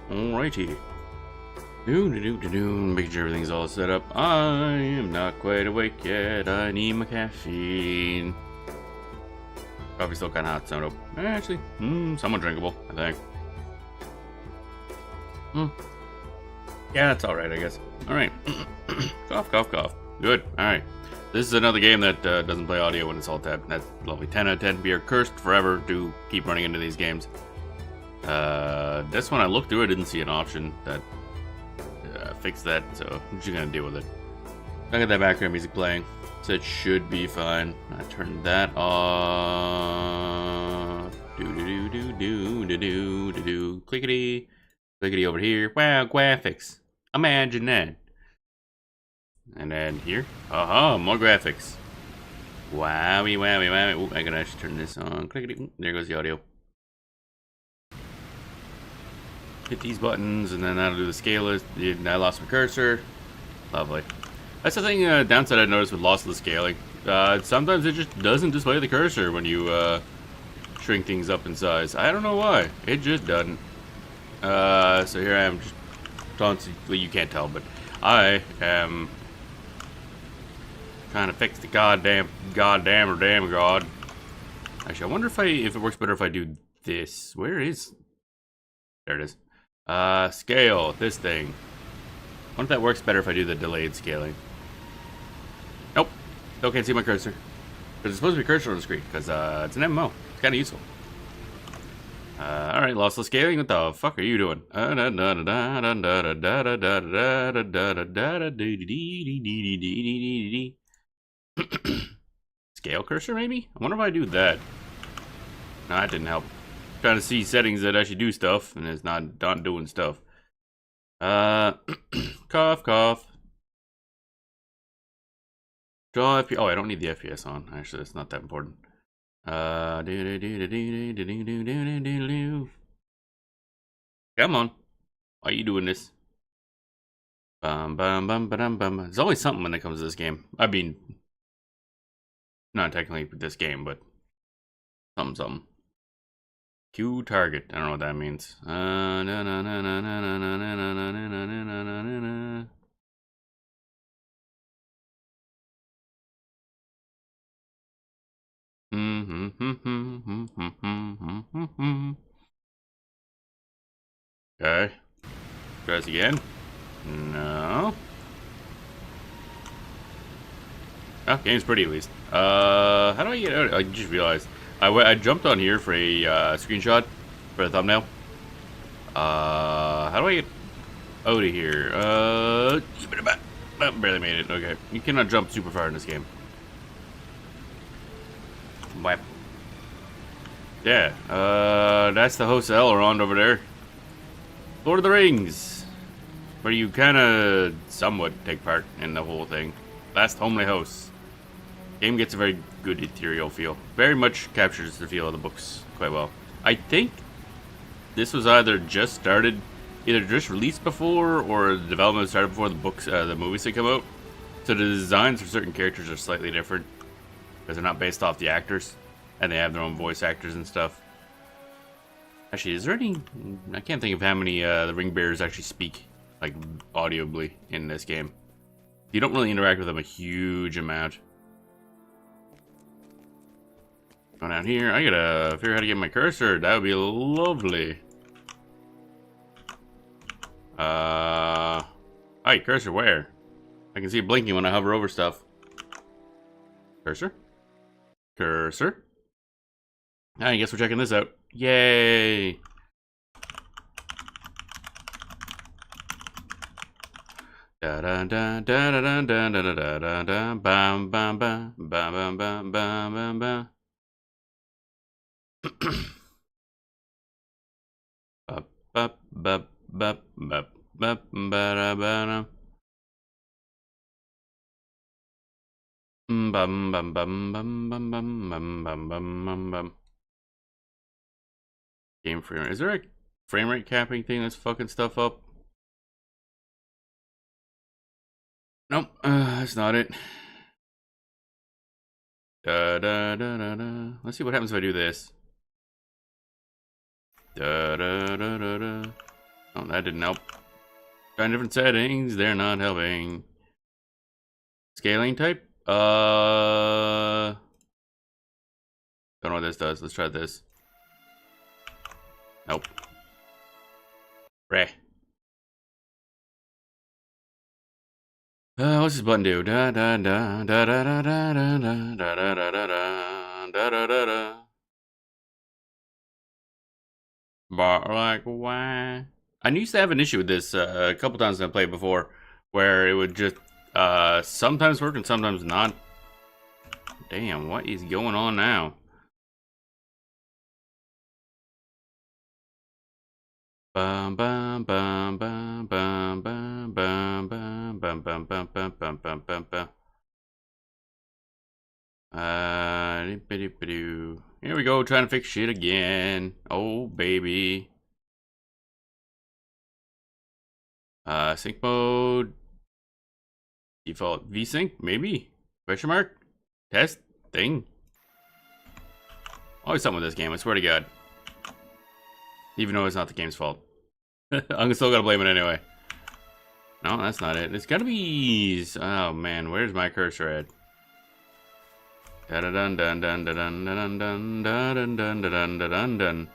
Alrighty. Making sure everything's all set up. I am not quite awake yet. I need my caffeine. Coffee's still kind of hot, so actually, somewhat drinkable, I think. Yeah, that's alright, I guess. Alright. Cough, cough, cough. Good. Alright. This is another game that doesn't play audio when it's all tapped. That's lovely. 10 out of 10. We are cursed forever to keep running into these games. This one I looked through, I didn't see an option that fixed that, so I'm just gonna deal with it. I got that background music playing, so it should be fine. I turned that off. Do. Clickety. Clickety over here. Wow, graphics. Imagine that. And then here. More graphics. Wowie, wowie, wowie. Ooh, I can actually turn this on. Clickety. Ooh, there goes the audio. Hit these buttons, and then that'll do the scale list. I lost my cursor. Lovely. That's the thing, downside I noticed with lossless scaling. Sometimes it just doesn't display the cursor when you shrink things up in size. I don't know why. It just doesn't. So here I am, just constantly, you can't tell, but I am trying to fix the goddamn god. Actually, I wonder if it works better if I do this. Where is? There it is. Scale, this thing. I wonder if that works better if I do the delayed scaling. Nope. Still can't see my cursor. There's supposed to be a cursor on the screen, because it's an MMO. It's kind of useful. Alright, lossless scaling. What the fuck are you doing? Scale cursor, maybe? I wonder if I do that. No, that didn't help. Trying to see settings that actually do stuff, and it's not doing stuff. Cough, cough. Draw FPS. Oh, I don't need the FPS on. Actually, it's not that important. Come on. Why are you doing this? There's always something when it comes to this game. I mean, not technically this game, but something. Q target. I don't know what that means. Okay. Press again. No. Oh, game's pretty at least. How do I get out? I just realized. I jumped on here for a screenshot for the thumbnail. How do I get out of here? Barely made it. Okay. You cannot jump super far in this game. Whap. Yeah. That's the host of Elrond over there. Lord of the Rings. Where you kind of somewhat take part in the whole thing. Last homely host. Game gets a very good ethereal feel. Very much captures the feel of the books quite well. I think this was either just released before, or the development started before the movies had come out. So the designs for certain characters are slightly different because they're not based off the actors, and they have their own voice actors and stuff. Actually, is there any? I can't think of how many the ring bearers actually speak, like audibly, in this game. You don't really interact with them a huge amount. Go down here. I gotta figure out how to get my cursor. That would be lovely. Hi, cursor, where? I can see it blinking when I hover over stuff. Cursor? Cursor? I guess we're checking this out. Yay! Da da da da da da da da da da da bam bam bam bam bam bam bam bam bam. Bup bup bup bup bup ba da ba da. Bum bum bum bum bum bum bum bum bum bum. Game frame rate. Is there a frame rate capping thing that's fucking stuff up? Nope, that's not it. Da da da da da. Let's see what happens if I do this. Da da da da da. Oh, that didn't help. Trying different settings, they're not helping. Scaling type? Don't know what this does. Let's try this. Nope. Ray. What's this button do? Da da da da da da da da da da da da da da da da. But like why? I used to have an issue with this a couple times I played before, where it would just sometimes work and sometimes not. Damn, what is going on now? Bum bum bum bum bum bum bum bum bum bum bum bum bum bum bum bum. Here we go, trying to fix shit again. Oh baby. Sync mode. Default VSync, maybe? Question mark? Test thing. Always something with this game, I swear to God. Even though it's not the game's fault. I'm still gonna blame it anyway. No, that's not it. It's gotta be... Oh man, where's my cursor at? Dun dun dun dun dun dun dun dun dun dun dun dun dun dun.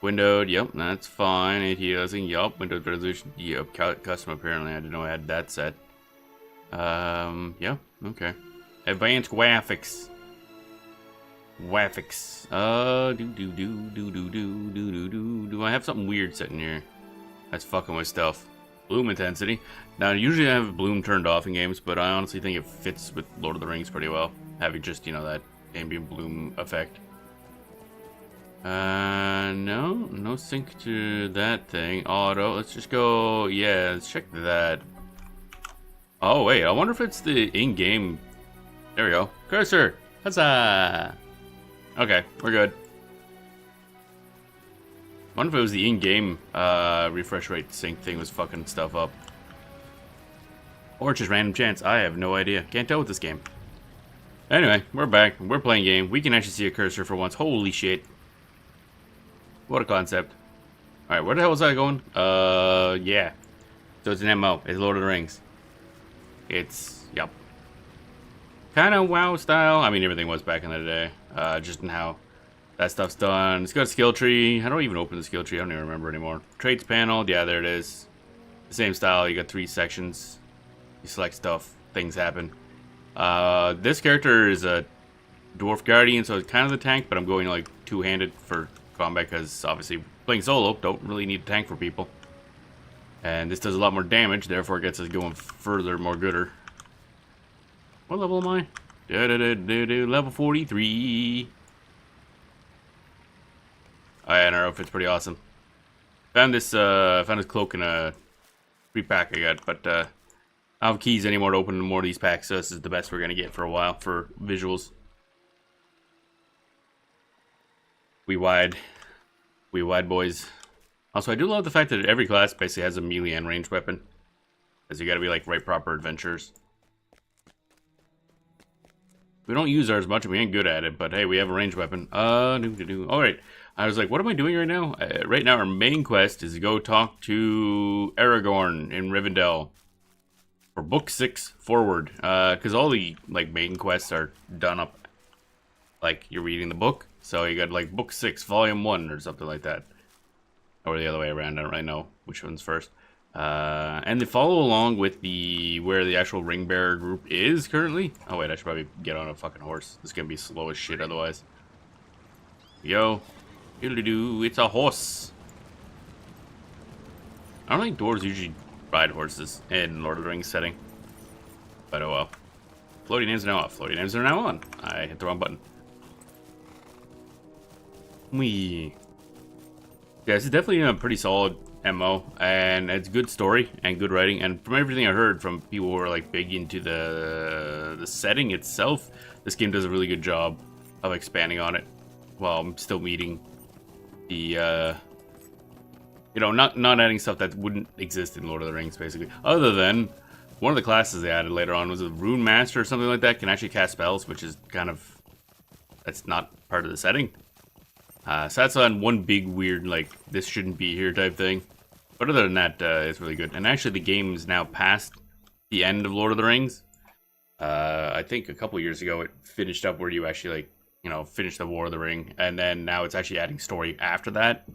Windowed, yep, that's fine. ATLSing, yup. Windowed resolution, yep. Custom, apparently. I didn't know I had that set. Yeah, okay. Advanced graphics. Graphics. Do I have something weird sitting here? That's fucking with stuff. Bloom intensity. Now, usually I have bloom turned off in games, but I honestly think it fits with Lord of the Rings pretty well. Having just, you know, that ambient bloom effect. No sync to that thing. Auto. Let's just go. Yeah, let's check that. Oh, wait. I wonder if it's the in-game. There we go. Cursor. Huzzah. Okay, we're good. I wonder if it was the in-game refresh rate sync thing was fucking stuff up. Or just random chance. I have no idea. Can't tell with this game. Anyway, we're back. We're playing game. We can actually see a cursor for once. Holy shit. What a concept. Alright, where the hell was I going? Yeah. So it's an MMO. It's Lord of the Rings. It's, yep. Kind of WoW style. I mean, everything was back in the day. Just in how that stuff's done. It's got a skill tree. How do I even open the skill tree? I don't even remember anymore. Traits panel. Yeah, there it is. The same style. You got 3 sections. You select stuff. Things happen. This character is a Dwarf Guardian, so it's kind of the tank, but I'm going like two-handed for combat because obviously playing solo, don't really need a tank for people. And this does a lot more damage, therefore it gets us going further, more gooder. What level am I? Level 43. Oh yeah, and our outfit's pretty awesome. Found this cloak in a free pack I got, but I don't have keys anymore to open more of these packs, so this is the best we're gonna get for a while for visuals. We wide boys. Also, I do love the fact that every class basically has a melee and ranged weapon, because you gotta be like right proper adventurers. We don't use ours much, and we ain't good at it, but hey, we have a ranged weapon. Alright, I was like, what am I doing right now? Right now, our main quest is to go talk to Aragorn in Rivendell for Book 6 forward. Because all the like main quests are done up like you're reading the book. So you got like Book 6, Volume 1 or something like that. Or the other way around, I don't really know which one's first. And they follow along with where the actual ring bearer group is currently. Oh wait, I should probably get on a fucking horse. This is gonna be slow as shit otherwise. Yo, doodle-doo, it's a horse. I don't think dwarves usually ride horses in Lord of the Rings setting. But oh well. Floaty names are now off. Floaty names are now on. I hit the wrong button. Wee. Yeah, this is definitely a pretty solid MMO, and it's good story and good writing. And from everything I heard from people who are like big into the setting itself, this game does a really good job of expanding on it, while I'm still meeting the you know, not adding stuff that wouldn't exist in Lord of the Rings, basically. Other than one of the classes they added later on was a Rune Master or something like that, can actually cast spells, which is kind of, that's not part of the setting. So that's on one big weird, like, this shouldn't be here type thing. But other than that, it's really good. And actually, the game's now past the end of Lord of the Rings. I think a couple years ago it finished up where you actually, like, you know, finish the War of the Ring, and then now it's actually adding story after that,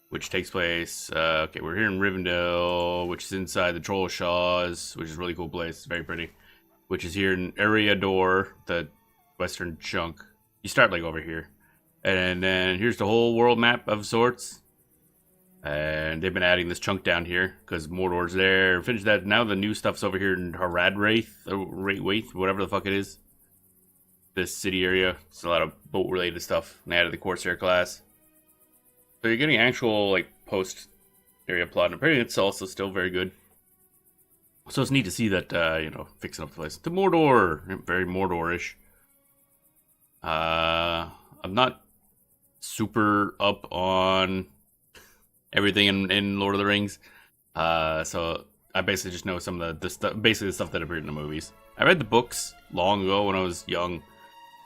which takes place. Okay, we're here in Rivendell, which is inside the Troll Shaws, which is a really cool place. It's very pretty. Which is here in Eriador, the western chunk. You start like over here, and then here's the whole world map of sorts. And they've been adding this chunk down here because Mordor's there. Finish that. Now the new stuff's over here in Haradwraith, Wraith, whatever the fuck it is. This city area. It's a lot of boat-related stuff. And they added the Corsair class. So you're getting actual, like, post-area plot. And apparently it's also still very good. So it's neat to see that, you know, fixing up the place. To Mordor! Very Mordor-ish. I'm not super up on everything in Lord of the Rings. So I basically just know some of the stuff, basically the stuff that appeared in the movies. I read the books long ago when I was young.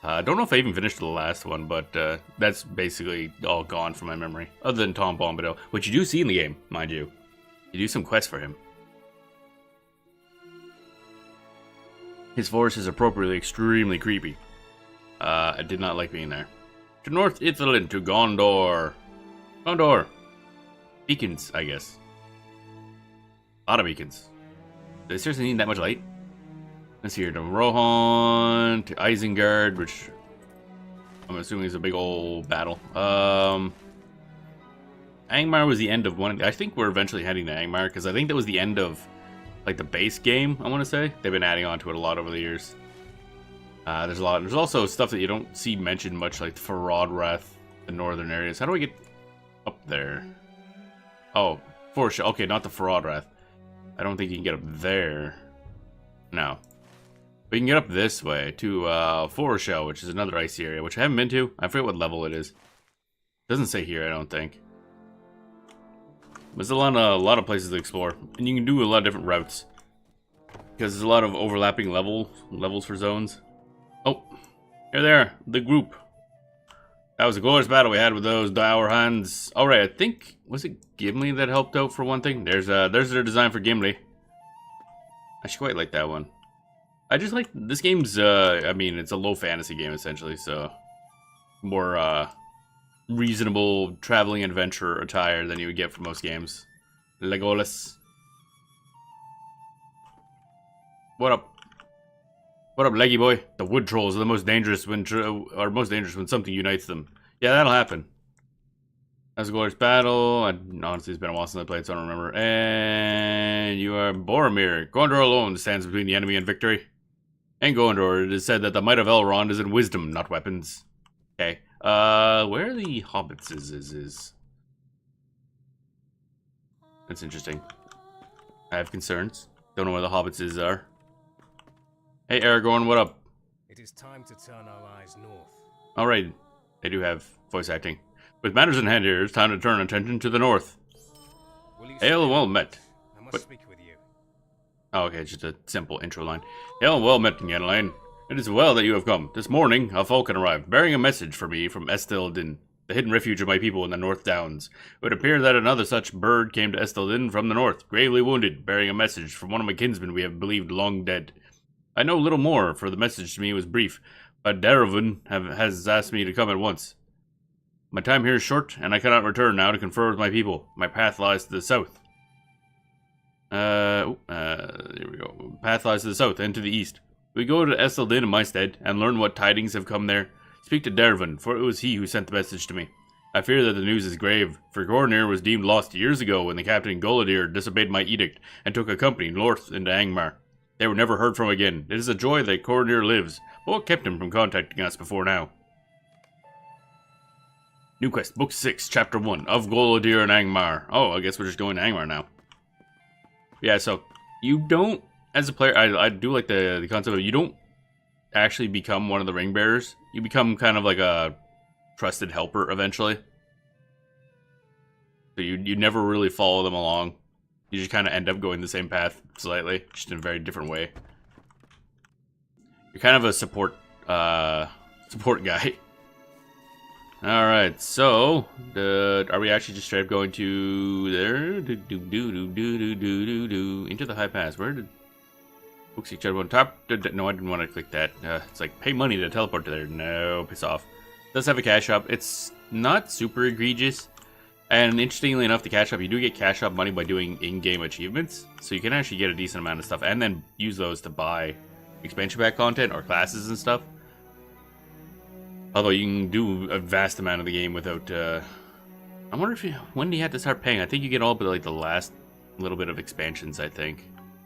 I don't know if I even finished the last one, but that's basically all gone from my memory. Other than Tom Bombadil, which you do see in the game, mind you. You do some quests for him. His forest is appropriately extremely creepy. I did not like being there. To North Ithilien, to Gondor. Gondor. Beacons, I guess. A lot of beacons. Do they seriously need that much light? Let's see here. To Rohan, to Isengard, which I'm assuming is a big old battle. Angmar was the end of one. I think we're eventually heading to Angmar, because I think that was the end of, like, the base game, I want to say. They've been adding on to it a lot over the years. There's a lot. There's also stuff that you don't see mentioned much, like Faradwrath, the northern areas. How do I get up there? Oh, Forest. Okay, not the Faradwrath. I don't think you can get up there. No. But you can get up this way to Forest, which is another icy area, which I haven't been to. I forget what level it is. Doesn't say here, I don't think. There's a lot of places to explore, and you can do a lot of different routes because there's a lot of overlapping levels for zones. Oh, here there, the group. That was a glorious battle we had with those Dour hands. All right, I think was it Gimli that helped out for one thing. There's their design for Gimli. I should quite like that one. I just like this game's. I mean, it's a low fantasy game essentially, so more reasonable traveling adventure attire than you would get from most games. Legolas. What up? What up, leggy boy? The wood trolls are the most dangerous when something unites them. Yeah, that'll happen. That's a glorious battle. Honestly, it's been a while since I played, so I don't remember. And you are Boromir. Gondor alone stands between the enemy and victory. And Gondor, it is said that the might of Elrond is in wisdom, not weapons. Okay. Where are the hobbits is? That's interesting. I have concerns. Don't know where the hobbits are. Hey Aragorn, what up? It is time to turn our eyes north. Alright, they do have voice acting. With matters in hand here, it's time to turn attention to the north. Hail and well met. I must speak with you. Oh, okay, just a simple intro line. Hail and well met, Yenneline. It is well that you have come. This morning, a falcon arrived, bearing a message for me from Estelden, the hidden refuge of my people in the North Downs. It would appear that another such bird came to Estelden from the north, gravely wounded, bearing a message from one of my kinsmen we have believed long dead. I know little more, for the message to me was brief, but Dwarfin has asked me to come at once. My time here is short, and I cannot return now to confer with my people. My path lies to the south. Here we go. Path lies to the south and to the east. We go to Estelden in my stead, and learn what tidings have come there. Speak to Dwarfin, for it was he who sent the message to me. I fear that the news is grave, for Gornir was deemed lost years ago when the Captain Goladir disobeyed my edict, and took a company north into Angmar. They were never heard from again. It is a joy that Cornir lives, but what kept him from contacting us before now? New quest, Book 6, Chapter 1, of Goladir and Angmar. Oh, I guess we're just going to Angmar now. Yeah, so, you don't, as a player, I do like the concept of you don't actually become one of the ring bearers. You become kind of like a trusted helper eventually. So you never really follow them along. You just kind of end up going the same path slightly, just in a very different way. You're kind of a support guy. All right, so are we actually just straight up going to there? Into the high pass. Where did books each other on top? No, I didn't want to click that. It's like pay money to teleport to there. No, piss off. It does have a cash shop. It's not super egregious, and interestingly enough, the cash shop, you do get cash shop money by doing in-game achievements, so you can actually get a decent amount of stuff, and then use those to buy expansion pack content or classes and stuff. Although you can do a vast amount of the game without, I wonder if when do you have to start paying? I think you get all but like the last little bit of expansions, I think.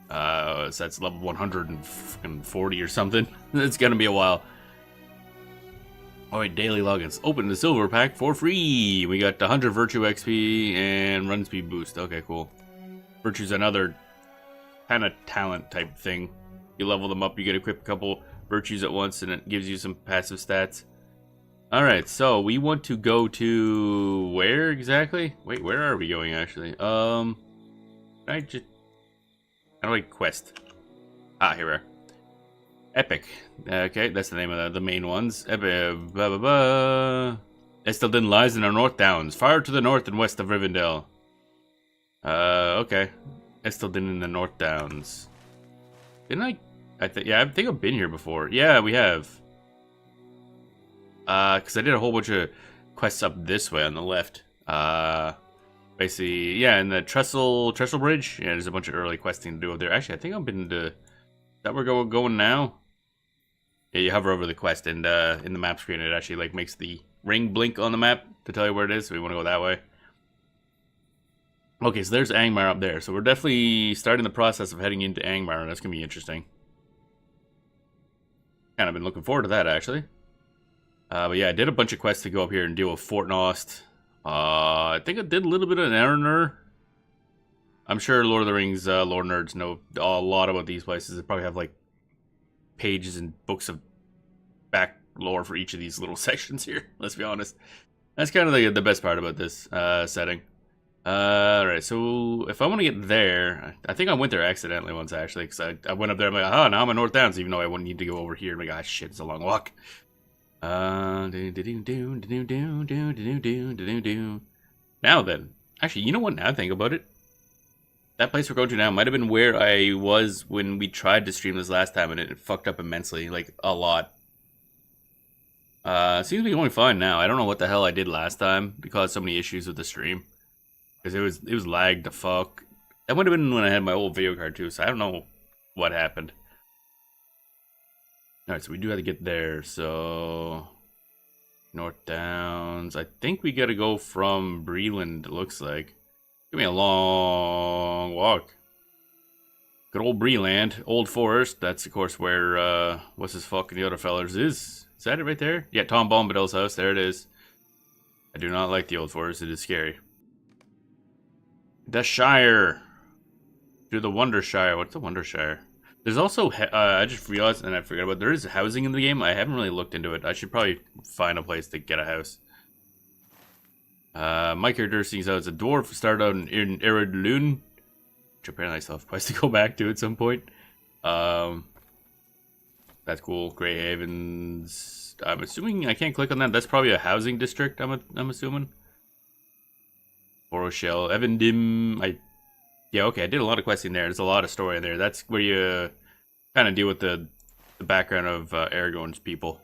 So that's level 140 or something. It's gonna be a while. Alright, daily logins. Open the silver pack for free! We got 100 virtue XP and run speed boost. Okay, cool. Virtue's another kind of talent type thing. You level them up, you get equip a couple virtues at once, and it gives you some passive stats. Alright, so we want to go to where exactly? Wait, where are we going actually? How do I quest? Ah, here we are. Epic. Okay, that's the name of the main ones. Epic. Blah, blah, blah. Estelden lies in the North Downs, far to the north and west of Rivendell. Okay. Estelden in the North Downs. Didn't I think I've been here before. Yeah, we have. Because I did a whole bunch of quests up this way on the left. Basically, yeah, in the Trestle Bridge. Yeah, there's a bunch of early questing to do up there. Actually, I think I've been to... Is that where we're going now? Yeah, you hover over the quest, and in the map screen, it actually like makes the ring blink on the map to tell you where it is, so we want to go that way. Okay, so there's Angmar up there. So we're definitely starting the process of heading into Angmar, and that's going to be interesting. Kind of been looking forward to that, actually. But yeah, I did a bunch of quests to go up here and deal with Fort Nost. I think I did a little bit of Error. I'm sure Lord of the Rings lore nerds know a lot about these places. They probably have like pages and books of back lore for each of these little sections here. Let's be honest. That's kind of the best part about this setting. Alright, so if I want to get there, I think I went there accidentally once actually, because I went up there, I'm like, oh, now I'm in North Downs, even though I wouldn't need to go over here. I'm like, ah, shit, it's a long walk. Now then, actually, you know what? Now I think about it, that place we're going to now might have been where I was when we tried to stream this last time, and it fucked up immensely, like a lot. Seems to be going fine now. I don't know what the hell I did last time because so many issues with the stream, because it was lagged to fuck. That would have been when I had my old video card too, so I don't know what happened. Alright, so we do have to get there, so... North Downs. I think we gotta go from Breland, it looks like. Give me a long walk. Good old Breland, Old Forest. That's, of course, where, what's his fucking the other fellers is. Is that it right there? Yeah, Tom Bombadil's house. There it is. I do not like the Old Forest. It is scary. The Shire. To the Wonder Shire. What's the Wonder Shire? There's also, I just realized, and I forgot about, there is housing in the game. I haven't really looked into it. I should probably find a place to get a house. My character sees out as a dwarf, started out in Eredlun, which apparently I still have a place to go back to at some point. That's cool. Grey Havens. I'm assuming I can't click on that. That's probably a housing district, I'm assuming. Oroshell, Evendim. Yeah, okay, I did a lot of questing there. There's a lot of story in there. That's where you kind of deal with the background of Aragorn's people.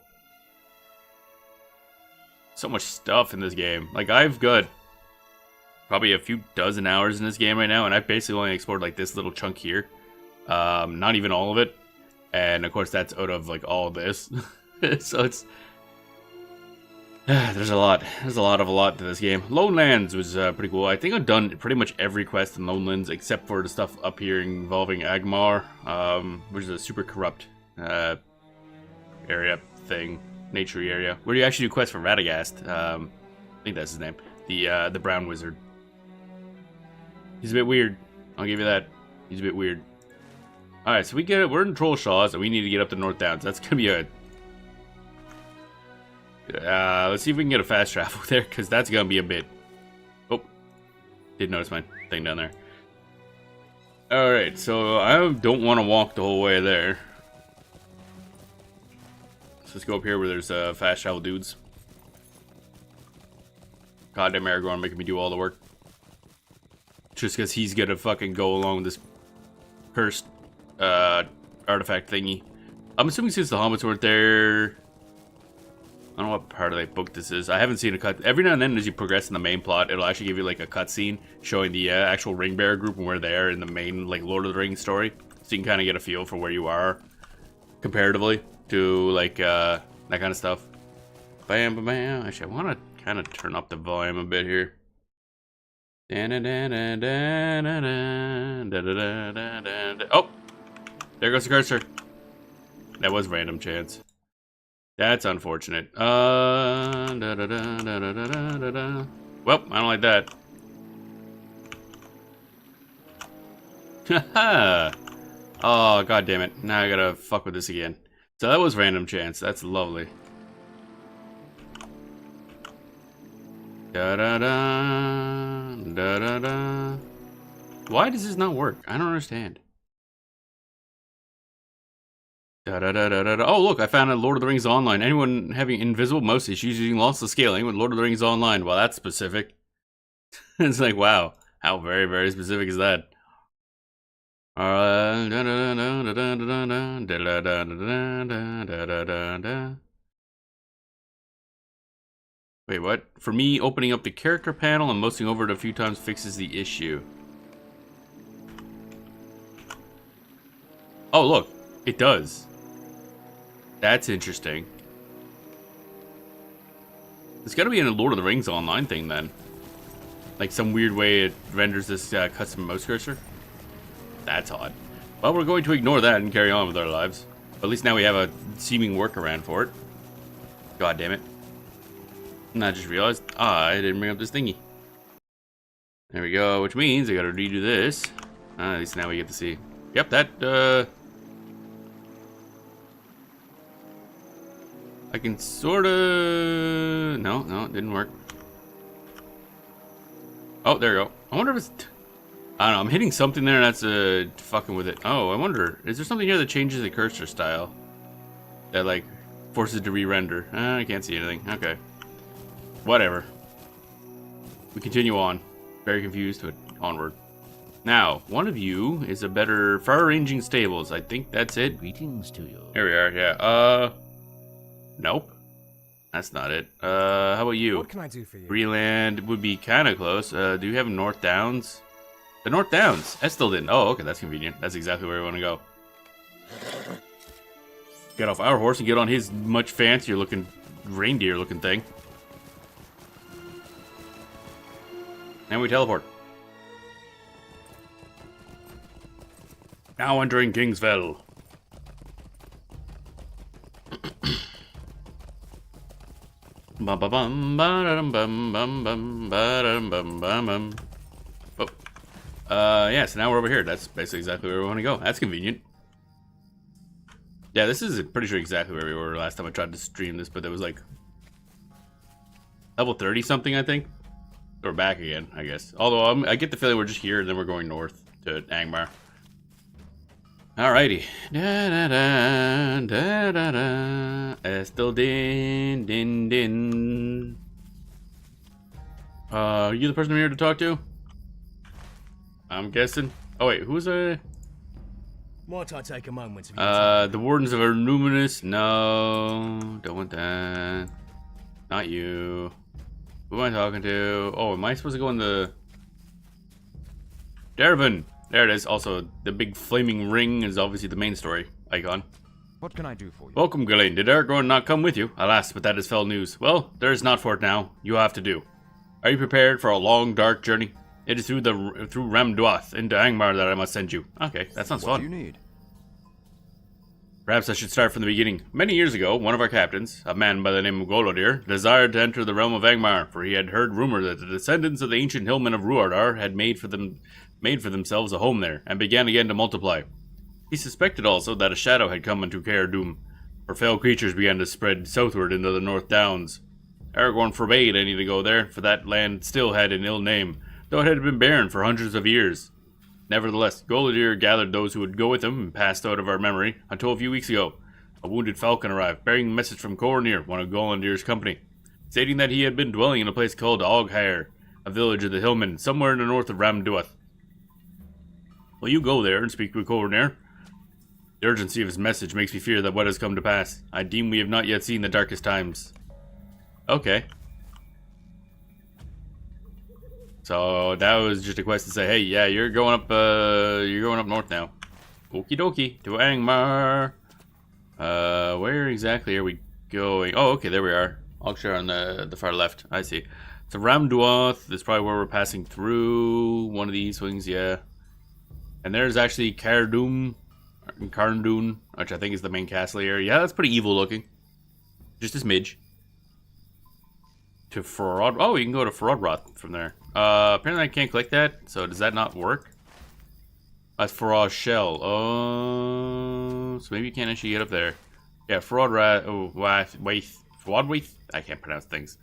So much stuff in this game. Like, I've got probably a few dozen hours in this game right now, and I've basically only explored, like, this little chunk here. Not even all of it. And, of course, that's out of, like, all of this. So it's... There's a lot to this game. Lonelands was pretty cool. I think I've done pretty much every quest in Lonelands except for the stuff up here involving Agmar, which is a super corrupt area thing, nature area, where you actually do quests for Radagast. I think that's his name, the brown wizard. He's a bit weird. I'll give you that. He's a bit weird. All right, so we're in Trollshaws, and we need to get up to North Downs. That's gonna be a let's see if we can get a fast travel there, because that's gonna be a bit... Oh, did notice my thing down there. Alright, so I don't want to walk the whole way there. Let's just go up here where there's fast travel dudes. Goddamn Aragorn making me do all the work. Just because he's gonna fucking go along with this cursed artifact thingy. I'm assuming since the hobbits weren't there... I don't know what part of the book this is. I haven't seen a cut. Every now and then as you progress in the main plot, it'll actually give you like a cutscene showing the actual ring bearer group and where they are in the main like Lord of the Rings story. So you can kind of get a feel for where you are comparatively to like that kind of stuff. Bam, bam, bam. Actually, I want to kind of turn up the volume a bit here. Oh, there goes the cursor. That was random chance. That's unfortunate. Well, I don't like that. Haha. Oh, god damn it. Now I gotta fuck with this again. So that was random chance. That's lovely. Da-da-da. Da-da-da. Why does this not work? I don't understand. Da-da-da-da-da. Oh, look, I found a Lord of the Rings Online. Anyone having invisible mouse issues using lossless scaling with Lord of the Rings Online? Well, that's specific. It's like, wow. How very, very specific is that? Wait, what? For me, opening up the character panel and mousing over it a few times fixes the issue. Oh, look. It does. That's interesting. It's gotta be in a Lord of the Rings Online thing then. Like some weird way it renders this custom mouse cursor. That's odd. Well, we're going to ignore that and carry on with our lives. But at least now we have a seeming workaround for it. God damn it. And I just realized, I didn't bring up this thingy. There we go, which means I gotta redo this. At least now we get to see. Yep, that, I can sorta... No, it didn't work. Oh, there you go. I wonder if it's... I don't know, I'm hitting something there and that's fucking with it. Oh, I wonder, is there something here that changes the cursor style? That, like, forces it to re-render? I can't see anything. Okay. Whatever. We continue on. Very confused, but onward. Now, one of you is a better far-ranging stables. I think that's it. Greetings to you. Here we are, yeah. Nope. That's not it. How about you? What can I do for you? Greenland would be kind of close. Do you have North Downs? The North Downs. Estelden. Oh, okay, that's convenient. That's exactly where we want to go. Get off our horse and get on his much fancier looking reindeer looking thing. And we teleport. Now entering Kingsfell. Bum bum bum bum bum bum bum bum bum. Oh. Yeah, so now we're over here. That's basically exactly where we want to go. That's convenient. Yeah, this is pretty sure exactly where we were last time I tried to stream this, but it was like level 30 something, I think. We're back again, I guess. Although I get the feeling we're just here and then we're going north to Angmar. Alrighty. Da da da da da da. Estelden din din. Are you the person I'm here to talk to? I'm guessing. Oh wait, who's Might I take a moment of your time? the Wardens of Numinous? No, don't want that. Not you. Who am I talking to? Oh, am I supposed to go in the... Dwarfin! There it is. Also, the big flaming ring is obviously the main story icon. What can I do for you? Welcome, Ghislaine. Did Aragorn not come with you? Alas, but that is fell news. Well, there is not for it now. You have to do. Are you prepared for a long, dark journey? It is through Ramdwath into Angmar that I must send you. Okay, that sounds fun. What do you need? Perhaps I should start from the beginning. Many years ago, one of our captains, a man by the name of Golodir, desired to enter the realm of Angmar, for he had heard rumor that the descendants of the ancient hillmen of Ruardar had made for themselves a home there, and began again to multiply. He suspected also that a shadow had come into Caer Dûm, for fell creatures began to spread southward into the North Downs. Aragorn forbade any to go there, for that land still had an ill name, though it had been barren for hundreds of years. Nevertheless, Golodir gathered those who would go with him and passed out of our memory until a few weeks ago. A wounded falcon arrived, bearing a message from Coronir, one of Golodir's company. stating that he had been dwelling in a place called Oghair, a village of the Hillmen, somewhere in the north of Ramduath. Will you go there and speak to a coroner? The urgency of his message makes me fear that what has come to pass. I deem we have not yet seen the darkest times. Okay. So that was just a quest to say, hey, yeah, you're going up north now. Okie dokie, to Angmar. Where exactly are we going? Oh, okay, there we are. Ogshire on the far left. I see. So Ramduath is probably where we're passing through. One of these wings, yeah. And there's actually Cardoon, which I think is the main castle area. Yeah, that's pretty evil looking. Just a smidge. To Farod. Oh, you can go to Farodroth from there. Apparently I can't click that, so does that not work? That's Farod Shell. Oh, so maybe you can't actually get up there. Yeah, Farodroth. Oh, Farodwaith? I can't pronounce things.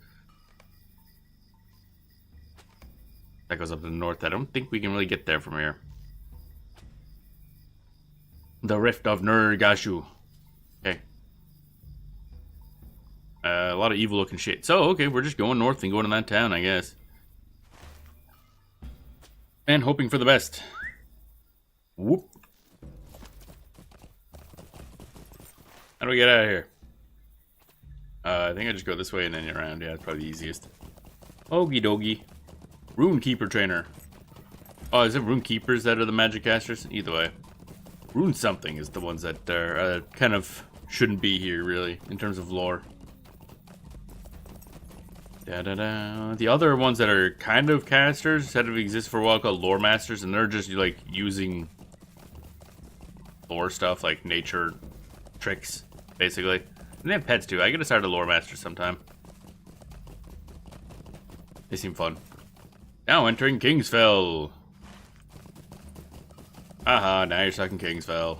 That goes up to the north. I don't think we can really get there from here. The Rift of Nergashu. Okay. A lot of evil looking shit. So, okay, we're just going north and going to that town, I guess. And hoping for the best. Whoop. How do we get out of here? I think I just go this way and then around. Yeah, it's probably the easiest. Okie dokie. Runekeeper trainer. Oh, is it Runekeepers that are the magic casters? Either way. Rune something is the ones that are kind of shouldn't be here, really, in terms of lore. Da-da-da. The other ones that are kind of casters had to exist for a while called lore masters, and they're just like using lore stuff like nature tricks, basically. And they have pets too. I gotta start a lore master sometime. They seem fun. Now entering Kingsfell. Aha, now you're stuck in Kingsfell.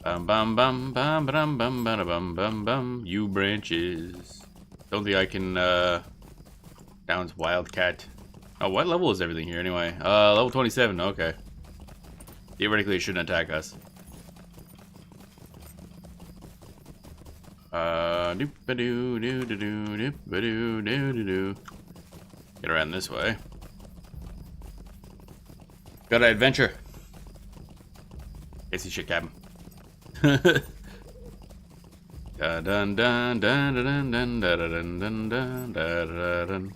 Bum bum bum bum bum bum bum bum bum. You branches. Don't think I can downs Wildcat. Oh, what level is everything here anyway? Level 27, okay. Theoretically it shouldn't attack us. Get around this way. Got an adventure. Casey shit cabin. Dun dun dun dun dun dun dun dun dun dun.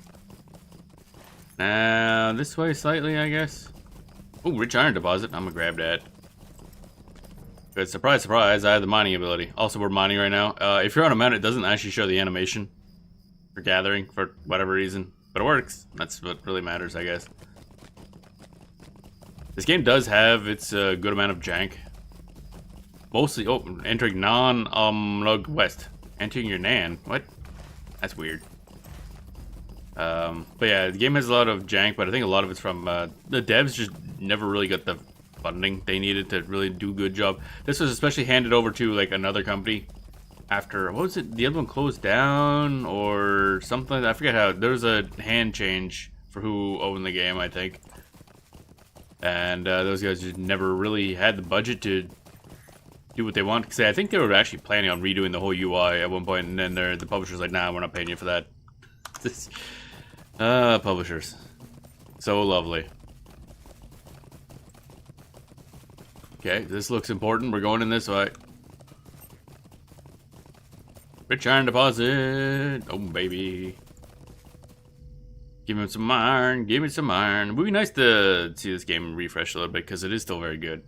Now this way slightly, I guess. Oh, rich iron deposit. I'm gonna grab that. Good, surprise, surprise. I have the mining ability. Also, we're mining right now. If you're on a mount, it doesn't actually show the animation for gathering for whatever reason, but it works. That's what really matters, I guess. This game does have its good amount of jank. Mostly, oh, entering non-Lug West. Entering your Nan. What? That's weird. But yeah, the game has a lot of jank, but I think a lot of it's from, the devs just never really got the funding they needed to really do a good job. This was especially handed over to, like, another company after, what was it? The other one closed down or something like that. I forget how. There was a hand change for who owned the game, I think. And those guys just never really had the budget to do what they want. Because I think they were actually planning on redoing the whole UI at one point, and then the publisher's like, nah, we're not paying you for that. Publishers. So lovely. Okay, this looks important. We're going in this way. Rich iron deposit. Oh, baby. Give me some iron. Give me some iron. It would be nice to see this game refresh a little bit because it is still very good.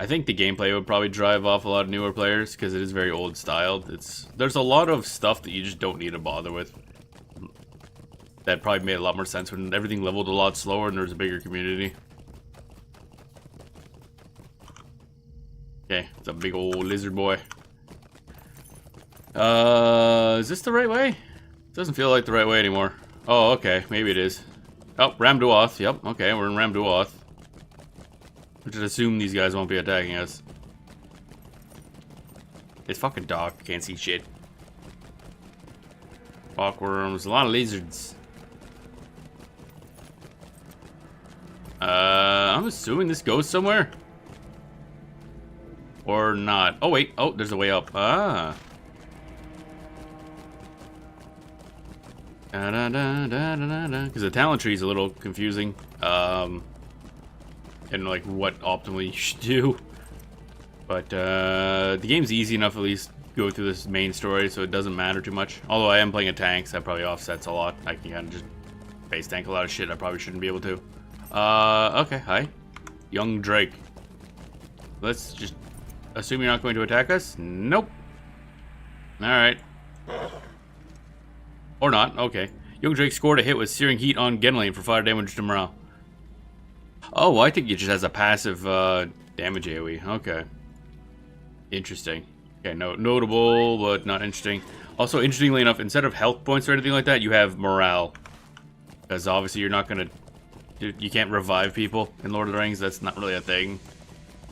I think the gameplay would probably drive off a lot of newer players because it is very old styled. There's a lot of stuff that you just don't need to bother with. That probably made a lot more sense when everything leveled a lot slower and there was a bigger community. Okay, it's a big old lizard boy. Is this the right way? It doesn't feel like the right way anymore. Oh, okay, maybe it is. Oh, Ramduath. Yep, okay, we're in Ramduath. We should assume these guys won't be attacking us. It's fucking dark, can't see shit. Hawkworms, a lot of lizards. I'm assuming this goes somewhere. Or not. Oh, wait. Oh, there's a way up. Ah. Because the talent tree is a little confusing. And like what optimally you should do. But the game's easy enough at least go through this main story, so it doesn't matter too much. Although I am playing a tank, so that probably offsets a lot. I can kind of just base tank a lot of shit I probably shouldn't be able to. Okay, hi. Young Drake. Let's just assume you're not going to attack us? Nope. Alright. Or not, okay. Young Drake scored a hit with Searing Heat on Genlane for 5 damage to morale. Oh, I think it just has a passive damage AoE. Okay. Interesting. Okay, notable, but not interesting. Also, interestingly enough, instead of health points or anything like that, you have morale. Because obviously you're not going to... You can't revive people in Lord of the Rings. That's not really a thing.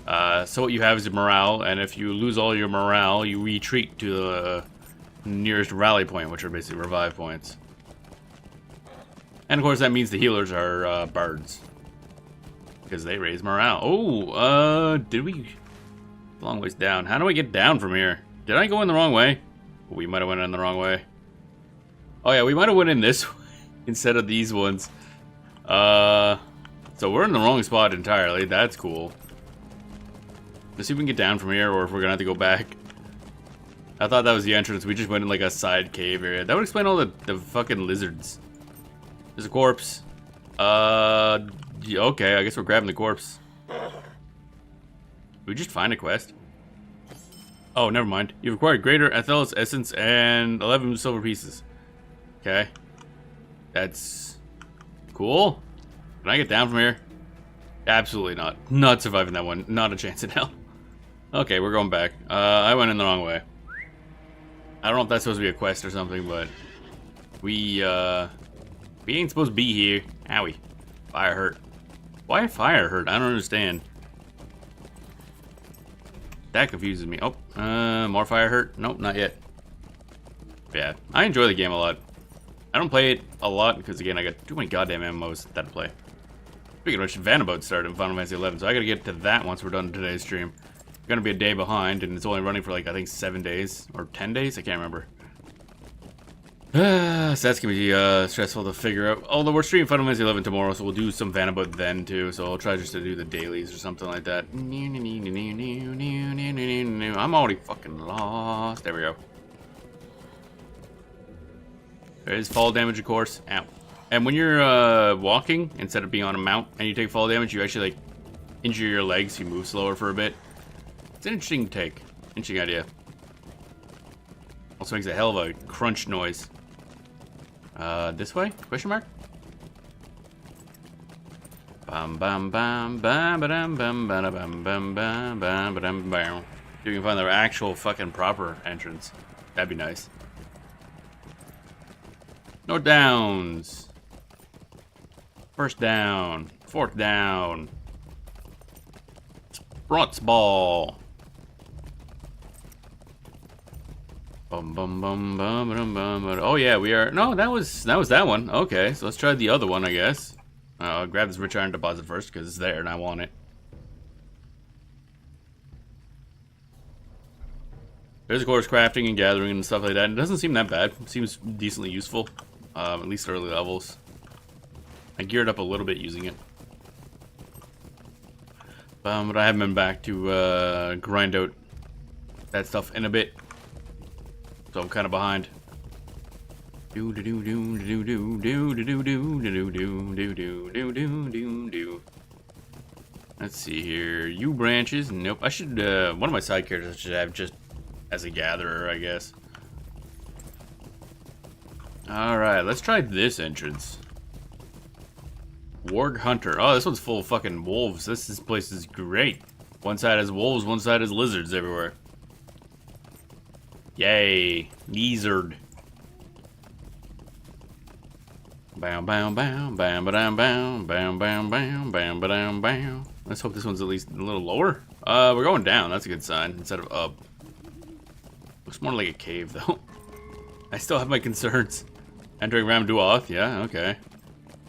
So what you have is morale, and if you lose all your morale, you retreat to the nearest rally point, which are basically revive points. And of course that means the healers are bards. Because they raise morale. Oh, did we... Long ways down. How do I get down from here? Did I go in the wrong way? We might have went in the wrong way. Oh yeah, we might have went in this way instead of these ones. So we're in the wrong spot entirely. That's cool. Let's see if we can get down from here or if we're gonna have to go back. I thought that was the entrance. We just went in like a side cave area. That would explain all the fucking lizards. There's a corpse. Okay, I guess we're grabbing the corpse. Did we just find a quest? Oh, never mind. You've acquired Greater Athelos Essence and 11 silver pieces. Okay. That's cool. Can I get down from here? Absolutely not. Not surviving that one. Not a chance in hell. Okay, we're going back. I went in the wrong way. I don't know if that's supposed to be a quest or something, but we ain't supposed to be here. Owie. Fire hurt. Why fire hurt? I don't understand. That confuses me. Oh, more fire hurt? Nope, not yet. Yeah, I enjoy the game a lot. I don't play it a lot because, again, I got too many goddamn MMOs that to play. Speaking of which, Vanabout started in Final Fantasy 11, so I gotta get to that once we're done today's stream. Gonna be a day behind, and it's only running for like, I think 7 days, or 10 days? I can't remember. So that's gonna be stressful to figure out. Although we're streaming Final Fantasy 11 tomorrow, so we'll do some Vanabout then too. So I'll try just to do the dailies or something like that. I'm already fucking lost. There we go. There is fall damage, of course. Ow. And when you're walking, instead of being on a mount, and you take fall damage, you actually like injure your legs. You move slower for a bit. It's an interesting take. Interesting idea. Also makes a hell of a crunch noise. This way? Question mark? Bam bam bam bam bam bam bam bam bam bam bam bam bam. You can find the actual fucking proper entrance. That'd be nice. No downs. First down. Fourth down. Bronze ball. Bum bum bum bum bum bum. Oh yeah, we are. No, that was that one. Okay, so let's try the other one, I guess. I'll grab this rich iron deposit first because it's there and I want it. There's of course crafting and gathering and stuff like that. It doesn't seem that bad. It seems decently useful, at least early levels. I geared up a little bit using it, but I haven't been back to grind out that stuff in a bit. So I'm kind of behind. Let's see here. You branches. Nope. I should. One of my side characters I should have just as a gatherer, I guess. All right. Let's try this entrance. Warg Hunter. Oh, this one's full of fucking wolves. This place is great. One side has wolves. One side has lizards everywhere. Yay, lizard. Bam bam bam bam bam bam bam bam bam bam bam bam. Let's hope this one's at least a little lower. We're going down. That's a good sign instead of up. Looks more like a cave though. I still have my concerns. Entering Ram Dwarf. Yeah, okay.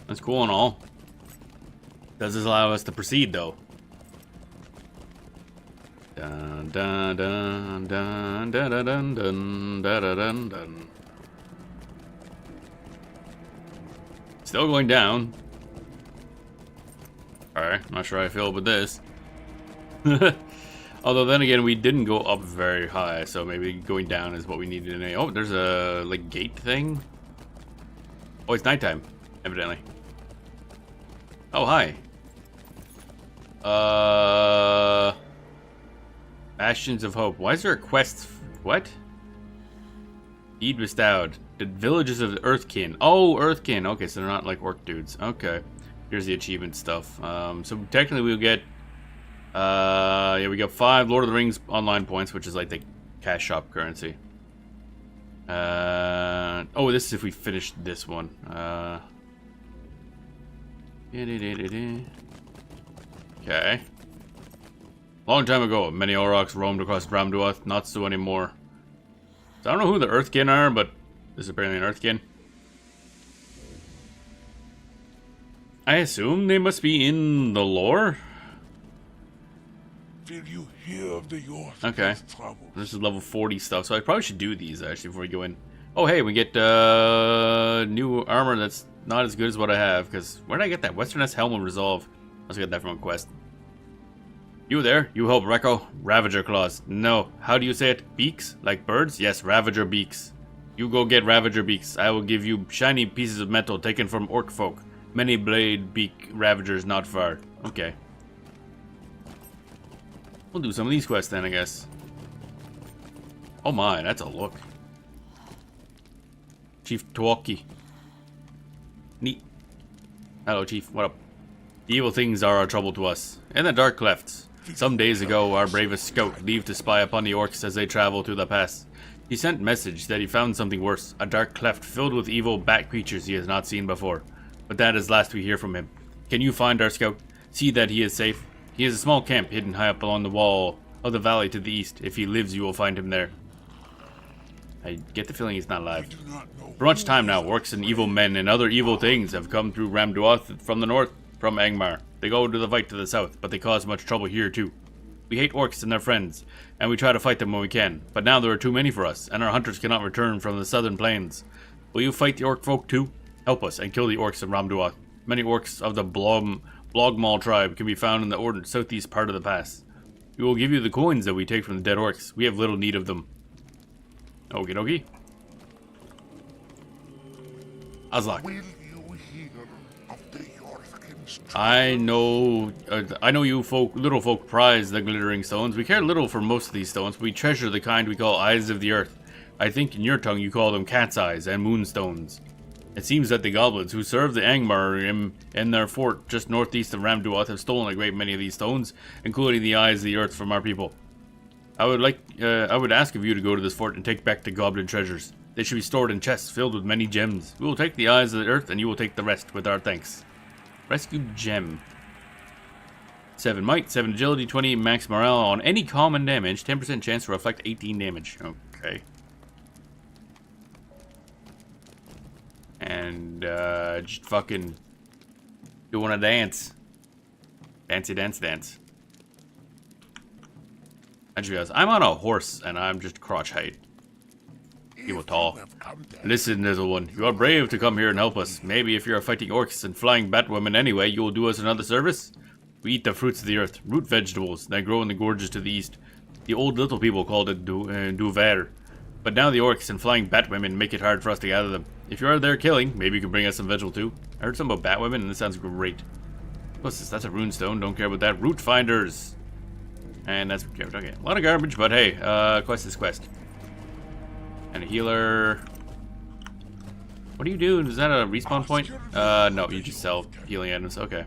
That's cool and all. Does this allow us to proceed though? Dun dun dun dun dun dun dun dun dun dun dun. Still going down. Alright, I'm not sure how I feel with this. Although then again, we didn't go up very high, so maybe going down is what we needed to know. Oh, there's a like gate thing. Oh, it's nighttime, evidently. Oh, hi. Bastions of Hope. Why is there a quest? What? Deed bestowed. The villages of the Earthkin. Oh, Earthkin. Okay, so they're not like orc dudes. Okay. Here's the achievement stuff. So technically we'll get yeah, we got 5 Lord of the Rings online points, which is like the cash shop currency. Oh, this is if we finish this one. Okay. Long time ago, many Aurochs roamed across Ramduath, not so anymore. So I don't know who the Earthkin are, but this is apparently an Earthkin. I assume they must be in the lore? Did you hear of the Dwarf? Okay. This is level 40 stuff, so I probably should do these actually before we go in. Oh hey, we get new armor that's not as good as what I have, because where did I get that? Westerness Helm and Resolve. I must get that from a quest. You there? You help Rekko? Ravager claws. No. How do you say it? Beaks? Like birds? Yes, Ravager beaks. You go get Ravager beaks. I will give you shiny pieces of metal taken from orc folk. Many blade beak Ravagers not far. Okay. We'll do some of these quests then, I guess. Oh my, that's a look. Chief Tawaki. Neat. Hello, Chief. What up? The evil things are our trouble to us. In the dark clefts. Some days ago, our bravest scout leave to spy upon the orcs as they travel through the pass. He sent message that he found something worse. A dark cleft filled with evil bat creatures he has not seen before. But that is last we hear from him. Can you find our scout? See that he is safe? He has a small camp hidden high up along the wall of the valley to the east. If he lives, you will find him there. I get the feeling he's not alive. For much time now, orcs and evil men and other evil things have come through Ramduath from the north, from Angmar. They go to the fight to the south, but they cause much trouble here too. We hate orcs and their friends, and we try to fight them when we can. But now there are too many for us, and our hunters cannot return from the southern plains. Will you fight the orc folk too? Help us and kill the orcs in Ramduath. Many orcs of the Blogmaul tribe can be found in the southeast part of the pass. We will give you the coins that we take from the dead orcs. We have little need of them. Okie dokie. Azlak. Will you hear of the Dwarfkin's I know you folk, little folk prize the glittering stones. We care little for most of these stones, but we treasure the kind we call eyes of the earth. I think in your tongue you call them cat's eyes and moonstones. It seems that the goblins who serve the Angmar in their fort just northeast of Ramduath have stolen a great many of these stones, including the eyes of the earth from our people. I would ask of you to go to this fort and take back the goblin treasures. They should be stored in chests filled with many gems. We will take the eyes of the earth, and you will take the rest with our thanks. Rescue gem. 7 might, 7 agility, 20 max morale on any common damage, 10% chance to reflect 18 damage. Okay. And just fucking doing a dance. Dancey dance dance. I just realized I'm on a horse and I'm just crotch height. People tall. Listen, little one, you are brave to come here and help us. Maybe if you are fighting orcs and flying batwomen anyway, you will do us another service? We eat the fruits of the earth, root vegetables that grow in the gorges to the east. The old little people called it duver. But now the orcs and flying batwomen make it hard for us to gather them. If you are there killing, maybe you can bring us some vegetable too. I heard something about batwomen and this sounds great. What's this? That's a runestone. Don't care about that. Root finders. And that's okay. A lot of garbage, but hey, quest is quest. And a healer. What do you do? Is that a respawn point? No, you just sell healing items. Okay.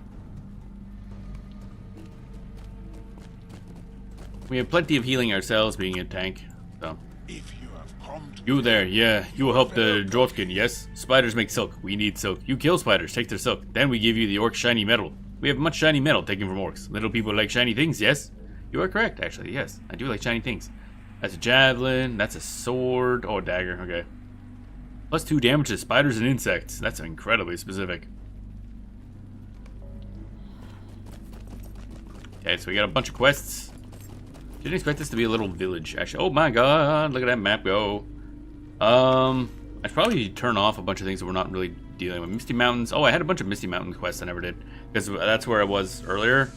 We have plenty of healing ourselves, being a tank. So. If you have come to You there, yeah. You will help the Dwarfkin, yes? Spiders make silk. We need silk. You kill spiders, take their silk. Then we give you the orc shiny metal. We have much shiny metal taken from orcs. Little people like shiny things, yes? You are correct, actually, yes. I do like shiny things. That's a javelin. That's a sword. Oh, a dagger. Okay. Plus 2 damage to spiders and insects. That's incredibly specific. Okay, so we got a bunch of quests. Didn't expect this to be a little village, actually. Oh my god, look at that map go. I'd probably turn off a bunch of things that we're not really dealing with Misty Mountains. Oh, I had a bunch of Misty Mountain quests I never did. Because that's where I was earlier.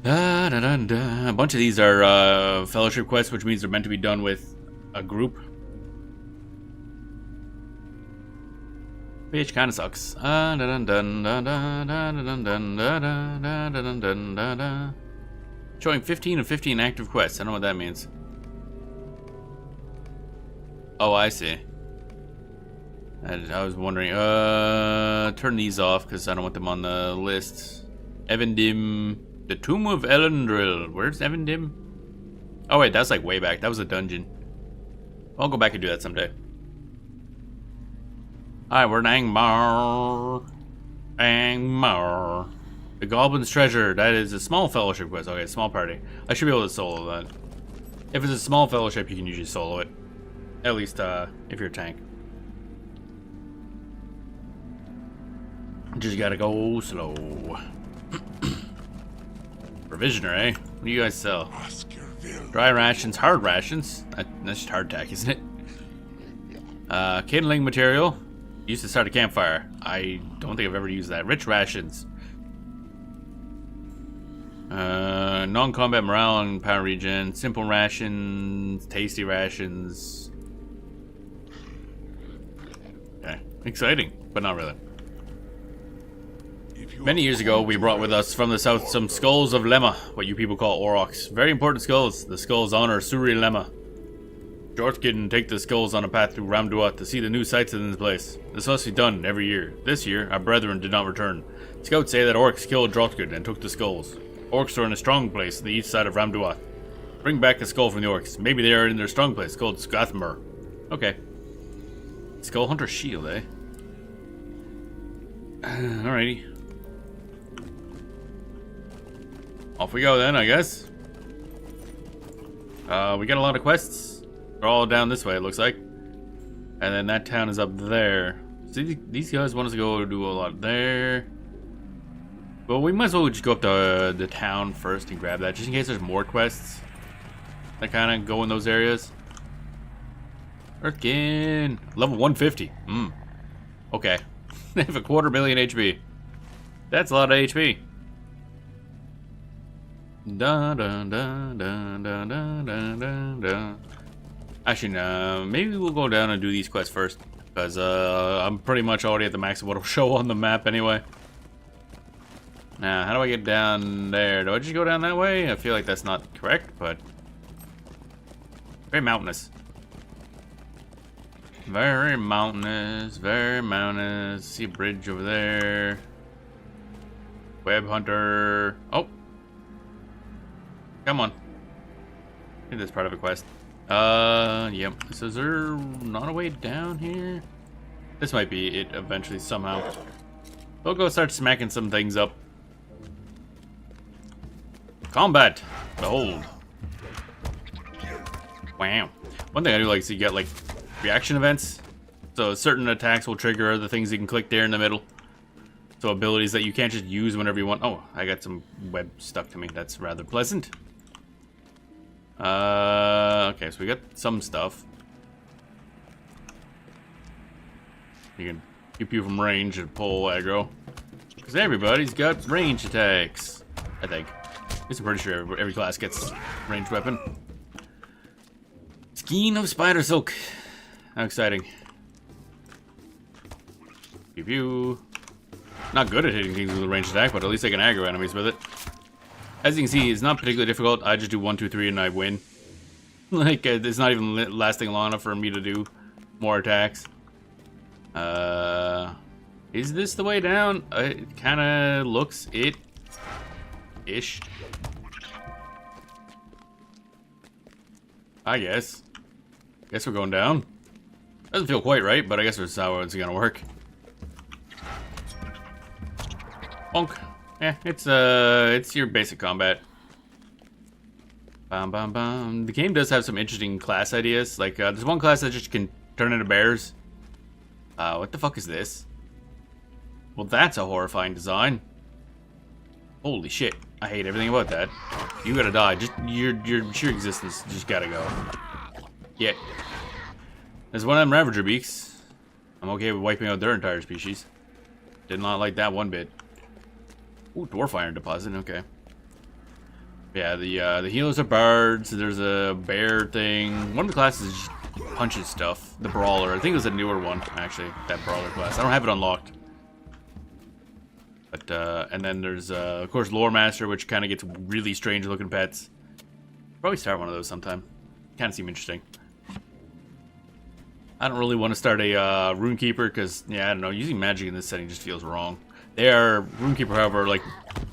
Da, da, da, da. A bunch of these are fellowship quests, which means they're meant to be done with a group. Which kind of sucks. Showing 15 of 15 active quests. I don't know what that means. Oh, I see. I was wondering. Turn these off because I don't want them on the list. Evendim. The Tomb of Elendril. Where's Evendim? Oh, wait. That's like way back. That was a dungeon. I'll go back and do that someday. Alright, we're in Angmar. Angmar. The Goblin's Treasure. That is a small fellowship quest. Okay, small party. I should be able to solo that. If it's a small fellowship, you can usually solo it. At least, if you're a tank. Just gotta go slow. Provisioner, eh? What do you guys sell? Dry rations, hard rations. That's just hardtack, isn't it? Kindling material. Used to start a campfire. I don't think I've ever used that. Rich rations. Non-combat morale and power regen. Simple rations. Tasty rations. Okay. Exciting, but not really. Many years ago, we brought with us from the south some skulls of Lemma, what you people call aurochs. Very important skulls. The skulls honor Suri Lemma. Dwarfkin take the skulls on a path through Ramduat to see the new sights in this place. This must be done every year. This year, our brethren did not return. Scouts say that orcs killed Dwarfkin and took the skulls. Orcs are in a strong place on the east side of Ramduat. Bring back a skull from the orcs. Maybe they are in their strong place called Skathmur. Okay. Skull Hunter Shield, eh? Alrighty. Off we go then, I guess. We got a lot of quests. They're all down this way, it looks like. And then that town is up there. See, these guys want us to go do a lot there. Well, we might as well just go up to the town first and grab that, just in case there's more quests that kind of go in those areas. Earthkin! Level 150. Okay. They have a 250,000 HP. That's a lot of HP. Da da da da da da da da. Actually, no. Maybe we'll go down and do these quests first, because I'm pretty much already at the max of what'll show on the map anyway. Now, how do I get down there? Do I just go down that way? I feel like that's not correct, but very mountainous. Very mountainous. Very mountainous. See a bridge over there. Web hunter. Oh. Come on. I think that's part of a quest. Yep. So is there not a way down here? This might be it eventually somehow. We'll go start smacking some things up. Combat! Behold. Wow. One thing I do like is you get like reaction events. So certain attacks will trigger other things you can click there in the middle. So abilities that you can't just use whenever you want. Oh, I got some web stuck to me. That's rather pleasant. Okay, so we got some stuff. You can keep you from range and pull aggro. Because everybody's got range attacks, I think. At least I'm pretty sure every class gets ranged weapon. Skein of spider silk. How exciting. Pew pew. Not good at hitting things with a ranged attack, but at least I can aggro enemies with it. As you can see, it's not particularly difficult. I just do 1, 2, 3 and I win. Like, it's not even lasting long enough for me to do more attacks. Is this the way down? It kind of looks it-ish. I guess. Guess we're going down. Doesn't feel quite right, but I guess that's how it's gonna work. Bonk. Yeah, it's your basic combat. Bam, bam, bam. The game does have some interesting class ideas. Like, there's one class that just can turn into bears. What the fuck is this? Well, that's a horrifying design. Holy shit. I hate everything about that. You gotta die. Just your sheer existence just gotta go. Yeah. There's one of them Ravager beaks. I'm okay with wiping out their entire species. Did not like that one bit. Ooh, dwarf iron deposit, okay. Yeah, the healers are bards, there's a bear thing. One of the classes just punches stuff. The brawler, I think it was a newer one, actually, that brawler class. I don't have it unlocked. But, and then there's, of course, Lore Master, which kind of gets really strange looking pets. Probably start one of those sometime. Kind of seem interesting. I don't really want to start a Runekeeper because, yeah, I don't know, using magic in this setting just feels wrong. They are, Runekeeper, however, like,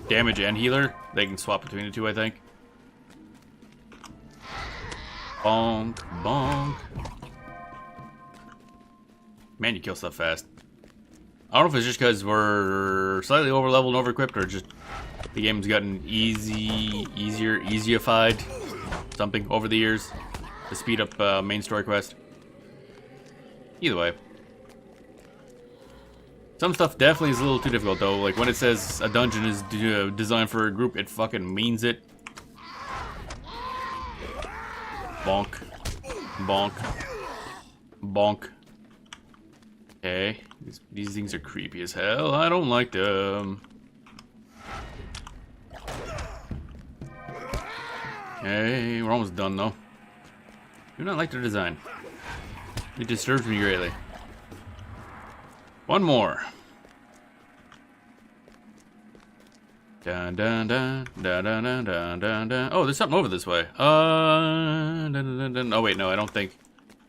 damage and healer. They can swap between the two, I think. Bonk, bonk. Man, you kill stuff fast. I don't know if it's just because we're slightly over-leveled and over-equipped, or just the game's gotten easyified, something, over the years to speed up main story quest. Either way. Some stuff definitely is a little too difficult, though. Like, when it says a dungeon is designed for a group, it fucking means it. Bonk. Bonk. Bonk. Okay. These things are creepy as hell. I don't like them. Okay, we're almost done, though. Do not like their design. It disturbs me greatly. One more. Dun dun dun dun dun dun dun dun dun. Oh, there's something over this way. Dun, dun, dun, dun. Oh wait, no, I don't think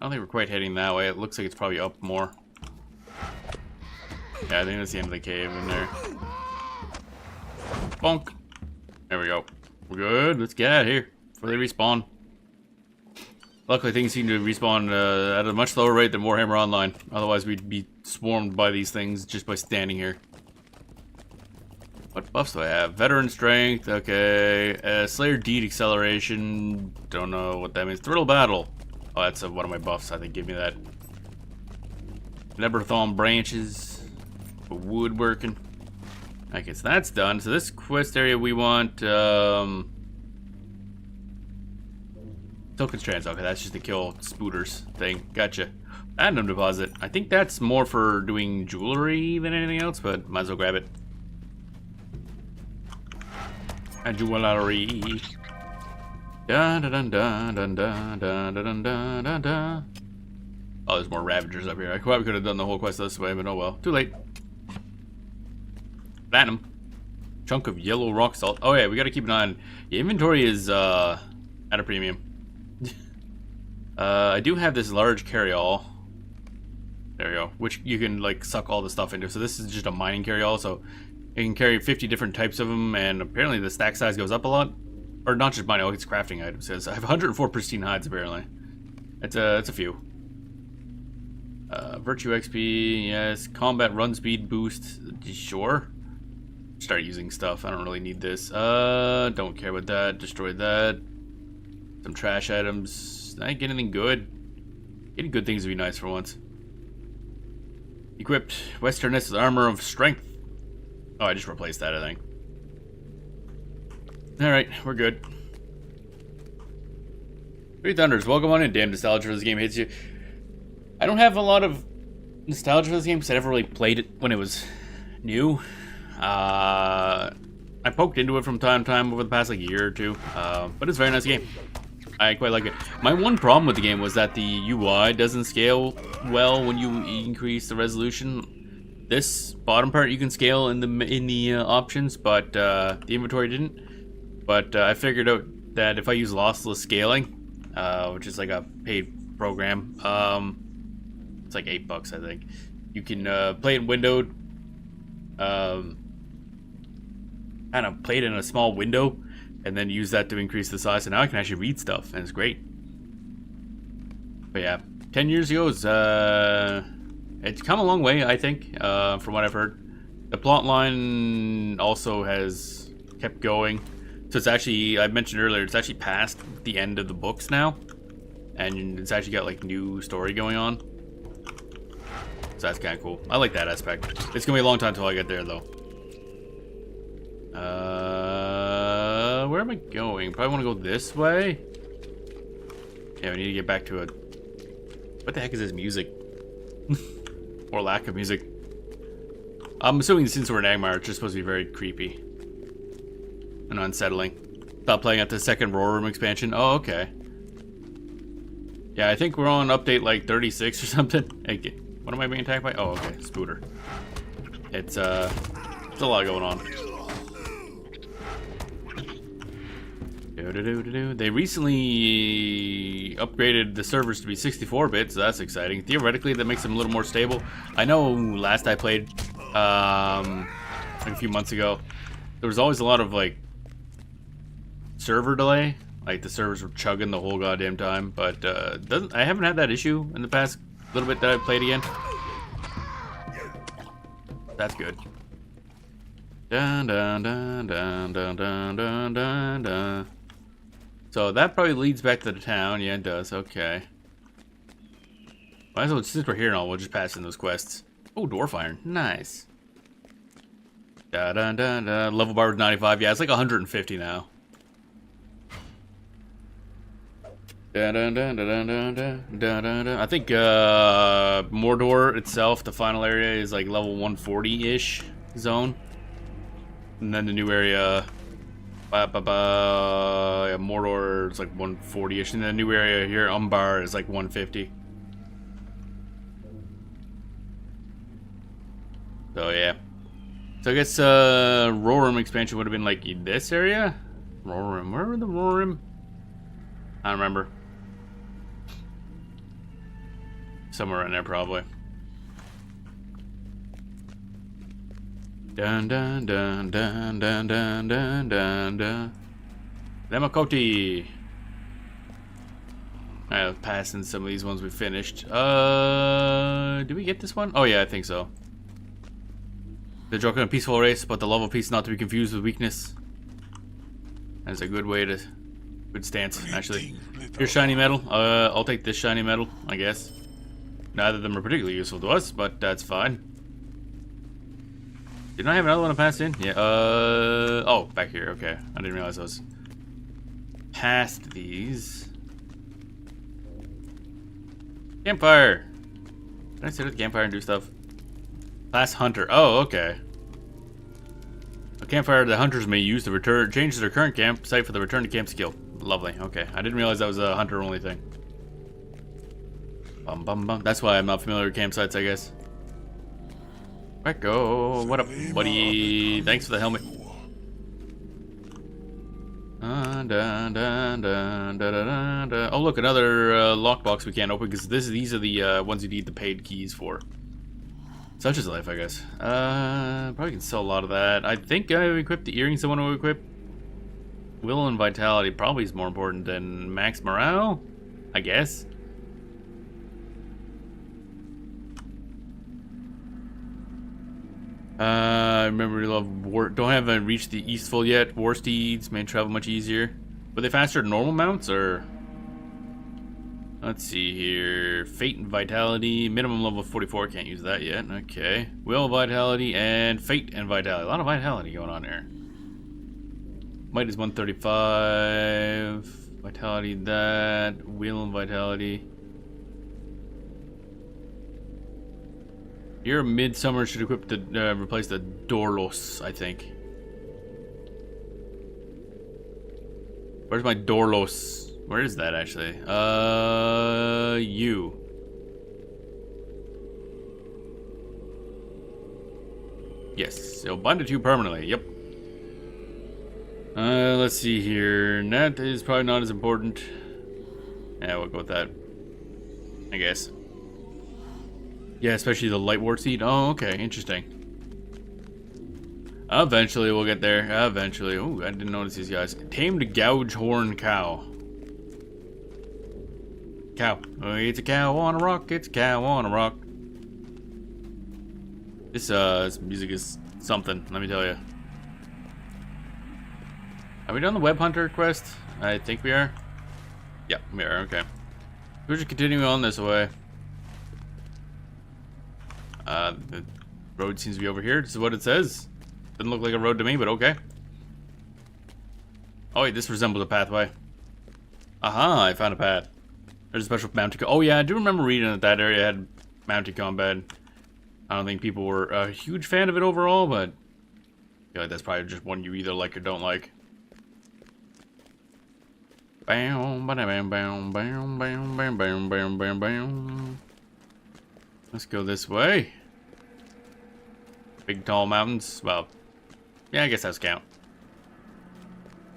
we're quite heading that way. It looks like it's probably up more. Yeah, I think that's the end of the cave in there. Bonk. There we go. We're good. Let's get out of here before they respawn. Luckily, things seem to respawn at a much slower rate than Warhammer Online. Otherwise, we'd be swarmed by these things just by standing here. What buffs do I have? Veteran Strength, okay. Slayer Deed Acceleration, don't know what that means. Thrilled Battle. Oh, that's one of my buffs, I think. Give me that. Neberthon Branches. Woodworking. Okay, so that's done. So this quest area we want, Token Strands, okay, that's just to kill spooters thing. Gotcha. Platinum Deposit. I think that's more for doing jewelry than anything else, but might as well grab it. A jewelry. Dun dun dun dun dun dun dun dun dun dun. Oh, there's more Ravagers up here. I probably could have done the whole quest this way, but oh well. Too late. Platinum. Chunk of yellow rock salt. Oh yeah, we gotta keep an eye on. The inventory is at a premium. I do have this large carry-all. There we go. Which you can like suck all the stuff into. So this is just a mining carry-all. So you can carry 50 different types of them, and apparently the stack size goes up a lot. Or not just mining. Oh, it's crafting items. It says I have 104 pristine hides apparently. It's a few. Virtue XP, yes. Combat run speed boost. Sure. Start using stuff. I don't really need this. Don't care about that. Destroy that. Some trash items. Did I get anything good? Getting good things would be nice for once. Equipped Westerness Armor of Strength. Oh, I just replaced that, I think. Alright, we're good. Three Thunders, welcome on in. Damn nostalgia for this game hits you. I don't have a lot of nostalgia for this game because I never really played it when it was new. I poked into it from time to time over the past like year or two, but it's a very nice game. I quite like it. My one problem with the game was that the UI doesn't scale well when you increase the resolution. This bottom part you can scale in the options, but the inventory didn't. But I figured out that if I use lossless scaling, which is like a paid program, it's like $8, I think. You can play it windowed, kind of play it in a small window, and then use that to increase the size. So now I can actually read stuff, and it's great. But yeah, 10 years ago, it's come a long way, I think, from what I've heard. The plot line also has kept going. So it's actually, I mentioned earlier, it's actually past the end of the books now. And it's actually got like new story going on. So that's kind of cool. I like that aspect. It's going to be a long time until I get there, though. Where am I going? Probably want to go this way. Yeah, we need to get back to it. What the heck is this music? Or lack of music. I'm assuming since we're in Angmar, it's just supposed to be very creepy. And unsettling. Stop playing at the second Roar Room expansion. Oh, okay. Yeah, I think we're on update like 36 or something. Hey, what am I being attacked by? Oh, okay. Spooter. It's a lot going on. They recently upgraded the servers to be 64-bit, so that's exciting. Theoretically, that makes them a little more stable. I know last I played, like a few months ago, there was always a lot of, like, server delay. Like, the servers were chugging the whole goddamn time, but I haven't had that issue in the past little bit that I've played again. That's good. Dun dun dun dun dun dun dun dun dun. So that probably leads back to the town. Yeah, it does. Okay. Might as well, since we're here and all, we'll just pass in those quests. Oh, Dwarf Iron. Nice. Da da da da. Level bar was 95. Yeah, it's like 150 now. Da da da da da da da da da. I think Mordor itself, the final area, is like level 140-ish zone. And then the new area, yeah, Mordor is like 140-ish, and then the new area here, Umbar, is like 150. So yeah. So I guess Roram expansion would have been like in this area? Roram, where were the Roram? I don't remember. Somewhere in there probably. Dun dun dun dun dun dun dun dun dun. Lemakoti. I'll pass in some of these ones we finished. Did we get this one? Oh yeah, I think so. They're joking a peaceful race, but the love of peace not to be confused with weakness. That's a good way to... Good stance, actually. Here's shiny metal. I'll take this shiny metal, I guess. Neither of them are particularly useful to us, but that's fine. Didn't I have another one to pass in? Yeah, oh, back here, okay. I didn't realize I was past these. Campfire! Can I sit at the campfire and do stuff? Class Hunter. Oh, okay. A campfire the hunters may use to return, change their current campsite for the return to camp skill. Lovely, okay. I didn't realize that was a hunter-only thing. Bum bum bum. That's why I'm not familiar with campsites, I guess. Echo, what up, buddy? Thanks for the helmet. Dun, dun, dun, dun, dun, dun. Oh, look, another lockbox we can't open because these are the ones you need the paid keys for. Such is life, I guess. Probably can sell a lot of that. I think I equipped the earrings I want to equip. Will and Vitality probably is more important than Max Morale, I guess. I remember you love war. Don't have reached the Eastful yet. War steeds may travel much easier. Were they faster than normal mounts or? Let's see here. Fate and Vitality. Minimum level 44. Can't use that yet. Okay. Will, Vitality, and Fate and Vitality. A lot of Vitality going on here. Might is 135. Vitality that. Will and Vitality. Your Midsummer should equip the replace the Dorlos, I think. Where's my Dorlos? Where is that actually? You. Yes, so bind it to you permanently. Yep. Let's see here. That is probably not as important. Yeah, we'll go with that, I guess. Yeah, especially the light wart seed. Oh, okay, interesting. Eventually we'll get there. Eventually. Ooh, I didn't notice these guys. Tamed gouge horn cow. Cow. Oh, it's a cow on a rock. It's a cow on a rock. This music is something, let me tell you. Are we done the web hunter quest? I think we are. Yeah, we are. Okay. We're just continuing on this way. The road seems to be over here. This is what it says. Doesn't look like a road to me, but okay. Oh wait, this resembles a pathway. Aha, I found a path. There's a special mounted. Oh yeah, I do remember reading that area had mounted combat. I don't think people were a huge fan of it overall, but I feel like that's probably just one you either like or don't like. Bam, bam, bam, bam, bam, bam, bam, bam, bam, bam. Let's go this way. Big tall mountains. Well, yeah, I guess that's count.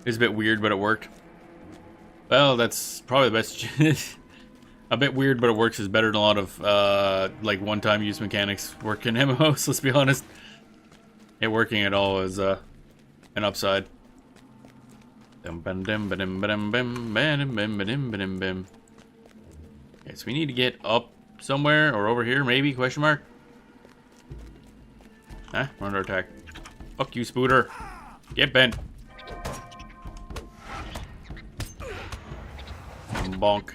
It's a bit weird, but it worked. Well, that's probably the best. A bit weird, but it works is better than a lot of like one-time use mechanics work in MMOs. Let's be honest. It working at all is an upside. Okay, so we need to get up somewhere or over here, maybe? Question mark. Huh? We're under attack. Fuck you, Spooter. Get bent. Bonk.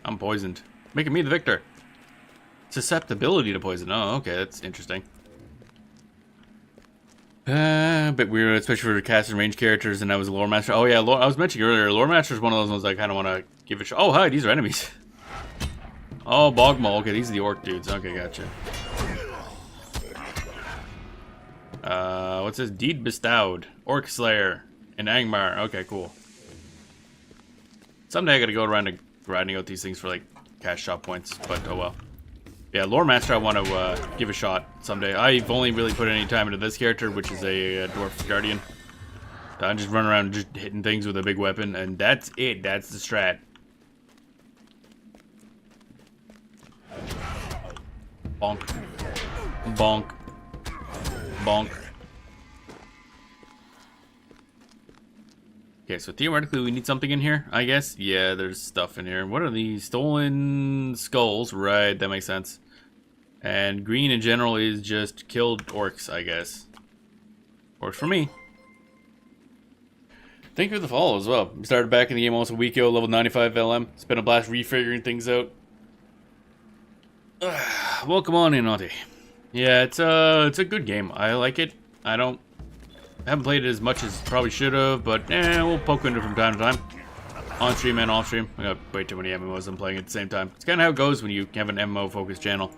I'm poisoned. Making me the victor. Susceptibility to poison. Oh, okay, that's interesting. A bit weird, especially for cast and range characters, and I was a lore master. Oh yeah, I was mentioning earlier, lore master is one of those ones I kind of want to give a shot. Oh, hi, these are enemies. Oh, Bogmal. Okay, these are the orc dudes. Okay, gotcha. What's this? Deed bestowed. Orc Slayer. And Angmar. Okay, cool. Someday I gotta go around and grinding out these things for like cash shop points, but oh well. Yeah, Lore Master I want to give a shot someday. I've only really put any time into this character, which is a Dwarf Guardian. I just run around just hitting things with a big weapon, and that's it. That's the strat. Bonk. Bonk. Bonk. Okay, so theoretically we need something in here, I guess. Yeah, there's stuff in here. What are these? Stolen skulls. Right, that makes sense. And green in general is just killed orcs, I guess. Works for me. Thank you for the follow as well. Started back in the game almost a week ago, level 95 LM. It's been a blast refiguring things out. Welcome on in, Auntie. Yeah, it's a good game. I like it. I haven't played it as much as probably should have, but we'll poke into it from time to time. On stream and off stream. I got way too many MMOs I'm playing at the same time. It's kind of how it goes when you have an MMO focused channel.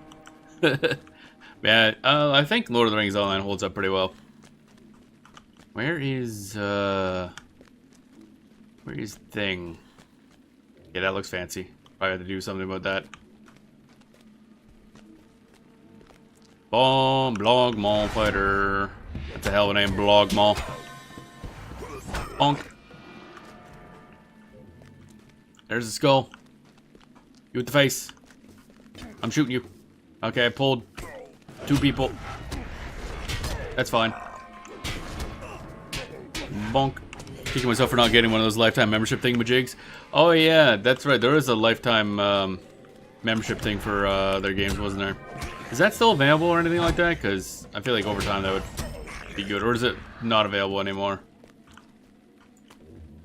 Yeah, I think Lord of the Rings Online holds up pretty well. Where is thing? Yeah, that looks fancy. Probably have to do something about that. Blog Mall Fighter. That's a hell of a name, Blog Mall. Bonk. There's the skull. You with the face. I'm shooting you. Okay, I pulled 2 people. That's fine. Bonk. Kicking myself for not getting one of those lifetime membership thingamajigs. Oh yeah, that's right. There is a lifetime membership thing for their games, wasn't there? Is that still available or anything like that? Because I feel like over time that would be good. Or is it not available anymore?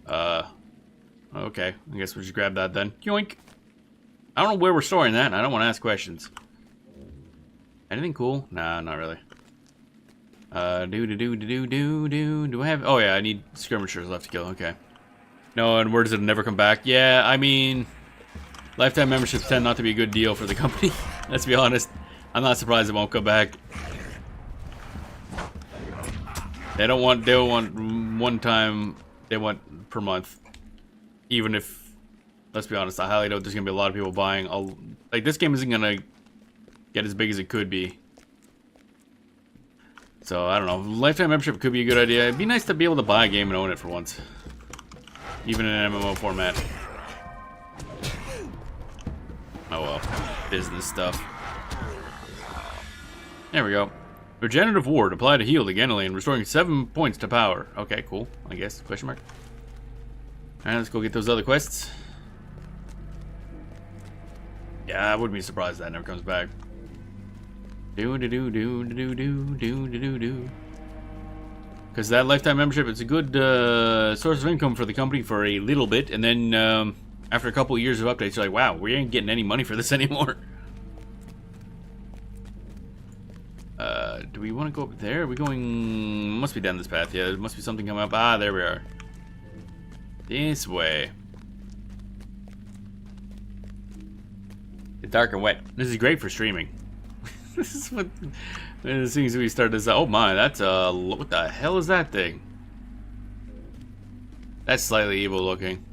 Okay. I guess we'll just grab that then. Yoink. I don't know where we're storing that. I don't want to ask questions. Anything cool? Nah, not really. Do I have... Oh yeah, I need skirmishers left to kill. Okay. No, and where does it never come back? Yeah, I mean... Lifetime memberships tend not to be a good deal for the company. Let's be honest. I'm not surprised it won't come back. They don't want one time, they want per month. Even if, let's be honest, I highly doubt there's gonna be a lot of people buying. Like, this game isn't gonna get as big as it could be. So, I don't know. Lifetime membership could be a good idea. It'd be nice to be able to buy a game and own it for once. Even in an MMO format. Oh well. Business stuff. There we go. Regenerative Ward. Apply to heal the Genelean, restoring 7 points to power. Okay, cool. I guess. Question mark. Alright, let's go get those other quests. Yeah, I wouldn't be surprised that never comes back. Because that lifetime membership, it's a good source of income for the company for a little bit, and then after a couple of years of updates, you're like, wow, we ain't getting any money for this anymore. Do we want to go up there? Are we going... Must be down this path. Yeah, there must be something coming up. Ah, there we are. This way. It's dark and wet. This is great for streaming. This is what as soon as we start this. Oh my, that's what the hell is that thing? That's slightly evil looking.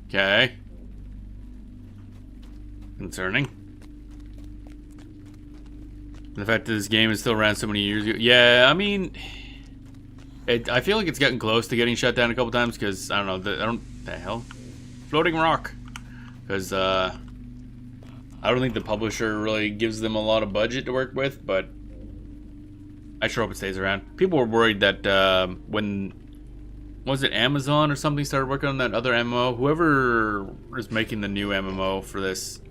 Okay. Concerning. The fact that this game is still around so many years ago. Yeah, I mean, I feel like it's getting close to getting shut down a couple times because I don't know. The hell, floating rock. Because I don't think the publisher really gives them a lot of budget to work with, but I sure hope it stays around. People were worried that when was it Amazon or something started working on that other MMO, whoever was making the new MMO for this.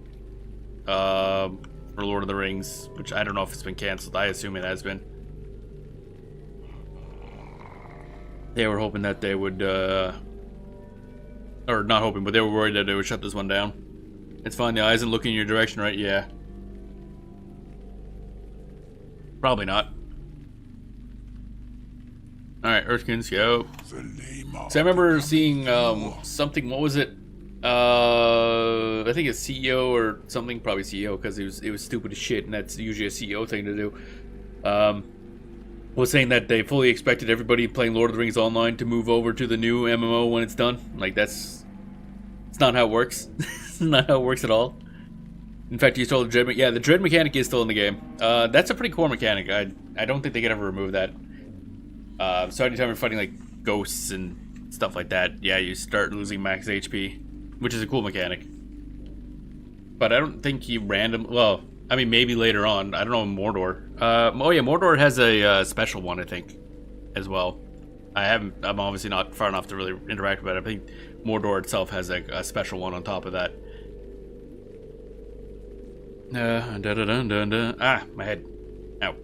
For Lord of the Rings, which I don't know if it's been canceled. I assume it has been. They were hoping that they would, or not hoping, but they were worried that they would shut this one down. It's fine, the eye isn't looking in your direction, right? Yeah. Probably not. Alright, Earthkins, go. So I remember seeing, something, what was it? I think it's CEO or something, probably CEO, because it was stupid as shit, and that's usually a CEO thing to do. Was saying that they fully expected everybody playing Lord of the Rings Online to move over to the new MMO when it's done. Like, it's not how it works. It's not how it works at all. In fact, you stole the dread. Yeah, the dread mechanic is still in the game. That's a pretty core mechanic. I don't think they can ever remove that. So anytime you're fighting like ghosts and stuff like that, yeah, you start losing max HP. Which is a cool mechanic. But I don't think he well, I mean, maybe later on. I don't know, Mordor. Oh yeah, Mordor has a special one, I think, as well. I'm obviously not far enough to really interact with it. I think Mordor itself has a special one on top of that. Ah, my head. Ow.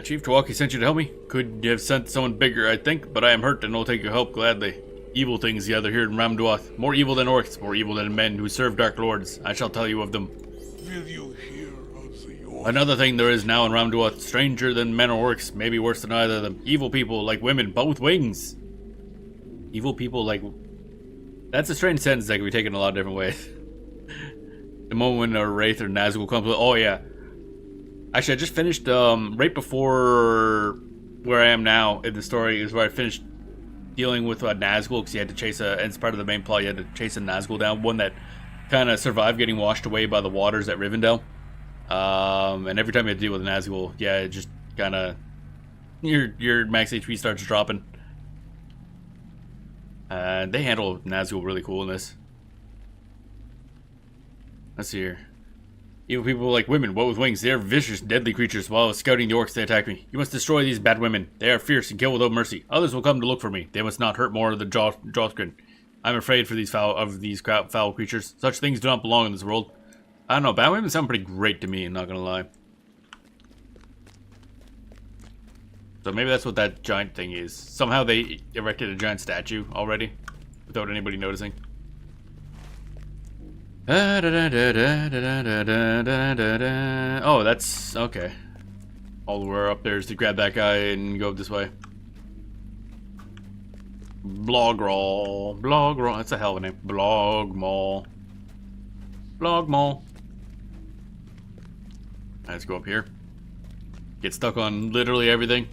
Chief Tawaki sent you to help me. Could you have sent someone bigger, I think, but I am hurt and will take your help gladly. Evil things gather here in Ramdwath. More evil than orcs, more evil than men who serve dark lords. I shall tell you of them. Will you hear of the York? Another thing there is now in Ramdwath, stranger than men or orcs, maybe worse than either of them. Evil people like women, but with wings. Evil people like... That's a strange sentence that can be taken a lot of different ways. The moment when a Wraith or Nazgul comes with... Oh yeah. Actually, I just finished, right before where I am now in the story is where I finished dealing with Nazgul, because you had to chase and it's part of the main plot, you had to chase a Nazgul down, one that kind of survived getting washed away by the waters at Rivendell. And every time you had to deal with a Nazgul, yeah, it just kind of, your max HP starts dropping. They handle Nazgul really cool in this. Let's see here. Evil people like women, what with wings. They are vicious, deadly creatures. While I was scouting the orcs, they attacked me. You must destroy these bad women. They are fierce and kill without mercy. Others will come to look for me. They must not hurt more of the Jawskrin. I'm afraid for these foul creatures. Such things do not belong in this world. I don't know, bad women sound pretty great to me, I'm not gonna lie. So maybe that's what that giant thing is. Somehow they erected a giant statue already, without anybody noticing. Oh, that's okay. All the way up there is to grab that guy and go this way. Blogrol. That's a hell of a name. Blogmaw. Let's go up here. Get stuck on literally everything.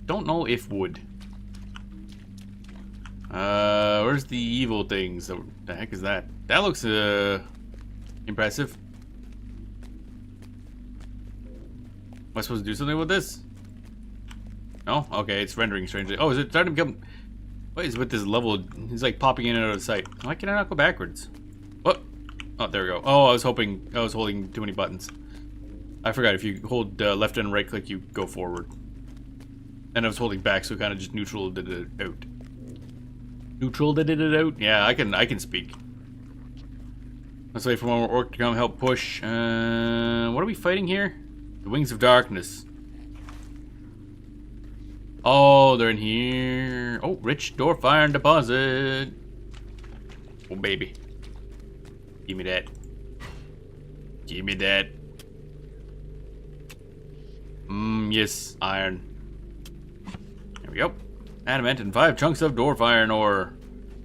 Don't know if wood. Where's the evil things? What the heck is that? That looks, impressive. Am I supposed to do something with this? No? Okay, it's rendering strangely. Oh, is it starting to become... What is with this level? He's like popping in and out of sight. Why can I not go backwards? What? Oh, there we go. Oh, I was holding too many buttons. I forgot if you hold left and right click, you go forward. And I was holding back, so it kind of just neutral did it out. Yeah, I can speak. Let's wait for one more orc to come help push. What are we fighting here? The Wings of Darkness. Oh, they're in here. Oh, rich Dwarf iron deposit. Oh, baby. Give me that. Give me that. Yes, iron. There we go. Adamant and 5 chunks of dwarf iron ore.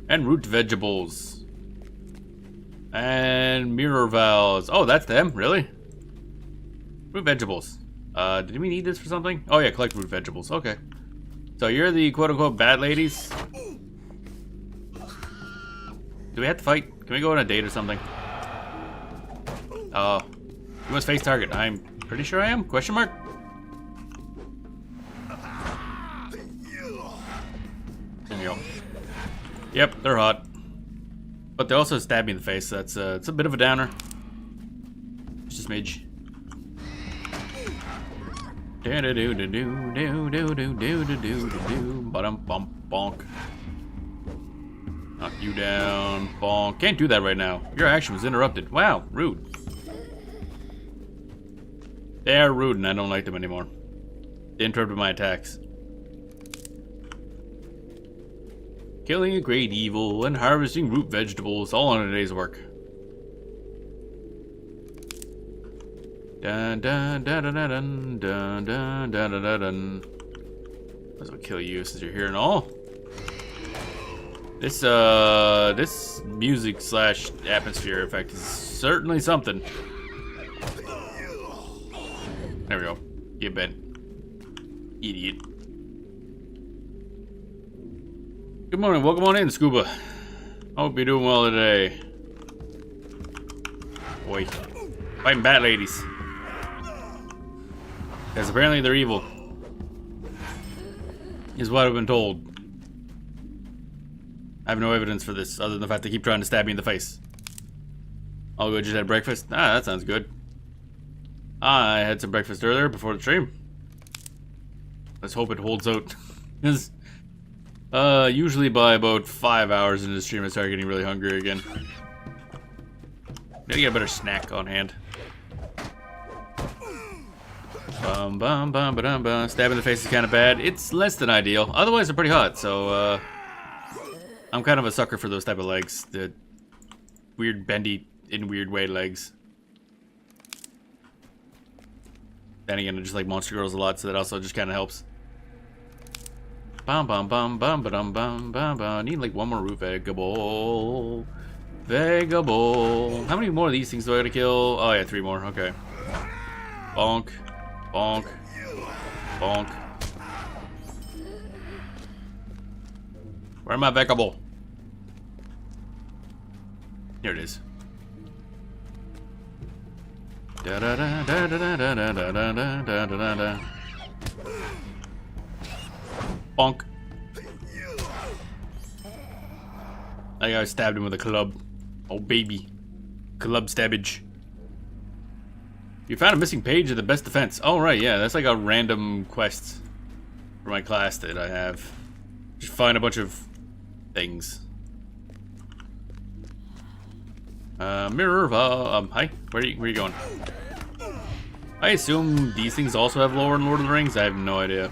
And root vegetables. And mirror valves. Oh, that's them? Really? Root vegetables. Did we need this for something? Oh yeah, collect root vegetables. Okay. So you're the quote-unquote bad ladies? Do we have to fight? Can we go on a date or something? Oh. You must face target. I'm pretty sure I am? Question mark? There we go. Yep, they're hot. But they also stab me in the face, so that's it's a bit of a downer. Just a smidge. Bonk. Knock you down. Bonk. Can't do that right now. Your action was interrupted. Wow, rude. They are rude and I don't like them anymore. They interrupted my attacks. Killing a great evil and harvesting root vegetables all on a day's work. Dun dun dun dun dun dun dun dun dun dun dun. Might as well kill you since you're here and all. This music slash atmosphere effect is certainly something. There we go. Get bed. Idiot. Good morning, welcome on in, Scuba. Hope you're doing well today. Boy. Fighting bat ladies. Because apparently they're evil. Is what I've been told. I have no evidence for this, other than the fact they keep trying to stab me in the face. I'll go just had breakfast. Ah, that sounds good. I had some breakfast earlier before the stream. Let's hope it holds out. Because usually by about 5 hours into the stream I start getting really hungry again. Maybe get a better snack on hand. Bum bum bum ba dum bum. Stab in the face is kind of bad. It's less than ideal. Otherwise they're pretty hot, so I'm kind of a sucker for those type of legs. The weird bendy in weird way legs. Then again, I just like Monster Girls a lot, so that also just kind of helps. Bum bum bum bum ba dum bum bum bum. Need like one more root vegetable. Vegetable. How many more of these things do I gotta kill? Oh yeah, 3 more. Okay. Bonk. Bonk. Bonk. Where's my vegetable? Here it is. Da da da da da da da da da da da da da. Bonk. I guy stabbed him with a club. Oh baby. Club stabbage. You found a missing page of the best defense. Oh right, yeah, that's like a random quest for my class that I have. Just find a bunch of things. Mirror, hi, where are you going? I assume these things also have lore in Lord of the Rings? I have no idea.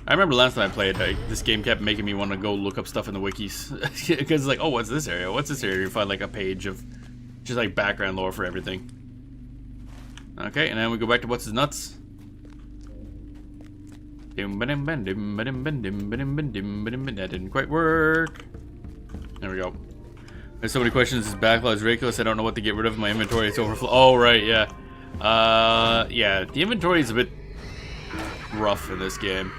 I remember last time I played, this game kept making me want to go look up stuff in the wikis. Because it's like, oh, what's this area? What's this area? You find like a page of just like background lore for everything. Okay, and then we go back to what's his nuts. That didn't quite work. There we go. There's so many questions. This backlog is ridiculous. I don't know what to get rid of. My inventory is overflow. Oh right, yeah. Yeah, the inventory is a bit rough in this game.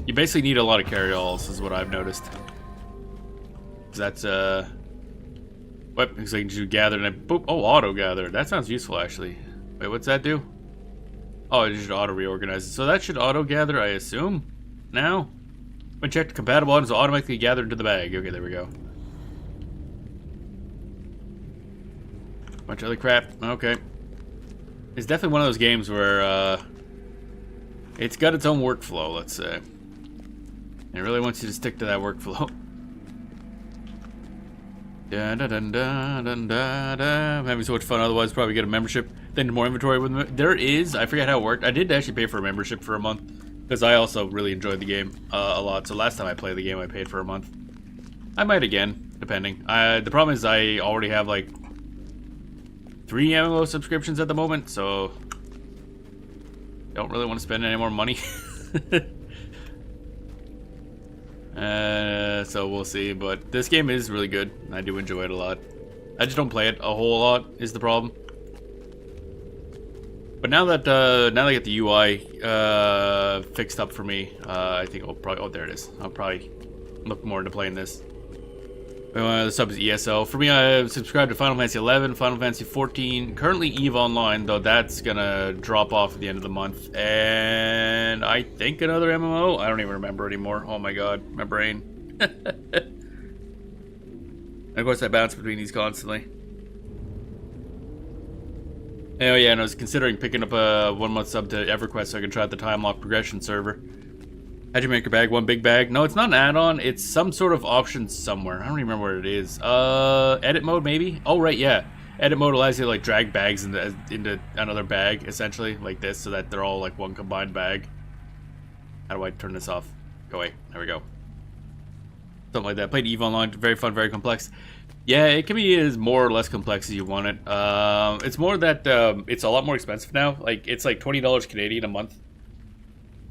You basically need a lot of carry-alls, is what I've noticed. That's what? Because I can do gather and I boop. Oh, auto gather. That sounds useful actually. Wait, what's that do? Oh, it should auto reorganize it. So that should auto gather, I assume. Now, when checked, compatible items will automatically gather into the bag. Okay, there we go. Bunch of other crap. Okay. It's definitely one of those games where it's got its own workflow, let's say. And it really wants you to stick to that workflow. Dun, dun, dun, dun, dun, dun, dun. I'm having so much fun, otherwise probably get a membership. Then more inventory with me. There is, I forget how it worked. I did actually pay for a membership for a month. Because I also really enjoyed the game a lot. So last time I played the game, I paid for a month. I might again, depending. The problem is I already have like 3 MMO subscriptions at the moment, so don't really want to spend any more money. So we'll see. But this game is really good. I do enjoy it a lot. I just don't play it a whole lot is the problem. But now that I get the UI fixed up for me, I think I'll probably. Oh, there it is. I'll probably look more into playing this. The sub is ESO. For me, I subscribed to Final Fantasy 11, Final Fantasy 14, currently EVE Online, though that's gonna drop off at the end of the month, and I think another MMO. I don't even remember anymore. Oh my god, my brain. And of course, I bounce between these constantly. Oh yeah, and I was considering picking up a 1-month sub to EverQuest so I can try out the time lock progression server. How'd you make your bag? One big bag? No, it's not an add-on. It's some sort of option somewhere. I don't even remember what it is. Edit mode maybe? Oh right, yeah. Edit mode allows you to like drag bags into another bag, essentially, like this, so that they're all like one combined bag. How do I turn this off? Go away. There we go. Something like that. Played EVE Online. Very fun, very complex. Yeah, it can be as more or less complex as you want it. It's more that it's a lot more expensive now. Like it's like $20 Canadian a month,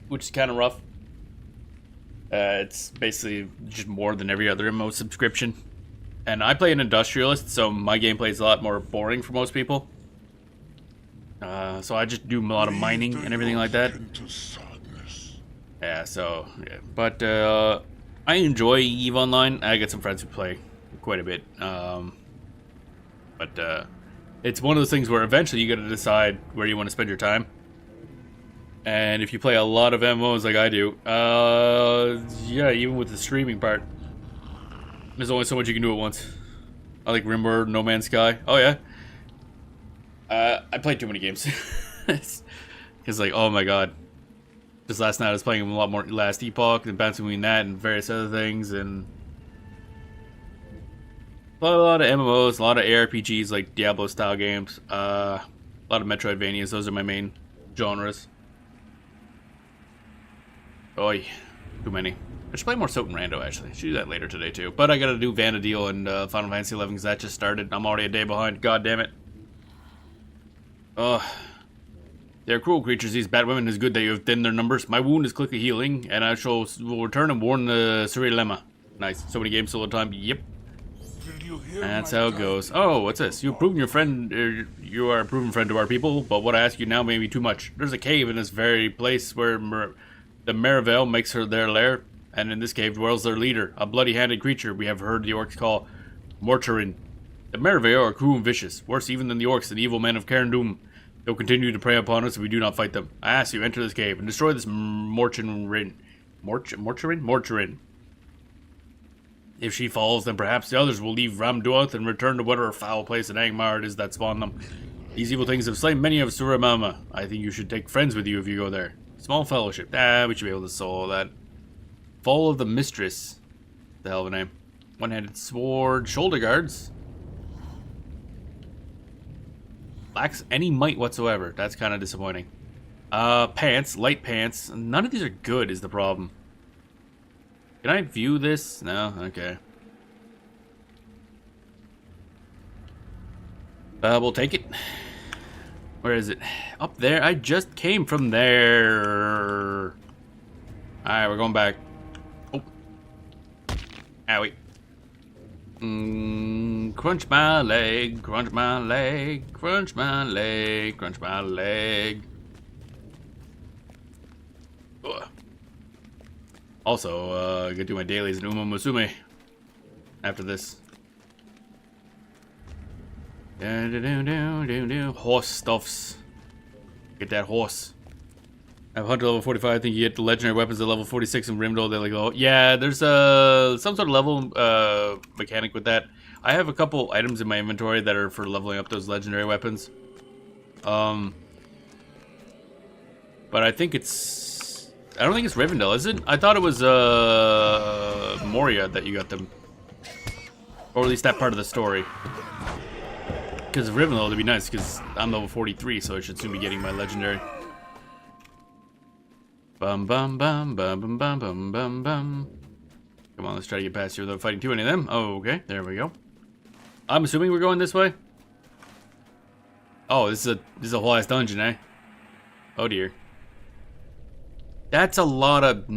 which is kind of rough. It's basically just more than every other MMO subscription. And I play an industrialist, so my gameplay is a lot more boring for most people. So I just do a lot of mining and everything like that. Yeah, so yeah. But I enjoy EVE Online. I get some friends who play quite a bit. But it's one of those things where eventually you got to decide where you want to spend your time. And if you play a lot of MMOs like I do, yeah, even with the streaming part, there's only so much you can do at once. I like RimWorld, No Man's Sky. Oh yeah, I played too many games. It's like, oh my god. Just last night I was playing a lot more Last Epoch and bouncing between that and various other things, and a lot of MMOs, a lot of ARPGs like Diablo style games, a lot of Metroidvanias. Those are my main genres. Oy, too many. I should play more Soten Rando, actually. I should do that later today, too. But I gotta do Vana'diel and Final Fantasy 11 because that just started. I'm already a day behind. God damn it. Ugh. They're cruel creatures, these bad women. It is good that you have thinned their numbers. My wound is quickly healing, and I will return and warn the Surilema. Nice. So many games all the time. Yep. That's how it goes. Oh, what's this? You are a proven friend to our people, but what I ask you now may be too much. There's a cave in this very place where the Merivale makes her their lair, and in this cave dwells their leader, a bloody-handed creature we have heard the orcs call Mortarin. The Merivale are cruel and vicious, worse even than the orcs and evil men of Carindum. They'll continue to prey upon us if we do not fight them. I ask you, enter this cave and destroy this Mortarin. Mortarin. If she falls, then perhaps the others will leave Ramduath and return to whatever foul place in Angmar it is that spawned them. These evil things have slain many of Suramama. I think you should take friends with you if you go there. Small fellowship. We should be able to solve that. Fall of the Mistress. The hell of a name. One-handed sword. Shoulder guards. Lacks any might whatsoever. That's kind of disappointing. Pants. Light pants. None of these are good is the problem. Can I view this? No? Okay. We'll take it. Where is it? Up there? I just came from there. Alright, we're going back. Oh. Owie. Crunch my leg, crunch my leg, crunch my leg, crunch my leg. Ugh. Also, I gotta do my dailies in Uma Musume after this. Horse stuffs. Get that horse. I have hunter level 45. I think you get the legendary weapons at level 46 in Rimdol. They're like, oh yeah, there's some sort of level mechanic with that. I have a couple items in my inventory that are for leveling up those legendary weapons. But I think it's, I don't think it's Rivendell, is it? I thought it was Moria that you got them, or at least that part of the story. Because of Rivendell, it'd be nice, because I'm level 43, so I should soon be getting my legendary. Bum bum bum bum bum bum bum bum bum. Come on, let's try to get past here without fighting too many of them. Oh, okay, there we go. I'm assuming we're going this way. Oh, this is a whole ass dungeon, eh? Oh dear. That's a lot of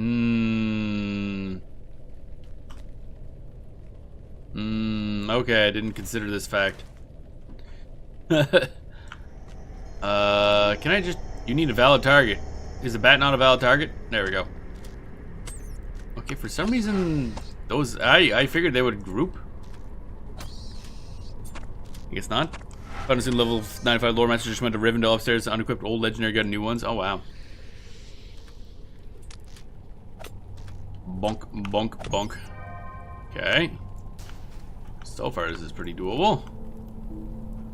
Okay, I didn't consider this fact. Can I just... You need a valid target. Is the bat not a valid target? There we go. Okay, for some reason, those... I figured they would group. I guess not. Found a level 95 lore master just went to Rivendell upstairs. Unequipped old legendary got new ones. Oh, wow. Bonk, bonk, bonk. Okay. So far, this is pretty doable.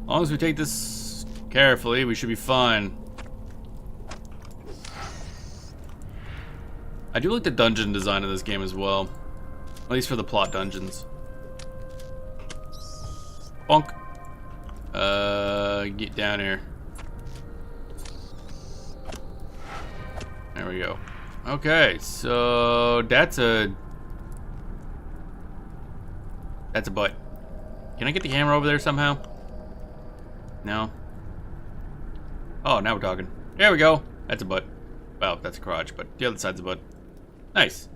As long as we take this carefully, we should be fine. I do like the dungeon design of this game as well. At least for the plot dungeons. Bonk. Get down here. There we go. Okay, so that's a butt. Can I get the camera over there somehow? No. Oh, now we're talking. There we go. That's a butt. Well, that's a crotch, but the other side's a butt. Nice.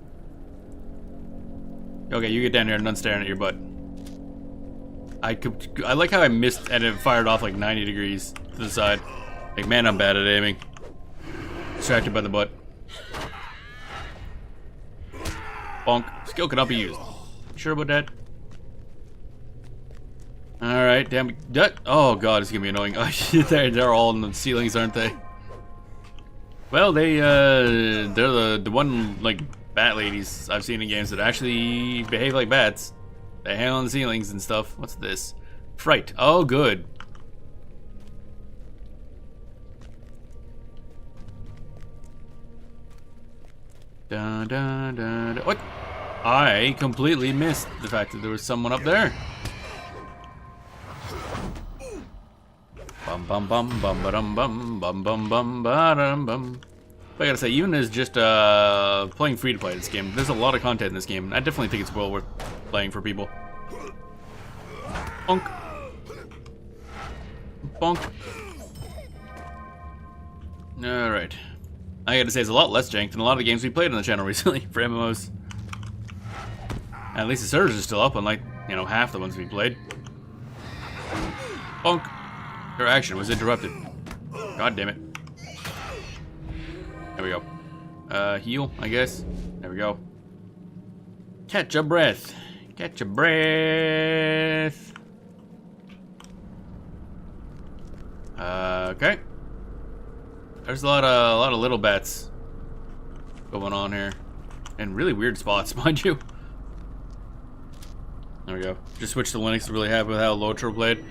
Okay, you get down here and none staring at your butt. I like how I missed and it fired off like 90 degrees to the side. Like, man, I'm bad at aiming. Distracted by the butt. Bonk. Skill cannot be used. Sure about that? Alright, damn. Oh god, it's gonna be annoying. Oh, they're all in the ceilings, aren't they? Well, they're the one, like, bat ladies I've seen in games that actually behave like bats. They hang on the ceilings and stuff. What's this? Fright. Oh, good. Da, da, da, da. What? I completely missed the fact that there was someone up there. Bum bum bum bum ba-dum bum bum bum bum ba-dum bum. But I gotta say, even as just playing free to play this game, there's a lot of content in this game. I definitely think it's well worth playing for people. Bonk. Bonk. Alright. I gotta say, it's a lot less jank than a lot of the games we played on the channel recently for MMOs. At least the servers are still up, unlike, you know, half the ones we played. Bonk. Their action was interrupted. God damn it. There we go. Heal, I guess. There we go. Catch a breath. Catch a breath. Okay. There's a lot of little bats going on here, and really weird spots, mind you. There we go. Just switched to Linux. Really happy with how Lotro played.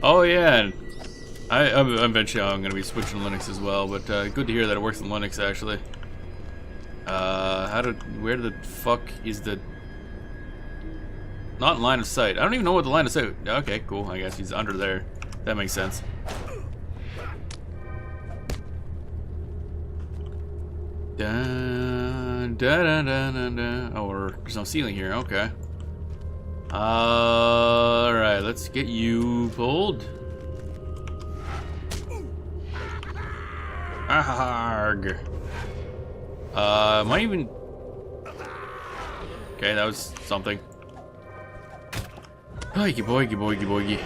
Oh yeah. Eventually I'm going to be switching to Linux as well, but good to hear that it works in Linux actually. Where the fuck is the... Not in line of sight. I don't even know what the line of sight... Okay, cool. I guess he's under there. That makes sense. Da, da, da, da, da, da. Oh, there's no ceiling here. Okay. Alright, let's get you pulled. Arg. Am I even... Okay, that was something. Boygy, boygy, boygy, boygy.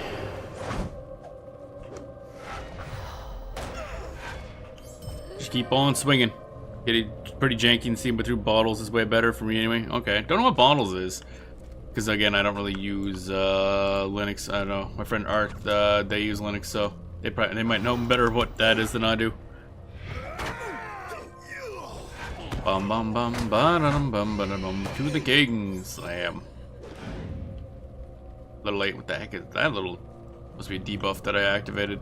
Just keep on swinging. Get it pretty janky and seeing but through bottles is way better for me anyway. Okay, don't know what bottles is. Because again, I don't really use Linux. I don't know. My friend Art, they use Linux, so they might know better what that is than I do. Bum bum bum ba-dum bum ba-dum bum to the king slam. A little late. What the heck is that? Must be a debuff that I activated.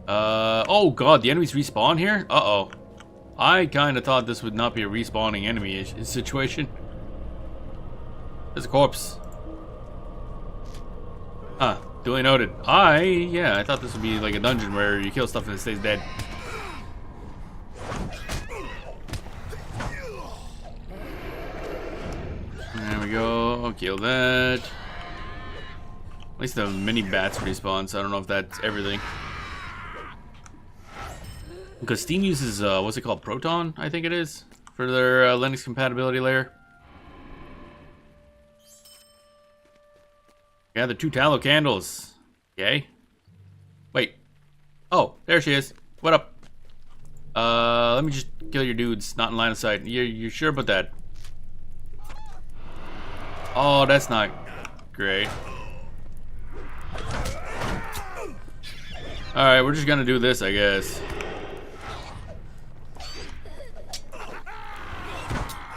Oh god, the enemies respawn here? Uh-oh. I kind of thought this would not be a respawning enemy situation. There's a corpse. Huh, duly noted. Yeah, I thought this would be like a dungeon where you kill stuff and it stays dead. There we go. I'll kill that. At least the mini bats respawn, so I don't know if that's everything. Because Steam uses, what's it called? Proton, I think it is, for their Linux compatibility layer. Gather 2 tallow candles. Okay. Wait. Oh, there she is. What up? Let me just kill your dudes. Not in line of sight. You're sure about that? Oh, that's not great. Alright, we're just gonna do this, I guess.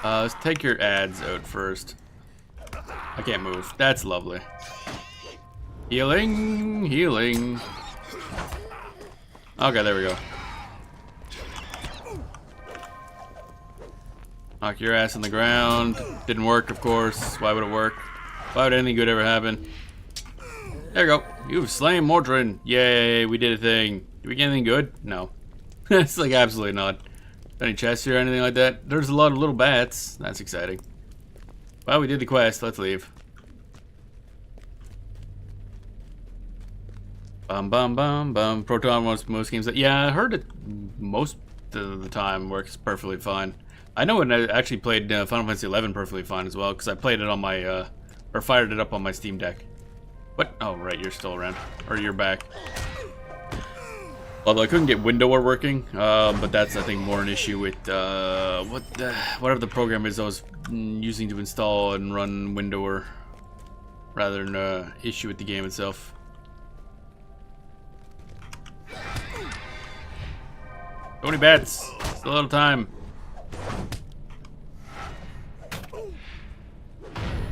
Let's take your ads out first. I can't move. That's lovely. Healing, healing. Okay, there we go. Knock your ass on the ground. Didn't work, of course. Why would it work? Why would anything good ever happen? There we go. You've slain Mordrin. Yay, we did a thing. Did we get anything good? No. It's like absolutely not. Any chests here or anything like that? There's a lot of little bats. That's exciting. Well, we did the quest. Let's leave. Bum bum bum bum. Proton most games. Yeah, I heard it most of the time works perfectly fine. I know when I actually played Final Fantasy XI perfectly fine as well, because I played it on my, or fired it up on my Steam Deck. What? Oh, right, you're still around. Or you're back. Although I couldn't get Windower working, but that's, I think, more an issue with, whatever the program is I was using to install and run Windower, rather than an issue with the game itself. So many bats. Still a little time.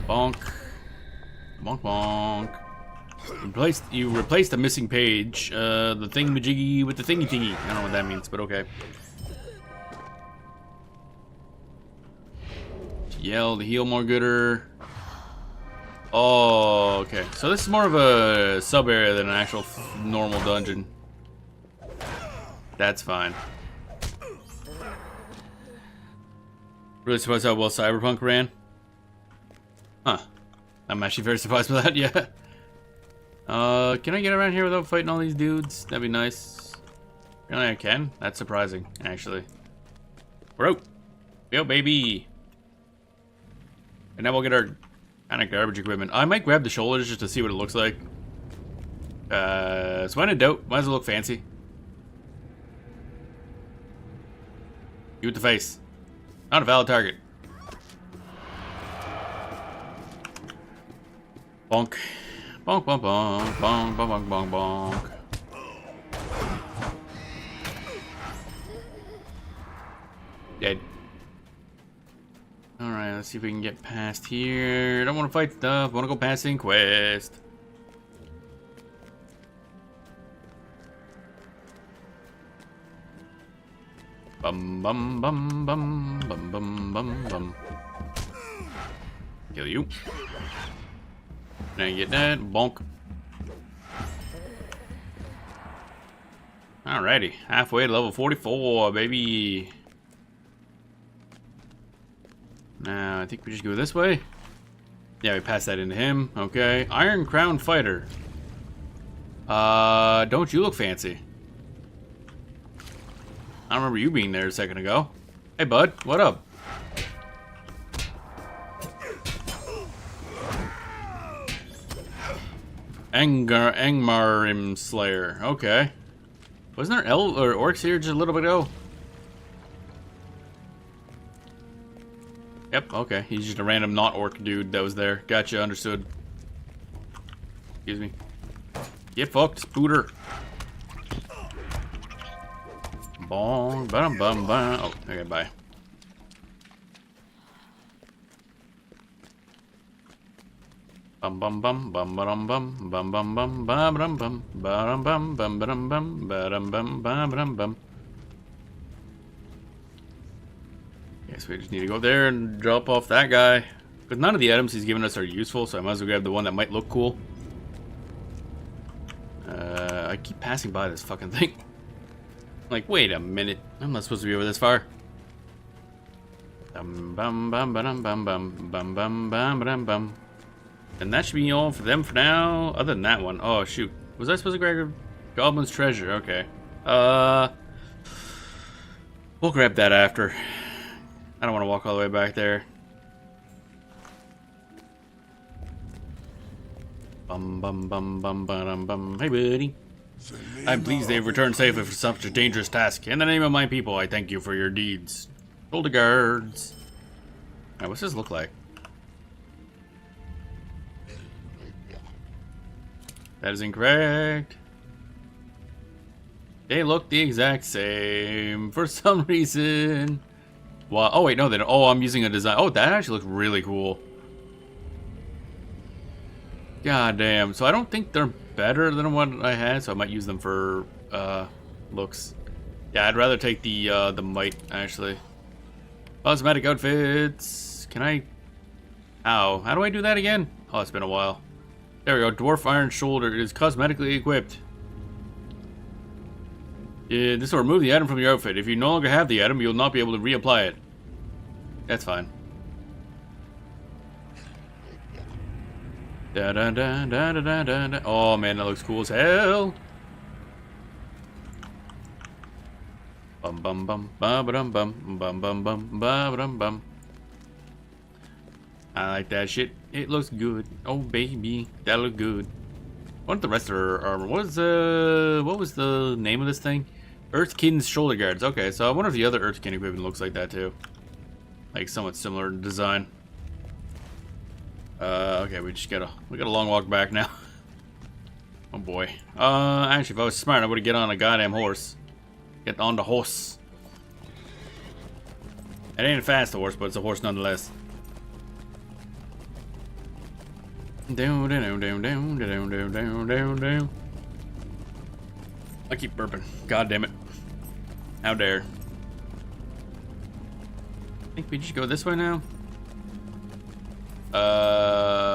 Bonk. Bonk bonk. You replaced the missing page. The thingamajiggy with the thingy thingy. I don't know what that means, but okay. Yell to heal more gooder. Oh, okay. So this is more of a sub area than an actual normal dungeon. That's fine. Really surprised how well Cyberpunk ran. Huh. I'm actually very surprised by that, yeah. Can I get around here without fighting all these dudes? That'd be nice. Really, I can? That's surprising, actually. We're out. Yo, baby. And now we'll get our kind of garbage equipment. I might grab the shoulders just to see what it looks like. So when in doubt, might as well look fancy. You with the face. Not a valid target. Bonk. Bonk, bonk, bonk, bonk, bonk, bonk, bonk, bonk. Dead. Alright, let's see if we can get past here. Don't want to fight stuff. Want to go past in quest. Bum bum bum bum bum bum bum bum. Kill you. Now you get that. Bonk. Alrighty. Halfway to level 44, baby. Now, I think we just go this way. Yeah, we pass that into him. Okay. Iron Crown Fighter. Don't you look fancy? I don't remember you being there a second ago. Hey, bud. What up? Angmarim Slayer. Okay. Wasn't there or orcs here just a little bit ago? Yep, okay. He's just a random not orc dude that was there. Gotcha, understood. Excuse me. Get fucked, Spooter. Bong, bum, bum, bum. Oh, okay, bye. Bum bum bum bum bum bum bum bum bum bum bum bum bum bum bum bum bum bum bum bum. Guess we just need to go there and drop off that guy. Because none of the items he's given us are useful, so I might as well grab the one that might look cool. I keep passing by this fucking thing. Like, wait a minute. I'm not supposed to be over this far. Bum bum bum bum bum bum bum bum bum bum bum. And that should be all for them for now. Other than that one. Oh shoot. Was I supposed to grab Goblin's treasure? Okay. We'll grab that after. I don't want to walk all the way back there. Bum bum bum bum bum bum. Hey, buddy. The name I'm pleased they've of returned safely for such a dangerous task. In the name of my people, I thank you for your deeds. Shoulder guards. Alright, what's this look like? That is incorrect. They look the exact same for some reason. Wow. Oh wait, no, they don't. Oh, I'm using a design. Oh, that actually looks really cool. God damn. So I don't think they're better than what I had, so I might use them for looks. Yeah, I'd rather take the might actually. Cosmetic outfits. Can I? Ow. How do I do that again? Oh, it's been a while. There we go. Dwarf Iron Shoulder is cosmetically equipped. Yeah, this will remove the item from your outfit. If you no longer have the item, you'll not be able to reapply it. That's fine. Da da da da da da da. Oh man, that looks cool as hell. Bum bum bum ba ba dum bum bum bum bum ba ba dum bum. I like that shit. It looks good. Oh baby, that look good. What the rest of her armor? What was the name of this thing? Earthkin's shoulder guards. Okay, so I wonder if the other Earthkin equipment looks like that too. Like somewhat similar in design. Okay, we got a long walk back now. Oh boy. Actually, if I was smart, I would get on a goddamn horse. Get on the horse. It ain't a fast horse, but it's a horse nonetheless. Down, down, down, down, down, down, down, down, down. I keep burping. God damn it. How dare. I think we just go this way now.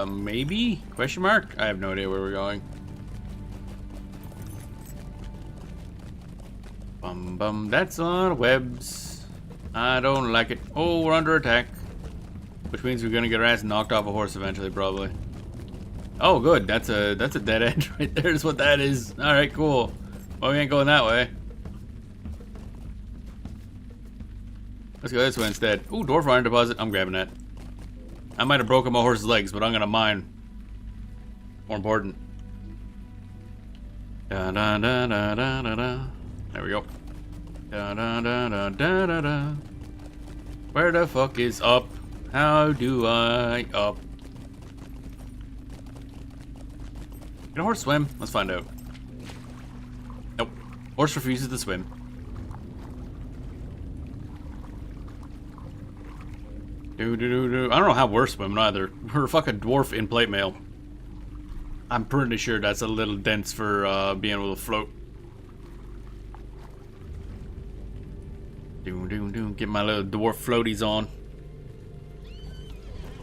Maybe? Question mark? I have no idea where we're going. Bum bum. That's a lot of webs. I don't like it. Oh, we're under attack. Which means we're gonna get our ass knocked off a horse eventually, probably. Oh, good. That's a dead end right there. Is what that is. All right, cool. Well, we ain't going that way. Let's go this way instead. Ooh, Dwarf iron deposit. I'm grabbing that. I might have broken my horse's legs, but I'm gonna mine. More important. Da da da da da da da. There we go. Da da da da da da da. Where the fuck is up? How do I up? Can a horse swim? Let's find out. Nope. Horse refuses to swim. I don't know how we're swimming either. We're a fucking dwarf in plate mail. I'm pretty sure that's a little dense for being able to float. Get my little dwarf floaties on.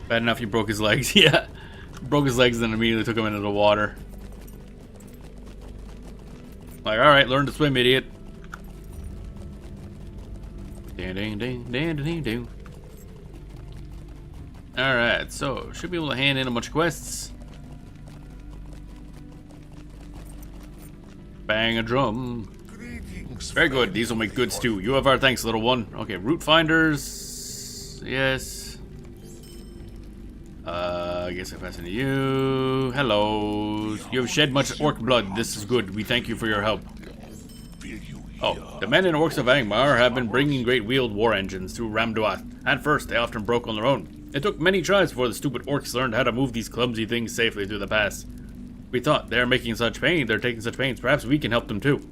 Bad enough he broke his legs. Yeah. Broke his legs and then immediately took him into the water. Like, alright, learn to swim, idiot. Alright, so should be able to hand in a bunch of quests. Bang a drum. greetings. Very good, these will make good stew. You have our thanks, little one. Okay, root finders. Yes. I guess I pass it to you. Hello. You have shed much orc blood. This is good. We thank you for your help. Oh, the men and orcs of Angmar have been bringing great wheeled war engines through Ramduath. At first, they often broke on their own. It took many tries before the stupid orcs learned how to move these clumsy things safely through the pass. We thought they're taking such pains, perhaps we can help them too.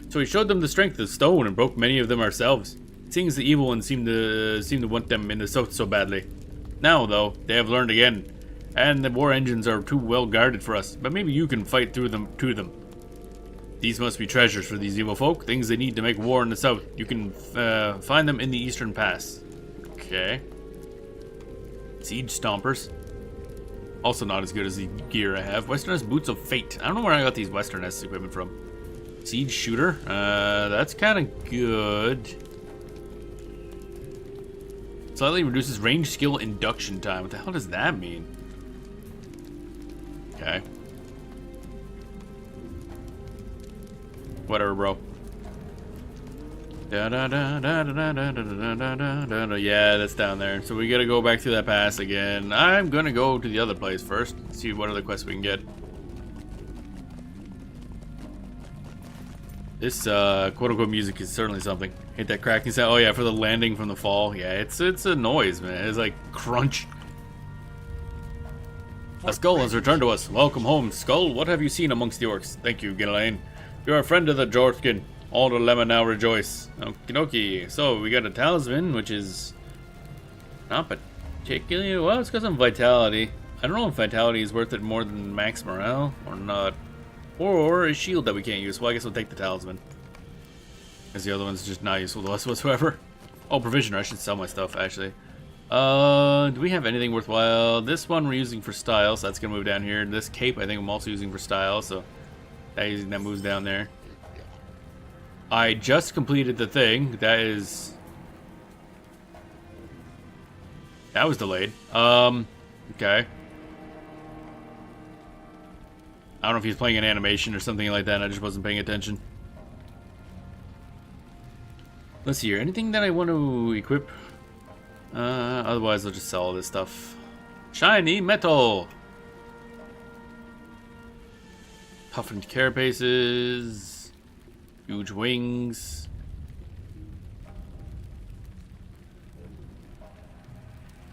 So we showed them the strength of stone and broke many of them ourselves. It seems the evil ones seem to want them in the south so badly. Now, though, they have learned again, and the war engines are too well guarded for us, but maybe you can fight through them to them. These must be treasures for these evil folk, things they need to make war in the south. You can find them in the eastern pass. Okay. Siege Stompers. Also not as good as the gear I have. Westerness Boots of Fate. I don't know where I got these Westerness equipment from. Siege Shooter. That's kind of good. Slightly reduces range skill induction time. What the hell does that mean? Okay. Whatever, bro. Yeah, that's down there. So we gotta go back through that pass again. I'm gonna go to the other place first. See what other quests we can get. This quote-unquote music is certainly something. Hate that cracking sound. Oh yeah, for the landing from the fall. Yeah, it's a noise, man. It's like crunch. A skull has returned to us. Welcome home, Skull. What have you seen amongst the orcs? Thank you, Ghislaine. You are a friend of the Dwarfkin. All the lemon now rejoice. Okie dokie. So we got a talisman, which is not particularly well. It's got some vitality. I don't know if vitality is worth it more than max morale or not. Or a shield that we can't use. Well, I guess we'll take the talisman. Because the other one's just not useful to us whatsoever. Oh, provisioner. I should sell my stuff, actually. Do we have anything worthwhile? This one we're using for style, so that's going to move down here. This cape, I think I'm also using for style, so that moves down there. I just completed the thing. That was delayed. Okay. I don't know if he's playing an animation or something like that. I just wasn't paying attention. Let's see here. Anything that I want to equip? Otherwise, I'll just sell all this stuff. Shiny metal! Toughened carapaces. Huge wings.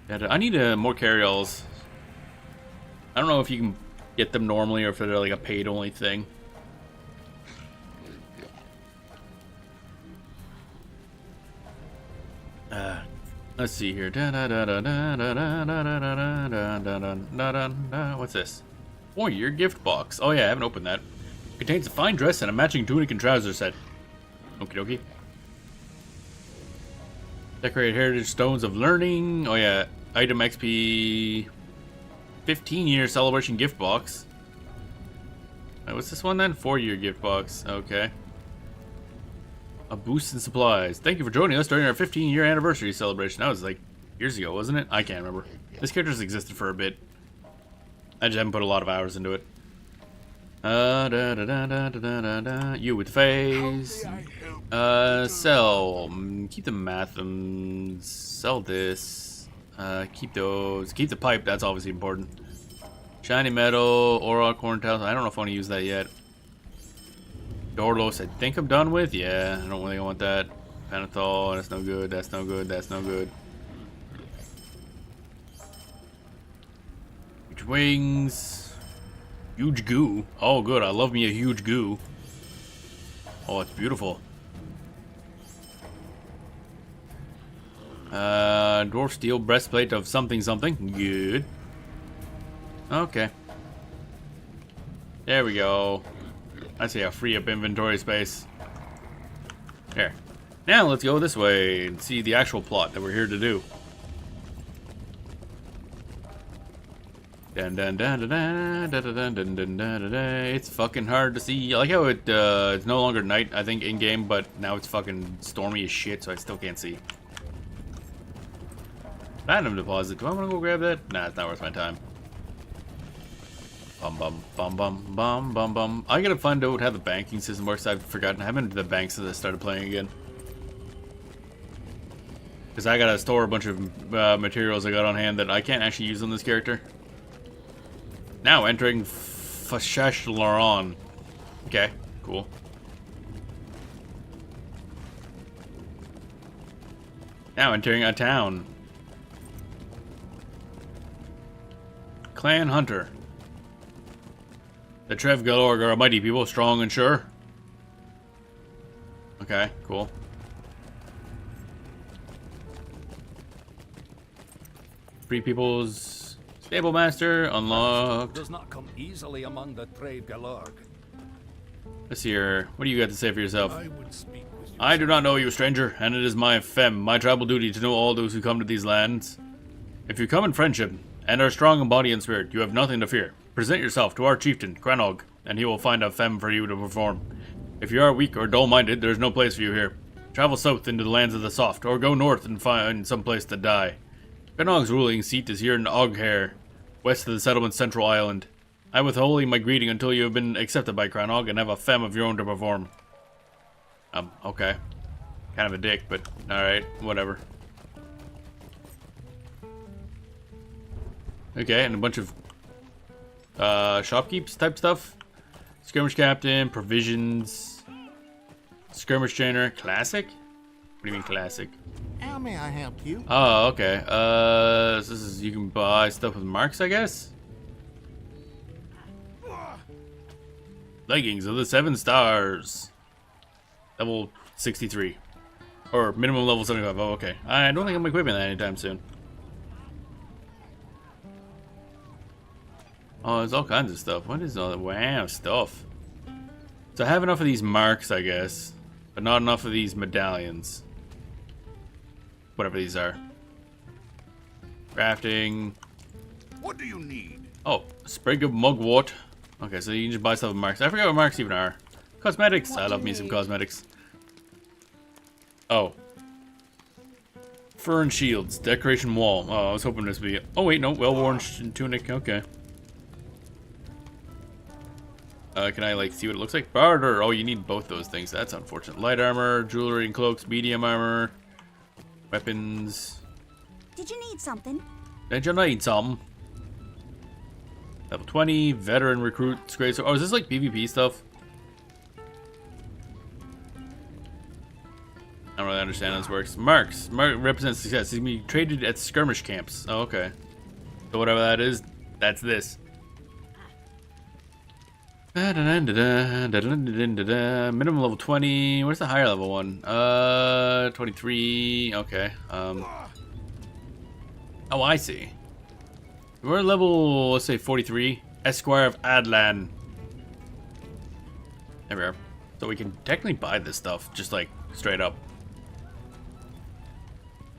I need more carryalls. I don't know if you can get them normally or if they're like a paid only thing. Let's see here. What's this? 4-year gift box. Oh yeah, I haven't opened that. Contains a fine dress and a matching tunic and trouser set. Okie dokie. Decorate heritage stones of learning. Oh yeah, item XP. 15-year celebration gift box. What's this one then? 4-year gift box. Okay. A boost in supplies. Thank you for joining us during our 15-year anniversary celebration. That was like years ago, wasn't it? I can't remember. This character's existed for a bit. I just haven't put a lot of hours into it. You with the face. Sell. Keep the mathams. Sell this. Keep those. Keep the pipe. That's obviously important. Shiny metal. Auroch corn tiles. I don't know if I want to use that yet. Dorlos, I think I'm done with. Yeah, I don't really want that. Panathol. That's no good. That's no good. That's no good. Huge wings. Huge goo. Oh, good. I love me a huge goo. Oh, it's beautiful. Dwarf steel breastplate of something something. Good. Okay. There we go. I see. I'll free up inventory space. There. Now let's go this way and see the actual plot that we're here to do. Dun dun dun dun dun dun dun dun dun dun. It's fucking hard to see. I like how it's no longer night, I think, in game, but now it's fucking stormy as shit, so I still can't see. Platinum deposit. Do I want to go grab that? Nah, it's not worth my time. Bum bum bum bum bum bum bum. I gotta find out how the banking system works. I've forgotten. I haven't been to the bank since I started playing again. Because I gotta store a bunch of materials I got on hand that I can't actually use on this character. Now entering Fashash Laron. Okay, cool. Now entering a town. Clan Hunter. The Trev Galorg are a mighty people, strong and sure. Okay, cool. Free people's stable master unlocked. Does not come easily among the Trev Galorg. Let's see here. What do you got to say for yourself? I would speak with you. I do not know you, stranger, and it is my my tribal duty to know all those who come to these lands. If you come in friendship and are strong in body and spirit, you have nothing to fear. Present yourself to our chieftain, Kranog, and he will find a femme for you to perform. If you are weak or dull-minded, there is no place for you here. Travel south into the lands of the soft, or go north and find some place to die. Kranog's ruling seat is here in Oghair, west of the settlement's central island. I withhold my greeting until you have been accepted by Kranog and have a femme of your own to perform. Okay. Kind of a dick, but alright, whatever. Okay, and a bunch of shopkeeps type stuff. Skirmish captain, provisions. Skirmish trainer. Classic? What do you mean classic? How may I help you? Oh, okay. So this is, you can buy stuff with marks, I guess? Leggings of the 7 stars. Level 63. Or minimum level 75. Oh, okay. I don't think I'm equipping that anytime soon. Oh, there's all kinds of stuff. What is all that? Wow, stuff. So I have enough of these marks, I guess. But not enough of these medallions. Whatever these are. Crafting. What do you need? Oh, a sprig of mugwort. Okay, so you can just buy stuff with marks. I forget what marks even are. Cosmetics. I love me some cosmetics. Oh. Fur and shields. Decoration wall. Oh, I was hoping this would be... Oh, wait, no. Well-worn tunic. Okay. Can I, like, see what it looks like? Barter. Oh, you need both those things. That's unfortunate. Light armor, jewelry and cloaks, medium armor, weapons. Did you need something? Did you need something? Level 20, veteran recruit, great. Oh, is this like PvP stuff? I don't really understand how this works. Marks. Mark represents success. These can be traded at skirmish camps. Oh, okay. So whatever that is, that's this. Minimum level 20. Where's the higher level one? 23. Okay. Oh, I see. We're level, let's say 43. Esquire of Adlan. There we are. So we can technically buy this stuff, just like straight up.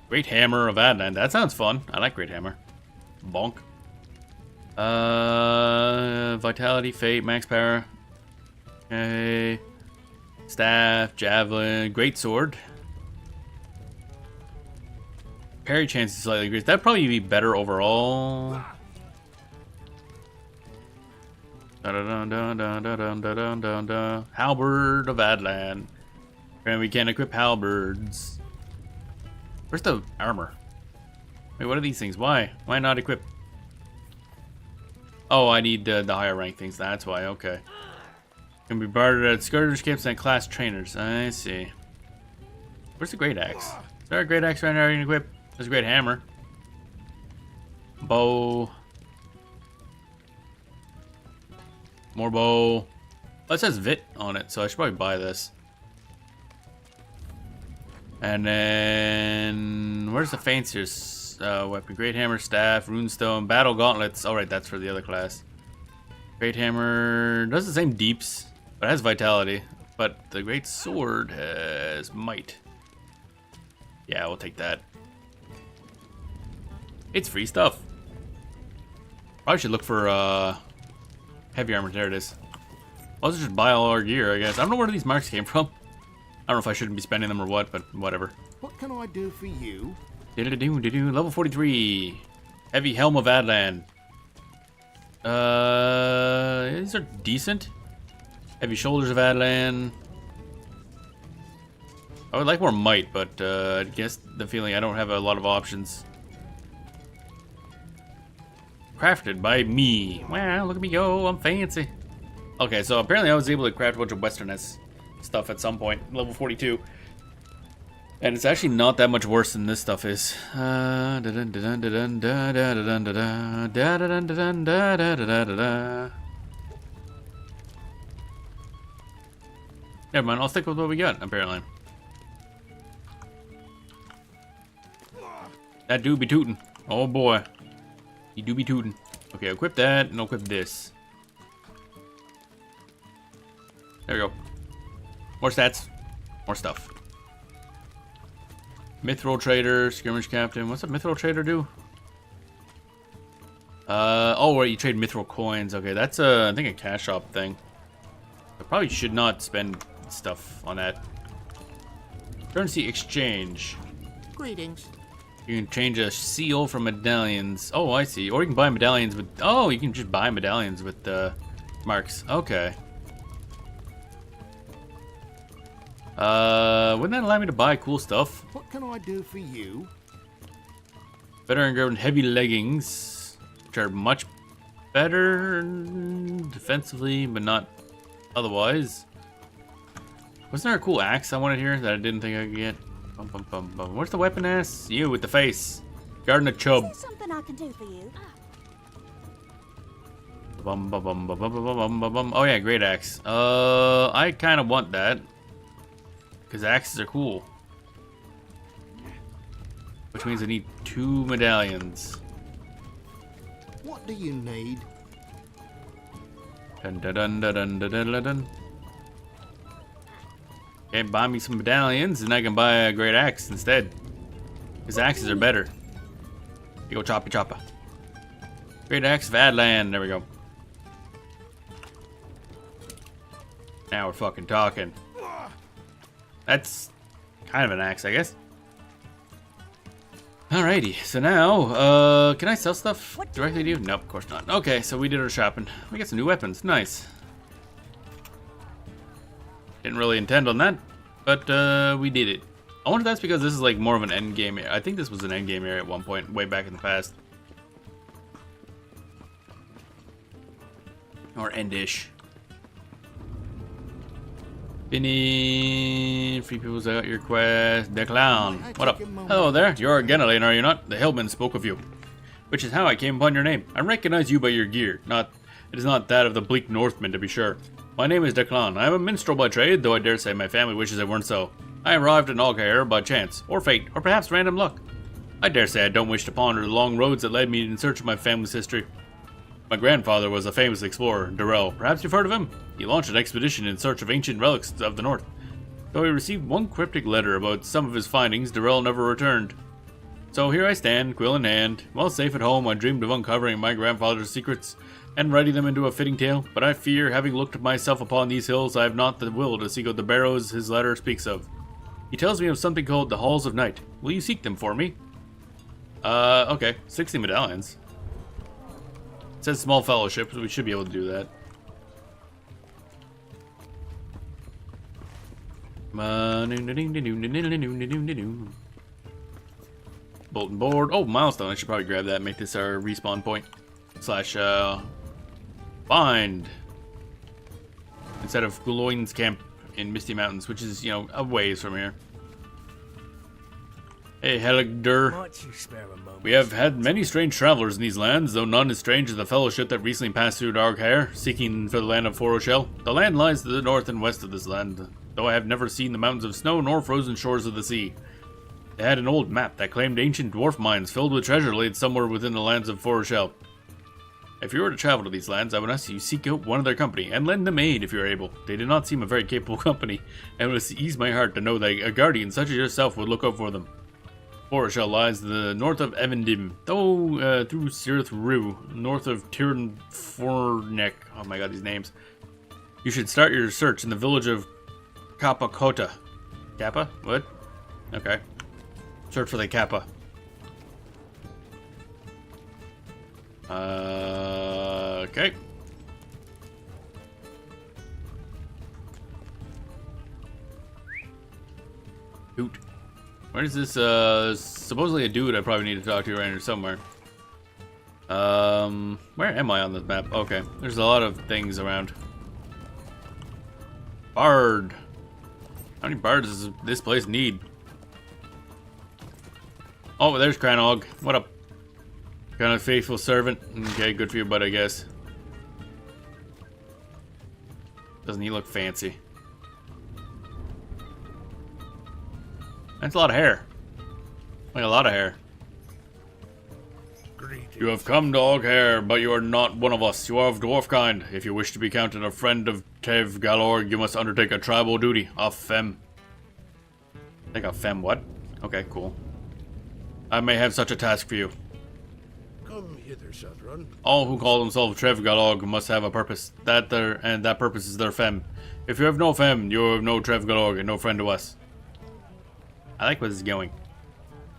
Great Hammer of Adlan. That sounds fun. I like Great Hammer. Bonk. Vitality, Fate, Max Power. Okay. Staff, Javelin, Great Sword. Parry chance is slightly increased. That'd probably be better overall. Halberd of Adlan. And we can equip halberds. Where's the armor? Wait, what are these things? Why? Why not equip? Oh, I need the higher rank things. That's why. Okay. Can be bartered at skirmish camps and class trainers. I see. Where's the great axe? Is there a great axe right now you can equip? There's a great hammer. Bow. More bow. Oh, it says Vit on it, so I should probably buy this. And then... Where's the fanciest weapon? Great hammer, staff, runestone, battle gauntlets. Alright, that's for the other class. Great hammer does the same deeps, but has vitality. But the great sword has might. Yeah, we'll take that. It's free stuff. Probably should look for heavy armor. There it is. I'll just buy all our gear, I guess. I don't know where these marks came from. I don't know if I shouldn't be spending them or what, but whatever. What can I do for you? Level 43. Heavy Helm of Adlan. These are decent. Heavy Shoulders of Adlan. I would like more might, but I guess the feeling I don't have a lot of options. Crafted by me. Wow, look at me go. I'm fancy. Okay, so apparently I was able to craft a bunch of Westerness stuff at some point. Level 42. And it's actually not that much worse than this stuff is. Never mind, I'll stick with what we got, apparently. That do be tootin'. Oh boy. He do be tootin'. Okay, equip that and equip this. There we go. More stats. More stuff. Mithril Trader, Skirmish Captain. What's a Mithril Trader do? Oh, wait, you trade Mithril coins. Okay, that's I think a cash shop thing. I probably should not spend stuff on that. Currency exchange. Greetings. You can change a seal for medallions. Oh, I see. Or you can buy medallions with... Oh, you can just buy medallions with marks. Okay. Wouldn't that allow me to buy cool stuff? What can I do for you? Veteran grown heavy leggings, which are much better defensively, but not otherwise. Wasn't there a cool axe I wanted here that I didn't think I could get? Bum, bum, bum, bum. Where's the weapon ass? You with the face. Garden of Chub. Is there something I can do for you? Bum, bum, bum, bum, bum, bum, bum, bum, bum. Oh yeah, great axe. I kind of want that. Because axes are cool. Which means I need 2 medallions. What do you need? Dun dun dun dun dun dun dun dun. Okay, buy me some medallions and I can buy a great axe instead. Because axes are better. You go choppy choppa. Great axe of Adland. There we go. Now we're fucking talking. That's kind of an axe, I guess. Alrighty, so now, can I sell stuff directly to you? Nope, of course not. Okay, so we did our shopping. We got some new weapons. Nice. Didn't really intend on that, but we did it. I wonder if that's because this is like more of an end game area. I think this was an end game area at one point, way back in the past. Or end-ish. Finny, free people's out your quest. The clown. What up? Hello there. You're Genelaine, are you not? The hillman spoke of you. Which is how I came upon your name. I recognize you by your gear. It is not that of the bleak Northman, to be sure. My name is Declan. I am a minstrel by trade, though I dare say my family wishes it weren't so. I arrived in Alcaire by chance, or fate, or perhaps random luck. I dare say I don't wish to ponder the long roads that led me in search of my family's history. My grandfather was a famous explorer, Durrell. Perhaps you've heard of him? He launched an expedition in search of ancient relics of the north. Though he received one cryptic letter about some of his findings, Durrell never returned. So here I stand, quill in hand. While safe at home, I dreamed of uncovering my grandfather's secrets and writing them into a fitting tale, but I fear, having looked myself upon these hills, I have not the will to seek out the barrows his letter speaks of. He tells me of something called the Halls of Night. Will you seek them for me? Okay. 60 medallions. It says small fellowship, so we should be able to do that. Bulletin board. Oh, milestone. I should probably grab that and make this our respawn point. Slash, find. Instead of Guloin's camp in Misty Mountains, which is, you know, a ways from here. Hey, Heligdur. Might you spare a moment? We have had many strange travelers in these lands, though none as strange as the fellowship that recently passed through Darkhair, seeking for the land of Foroshel. The land lies to the north and west of this land, though I have never seen the mountains of snow nor frozen shores of the sea. They had an old map that claimed ancient dwarf mines filled with treasure laid somewhere within the lands of Foroshel. If you were to travel to these lands, I would ask you seek out one of their company and lend them aid if you are able. They do not seem a very capable company, and it would ease my heart to know that a guardian such as yourself would look out for them. Foroshel lies to the north of Evendim, though through Sirth Rue, north of Tirn Fornek. Oh my god, these names. You should start your search in the village of Kappa. Kappa? What? Okay. Search for the Kappa. Okay. Hoot. Where is this, supposedly a dude I probably need to talk to around here somewhere. Where am I on this map? Okay, there's a lot of things around. Bard. How many bards does this place need? Oh, there's Cranog. What up? Kind of faithful servant. Okay, good for your butt, I guess. Doesn't he look fancy? That's a lot of hair. Like a lot of hair. You have come, dog hair, but you are not one of us. You are of dwarf kind. If you wish to be counted a friend of Tev Galorg, you must undertake a tribal duty. A fem. I think a fem what? Okay, cool. I may have such a task for you. Come hither, Shatran. All who call themselves Trev Galorg must have a purpose. That purpose is their fem. If you have no fem, you have no Trev Galorg and no friend to us. I like where this is going.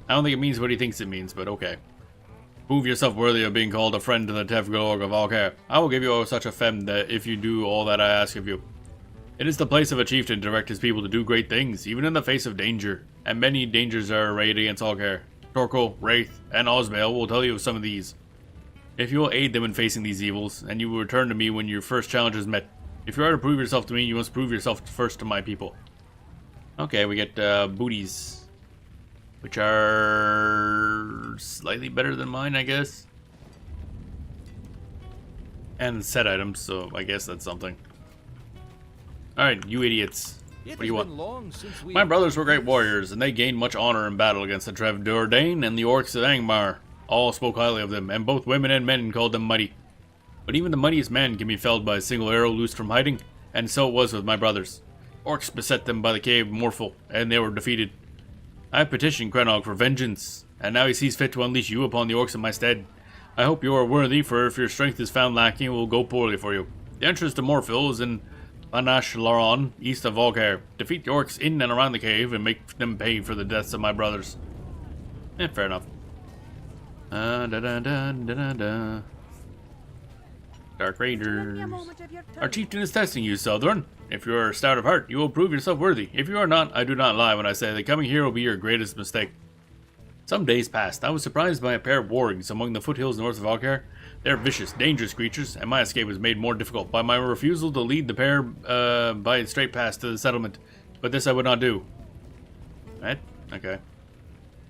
I don't think it means what he thinks it means, but okay. Prove yourself worthy of being called a friend to the Trev Galorg of Alcaire. I will give you such a fem that if you do all that I ask of you. It is the place of a chieftain to direct his people to do great things, even in the face of danger. And many dangers are arrayed against Alcaire. Torkel, Wraith, and Osbale will tell you of some of these. If you will aid them in facing these evils, and you will return to me when your first challenge is met. If you are to prove yourself to me, you must prove yourself first to my people. Okay, we get booties, which are slightly better than mine, I guess. And set items, so I guess that's something. Alright, you idiots. What do you want? My brothers were great warriors, and they gained much honor in battle against the Trev Dordain and the orcs of Angmar. All spoke highly of them, and both women and men called them mighty. But even the mightiest man can be felled by a single arrow loosed from hiding, and so it was with my brothers. Orcs beset them by the cave Morphel, and they were defeated. I have petitioned Krenog for vengeance, and now he sees fit to unleash you upon the orcs in my stead. I hope you are worthy, for if your strength is found lacking, it will go poorly for you. The entrance to Morphel is in Banash Laron, east of Volcair. Defeat the orcs in and around the cave, and make them pay for the deaths of my brothers. Fair enough. Dark Raiders. Our chieftain is testing you, Southern. If you are stout of heart, you will prove yourself worthy. If you are not, I do not lie when I say that coming here will be your greatest mistake. Some days passed. I was surprised by a pair of wargs among the foothills north of Alcar. They are vicious, dangerous creatures, and my escape was made more difficult by my refusal to lead the pair by a straight path to the settlement. But this I would not do. Right? Okay.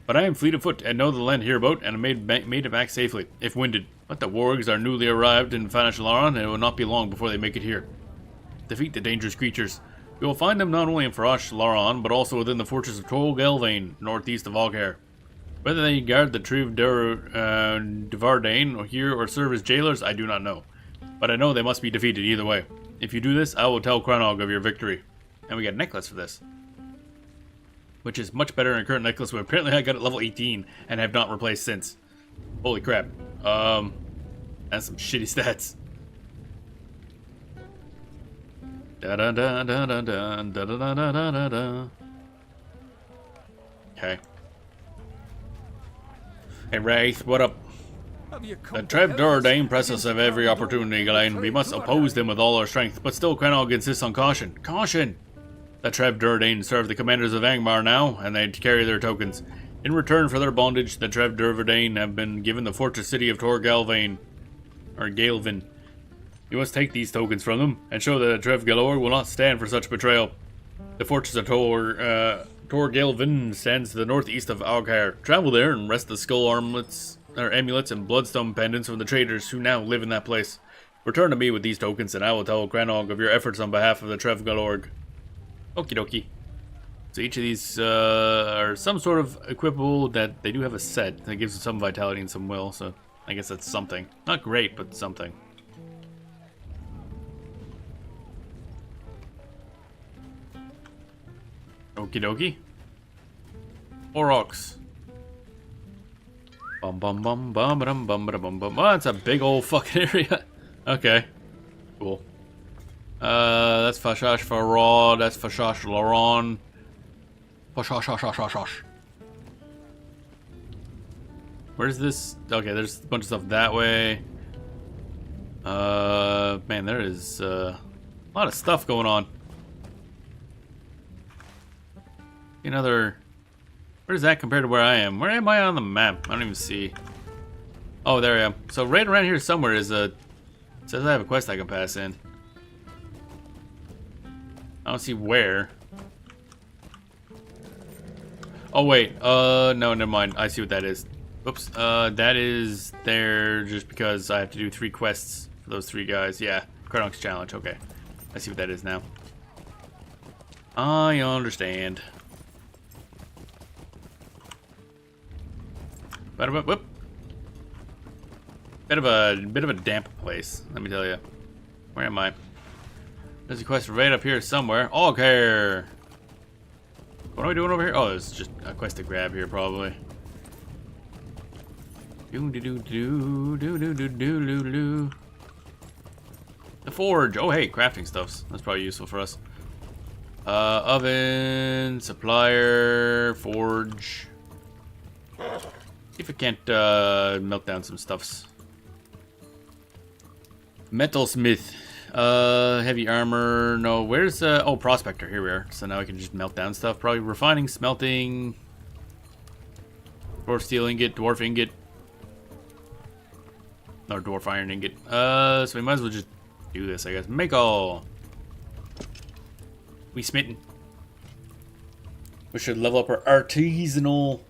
But I am fleet of foot and know the land hereabout, and am made it back safely, if winded. But the wargs are newly arrived in Fanashalaran, and it will not be long before they make it here. Defeat the dangerous creatures. We will find them not only in Fanashalaran, but also within the fortress of Tol Gelvain, northeast of Alcar. Whether they guard the Triv Devardane here or serve as jailers, I do not know. But I know they must be defeated either way. If you do this, I will tell Krenog of your victory. And we get a necklace for this. Which is much better than a current necklace, but apparently I got it level 18 and have not replaced since. Holy crap. That's some shitty stats. Okay. Hey Wraith, what up? The Trev Dordain press us of every opportunity, Ghislaine. We must oppose them with all our strength, but still Krenog insists on caution. Caution! The Trev Dordain serve the commanders of Angmar now, and they carry their tokens. In return for their bondage, the Trev Dordain have been given the fortress city of Tor Galvain, or Galvin. You must take these tokens from them, and show that the Trev Galor will not stand for such betrayal. The fortress of Tor Galvin stands to the northeast of Alcar. Travel there and wrest the skull amulets and bloodstone pendants from the traders who now live in that place. Return to me with these tokens, and I will tell Krenog of your efforts on behalf of the Trev Galorg. Okie dokie. So each of these are some sort of equipable that they do have a set that gives them some vitality and some will, so I guess that's something. Not great, but something. Okie dokie. Aurochs. Bum bum bum bum bum bum bum bum. Oh, that's a big old fucking area. Okay. Cool. That's Fashash Farad, that's Fashash Laron. Fashash. Where's this? Okay, there's a bunch of stuff that way. Man, there is a lot of stuff going on. Another. Where's that compared to where I am? Where am I on the map? I don't even see. Oh, there I am. So right around here somewhere is a. It says I have a quest I can pass in. I don't see where. Oh wait, no, never mind. I see what that is. Oops, that is there just because I have to do 3 quests for those 3 guys. Yeah, Krenog's challenge. Okay, I see what that is now. I understand. Whoop. Bit of a damp place, let me tell you. Where am I? There's a quest right up here somewhere. Okay. What are we doing over here? Oh, there's just a quest to grab here, probably. The forge. Oh, hey, crafting stuffs. That's probably useful for us. Oven, supplier, forge. See if I can't melt down some stuffs. Metalsmith. Heavy armor. No, where's oh, prospector. Here we are. So now I can just melt down stuff. Probably refining, smelting. Dwarf steel ingot, dwarf ingot. Or dwarf iron ingot. So we might as well just do this, I guess. Make all. We smitten. We should level up our artisanal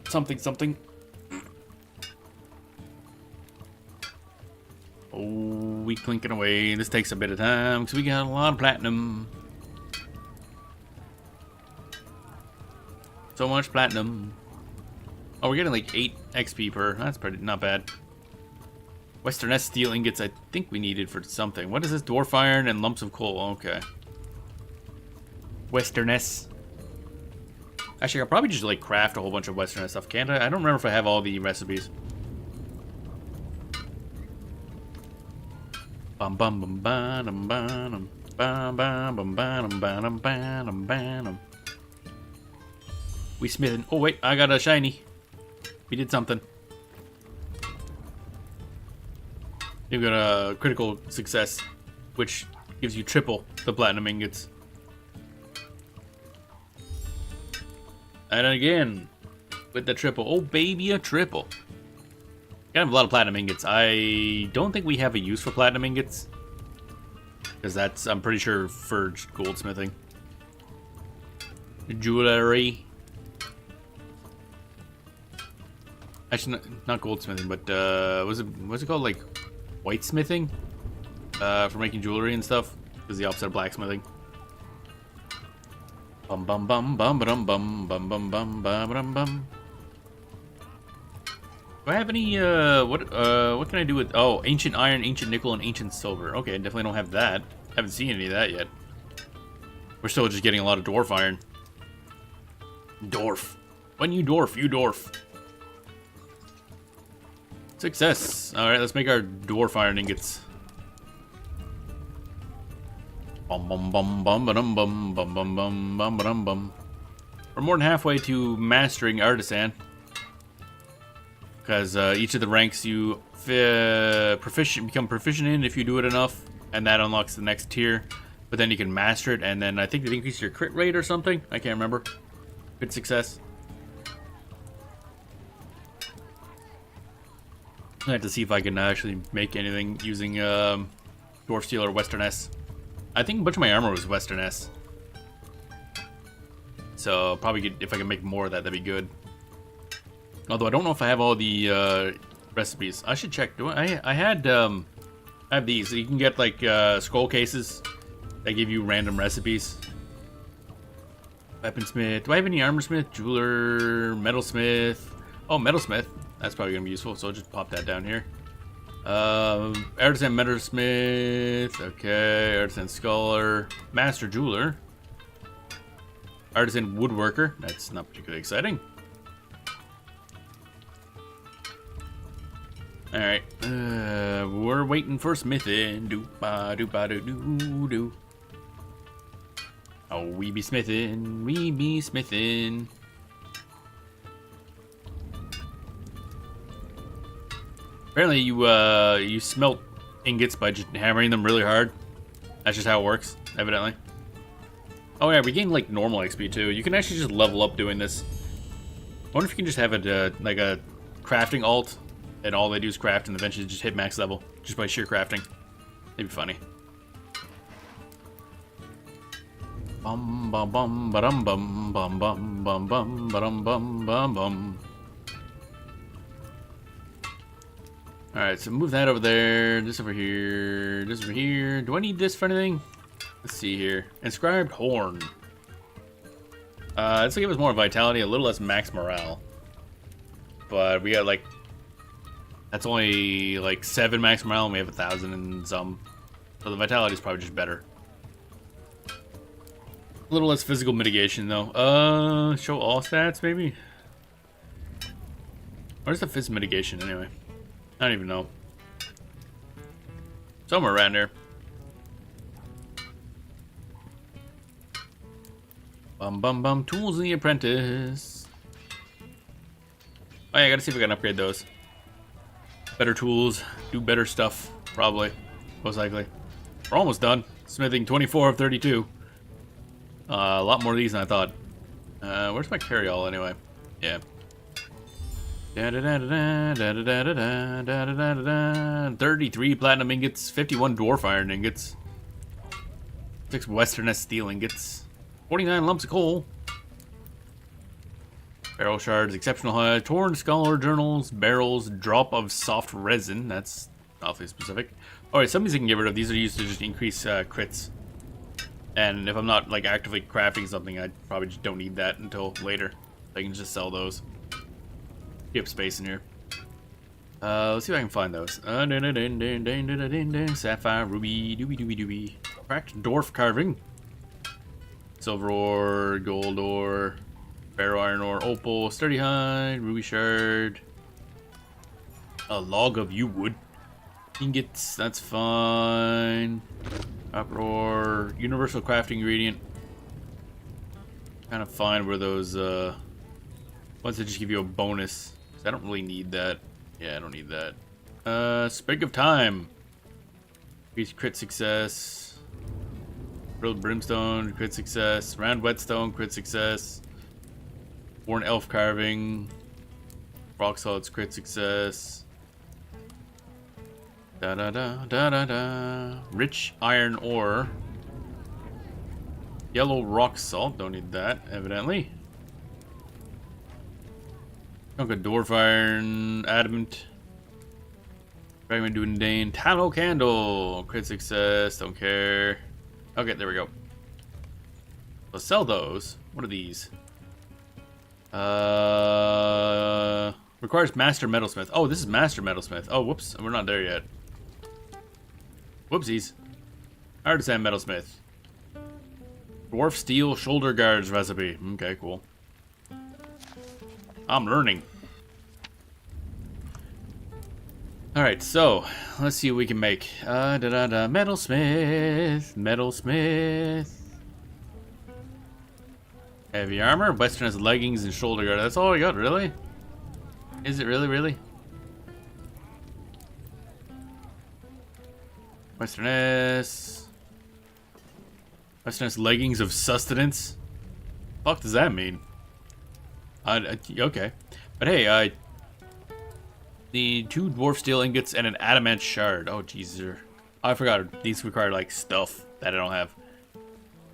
something. Oh, we clinking away. This takes a bit of time because we got a lot of platinum. So much platinum. Oh, we're getting like 8 XP per. That's pretty not bad. Western S steel ingots I think we needed for something. What is this? Dwarf iron and lumps of coal. Okay. Western S. Actually, I'll probably just like craft a whole bunch of Western S stuff, can't I? I don't remember if I have all the recipes. Bum bum bum bum bum bum bum bum bum bum bum bum. We smithing. Oh wait, I got a shiny. We did something. You got a critical success, which gives you triple the platinum ingots. And again, with the triple. Oh baby, a triple. Got a lot of platinum ingots. I don't think we have a use for platinum ingots. Because that's, I'm pretty sure, for goldsmithing. Jewelry. Actually, not goldsmithing, but, what's it called? Like, whitesmithing? For making jewelry and stuff. Is the opposite of blacksmithing. Bum bum bum bum bum bum bum bum bum bum bum. Do I have any, what can I do with, oh, ancient iron, ancient nickel, and ancient silver. Okay, definitely don't have that. Haven't seen any of that yet. We're still just getting a lot of dwarf iron. Dwarf. When you dwarf, you dwarf. Success. Alright, let's make our dwarf iron ingots. Bum bum bum bum bum bum bum bum bum bum bum bum. We're more than halfway to mastering artisan. Because each of the ranks you become proficient in if you do it enough, and that unlocks the next tier. But then you can master it, and then I think it increases your crit rate or something. I can't remember. Good success. I have to see if I can actually make anything using Dwarf Steel or Western S. I think a bunch of my armor was Western S. So probably if I can make more of that, that'd be good. Although I don't know if I have all the recipes. I should check. I have these. So you can get like scroll cases that give you random recipes. Weaponsmith. Do I have any armorsmith? Jeweler, metalsmith. Oh, metalsmith. That's probably gonna be useful. So I'll just pop that down here. Artisan metalsmith. Okay. Artisan scholar. Master jeweler. Artisan woodworker. That's not particularly exciting. Alright, we're waiting for smithing. Doo-ba-doo-ba-doo-doo-doo. Oh, we be smithing. We be smithing. Apparently you smelt ingots by just hammering them really hard. That's just how it works, evidently. Oh yeah, we gain like normal XP too. You can actually just level up doing this. I wonder if you can just have it like a crafting alt. And all they do is craft and eventually just hit max level. Just by sheer crafting. That'd be funny. Bum bum bum ba-dum bum bum bum bum bum ba-dum bum bum bum. Alright, so move that over there. This over here. This over here. Do I need this for anything? Let's see here. Inscribed horn. This will give us more vitality, a little less max morale. But we got like... That's only like 7 max morale, and we have 1,000 and some. So the vitality is probably just better. A little less physical mitigation, though. Show all stats, maybe? Where's the phys mitigation, anyway? I don't even know. Somewhere around here. Bum bum bum. Tools in the apprentice. Oh yeah, I gotta see if I can upgrade those. Better tools, do better stuff, probably, most likely. We're almost done. Smithing 24 of 32. A lot more of these than I thought. Where's my carry-all anyway? Yeah. 33 platinum ingots, 51 dwarf iron ingots, 6 Western S steel ingots, 49 lumps of coal, Barrel shards, exceptional high, torn scholar journals, barrels, drop of soft resin. That's awfully specific. Alright, some of these I can get rid of. These are used to just increase crits. And if I'm not like actively crafting something, I probably just don't need that until later. I can just sell those. Keep space in here. Let's see if I can find those. Sapphire, ruby, doobie. Cracked dwarf carving. Silver ore, gold ore, ferro iron ore, opal, sturdy hide, ruby shard. A log of yew wood. Ingots, that's fine. Copper ore, universal crafting ingredient. Kind of fine where those ones that just give you a bonus. I don't really need that. Yeah, I don't need that. Sprig of time. Increase crit success. Grilled brimstone, crit success. Round whetstone, crit success. Worn elf carving. Rock solids, crit success. Da da da da da da. Rich iron ore. Yellow rock salt, don't need that, evidently. Chunk of dwarf iron, adamant. Fragment Dundane, tallow candle, crit success, don't care. Okay, there we go. Let's sell those. What are these? Requires master metalsmith. Oh, this is master metalsmith. Oh, whoops, we're not there yet. Whoopsies. Artisan metalsmith. Dwarf steel shoulder guards recipe. Okay, cool. I'm learning. Alright, so let's see what we can make. Metalsmith. Heavy armor. Western has leggings and shoulder guard. That's all I got, really? Is it really? Western S leggings of sustenance. Fuck does that mean? Okay, but hey, the 2 dwarf steel ingots and an adamant shard. Oh Jesus, I forgot these require like stuff that I don't have.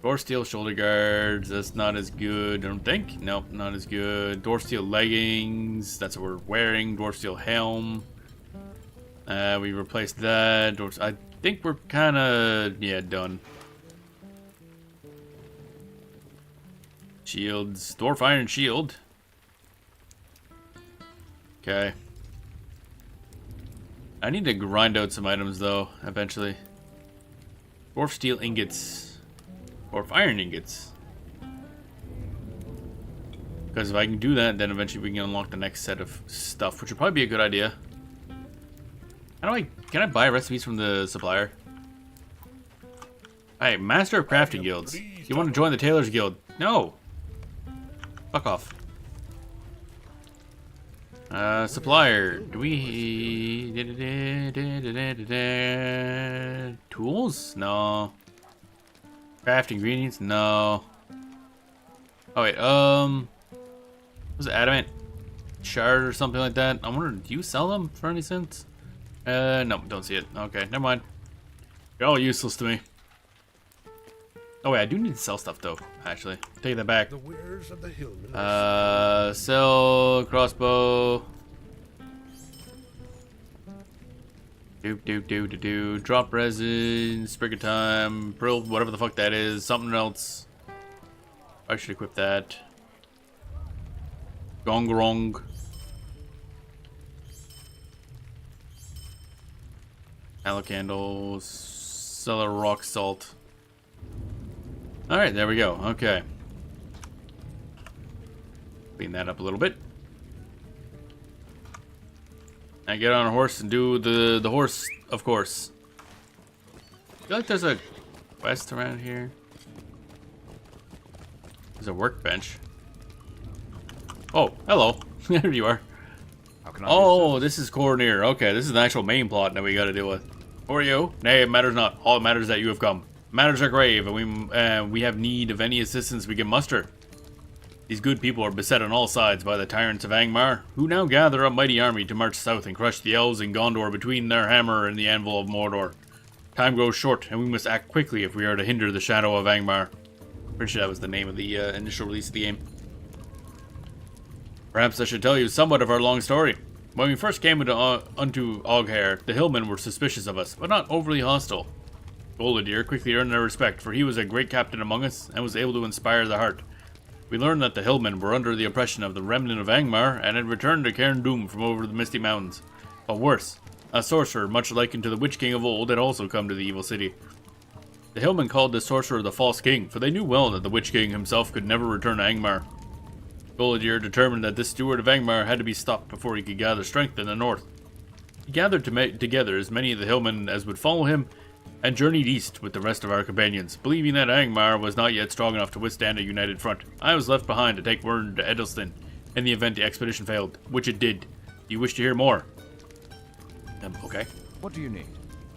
Dwarf steel shoulder guards. That's not as good. I don't think. Nope, not as good. Dwarf steel leggings. That's what we're wearing. Dwarf steel helm. We replaced that. I think we're kind of done. Shields. Dwarf iron shield. Okay. I need to grind out some items though, eventually. Dwarf steel ingots. Dwarf iron ingots. Because if I can do that, then eventually we can unlock the next set of stuff, which would probably be a good idea. Can I buy recipes from the supplier? Hey, Master of Crafting Guilds. You want to join the Tailor's Guild? No! Fuck off. Supplier. Do we... Tools? No. Craft ingredients? No. Oh wait, was it adamant shard or something like that? I wonder, do you sell them for any sense? No, don't see it. Okay, never mind. You're all useless to me. Oh wait, I do need to sell stuff though, actually. Take that back. The wares of the hillmen are Sell crossbow. Do. Drop resin, sprig of time, pearl, whatever the fuck that is, something else. I should equip that. Gongrong. Tallow candles. Cellar rock salt. Alright, there we go. Okay. Clean that up a little bit. Now get on a horse and do the horse, of course. I feel like there's a quest around here. There's a workbench. Oh, hello. There you are. How can I Oh, this is Cornier. Okay, this is the actual main plot that we gotta deal with. Who are you? Nay, it matters not. All it matters is that you have come. Matters are grave, and we have need of any assistance we can muster. These good people are beset on all sides by the tyrants of Angmar, who now gather a mighty army to march south and crush the elves in Gondor between their hammer and the anvil of Mordor. Time grows short, and we must act quickly if we are to hinder the shadow of Angmar. Pretty sure that was the name of the initial release of the game. Perhaps I should tell you somewhat of our long story. When we first came unto Oghair, the hillmen were suspicious of us, but not overly hostile. Golidir quickly earned their respect, for he was a great captain among us, and was able to inspire the heart. We learned that the hillmen were under the oppression of the remnant of Angmar, and had returned to Cairn Doom from over the Misty Mountains. But worse, a sorcerer, much likened to the Witch King of old, had also come to the evil city. The hillmen called this sorcerer the False King, for they knew well that the Witch King himself could never return to Angmar. Golidir determined that this steward of Angmar had to be stopped before he could gather strength in the north. He gathered together as many of the hillmen as would follow him, and journeyed east with the rest of our companions, believing that Angmar was not yet strong enough to withstand a united front. I was left behind to take word to Edelston in the event the expedition failed, which it did. Do you wish to hear more? Okay. What do you need?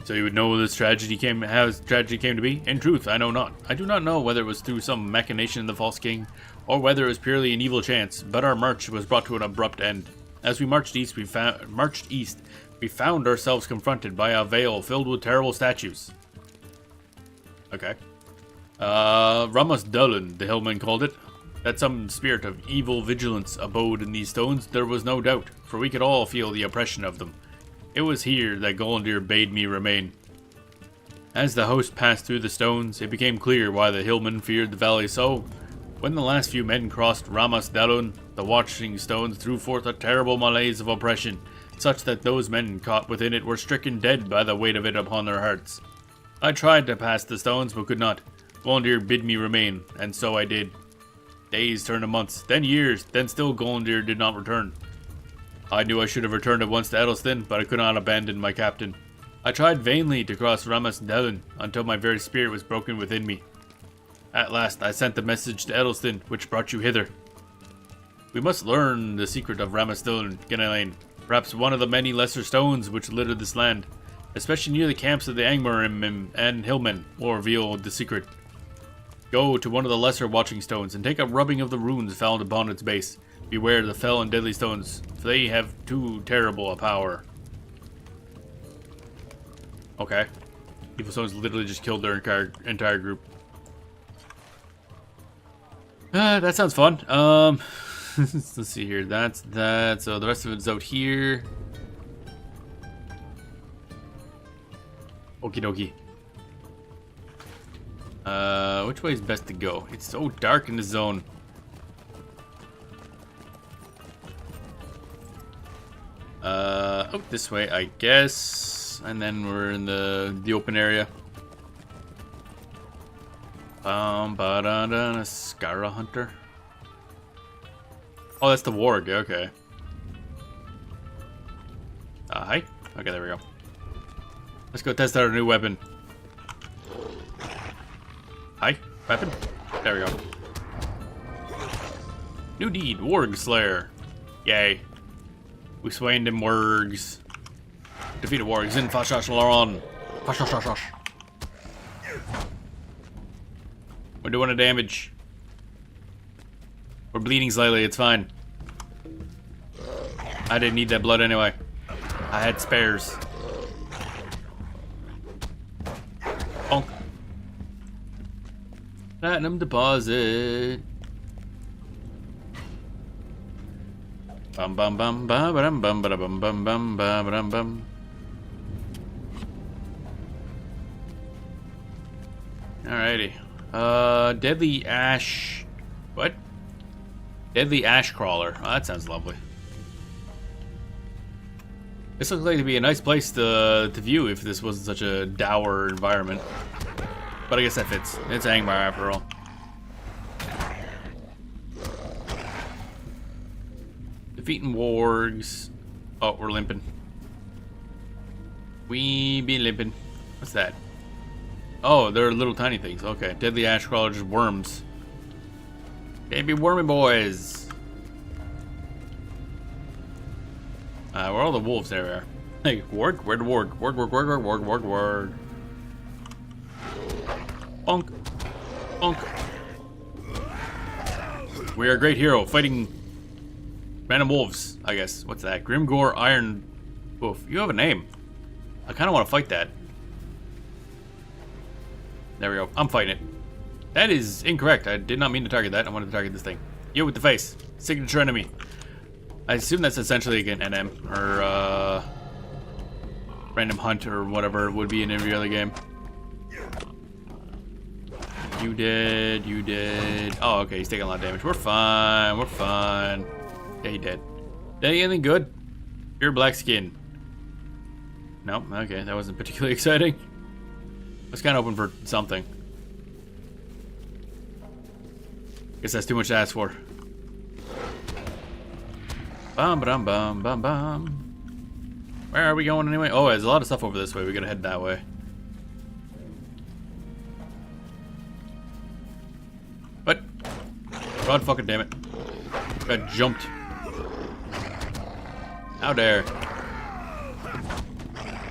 So you would know how tragedy came to be? In truth, I know not. I do not know whether it was through some machination of the False King, or whether it was purely an evil chance, but our march was brought to an abrupt end. As we marched east, we found ourselves confronted by a vale filled with terrible statues. Okay. Ramas Dulin, the hillman called it. That some spirit of evil vigilance abode in these stones, there was no doubt, for we could all feel the oppression of them. It was here that Golandir bade me remain. As the host passed through the stones, it became clear why the hillmen feared the valley so. When the last few men crossed Ramas Dalun, the watching stones threw forth a terrible malaise of oppression, such that those men caught within it were stricken dead by the weight of it upon their hearts. I tried to pass the stones, but could not. Golandir bid me remain, and so I did. Days turned to months, then years, then still Golandir did not return. I knew I should have returned at once to Edelston, but I could not abandon my captain. I tried vainly to cross Ramas Dalun, until my very spirit was broken within me. At last I sent the message to Edelston, which brought you hither. We must learn the secret of Ramas Dalun, Genelaine. Perhaps one of the many lesser stones which litter this land, especially near the camps of the Angmarim and Hillmen, will reveal the secret. Go to one of the lesser watching stones and take a rubbing of the runes found upon its base. Beware the fell and deadly stones, for they have too terrible a power. Okay. Evil stones literally just killed their entire group. That sounds fun. Let's see here. That's that. So the rest of it's out here. Okie dokie. Which way is best to go? It's so dark in the zone. Oh, this way, I guess. And then we're in the open area. A Skara Hunter. Oh, that's the warg. Okay. Hi. Okay, there we go. Let's go test out our new weapon. Hi, weapon. There we go. New deed, Warg Slayer. Yay. We slain them wargs. Defeated wargs in Fashash Laron. Fashash. We're doing a damage. We're bleeding slightly, it's fine. I didn't need that blood anyway. I had spares. Bonk. Platinum deposit. Bum bum bum bum bum bum bum bum bum bum bum. Alrighty. Deadly Ash. What? Deadly Ash Crawler. Oh, that sounds lovely. This looks like to be a nice place to view if this wasn't such a dour environment. But I guess that fits. It's Angmar after all. Defeating wargs. Oh, we're limping. We be limping. What's that? Oh, they're little tiny things. Okay. Deadly Ash Crawler, just worms. They be wormy boys. Where are all the wolves? There we are. Hey, warg? Where'd the warg? Warg. Bonk. Bonk. We are a great hero fighting random wolves, I guess. What's that? Grimgore Iron Wolf. You have a name. I kind of want to fight that. There we go. I'm fighting it. That is incorrect. I did not mean to target that. I wanted to target this thing. You with the face. Signature enemy. I assume that's essentially like an NM or random hunt or whatever it would be in every other game. You did. Oh, okay, he's taking a lot of damage. We're fine. Yeah, he did. Did he anything good? Pure black skin. Nope, okay, that wasn't particularly exciting. I was kind of hoping for something. Guess that's too much to ask for. Bum bum bum bum bum. Where are we going anyway? Oh, there's a lot of stuff over this way. We gotta head that way. What? God fucking damn it. Got jumped. How dare.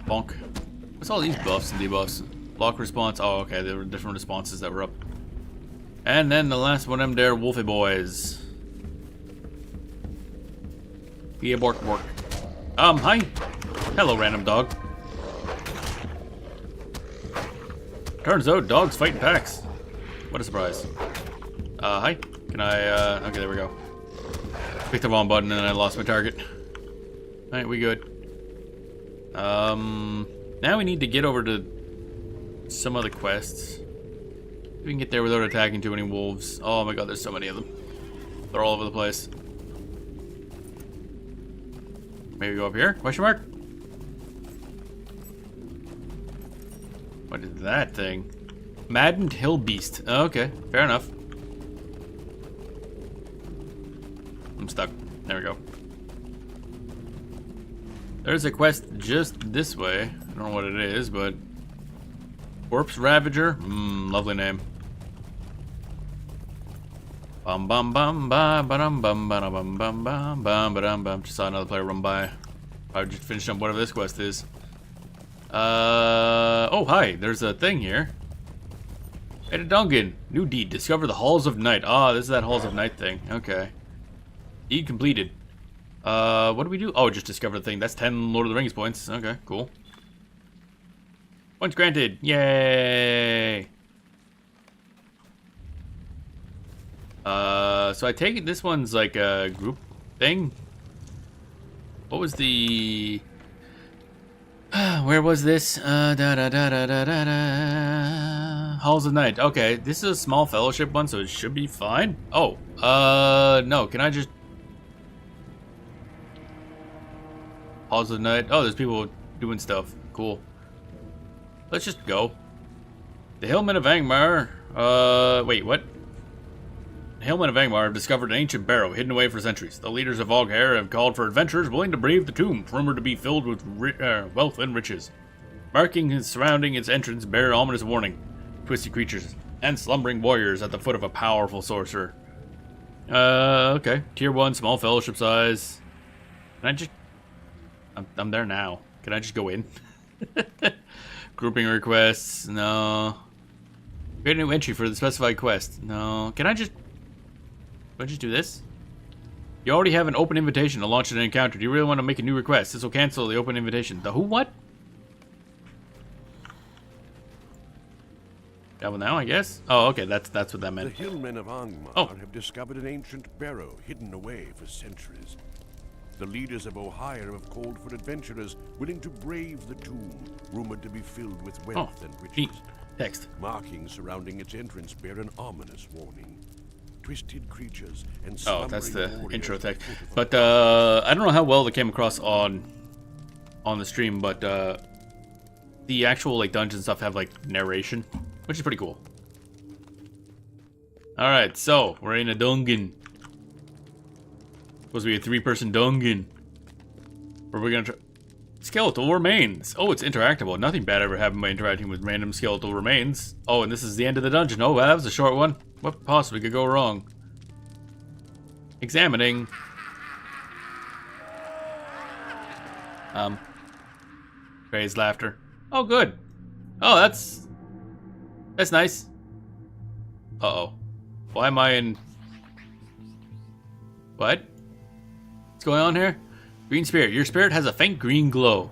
Bonk. What's all these buffs and debuffs? Block response. Oh, okay. There were different responses that were up. And then the last one of them there, Wolfie boys. Be a bork bork. Hi. Hello, random dog. Turns out dogs fight in packs. What a surprise. Hi. Can I, okay, there we go. Picked the wrong button and I lost my target. Alright, we good. Now we need to get over to some other quests. We can get there without attacking too many wolves. Oh my god, there's so many of them. They're all over the place. Maybe go up here? Question mark? What is that thing? Maddened Hill Beast. Oh, okay, fair enough. I'm stuck. There we go. There's a quest just this way. I don't know what it is, but... Corpse Ravager? Lovely name. Bum bum bum ba ba-dum bum ba bum bum bum bum ba-dum bum. Just saw another player run by. Probably just finished up whatever this quest is. Oh, hi. There's a thing here. Hey, Duncan. New deed. Discover the Halls of Night. Ah, this is that Halls of Night thing. Okay. Deed completed. What do we do? Oh, just discover the thing. That's 10 Lord of the Rings points. Okay, cool. Points granted. Yay! So I take it this one's like a group thing? What was the... where was this? Halls of Night. Okay, this is a small fellowship one, so it should be fine. Oh, no, can I just... Halls of Night. Oh, there's people doing stuff. Cool. Let's just go. The Hillmen of Angmar. Wait, what? The Hillmen of Angmar have discovered an ancient barrow hidden away for centuries. The leaders of Oghair have called for adventurers willing to brave the tomb, rumored to be filled with wealth and riches. Marking and surrounding its entrance bear ominous warning. Twisted creatures and slumbering warriors at the foot of a powerful sorcerer. Okay. Tier 1, small fellowship size. Can I just... I'm there now. Can I just go in? Grouping requests. No. Create a new entry for the specified quest. No. Can I just do this? You already have an open invitation to launch an encounter. Do you really want to make a new request? This will cancel the open invitation. The who what? That one now, I guess? Oh, okay. That's what that meant. The Hillmen of Angmar have discovered an ancient barrow hidden away for centuries. The leaders of Ohio have called for adventurers willing to brave the tomb, rumored to be filled with wealth and riches. Text. Markings surrounding its entrance bear an ominous warning. Twisted creatures and that's the intro text. But I don't know how well it came across on the stream, but the actual like dungeon stuff have like narration, which is pretty cool. All right, so we're in a dungeon. Supposed to be a 3-person dungeon. Where we're gonna try... Skeletal remains. Oh, it's interactable. Nothing bad ever happened by interacting with random skeletal remains. Oh, and this is the end of the dungeon. Oh, that was a short one. What possibly could go wrong? Examining. Praise laughter. Oh, good. Oh, that's nice. Uh-oh. Why am I in... What? What's going on here? Green spirit. Your spirit has a faint green glow.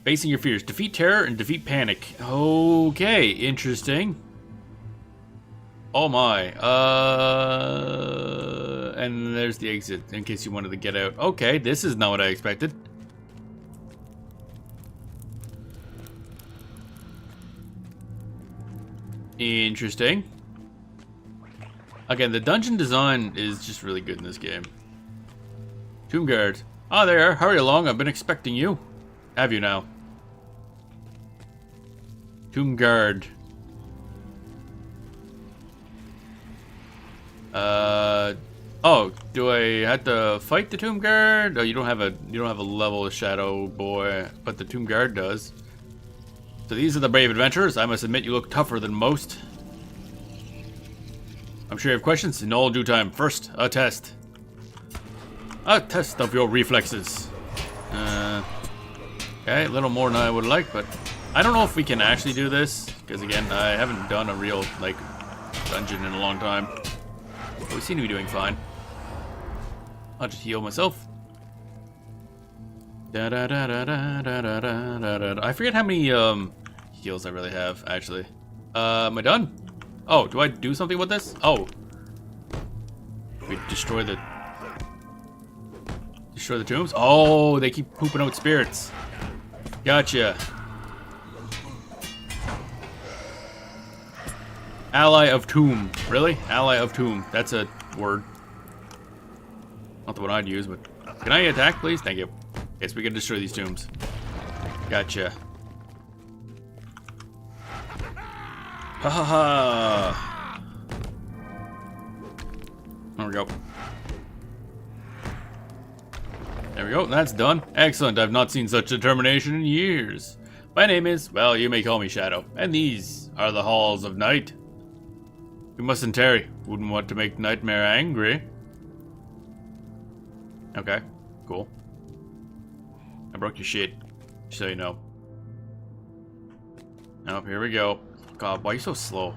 Facing your fears. Defeat terror and defeat panic. Okay, interesting. Oh my. And there's the exit, in case you wanted to get out. Okay, this is not what I expected. Interesting. Again, the dungeon design is just really good in this game. Tomb Guard. Oh, there. Hurry along. I've been expecting you. Have you now? Tomb Guard. Oh, do I have to fight the Tomb Guard? Oh, you don't have a level Shadow Boy, but the Tomb Guard does. So these are the brave adventurers. I must admit you look tougher than most. I'm sure you have questions in all due time. First, a test. A test of your reflexes. Okay, a little more than I would like, but I don't know if we can actually do this, because again, I haven't done a real, like, dungeon in a long time. But we seem to be doing fine. I'll just heal myself. I forget how many heals I really have, actually. Am I done? Oh, do I do something with this? Oh. We destroy the tombs? Oh, they keep pooping out spirits. Gotcha. Ally of Tomb. Really? Ally of Tomb. That's a word. Not the one I'd use, but... Can I attack, please? Thank you. Yes, we can destroy these tombs. Gotcha. Ha ha ha. There we go. There we go. That's done. Excellent. I've not seen such determination in years. My name is, well, you may call me Shadow. And these are the halls of night. We mustn't tarry. Wouldn't want to make Nightmare angry. Okay. Cool. I broke your shit, just so you know. Oh, here we go. God, why are you so slow?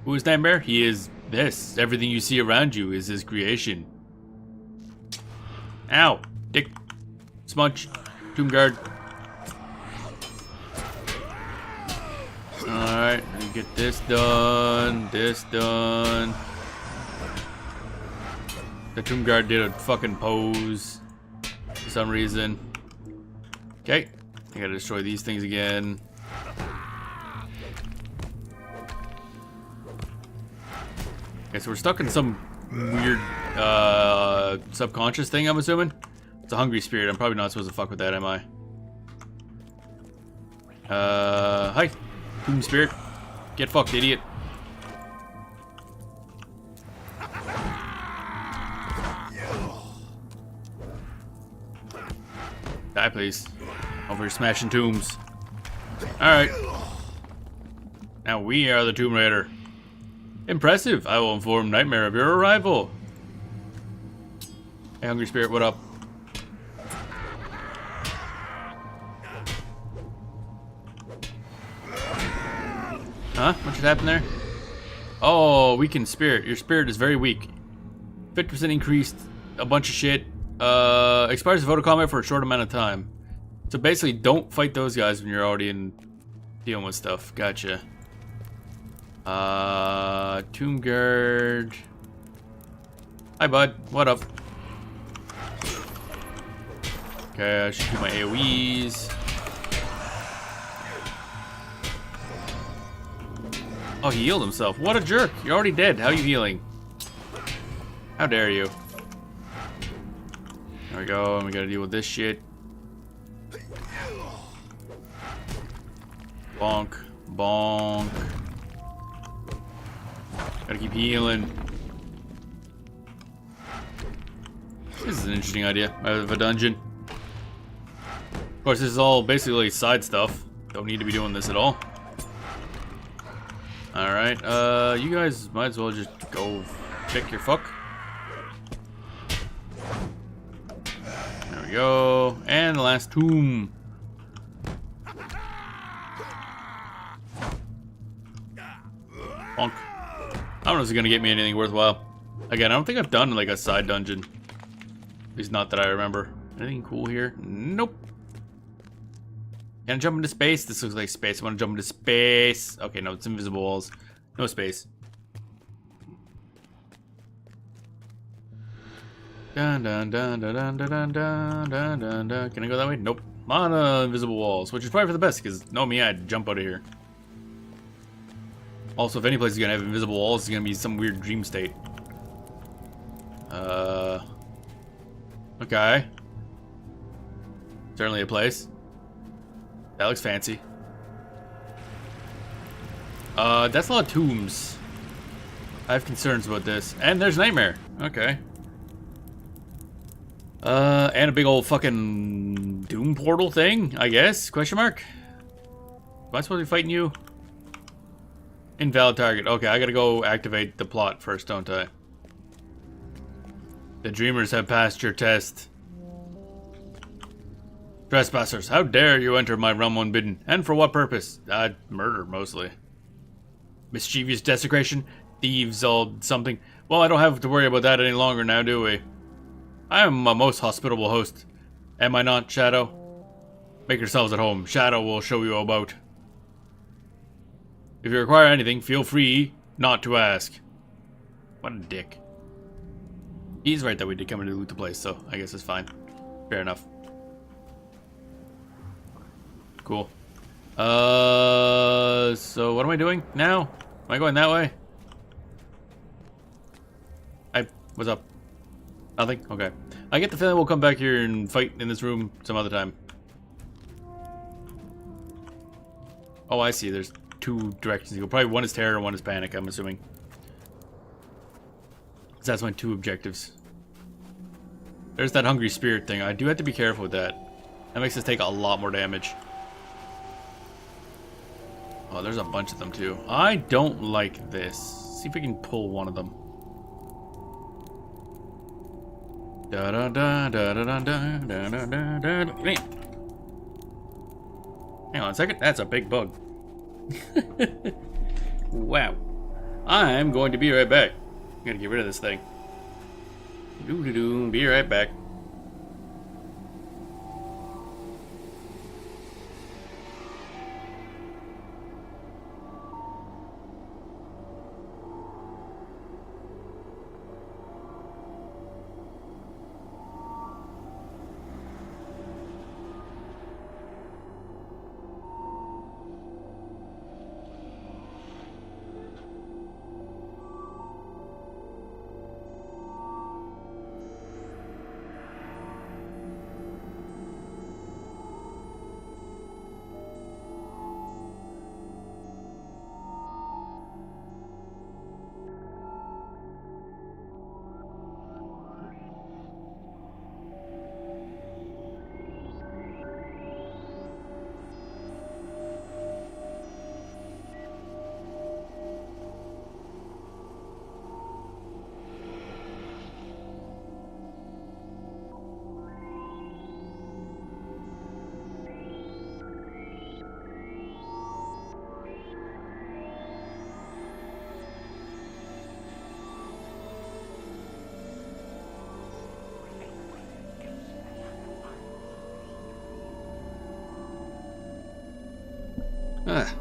Who is Nightmare? He is this. Everything you see around you is his creation. Ow! Dick. Smudge. Tomb Guard. Alright, let me get this done. This done. The Tomb Guard did a fucking pose. For some reason. Okay. I gotta destroy these things again. Okay, so we're stuck in some weird subconscious thing, I'm assuming. It's a hungry spirit. I'm probably not supposed to fuck with that, am I? Hi. Tomb spirit. Get fucked, idiot. Die, please. Over here smashing tombs. Alright. Now we are the Tomb Raider. Impressive. I will inform Nightmare of your arrival. Hey, hungry spirit, what up? Huh? What just happened there? Oh, weakened spirit. Your spirit is very weak. 50% increased. A bunch of shit. Expires the photo combat for a short amount of time. So basically, don't fight those guys when you're already in dealing with stuff. Gotcha. Tomb Guard. Hi, bud. What up? Okay, I should do my AoEs. Oh, he healed himself. What a jerk. You're already dead. How are you healing? How dare you? There we go. And we gotta deal with this shit. Bonk. Bonk. Gotta keep healing. This is an interesting idea of a dungeon. Of course, this is all basically side stuff. Don't need to be doing this at all. Alright, you guys might as well just go pick your fuck. There we go. And the last tomb. Bonk. I don't know if it's gonna get me anything worthwhile. Again, I don't think I've done like a side dungeon. At least not that I remember. Anything cool here? Nope. Can I jump into space? This looks like space. I want to jump into space. Okay, no, it's invisible walls. No space. Dun dun dun dun dun dun dun dun dun dun. Can I go that way? Nope. I'm on invisible walls, which is probably for the best, because know me, I'd jump out of here. Also, if any place is gonna have invisible walls, it's gonna be some weird dream state. Okay. Certainly a place. That looks fancy. That's a lot of tombs. I have concerns about this. And there's Nightmare. Okay. And a big old fucking doom portal thing, I guess? Question mark? Am I supposed to be fighting you? Invalid target. Okay, I gotta go activate the plot first, don't I? The dreamers have passed your test. Trespassers, how dare you enter my realm unbidden? And for what purpose? Murder, mostly. Mischievous desecration? Thieves, all something? Well, I don't have to worry about that any longer now, do we? I am a most hospitable host. Am I not, Shadow? Make yourselves at home. Shadow will show you about. If you require anything, feel free not to ask. What a dick. He's right that we did come in to loot the place, so I guess it's fine. Fair enough. Cool. So what am I doing now? Am I going that way? What's up? Nothing? Okay. I get the feeling we'll come back here and fight in this room some other time. Oh, I see. There's two directions to go. Probably one is terror and one is panic, I'm assuming. So that's my two objectives. There's that hungry spirit thing. I do have to be careful with that. That makes us take a lot more damage. Oh, there's a bunch of them too. I don't like this. See if we can pull one of them. Da da da da da da da da da da da. Hang on a second. That's a big bug. Wow. I'm going to be right back. I'm gonna get rid of this thing. Doo-doo-doo. Be right back.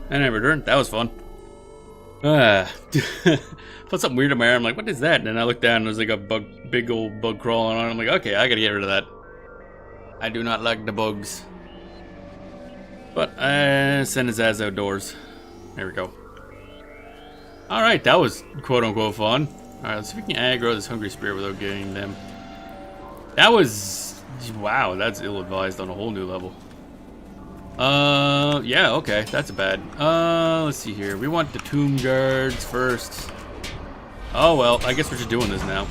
I never returned. That was fun. Put something weird in my arm. Like, what is that? And then I looked down and there's like a bug, big old bug crawling on. I'm like, okay, I gotta get rid of that. I do not like the bugs. But send his ass outdoors. There we go. Alright, that was quote unquote fun. Alright, let's see if we can aggro this hungry spirit without getting them. That was... wow, that's ill-advised on a whole new level. Yeah, okay, that's bad. Let's see here. We want the tomb guards first. Oh, well, I guess we're just doing this now.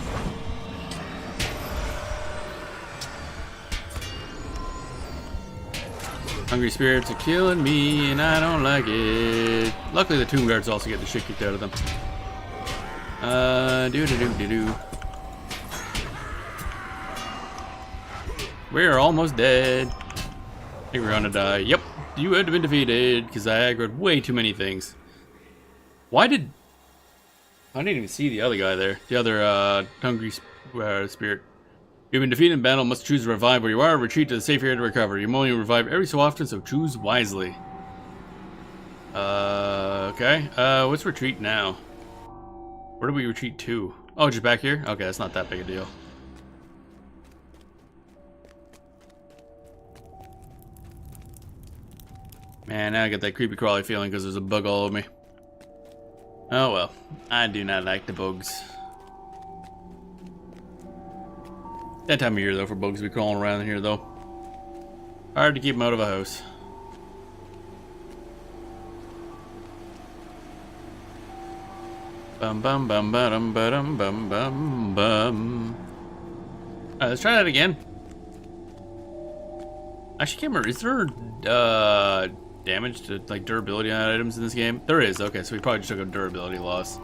Hungry spirits are killing me, and I don't like it. Luckily, the tomb guards also get the shit kicked out of them. Do-do-do-do-do. We're almost dead. I think we're gonna die. Yep, you had been defeated because I aggroed way too many things. Why did... I didn't even see the other guy there. The other hungry spirit. You've been defeated in battle, must choose to revive where you are, retreat to the safe area to recover. You only revive every so often, so choose wisely. Okay. Let's retreat now. Where do we retreat to? Oh, just back here? Okay, that's not that big a deal. Man, now I get that creepy crawly feeling because there's a bug all over me. Oh well, I do not like the bugs. That time of year though for bugs to be crawling around in here though. Hard to keep them out of a house. Bum bum bum bum bum bum bum bum. Alright, let's try that again. Actually, can't remember. Is there damage to like durability on items in this game? There is. Okay, so we probably just took a durability loss.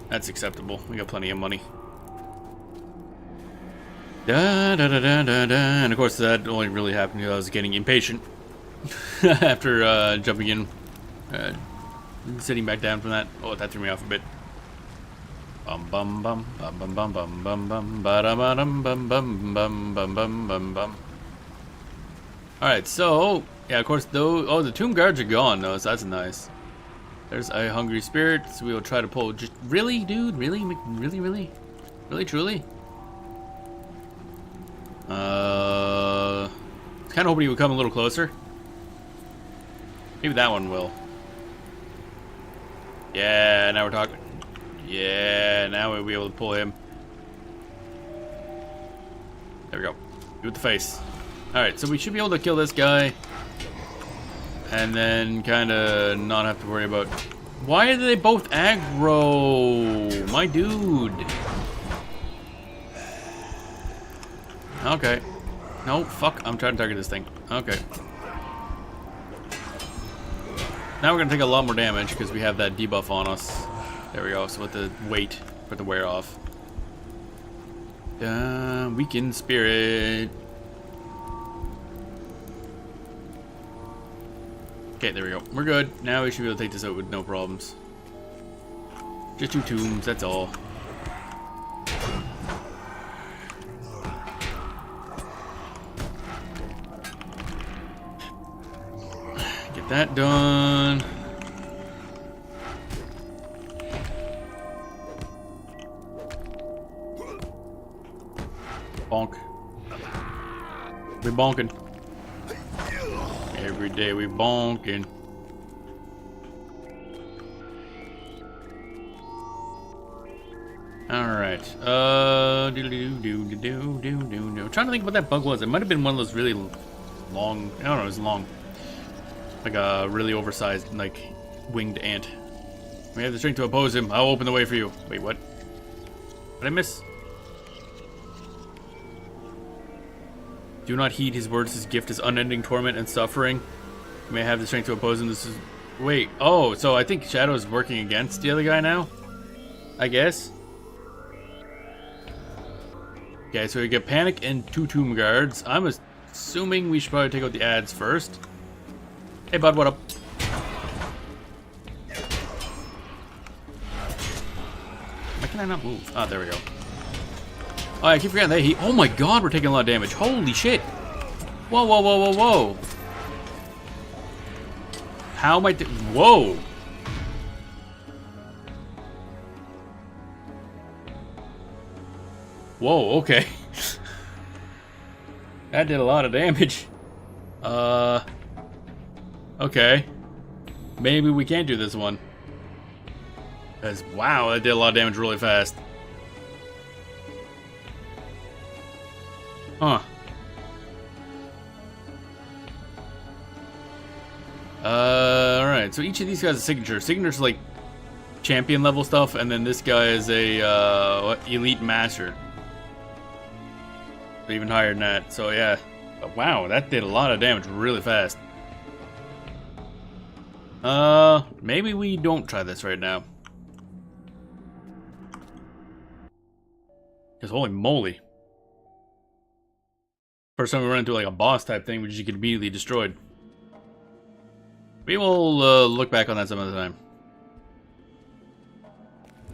That's acceptable. We got plenty of money. Da da da da da da. And of course, that only really happened because I was getting impatient after jumping in, sitting back down from that. Oh, that threw me off a bit. Bum bum bum bum bum bum bum bum bum bum bum bum bum bum bum bum bum. All right, so yeah, of course, though. Oh, the tomb guards are gone though, so that's nice. There's a hungry spirit. So we will try to pull. Just really, dude, really, really, truly. Kind of hoping he would come a little closer. Maybe that one will. Yeah, now we're talking. Yeah, now we'll be able to pull him. There we go. Do with the face. Alright, so we should be able to kill this guy. And then kind of not have to worry about... Why are they both aggro? My dude. Okay. No, fuck. I'm trying to target this thing. Okay. Now we're going to take a lot more damage because we have that debuff on us. There we go. So with the weight for the wear off. Weakened spirit. Okay, there we go. We're good. Now we should be able to take this out with no problems. Just 2 tombs, that's all. Get that done. Bonk. We bonking. Every day we bonking. Alright. Trying to think what that bug was. It might have been one of those really long. I don't know, it was long. Like a really oversized, like, winged ant. We have the strength to oppose him. I'll open the way for you. Wait, what? Did I miss? Do not heed his words. His gift is unending torment and suffering. You may have the strength to oppose him. This is... Wait. Oh, so I think Shadow's working against the other guy now? I guess? Okay, so we get Panic and 2 Tomb Guards. I'm assuming we should probably take out the ads first. Hey, bud, what up? Why can I not move? Ah, there we go. Oh, I keep forgetting that he... Oh my god, we're taking a lot of damage. Holy shit. Whoa, whoa, whoa, whoa, whoa. How am I... Whoa. Whoa, okay. That did a lot of damage. Okay. Maybe we can't do this one. Because, wow, that did a lot of damage really fast. Huh. Alright, so each of these guys is a signature. Signature's like champion level stuff, and then this guy is a elite master. Even higher than that, so yeah. But wow, that did a lot of damage really fast. Maybe we don't try this right now. Because holy moly. First time we run into like a boss type thing, which you get immediately destroyed. We will look back on that some other time.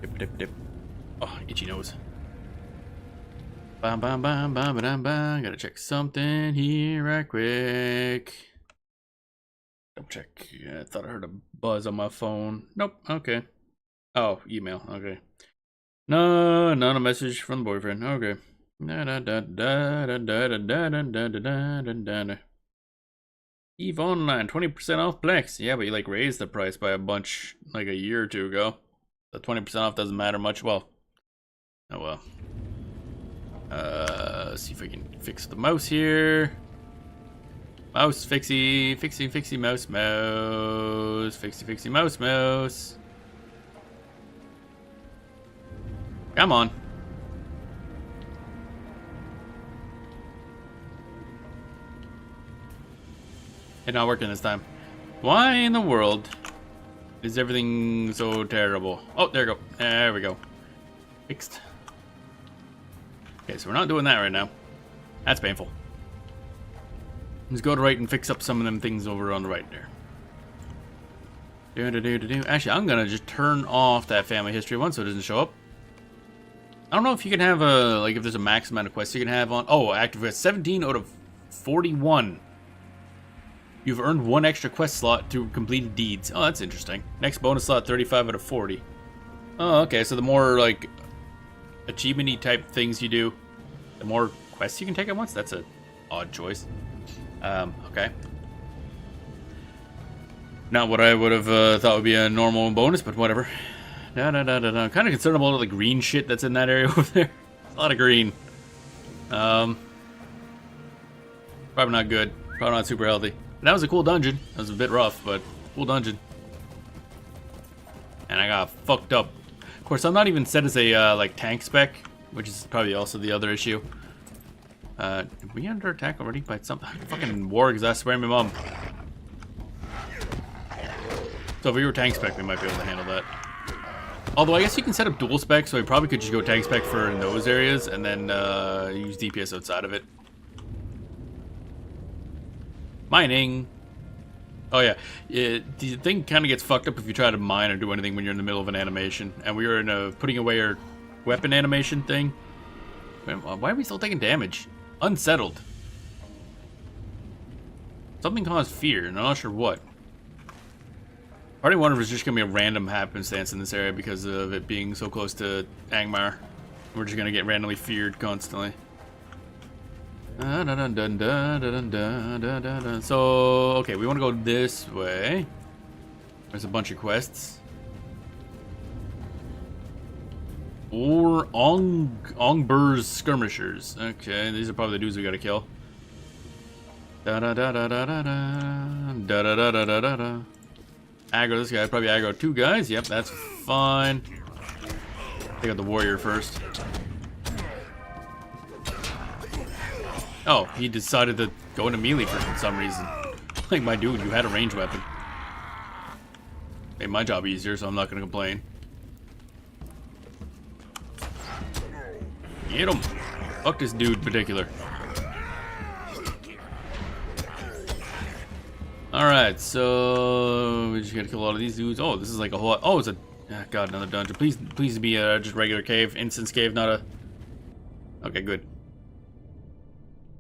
Dip, dip, dip. Oh, itchy nose. Bam, bam, bam, bam, bam, bam. Gotta check something here right quick. Double check. Yeah, I thought I heard a buzz on my phone. Nope. Okay. Oh, email. Okay. No, not a message from the boyfriend. Okay. Da da da da da da da da da da da da. EVE Online, 20% off Plex. Yeah, but you like raised the price by a bunch like a year or two ago. The 20% off doesn't matter much. Well, oh well. Let's see if I can fix the mouse here. Mouse fixie, mouse, fixie, mouse. Come on. It's not working this time. Why in the world is everything so terrible? Oh, there we go. There we go. Fixed. Okay, so we're not doing that right now. That's painful. Let's go to right and fix up some of them things over on the right there. Actually, I'm gonna just turn off that family history one so it doesn't show up. I don't know if you can have a, like, if there's a max amount of quests you can have on. Oh, active quest 17 out of 41. You've earned 1 extra quest slot through completed deeds. Oh, that's interesting. Next bonus slot 35 out of 40. Oh, okay, so the more, like, achievement-y type things you do, the more quests you can take at once. That's a odd choice. Okay. Not what I would have thought would be a normal bonus, but whatever. I'm kind of concerned about all the green shit that's in that area over there. A lot of green. Probably not good. Probably not super healthy. That was a cool dungeon. That was a bit rough, but cool dungeon. And I got fucked up. Of course, I'm not even set as a like tank spec, which is probably also the other issue. Are we under attack already by some fucking wargs? I swear, my mom. So if we were tank spec, we might be able to handle that. Although I guess you can set up dual spec, so we probably could just go tank spec for in those areas and then use DPS outside of it. Mining. Oh yeah, the thing kind of gets fucked up if you try to mine or do anything when you're in the middle of an animation. And we were in a putting away our weapon animation thing. Why are we still taking damage? Unsettled. Something caused fear, and I'm not sure what. Part of me wonder if it's just gonna be a random happenstance in this area because of it being so close to Angmar. We're just gonna get randomly feared constantly. So, okay, we want to go this way. There's a bunch of quests. Or Ongbur's skirmishers. Okay, these are probably the dudes we gotta kill. Aggro this guy, probably aggro 2 guys. Yep, that's fine. Take out the warrior first. Oh, he decided to go into melee for some reason. Like, my dude, you had a ranged weapon. Made my job easier, so I'm not gonna complain. Get him. Fuck this dude in particular. Alright, so we just gotta kill all of these dudes. Oh, this is like a whole... Oh, it's a... Oh, God, another dungeon. Please be a just regular cave. Instance cave, not a... Okay, good.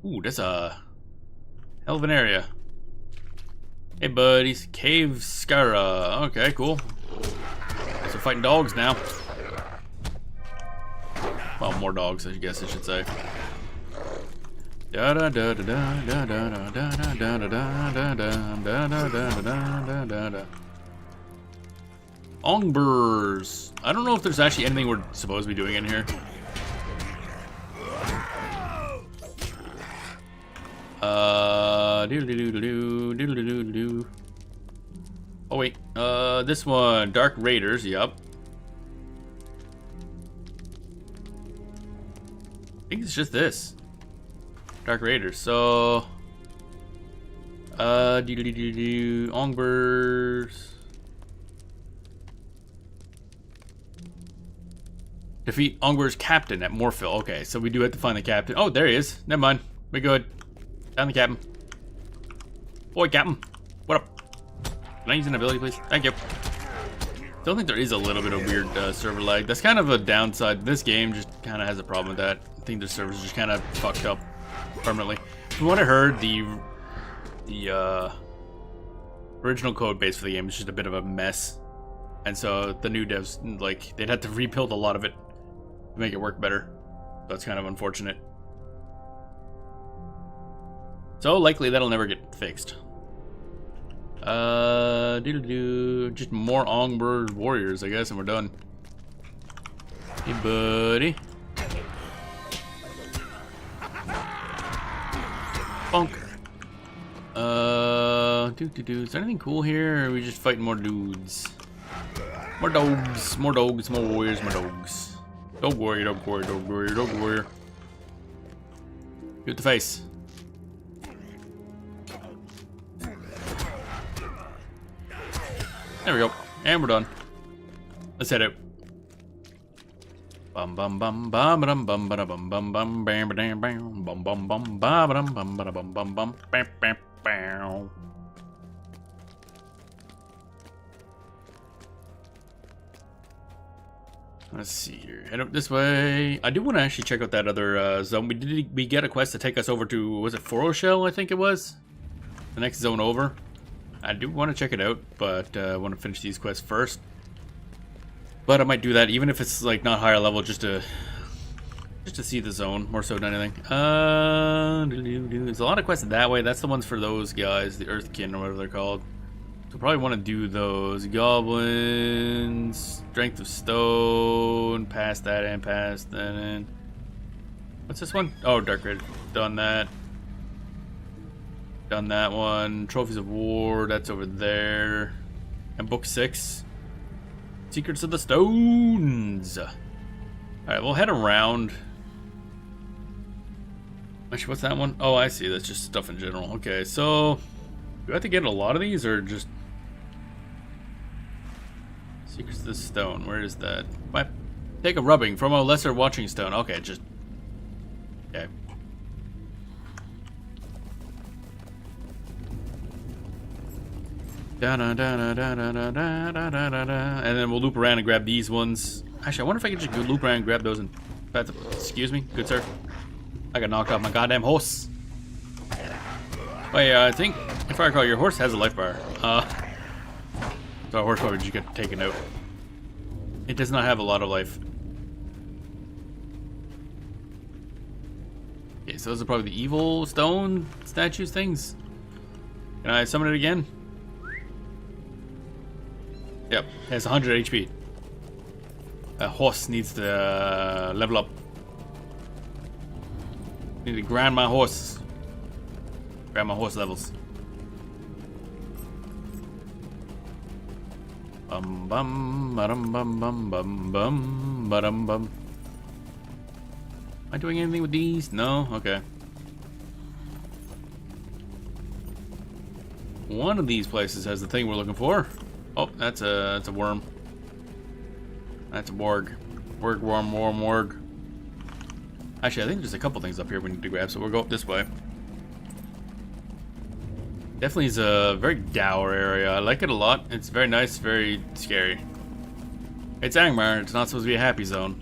Ooh, that's a hell of an area. Hey, buddies. Cave Skara. Okay, cool. So we're fighting dogs now. Well, more dogs, I guess I should say. Ongburs. I don't know if there's actually anything we're supposed to be doing in here. Oh wait, this one, Dark Raiders, yup. I think it's just this. Dark Raiders, so... Ongburs... Defeat Ongburs' captain at Morphil. Okay, so we do have to find the captain. Oh, there he is. Never mind. We're good. Down the captain. Boy, captain. What up? Can I use an ability, please? Thank you. Still think there is a little bit of weird server lag. That's kind of a downside. This game just kind of has a problem with that. I think the servers just kind of fucked up permanently. From what I heard, the original code base for the game is just a bit of a mess. And so the new devs, like, they'd have to rebuild a lot of it to make it work better. So it's kind of unfortunate. So likely that'll never get fixed. Just more Ongbird warriors, I guess, and we're done. Hey, buddy. Bonk. Is there anything cool here, or are we just fighting more dudes? More dogs, more dogs, more warriors, more dogs. Dog warrior, dog warrior, dog warrior, dog warrior. Shoot the face. There we go. And we're done. Let's head out. Bum bum bum bum bum bum bum bum bum bum bam bam bam bum bum bum bum bum bum bum bum bum bam bam bam. Let's see here. Head up this way. I do want to actually check out that other zone. We get a quest to take us over to, was it Foroshell, I think it was? The next zone over. I do want to check it out, but I want to finish these quests first. But I might do that, even if it's like not higher level, just to see the zone more so than anything. There's a lot of quests that way. That's the ones for those guys, the Earthkin or whatever they're called. So probably want to do those. Goblins, Strength of Stone, pass that in, pass that in. What's this one? Oh, Dark Red. Done that. Done that one. Trophies of War, that's over there. And Book 6. Secrets of the Stones. Alright, we'll head around. Actually, what's that one? Oh, I see. That's just stuff in general. Okay, so do I have to get a lot of these or just Secrets of the Stone? Where is that? Take a rubbing from a lesser watching stone. Okay, just okay. And then we'll loop around and grab these ones. Actually, I wonder if I could just loop around and grab those and... Excuse me, good sir. I got knocked off my goddamn horse. Wait, I think, if I recall, your horse has a life bar. So our horse probably just got taken out. It does not have a lot of life. Okay, so those are probably the evil stone statues things. Can I summon it again? Yep, it has 100 HP. A horse needs to level up. Need to grind my horse. Grab my horse levels. Bum bum bum bum bum bum bum bum bum. Am I doing anything with these? No? Okay. One of these places has the thing we're looking for. Oh, that's a worm. That's a warg. Warg, worm, worm, warg. Actually, I think there's a couple things up here we need to grab, so we'll go up this way. Definitely is a very dour area. I like it a lot. It's very nice, very scary. It's Angmar. It's not supposed to be a happy zone.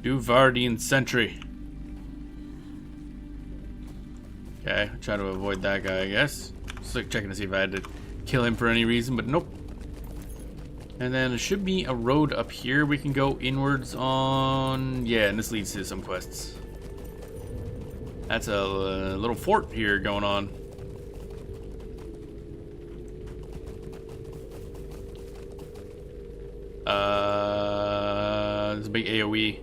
Duvardian Sentry. Okay, try to avoid that guy, I guess. Just like checking to see if I had to kill him for any reason, but nope. And then there should be a road up here we can go inwards on. Yeah, and this leads to some quests. That's a little fort here going on. There's a big AoE.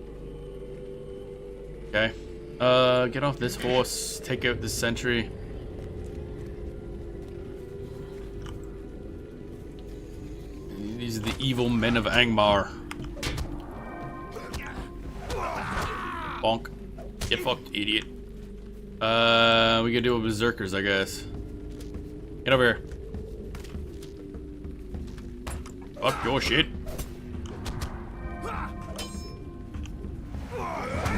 Okay. Get off this horse. Take out this sentry. These are the evil men of Angmar. Bonk. Get fucked, idiot. We gotta deal with berserkers, I guess. Get over here. Fuck your shit.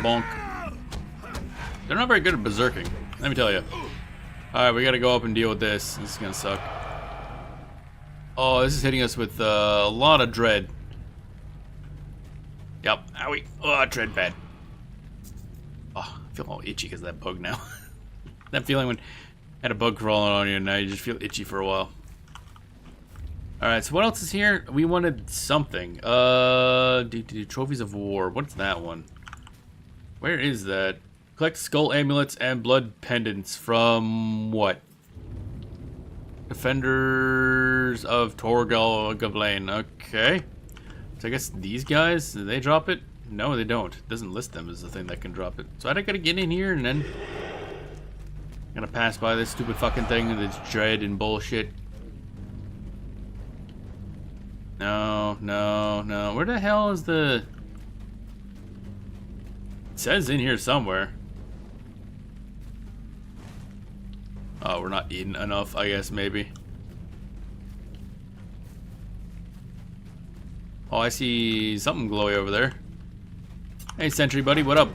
Bonk. They're not very good at berserking, let me tell you. Alright, we gotta go up and deal with this. This is gonna suck. Oh, this is hitting us with a lot of dread. Yep, owie. Oh, dread bad. Oh, I feel all itchy because of that bug now. That feeling when you had a bug crawling on you and now you just feel itchy for a while. Alright, so what else is here? We wanted something. Trophies of War. What's that one? Where is that? Collect skull amulets and blood pendants from what? Defenders of Torgal Gablain. Okay. So I guess these guys, do they drop it? No, they don't. It doesn't list them as the thing that can drop it. So I gotta get in here and then... Gotta pass by this stupid fucking thing and it's dread and bullshit. No, no, no. Where the hell is the... It says in here somewhere. Oh, we're not eating enough, I guess, maybe. Oh, I see something glowy over there. Hey, sentry buddy, what up?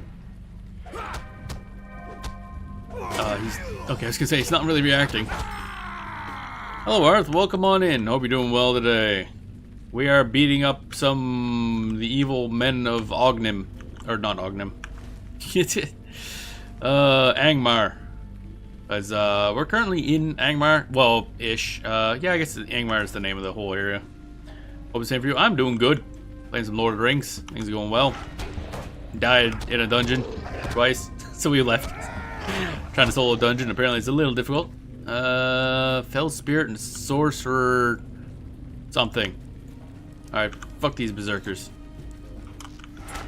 He's... Okay, I was gonna say, he's not really reacting. Hello, Arth. Welcome on in. Hope you're doing well today. We are beating up the evil men of Ognim. Or not Ognim. Angmar. As, we're currently in Angmar. Well, ish. Yeah, I guess Angmar is the name of the whole area. Hope the same for you. I'm doing good. Playing some Lord of the Rings. Things are going well. Died in a dungeon twice, so we left. Trying to solo a dungeon. Apparently it's a little difficult. Fell Spirit and Sorcerer something. Alright, fuck these berserkers.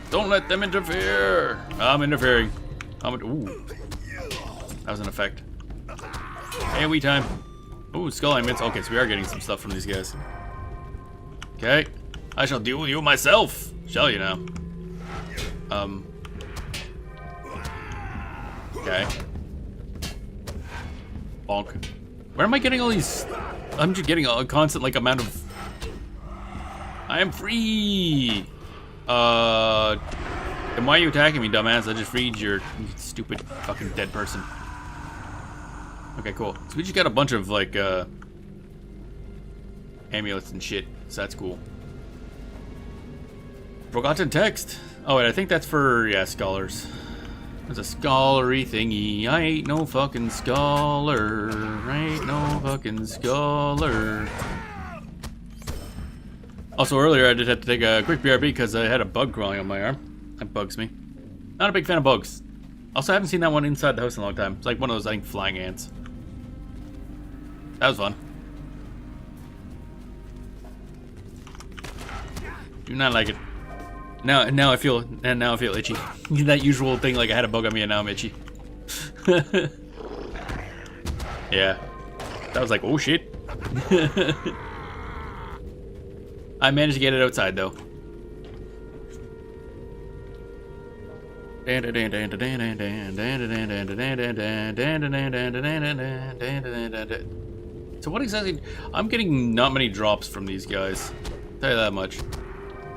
Don't let them interfere! I'm interfering. Ooh. That was an effect. AoE time. Ooh, skull amulets. Okay, so we are getting some stuff from these guys. Okay. I shall deal with you myself. Shall you now? Okay. Bonk. Where am I getting all these? I'm just getting a constant, like, amount of... I am free! Then why are you attacking me, dumbass? I just freed your stupid fucking dead person. Okay, cool. So we just got a bunch of, like, amulets and shit. So that's cool. Forgotten text. Oh, wait, I think that's for, yeah, scholars. It's a scholarly thingy. I ain't no fucking scholar. I ain't no fucking scholar. Also, earlier I did have to take a quick BRB because I had a bug crawling on my arm. That bugs me. Not a big fan of bugs. Also, I haven't seen that one inside the house in a long time. It's like one of those, I think, flying ants. That was fun. Do not like it. Now I feel itchy. That usual thing, like I had a bug on me and now I'm itchy. Yeah. That was like, oh shit. I managed to get it outside though. So what exactly? I'm getting not many drops from these guys. I'll tell you that much.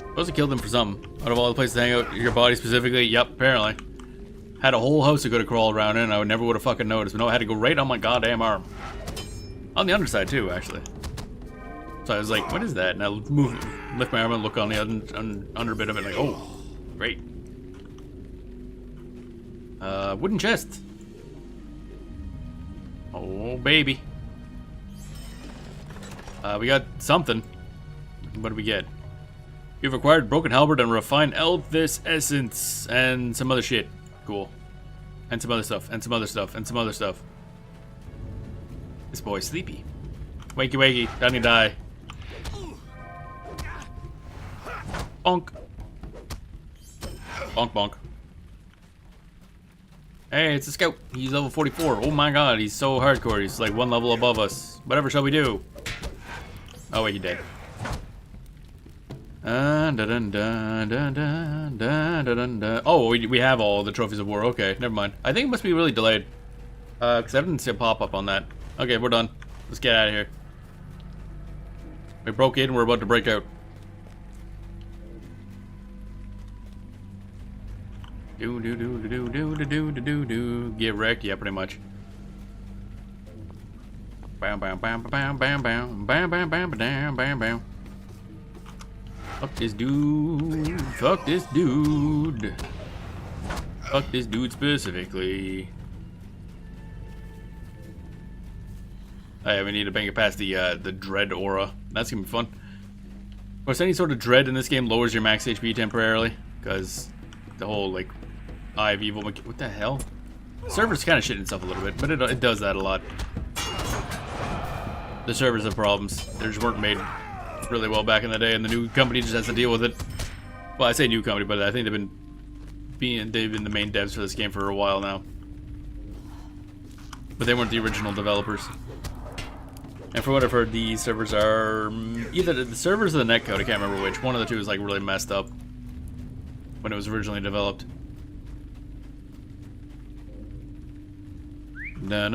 Supposed to kill them for something. Out of all the places to hang out, your body specifically, yep, apparently. Had a whole house I could have crawled around in, I would never would have fucking noticed. But no, I had to go right on my goddamn arm. On the underside too, actually. So I was like, what is that? And I lift my arm and look on the under bit of it, like, oh, great. Wooden chest. Oh, baby. We got something. What did we get? You've acquired Broken Halberd and Refined Elvis Essence and some other shit. Cool. And some other stuff, and some other stuff, and some other stuff. This boy's sleepy. Wakey wakey, down you die. Bonk. Bonk bonk. Hey, it's a scout. He's level 44. Oh my god, he's so hardcore. He's like one level above us. Whatever shall we do? Oh wait, he dead. Oh, we have all the trophies of war. Okay, never mind. I think it must be really delayed. Because I didn't see a pop-up on that. Okay, we're done. Let's get out of here. We broke in, we're about to break out. Get wrecked, yeah, pretty much. Bam bam bam bam bam bam bam bam bam bam bam bam. Fuck this dude. Fuck this dude. Fuck this dude specifically. Oh, yeah, we need to bang it past the dread aura. That's gonna be fun. Of course, any sort of dread in this game lowers your max HP temporarily, because the whole like Eye of Evil. What the hell? Server's kind of shitting itself a little bit, but it does that a lot. The servers have problems. They just weren't made really well back in the day, and the new company just has to deal with it. Well, I say new company, but I think they've been the main devs for this game for a while now. But they weren't the original developers. And from what I've heard, the servers are either the servers or the netcode. I can't remember which. One of the two is like really messed up when it was originally developed. Okay,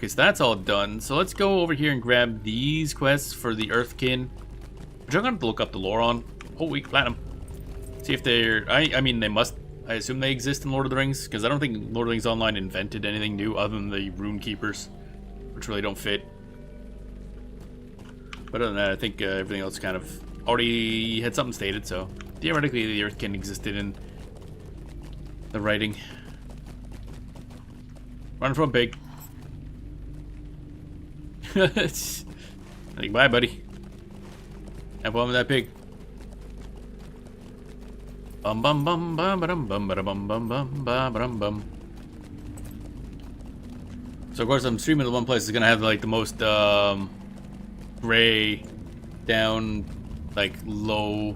so that's all done. So let's go over here and grab these quests for the Earthkin, which I'm gonna have to look up the lore on. Holy platinum! See if they're. I mean, they must. I assume they exist in Lord of the Rings, because I don't think Lord of the Rings Online invented anything new other than the rune keepers, which really don't fit. But other than that, I think everything else kind of already had something stated, so theoretically the Earthkin existed in the writing. Run from pig. Like, bye, buddy. Have fun with that pig. Bum bum bum bum bum bum bum bum bum bum bum. So of course I'm streaming the one place that's gonna have like the most gray down, like low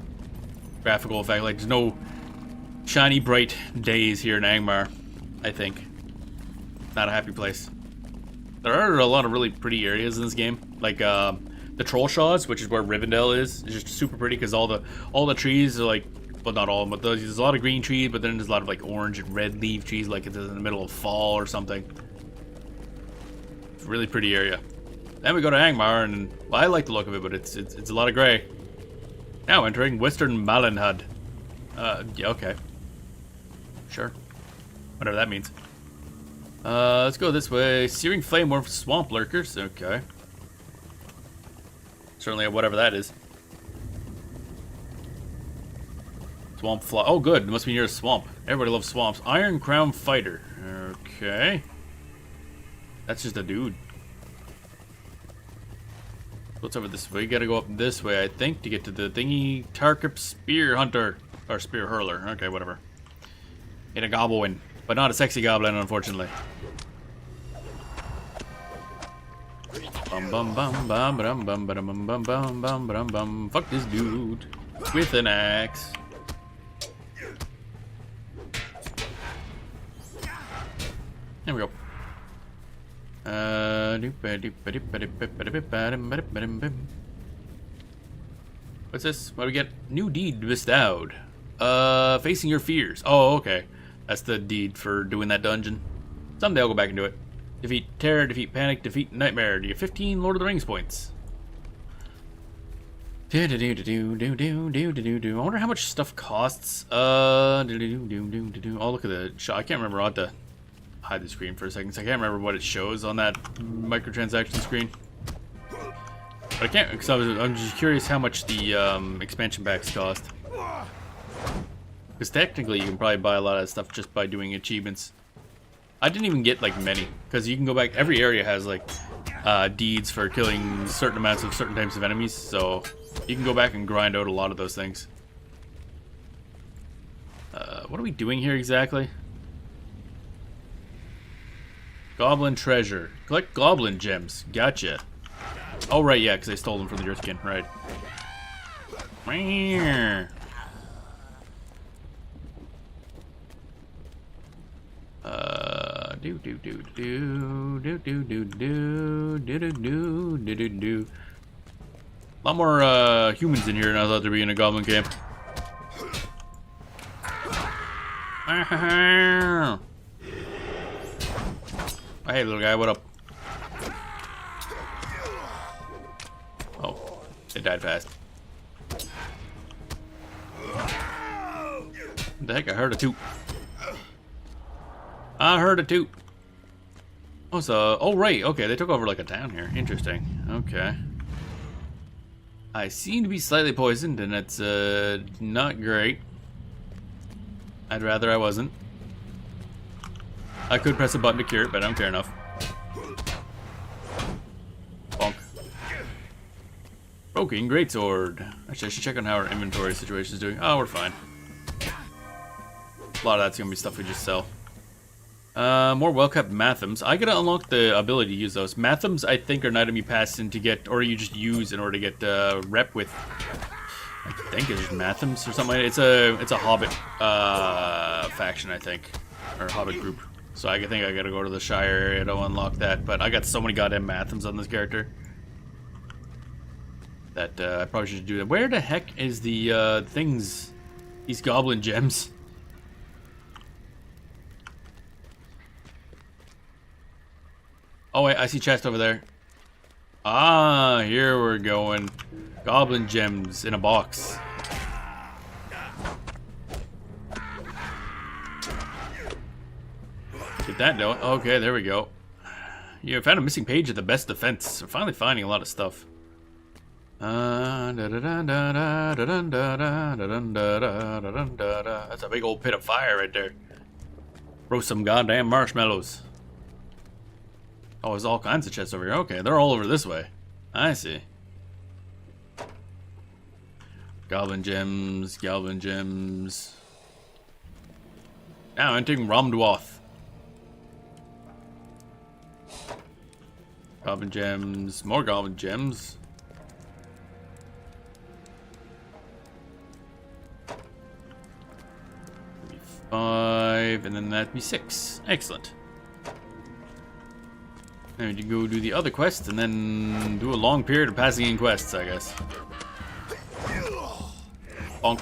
graphical effect. Like there's no shiny bright days here in Angmar, I think. Not a happy place. There are a lot of really pretty areas in this game, like the Trollshaws, which is where Rivendell is. It's just super pretty because all the trees are like, well, not all, but there's a lot of green trees, but then there's a lot of like orange and red leaf trees, like it's in the middle of fall or something. It's a really pretty area. Then we go to Angmar, and well, I like the look of it, but it's a lot of gray. Now entering Western Malenhad. Yeah, okay. Sure. Whatever that means. Let's go this way. Searing Flame Warmth Swamp Lurkers. Okay. Certainly whatever that is. Swamp Fly. Oh, good. It must be near a swamp. Everybody loves swamps. Iron Crown Fighter. Okay. That's just a dude. What's over this way? You gotta go up this way, I think, to get to the thingy. Tarkup Spear Hunter. Or Spear Hurler. Okay, whatever. In a goblin. But not a sexy goblin, unfortunately. Bum bum bum bum bum bum bum bum bum bum bum bum bum. Fuck this dude with an axe. There we go. What's this? What do we get? New deed bestowed. Facing your fears. Oh, okay. That's the deed for doing that dungeon. Someday I'll go back and do it. Defeat terror, defeat panic, defeat nightmare. Do you 15 Lord of the Rings points? I wonder how much stuff costs. Oh, look at the shot. I can't remember. I'll have to hide the screen for a second. So I can't remember what it shows on that microtransaction screen. But I can't, because I'm just curious how much the expansion packs cost. Because technically you can probably buy a lot of stuff just by doing achievements. I didn't even get like many, because you can go back. Every area has like deeds for killing certain amounts of certain types of enemies, so you can go back and grind out a lot of those things. What are we doing here exactly? Goblin treasure. Collect goblin gems. Gotcha. Oh right, yeah, because I stole them from the Earthkin. Right. A lot more humans in here than I thought there'd be in a goblin camp. Hey little guy, what up? Oh, they died fast. What the heck, I heard a toot. I heard a toot. Oh, so, oh right, okay, they took over like a town here. Interesting. Okay. I seem to be slightly poisoned, and it's not great. I'd rather I wasn't. I could press a button to cure it, but I don't care enough. Bonk. Broken greatsword. Actually, I should check on how our inventory situation is doing. Oh, we're fine. A lot of that's gonna be stuff we just sell. More well-kept mathams. I gotta unlock the ability to use those. Mathams, I think, are an item you pass in to get, or you just use in order to get rep with. I think it's mathams or something. It's a Hobbit faction, I think, or Hobbit group. So I think I gotta go to the Shire area to unlock that. But I got so many goddamn mathams on this character that I probably should do that. Where the heck is the things? These goblin gems. Oh wait, I see chest over there. Ah, here we're going. Goblin gems in a box. Get that down. Okay, there we go. You found a missing page of the best defense. We're finally finding a lot of stuff. That's a big old pit of fire right there. Roast some goddamn marshmallows. Oh, there's all kinds of chests over here. Okay, they're all over this way. I see. Goblin gems, goblin gems. Now entering Dwarf. Goblin gems, more goblin gems. Maybe 5, and then that'd be 6. Excellent. Now we can go do the other quests and then do a long period of passing in quests, I guess. Bonk.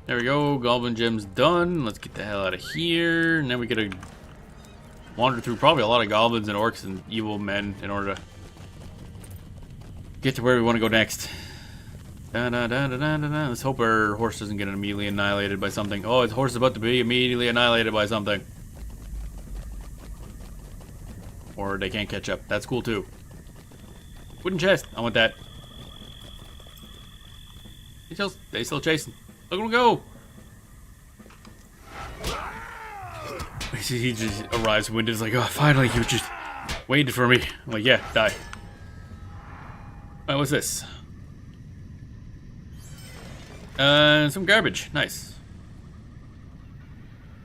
There we go, Goblin Gem's done. Let's get the hell out of here. And then we gotta wander through probably a lot of goblins and orcs and evil men in order to get to where we want to go next. Let's hope our horse doesn't get immediately annihilated by something. Oh, his horse is about to be immediately annihilated by something. Or they can't catch up. That's cool too. Wooden chest. I want that. They still chasing. Look at him go. He just arrives winded. It's like, oh, finally, you just waited for me. I'm like, yeah, die. Alright, what's this? Some garbage. Nice.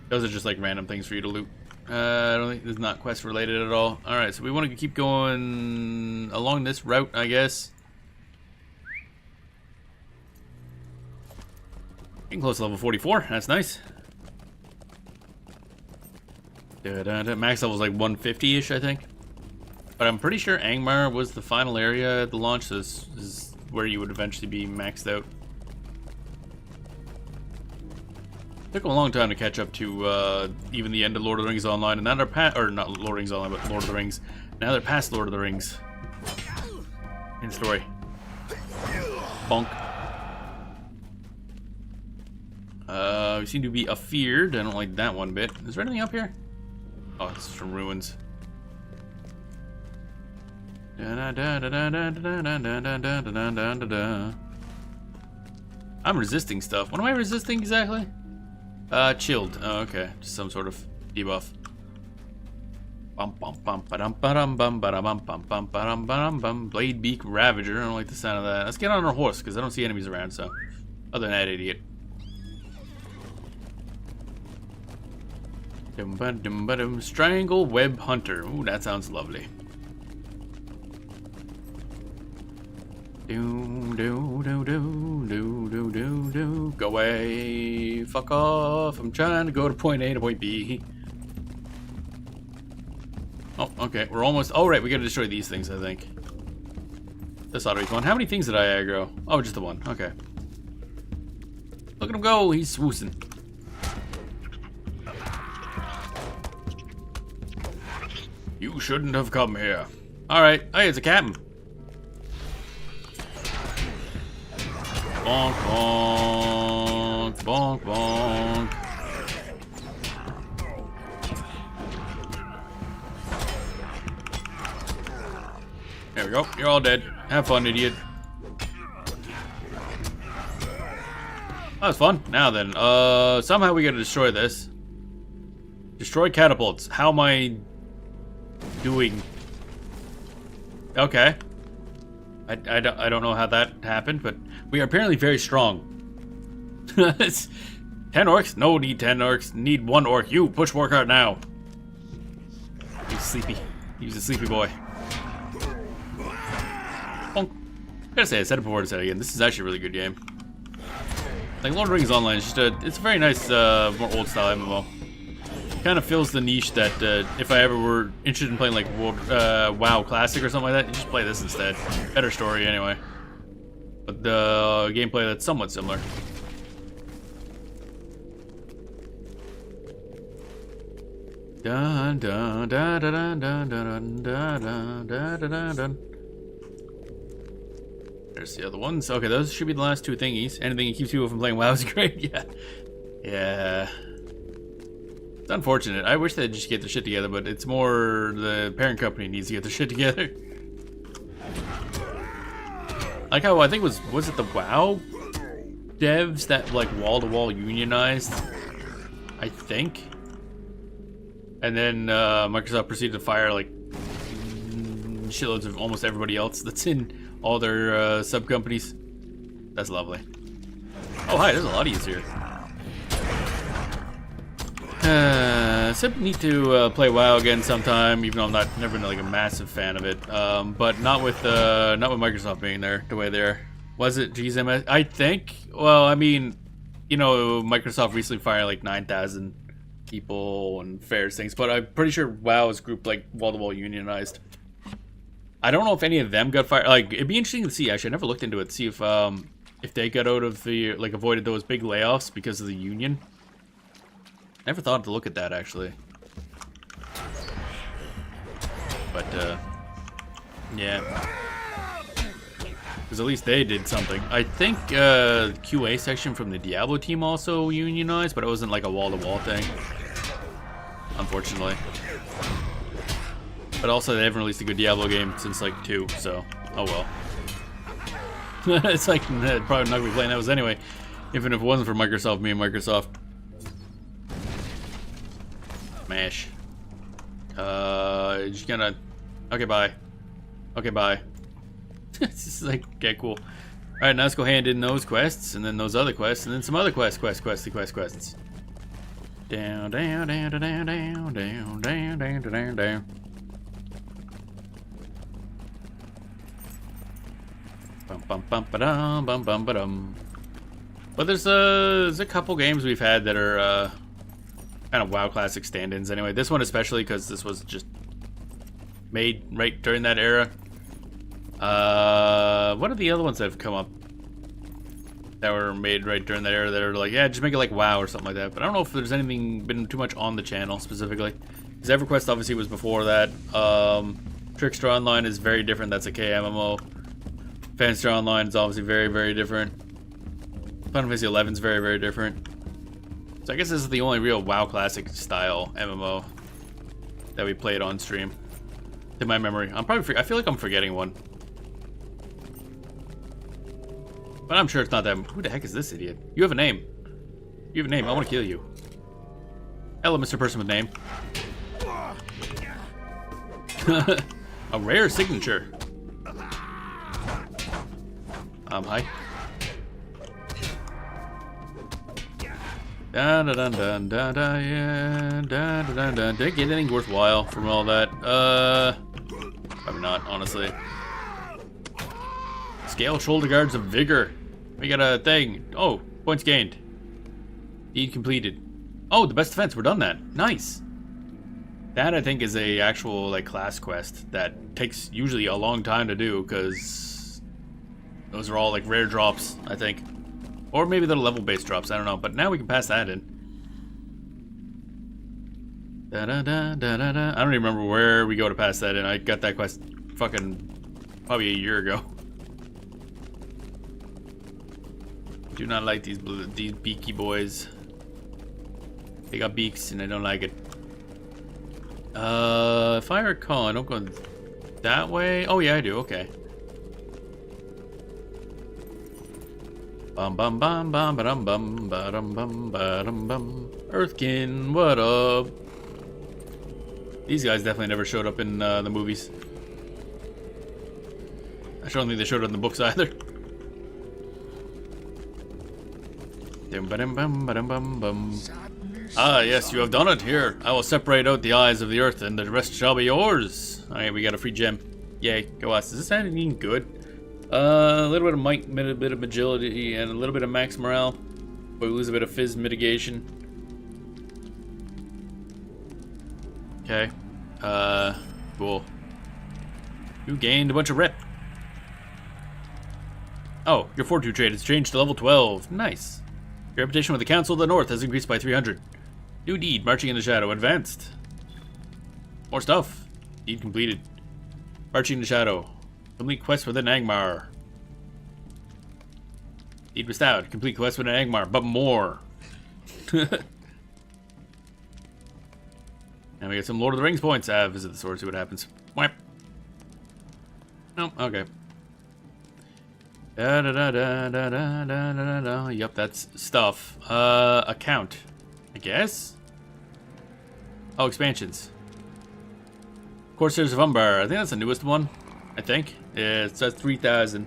Those are just like random things for you to loot. I don't think this is not quest related at all. Alright, so we want to keep going along this route, I guess. Getting close to level 44. That's nice. Max level is like 150-ish, I think. But I'm pretty sure Angmar was the final area at the launch, so this is where you would eventually be maxed out. Took a long time to catch up to even the end of Lord of the Rings Online, and now they're or not Lord of the Rings Online, but Lord of the Rings. Now they're past Lord of the Rings. In story. Bonk. We seem to be afeared. I don't like that one bit. Is there anything up here? Oh, it's from ruins. I'm resisting stuff. What am I resisting exactly? Chilled. Oh, okay. Just some sort of debuff. Blade Beak Ravager. I don't like the sound of that. Let's get on our horse because I don't see enemies around. So, other than that, idiot. Strangle Web Hunter. Ooh, that sounds lovely. Go away. Fuck off. I'm trying to go to point A to point B. Oh, okay. We're almost... Oh, right. We gotta destroy these things, I think. This ought to be fun. How many things did I aggro? Oh, just the one. Okay. Look at him go. He's swoosing. You shouldn't have come here. Alright. Hey, it's a captain. Bonk, bonk, bonk, bonk. There we go. You're all dead. Have fun, idiot. That was fun. Now then, somehow we gotta destroy this. Destroy catapults. How am I doing? Okay. I don't know how that happened, but we are apparently very strong. It's 10 orcs? No need 10 orcs. Need 1 orc. You push more cart now. He's sleepy. He's a sleepy boy. Bonk. I gotta say, I said it before to say it again. This is actually a really good game. Like Lord of the Rings Online is just it's a very nice, more old style MMO. Kind of fills the niche that if I ever were interested in playing like WoW Classic or something like that, you just play this instead. Better story anyway, but the gameplay that's somewhat similar. Dun dun dun dun dun dun dun dun dun dun. There's the other ones. Okay, those should be the last 2 thingies. Anything that keeps people from playing WoW is great. Yeah, yeah. It's unfortunate. I wish they'd just get their shit together, but it's more the parent company needs to get their shit together. Like how I think was it the WoW devs that like wall-to-wall unionized? I think. And then Microsoft proceeded to fire like shitloads of almost everybody else that's in all their sub companies. That's lovely. Oh hi, there's a lot of yous here. So need to play WoW again sometime, even though I'm never been like a massive fan of it. But not with Microsoft being there the way they are. Was it GZMS? I think. Well, I mean, you know, Microsoft recently fired like 9,000 people and various things, but I'm pretty sure WoW is grouped like wall-to-wall unionized. I don't know if any of them got fired. Like, it'd be interesting to see. Actually, I never looked into it to see if they got out of the like avoided those big layoffs because of the union. Never thought to look at that, actually. But, yeah. Because at least they did something. I think QA section from the Diablo team also unionized, but it wasn't like a wall-to-wall thing. Unfortunately. But also, they haven't released a good Diablo game since, like, 2, so, oh well. It's like, probably not going to be playing those anyway, even if it wasn't for Microsoft being Microsoft. Smash. Just gonna... Okay, bye. Okay, bye. It's just like, okay, cool. Alright, now let's go hand in those quests, and then those other quests, and then some other quests. Down, down, down, down, down, down, down, down, down, down, down. Bum bum bum ba-dum, bum bum ba-dum. But there's a couple games we've had that are kind of WoW Classic stand-ins anyway. This one especially because this was just made right during that era. What are the other ones that have come up that were made right during that era that are like, yeah, just make it like WoW or something like that? But I don't know if there's anything been too much on the channel specifically. Because EverQuest obviously was before that. Trickster Online is very different. That's a KMMO. Fanstar Online is obviously very, very different. Final Fantasy 11 is very, very different. So I guess this is the only real WoW Classic style MMO that we played on stream. In my memory. I feel like I'm forgetting one. But I'm sure it's not that. Who the heck is this idiot? You have a name. You have a name. I want to kill you. Hello, Mr. Person with name. A rare signature. Hi. Dun dun dun dun dun dun, yeah, dun dun dun dun. Did I get anything worthwhile from all that? Probably not, honestly. Scale shoulder guards of vigor. We got a thing. Oh, points gained. Deed completed. Oh, the best defense. We're done that. Nice. That I think is a actual like class quest that takes usually a long time to do because those are all like rare drops, I think. Or maybe they're level-based drops, I don't know. But now we can pass that in. Da -da -da -da -da -da. I don't even remember where we go to pass that in. I got that quest fucking probably a year ago. Do not like these beaky boys. They got beaks and I don't like it. If I recall, I don't go that way. Oh yeah, I do. Okay. Bum bum bum bum ba-dum bum ba-dum bum ba-dum bum. Earthkin, what up? These guys definitely never showed up in the movies. I don't think they showed it in the books either. Ah, yes, you have done it. Here, I will separate out the eyes of the earth, and the rest shall be yours. Alright, we got a free gem. Yay, go us. Is this anything good? A little bit of might, a bit of agility, and a little bit of max morale. But we lose a bit of fizz mitigation. Okay. Cool. You gained a bunch of rep. Oh, your fortitude trait has changed to level 12. Nice. Your reputation with the Council of the North has increased by 300. New deed, Marching in the Shadow, advanced. More stuff. Deed completed. Marching in the Shadow. Complete quest within Angmar. Deed bestowed. Complete quest within Angmar, but more. And we get some Lord of the Rings points. Visit the sword, see what happens. Whap. Nope, okay. Yep, that's stuff. Account, I guess? Oh, expansions. Corsairs of Umbar. I think that's the newest one. I think. Yeah, it says 3,000.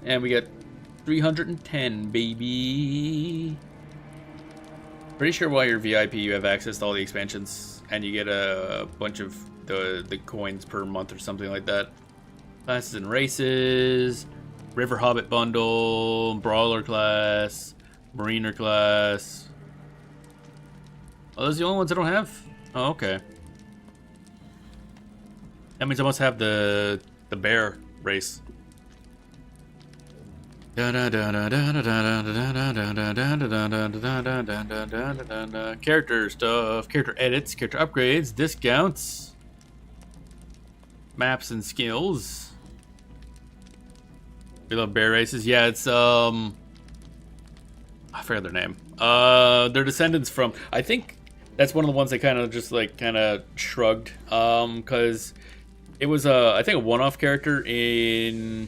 And we get 310, baby. Pretty sure while you're VIP, you have access to all the expansions. And you get a bunch of the coins per month or something like that. Classes and races, River Hobbit bundle, Brawler class, Mariner class. Oh, those are the only ones I don't have? Oh, okay. That means I must have the bear race. Character stuff, character edits, character upgrades, discounts, maps and skills. We love bear races. Yeah, it's I forgot their name. They're descendants from, I think that's one of the ones they kind of just like kind of shrugged, because it was I think a one-off character in,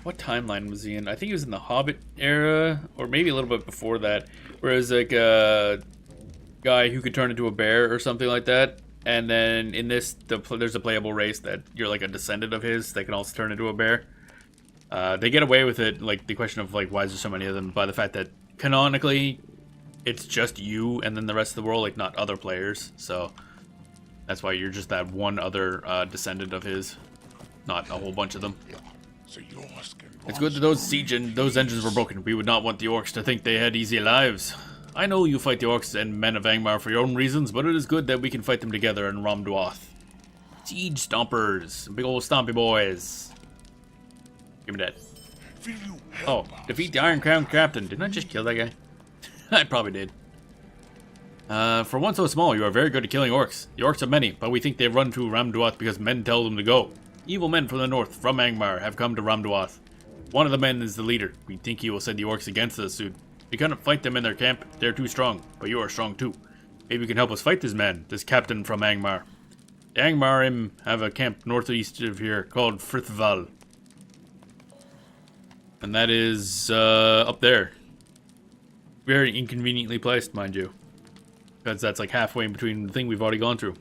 what timeline was he in? I think he was in the Hobbit era, or maybe a little bit before that, where it was like a guy who could turn into a bear or something like that. And then in this, there's a playable race that you're like a descendant of his that can also turn into a bear. They get away with it, like the question of like why is there so many of them, by the fact that canonically it's just you and then the rest of the world, like not other players. So that's why you're just that one other descendant of his, not a whole bunch of them. It's good that those engines were broken. We would not want the orcs to think they had easy lives. I know you fight the orcs and men of Angmar for your own reasons, but it is good that we can fight them together in Dwarf. Siege stompers, big old stompy boys. Give me that. Oh, defeat the Iron Crown Captain. Didn't I just kill that guy? I probably did. For one so small, you are very good at killing orcs. The orcs are many, but we think they run to Ramduath because men tell them to go. Evil men from the north, from Angmar, have come to Ramduath. One of the men is the leader. We think he will send the orcs against us soon. We cannot fight them in their camp. They're too strong, but you are strong too. Maybe you can help us fight this man, this captain from Angmar. The Angmarim have a camp northeast of here called Frithval. And that is up there. Very inconveniently placed, mind you. Because that's like halfway in between the thing we've already gone through.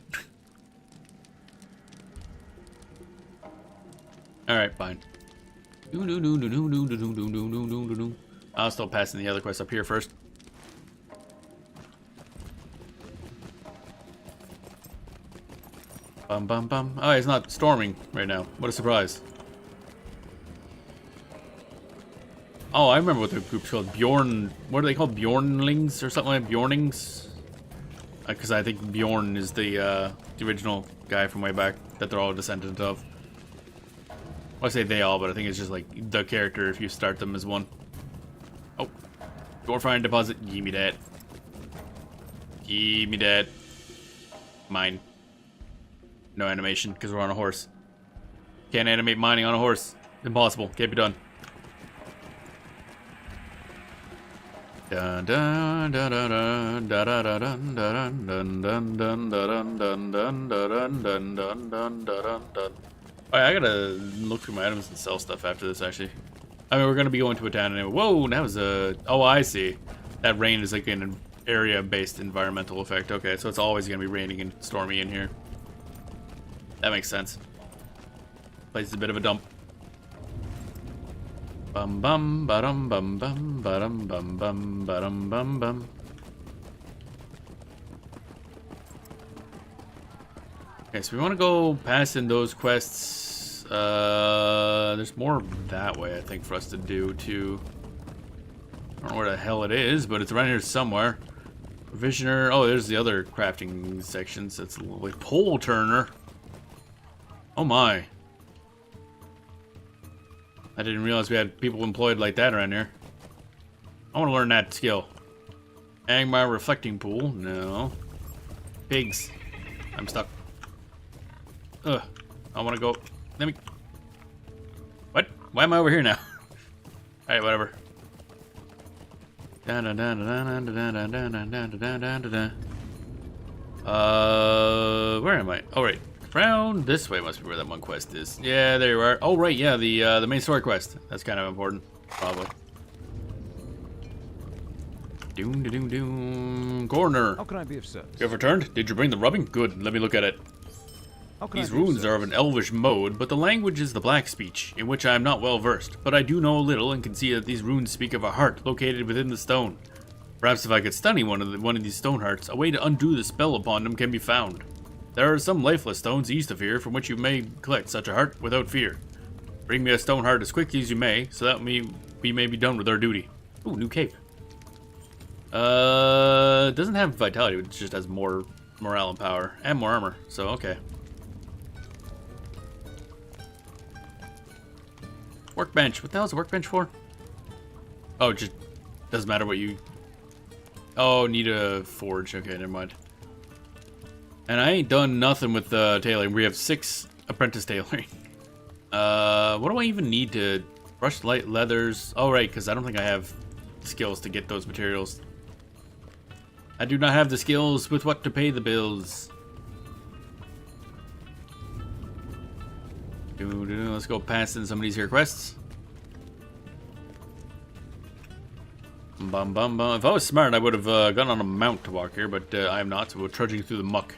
Alright, fine. I'll still passing the other quest up here first. Bum bum bum. Oh, it's not storming right now. What a surprise. Oh, I remember what the group's called. Bjorn. What are they called? Bjornlings or something like that? Bjornings? Because I think Bjorn is the original guy from way back that they're all descendants of. Well, I say they all, but I think it's just like the character if you start them as one. Oh. Dwarfin deposit. Give me that. Give me that. Mine. No animation because we're on a horse. Can't animate mining on a horse. Impossible. Can't be done. Dun dun dun dun dun dun dun dun dun dun dun dun dun dun dun dun dun dun dun dun. Alright, I gotta look through my items and sell stuff after this, actually. I mean, we're gonna be going to a town anyway. Whoa, that was a... Oh, I see. That rain is like an area-based environmental effect. Okay, so it's always gonna be raining and stormy in here. That makes sense. Place is a bit of a dump. Bum bum ba-dum bum bum ba-dum bum bum ba-dum bum bum. Okay, so we want to go past in those quests. There's more that way, I think, for us to do, too. I don't know where the hell it is, but it's around here somewhere. Provisioner. Oh, there's the other crafting sections. That's a lovely pole turner. Oh, my. I didn't realize we had people employed like that around here. I want to learn that skill. Angmar reflecting pool. No. Pigs. I'm stuck. Ugh. I want to go. Let me. What? Why am I over here now? Alright, whatever. Where am I? Oh, right. Around this way must be where that one quest is. Yeah, there you are. Oh, right, yeah, the main story quest. That's kind of important, probably. Doom, doom, doom. Corner. How can I be of service? You have returned? Did you bring the rubbing? Good. Let me look at it. These runes are of an elvish mode, but the language is the black speech, in which I am not well versed. But I do know a little and can see that these runes speak of a heart located within the stone. Perhaps if I could study one of these stone hearts, a way to undo the spell upon them can be found. There are some lifeless stones east of here from which you may collect such a heart without fear. Bring me a stone heart as quickly as you may, so that we may be done with our duty. Ooh, new cape. It doesn't have vitality, it just has more morale and power, and more armor, so okay. Workbench. What the hell is a workbench for? Oh, it just doesn't matter what you... Oh, need a forge. Okay, never mind. And I ain't done nothing with tailoring. We have 6 apprentice tailoring. What do I even need to... Brushed light leathers. Oh, right, because I don't think I have skills to get those materials. I do not have the skills with what to pay the bills. Let's go past in some of these here quests. Bum bum bum. If I was smart, I would have gone on a mount to walk here, but I am not, so we're trudging through the muck.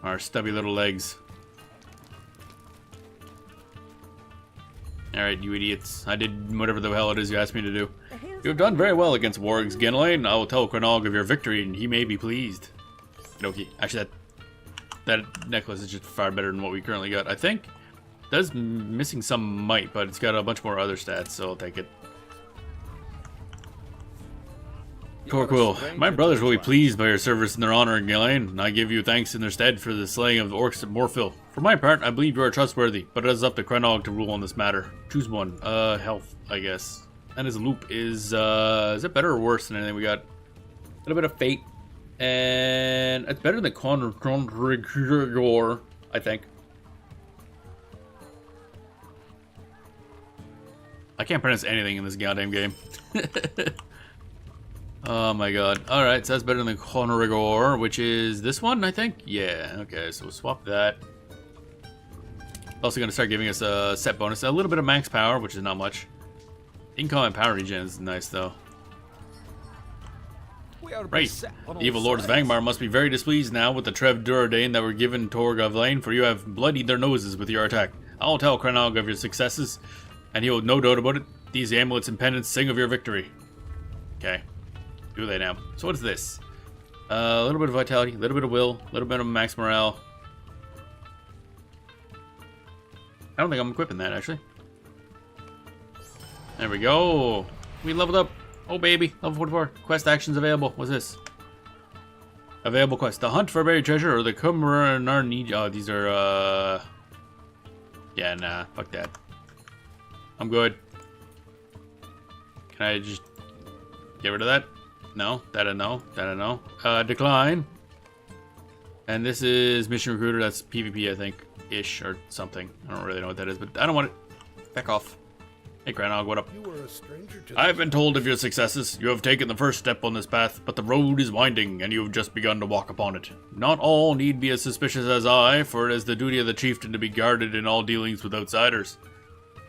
Our stubby little legs. Alright, you idiots. I did whatever the hell it is you asked me to do. You have done very well against wargs, Genelaine. I will tell Cronog of your victory, and he may be pleased. Okie. Actually, that necklace is just far better than what we currently got. I think it does missing some might, but it's got a bunch more other stats, so I'll take it. Corquill, my brothers will be pleased by your service in their honor, Ghislaine, and I give you thanks in their stead for the slaying of the orcs at Morphil. For my part, I believe you are trustworthy, but it is up to Krenog to rule on this matter. Choose one. Health, I guess. And his loop is it better or worse than anything we got? A little bit of fate. And it's better than Conrigor, I think. I can't pronounce anything in this goddamn game. Oh my god. Alright, so that's better than Conrigor, which is this one, I think? Yeah, okay, so we'll swap that. Also going to start giving us a set bonus. A little bit of max power, which is not much. Income and power regen is nice, though. Right. The evil lords of Angmar must be very displeased now with the Trev Duradane that were given to Torgavlane, for you have bloodied their noses with your attack. I'll tell Krenog of your successes, and he will no doubt about it. These amulets and pendants sing of your victory. Okay. Do they now? So what is this? A little bit of vitality, a little bit of will, a little bit of max morale. I don't think I'm equipping that, actually. There we go. We leveled up. Oh, baby. Level 44. Quest actions available. What's this? Available quest. The hunt for buried treasure or the Kumranarni. Oh, these are, yeah, nah. Fuck that. I'm good. Can I just get rid of that? No. That I know. That I know. Decline. And this is Mission Recruiter. That's PvP, I think. Ish or something. I don't really know what that is, but I don't want it. Back off. Hey, Krenog, what up? You were a stranger to I've been told of your successes. You have taken the first step on this path, but the road is winding, and you have just begun to walk upon it. Not all need be as suspicious as I, for it is the duty of the chieftain to be guarded in all dealings with outsiders.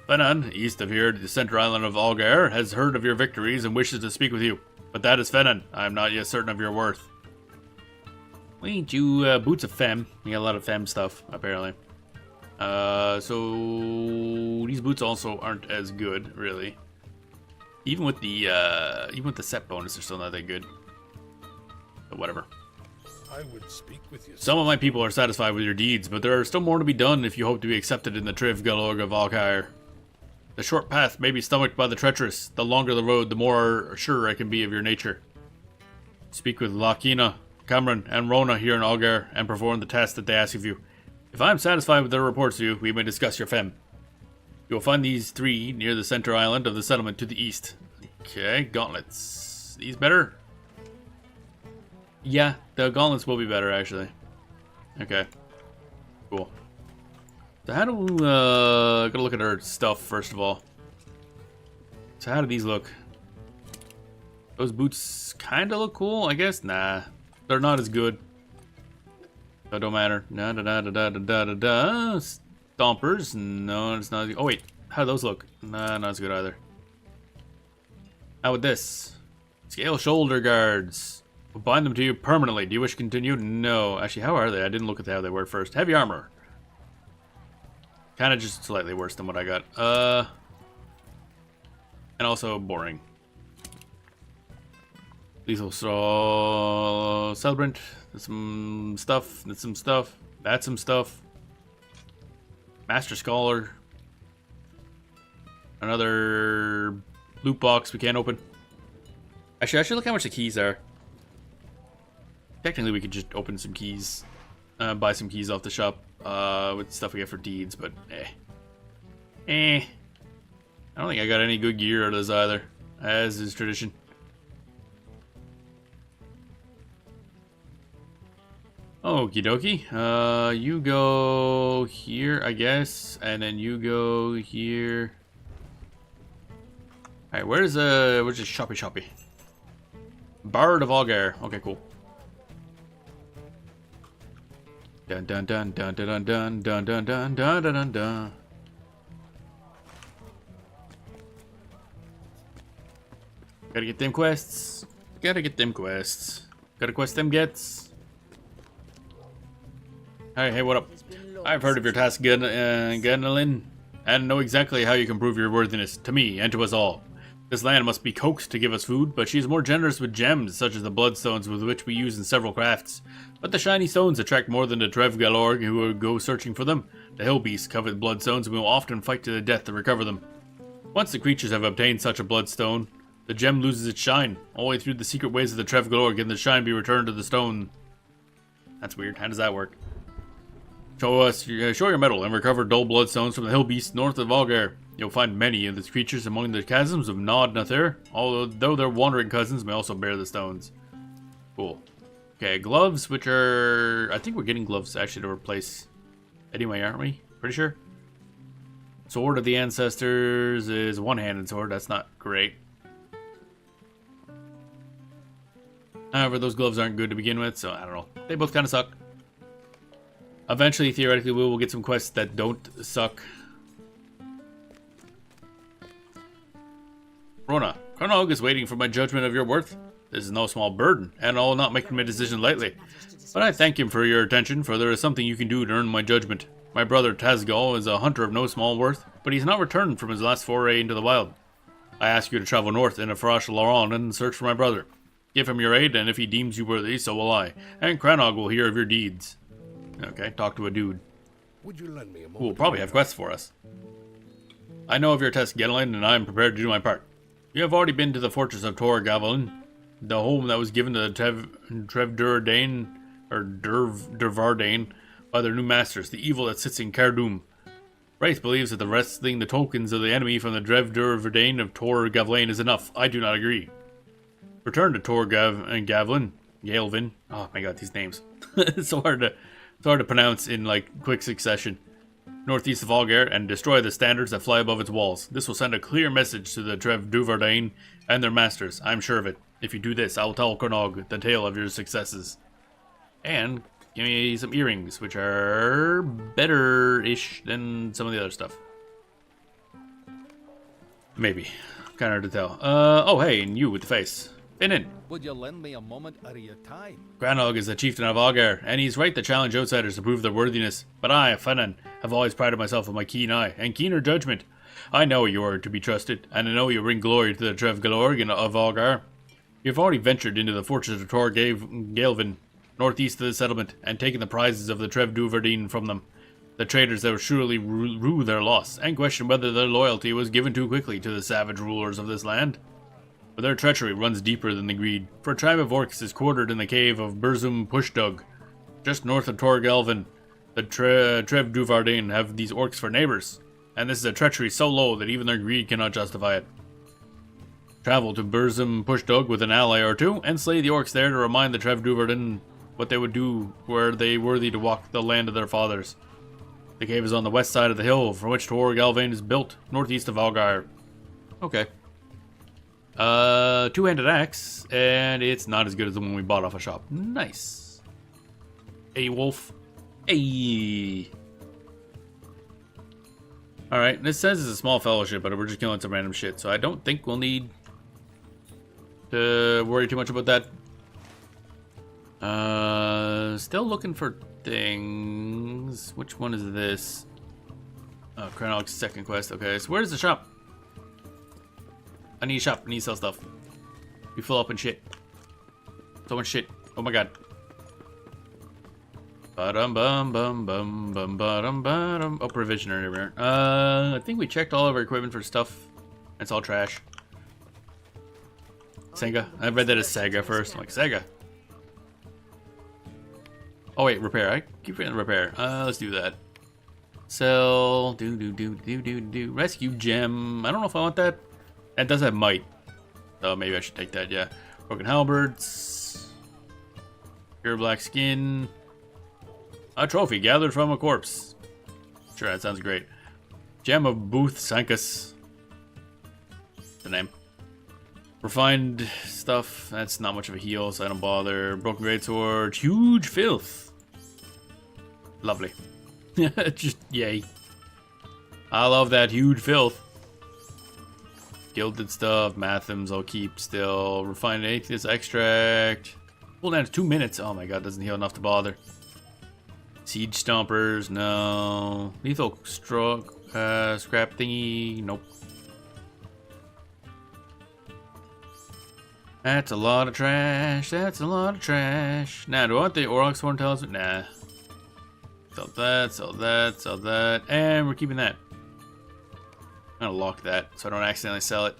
Fenan, east of here, the center island of Algar, has heard of your victories and wishes to speak with you. But that is Fenan. I am not yet certain of your worth. We ain't you boots of femme. We got a lot of femme stuff, apparently. So these boots also aren't as good, really. Even with the set bonus, they're still not that good. But whatever. I would speak with you. Some of my people are satisfied with your deeds, but there are still more to be done if you hope to be accepted in the Triv Galorg of Valkyr. The short path may be stomached by the treacherous. The longer the road, the more sure I can be of your nature. Speak with Lakina, Cameron, and Rona here in Algar, and perform the task that they ask of you. If I am satisfied with their reports to you, we may discuss your fem. You will find these 3 near the center island of the settlement to the east. Okay, gauntlets. These better? Yeah, the gauntlets will be better, actually. Okay. Cool. So how do we, gotta look at our stuff, first of all. So how do these look? Those boots kinda look cool, I guess? Nah. They're not as good. So it don't matter. Da da da da da da da da. Stompers? No, it's not. Oh wait, how do those look? Nah, not as good either. How about this? Scale shoulder guards. We'll bind them to you permanently. Do you wish to continue? No. Actually, how are they? I didn't look at how they were first. Heavy armor. Kind of just slightly worse than what I got. And also boring. Lethal Straw. Celebrant. That's some stuff. That's some stuff. That's some stuff. Master Scholar. Another loot box we can't open. Actually, I should look how much the keys are. Technically, we could just open some keys. Buy some keys off the shop. With stuff we get for deeds, but I don't think I got any good gear out of this either. As is tradition. Okie dokie. You go here, I guess, and then you go here. Alright, where's the shoppy? Bard of Algar. Okay, cool. Dun dun dun dun dun dun dun dun dun dun dun dun dun. Gotta get them quests. Gotta get them quests. Gotta quest them gets. Hey, what up? I've heard of your task, Ganelin, and know exactly how you can prove your worthiness to me and to us all. This land must be coaxed to give us food, but she is more generous with gems, such as the bloodstones with which we use in several crafts. But the shiny stones attract more than the Trev Galorg who will go searching for them. The hill beasts covet bloodstones and will often fight to the death to recover them. Once the creatures have obtained such a bloodstone, the gem loses its shine. Only through the secret ways of the Trev Galorg can the shine be returned to the stone. That's weird. How does that work? Show your mettle and recover dull bloodstones from the hill beasts north of Algar. You'll find many of these creatures among the chasms of Nod Nather, although their wandering cousins may also bear the stones. Cool. Okay, gloves, which are... I think we're getting gloves, actually, to replace... Anyway, aren't we? Pretty sure? Sword of the Ancestors is a one-handed sword. That's not great. However, those gloves aren't good to begin with, so I don't know. They both kind of suck. Eventually, theoretically, we will get some quests that don't suck. Rona, Carnog is waiting for my judgment of your worth. This is no small burden, and I will not make my decision lightly. But I thank him for your attention, for there is something you can do to earn my judgment. My brother Tazgal is a hunter of no small worth, but he's not returned from his last foray into the wild. I ask you to travel north into Farash Laron and search for my brother. Give him your aid, and if he deems you worthy, so will I. And Cranog will hear of your deeds. Okay, talk to a dude. Would you lend me a moment? Who will probably have quests for us. I know of your test, Genelin, and I am prepared to do my part. You have already been to the fortress of Tor Gavelin, the home that was given to the Trev Durdain, or Durvardain, by their new masters, the evil that sits in Kardum. Wraith believes that the wresting the tokens of the enemy from the Trev Durvardain of Tor Gavelin is enough. I do not agree. Return to Tor Gavelin, Galvin. Oh my god, these names. It's so hard to pronounce in like quick succession. Northeast of Algar, and destroy the standards that fly above its walls. This will send a clear message to the Trev Duvardain and their masters. I'm sure of it. If you do this, I will tell Kornog the tale of your successes. And give me some earrings, which are better-ish than some of the other stuff. Maybe. Kind of hard to tell. Oh, hey, and you with the face. Finnan. Would you lend me a moment out of your time? Granog is the chieftain of Algar, and he's right to challenge outsiders to prove their worthiness. But I, Finnan, have always prided myself on my keen eye and keener judgment. I know you are to be trusted, and I know you bring glory to the Trev Galorgan of Algar. You have already ventured into the fortress of Tor Galvin, northeast of the settlement, and taken the prizes of the Trev Duvardin from them. The traders that will surely rue their loss, and question whether their loyalty was given too quickly to the savage rulers of this land. But their treachery runs deeper than the greed, for a tribe of orcs is quartered in the cave of Burzum Pushdug, just north of Tor Galvin. The Trev Duvardin have these orcs for neighbors, and this is a treachery so low that even their greed cannot justify it. Travel to Burzum Pushdug with an ally or two, and slay the orcs there to remind the Trev Duvardin what they would do were they worthy to walk the land of their fathers. The cave is on the west side of the hill from which Tor Galvin is built, northeast of Algar. Okay. Two-handed axe, and it's not as good as the one we bought off a shop. Nice. Hey, wolf. Hey. Alright, this says it's a small fellowship, but we're just killing some random shit, so I don't think we'll need to worry too much about that. Still looking for things. Which one is this? Oh, Chronolog's second quest. Okay, so where's the shop? I need a shop. I need to sell stuff. We fill up in shit. So much shit. Oh my god. Ba-dum bum bum bum bum ba-dum ba-dum. Oh, provisioner everywhere. I think we checked all of our equipment for stuff. It's all trash. Sega. I read that as Sega first. I'm like, Sega. Oh wait, repair. I keep forgetting repair. Let's do that. Sell. Do. Rescue gem. I don't know if I want that. That does have might. So maybe I should take that, yeah. Broken halberds. Pure black skin. A trophy gathered from a corpse. Sure, that sounds great. Gem of Booth Sankus. The name. Refined stuff. That's not much of a heal, so I don't bother. Broken greatsword. Huge filth. Lovely. Just yay. I love that huge filth. Gilded stuff. Mathams I'll keep still. Refined atheist extract. Hold down to 2 minutes. Oh my god, doesn't heal enough to bother. Siege stompers, no. Lethal scrap thingy, nope. That's a lot of trash. That's a lot of trash. Now, do I want the Aurochs Horn Talisman? Nah. Sell that, sell that, sell that. And we're keeping that. I'm gonna lock that so I don't accidentally sell it.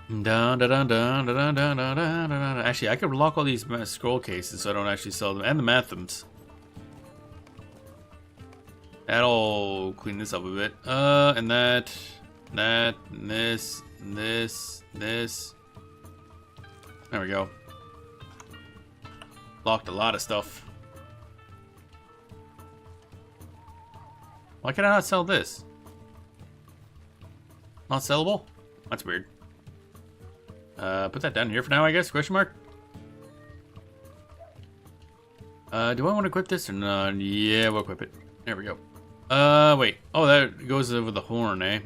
Dun, dun, dun, dun, dun, dun, dun, dun, dun. Actually, I could lock all these scroll cases so I don't actually sell them. And the Mathams. That'll clean this up a bit. And that, and this, and this, this. There we go. Locked a lot of stuff. Why can I not sell this? Not sellable? That's weird. Put that down here for now, I guess? Question mark? Do I want to equip this or not? Yeah, we'll equip it. There we go. Wait. Oh, that goes over the horn, eh?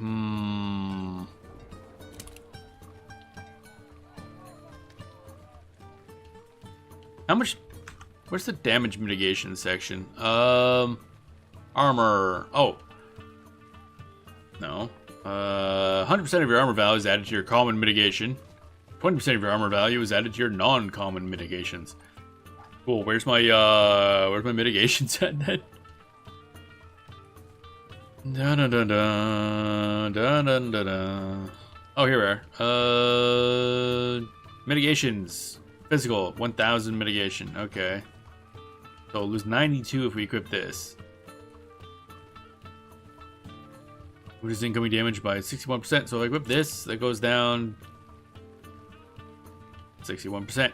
How much? Where's the damage mitigation section? Armor. Oh. No. 100% of your armor value is added to your common mitigation. 20% of your armor value is added to your non-common mitigations. Cool. Where's my mitigations at then? Dun dun dun dun dun dun dun dun. Oh, here we are. Mitigations. Physical, 1000 mitigation. Okay. So we'll lose 92 if we equip this. Reduces incoming damage by 61%. So if I equip this, that goes down 61%.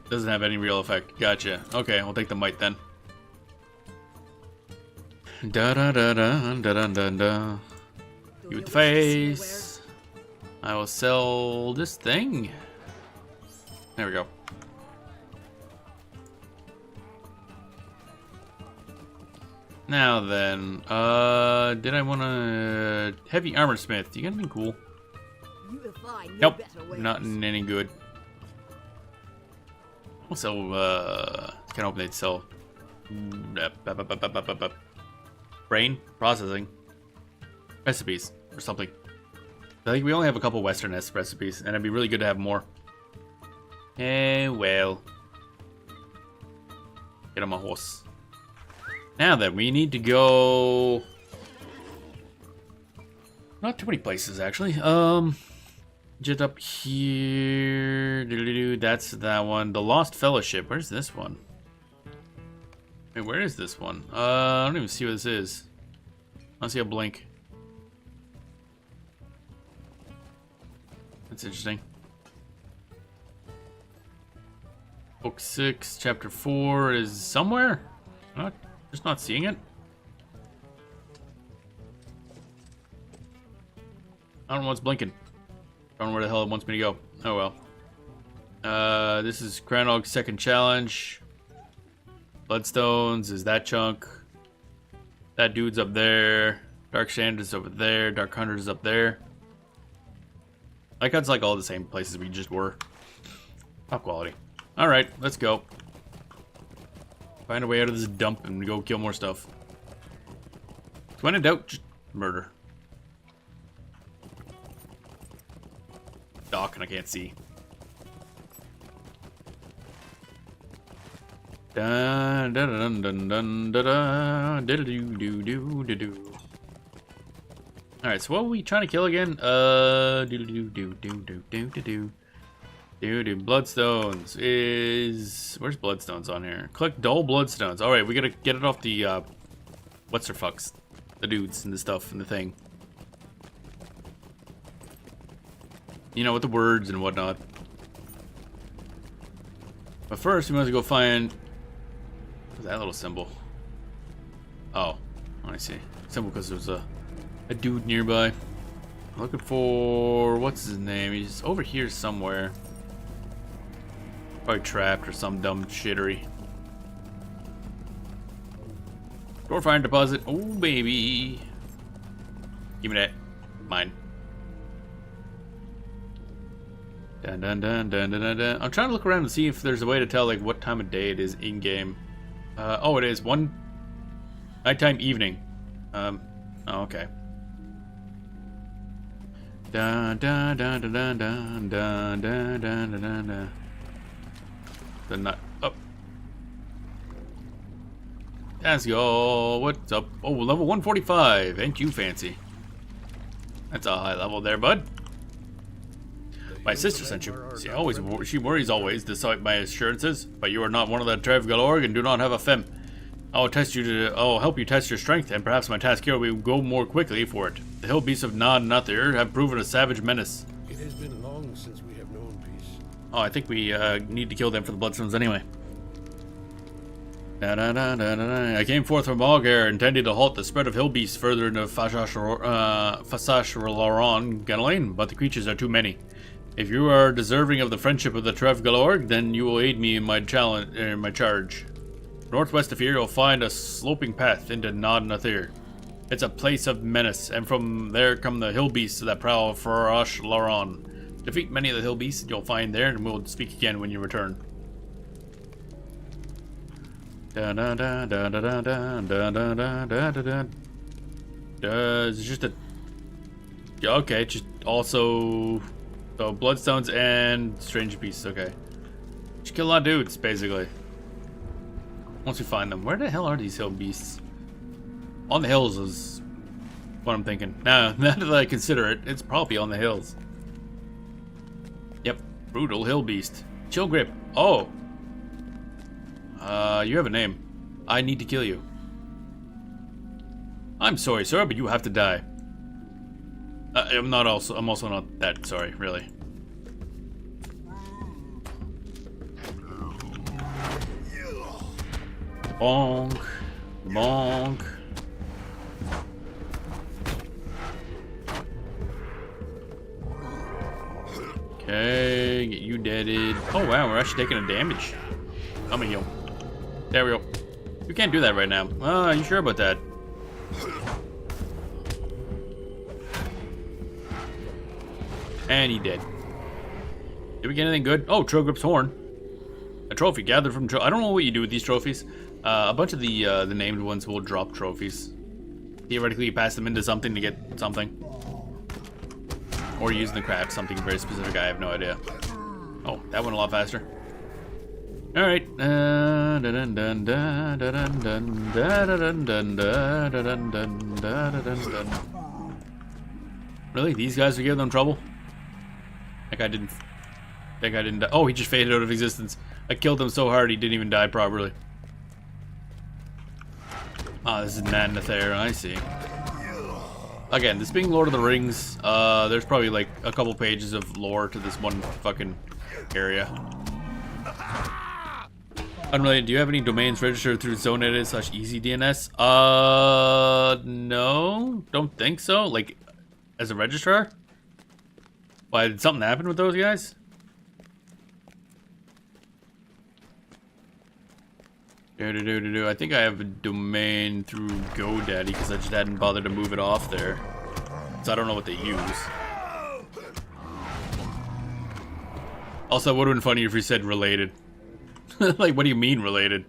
Doesn't have any real effect. Gotcha. Okay, we'll take the might then. Da da da da da da da da. You with the face. I will sell this thing. There we go. Now then, did I want to heavy armor smith? You got anything cool? You will find no Nope, better ways. not any good. Also, kind of hoping they'd sell brain processing recipes or something. I think we only have a couple Western recipes, and it'd be really good to have more. Eh, well. Get on my horse. Now then, we need to go... Not too many places, actually. Just up here. That's that one. The Lost Fellowship. Where's this one? Wait, where is this one? I don't even see what this is. I don't see a blink. That's interesting. Book 6, Chapter 4 is somewhere? Just not seeing it. I don't know what's blinking. I don't know where the hell it wants me to go. Oh well. This is Cranog's second challenge. Bloodstones is that chunk. That dude's up there. Dark Shander's over there. Dark Hunter's up there. I got like all the same places we just were. Top quality. Alright, let's go. Find a way out of this dump and go kill more stuff. When in doubt, just murder. Doc, and I can't see. Dun dun dun dun dun dun dun do do do do do. All right, so what were we trying to kill again? Do do do do do do do do. Dude, Bloodstones is... Where's Bloodstones on here? Collect dull Bloodstones. Alright, we gotta get it off the, what's their fucks? The dudes and the stuff and the thing. You know, with the words and whatnot. But first, we must go find... What's that little symbol? Oh, I see. Symbol because there's a dude nearby. Looking for... What's his name? He's over here somewhere. Probably trapped or some dumb shittery. Dwarfin deposit. Oh, baby. Give me that. Mine. Dun dun dun dun dun dun dun. I'm trying to look around and see if there's a way to tell like what time of day it is in game. Oh, it is nighttime, evening. Oh, okay. Dun dun dun dun dun dun dun dun dun dun dun. The nut up. Let's go. What's up? Oh, level 145. Ain't you fancy? That's a high level there, bud. My sister sent you. She worries always, despite my assurances. But you are not one of the Trev Galorg and do not have a fem. I'll help you test your strength, and perhaps my task here will go more quickly for it. The hill beasts of Nod Nuthir have proven a savage menace. It has been long since we have known peace. Oh, I think we need to kill them for the Bloodstones anyway. I came forth from Algar, intending to halt the spread of hill beasts further into Fasash'Laron Ganalain, but the creatures are too many. If you are deserving of the friendship of the Trev Galorg, then you will aid me in my charge. Northwest of here, you'll find a sloping path into Nod Nuthir. It's a place of menace, and from there come the hill beasts that prowl Fasash'Laron. Defeat many of the hill beasts you'll find there, and we'll speak again when you return. It's just a... Okay, just also... So, Bloodstones and Strange Beasts, okay. Just kill a lot of dudes, basically. Once we find them. Where the hell are these hill beasts? On the hills is what I'm thinking. Now that I consider it, it's probably on the hills. Yep, brutal hill beast. Chill grip. Oh. You have a name. I need to kill you. I'm sorry, sir, but you have to die. I'm also not that sorry, really. Bonk. Bonk. Okay, get you deaded. Oh wow, we're actually taking a damage. I'm gonna heal. There we go. You can't do that right now. Oh, are you sure about that? And he did. Did we get anything good? Oh, Trogrip's horn. A trophy gathered from I don't know what you do with these trophies. A bunch of the named ones will drop trophies. Theoretically, you pass them into something to get something. Or using the craft something very specific. I have no idea. Oh, that went a lot faster. Alright. Really? These guys are giving them trouble? That guy didn't die. Oh, he just faded out of existence. I killed him so hard he didn't even die properly. Ah, this is Nanathere, I see. Again, this being Lord of the Rings, there's probably like a couple pages of lore to this one fucking area. Unrelated, do you have any domains registered through ZoneEdit/EasyDNS? No, don't think so. Like, as a registrar? Why, did something happen with those guys? I think I have a domain through GoDaddy because I just hadn't bothered to move it off there. So I don't know what they use. Also, it would have been funny if you said related. Like, what do you mean related?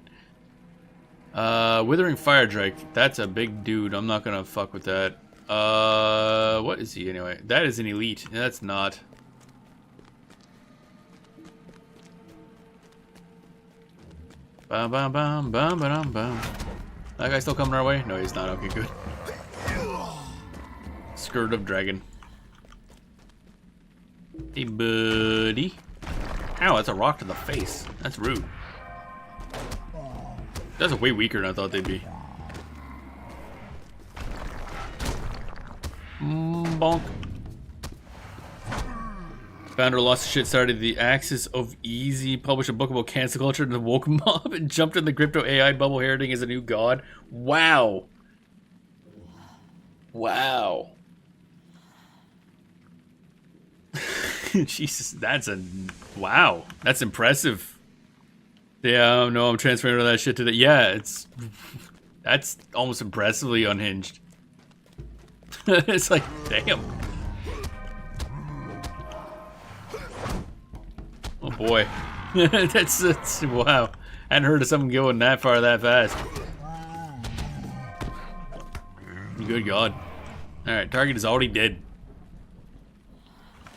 Withering Fire Drake. That's a big dude. I'm not gonna fuck with that. What is he anyway? That is an elite. That's not. Bum bum bum bum bum bum. That guy still coming our way? No, he's not. Okay, good. Skirt of Dragon. Hey, buddy. Ow, that's a rock to the face. That's rude. That's way weaker than I thought they'd be. Bonk. Founder lost his shit, started the Axis of Easy, published a book about cancel culture and the woke mob, and jumped in the crypto AI bubble heralding as a new god. Wow. Wow. Jesus, that's a... Wow. That's impressive. Yeah, no, I'm transferring all that shit to the... Yeah, it's... That's almost impressively unhinged. It's like, damn. Oh boy. that's wow. Hadn't heard of something going that far that fast. Good God. Alright, target is already dead.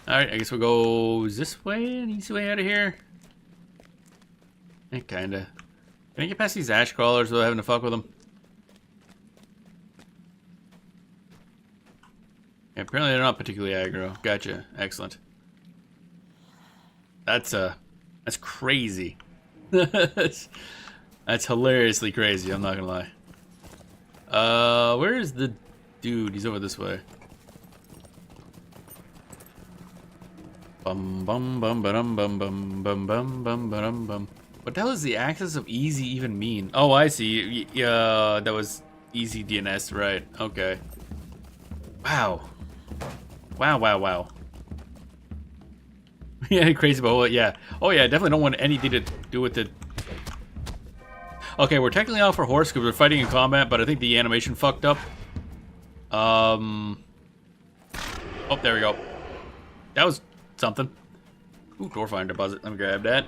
Alright, I guess we'll go this way, an easy way out of here. Yeah, kinda. Can I get past these ash crawlers without having to fuck with them? Yeah, apparently they're not particularly aggro. Gotcha. Excellent. That's crazy. That's hilariously crazy, I'm not gonna lie. Where is the dude? He's over this way. Bum bum bum bum bum bum bum bum bum bum bum. What the hell does the Axis of Easy even mean? Oh, I see. Yeah, that was Easy DNS, right? Okay. Wow. Wow, wow, wow. Yeah, crazy about what? Yeah. Oh yeah, I definitely don't want anything to do with it. Okay, we're technically out for horse because we're fighting in combat, but I think the animation fucked up. Oh, there we go. That was something. Ooh, Dwarfin deposit. Let me grab that.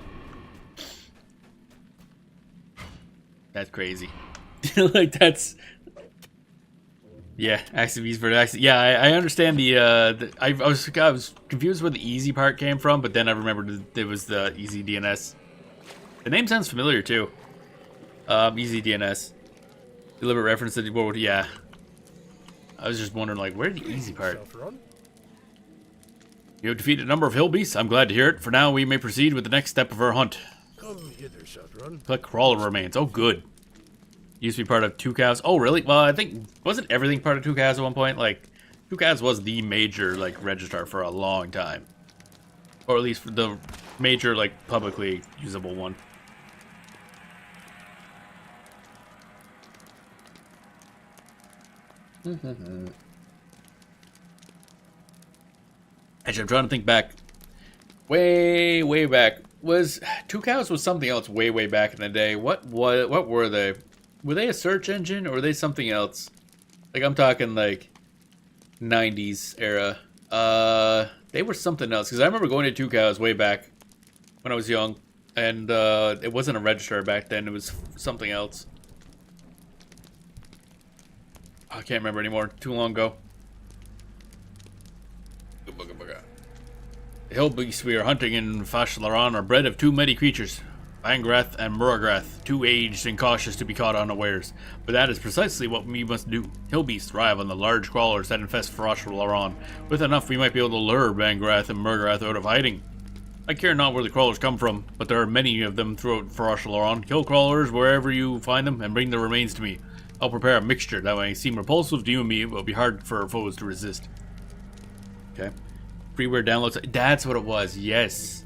That's crazy. Like, that's... Yeah, active easy for active. Yeah, I understand I was confused where the easy part came from, but then I remembered it was the easy DNS. The name sounds familiar too. Easy DNS. Deliberate reference to the world. Yeah. I was just wondering, like, where did the easy part? You have defeated a number of hill beasts. I'm glad to hear it. For now, we may proceed with the next step of our hunt. Come hither, Shadron. Collect crawler remains. Oh, good. Used to be part of Two Cows. Oh, really? Well, I think... Wasn't everything part of Two Cows at one point? Like, Two Cows was the major, like, registrar for a long time. Or at least the major, like, publicly usable one. Actually, I'm trying to think back. Way back. Two Cows was something else way back in the day. What were they? Were they a search engine or were they something else? Like, I'm talking like 90s era. They were something else. Because I remember going to Two Cows way back when I was young. And it wasn't a registrar back then. It was something else. I can't remember anymore. Too long ago. The hill beasts we are hunting in Fashlaran are bred of two mighty creatures, Bangrath and Muragrath, too aged and cautious to be caught unawares. But that is precisely what we must do. Hill beasts thrive on the large crawlers that infest Fashlaran. With enough, we might be able to lure Bangrath and Muragrath out of hiding. I care not where the crawlers come from, but there are many of them throughout Fashlaran. Kill crawlers wherever you find them and bring their remains to me. I'll prepare a mixture that may seem repulsive to you and me, but will be hard for our foes to resist. Okay. Freeware download site. That's what it was. Yes.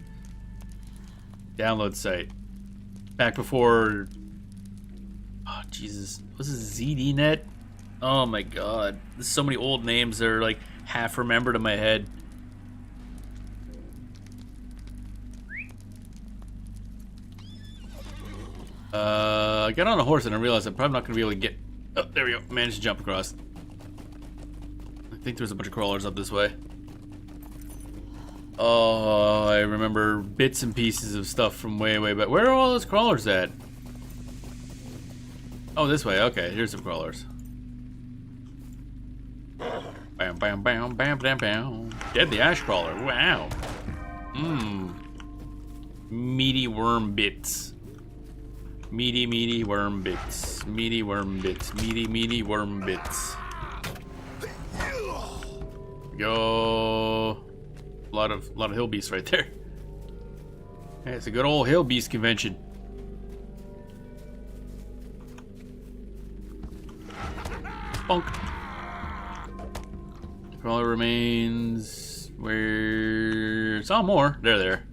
Download site. Back before... Oh, Jesus. Was it ZDNet? Oh, my God. There's so many old names that are, like, half remembered in my head. I got on a horse and I realized I'm probably not going to be able to get... Oh, there we go. Managed to jump across. I think there's a bunch of crawlers up this way. Oh, I remember bits and pieces of stuff from way, way back. Where are all those crawlers at? Oh, this way. Okay, here's some crawlers. Bam, bam, bam, bam, bam, bam. Deadly ash crawler. Wow. Mmm. Meaty worm bits. Meaty, meaty worm bits. Meaty worm bits. Meaty, meaty worm bits. Go. A lot of hill beasts right there. Hey, it's a good old hill beast convention. Bonk. Crawler remains. Where? Saw more. They're there.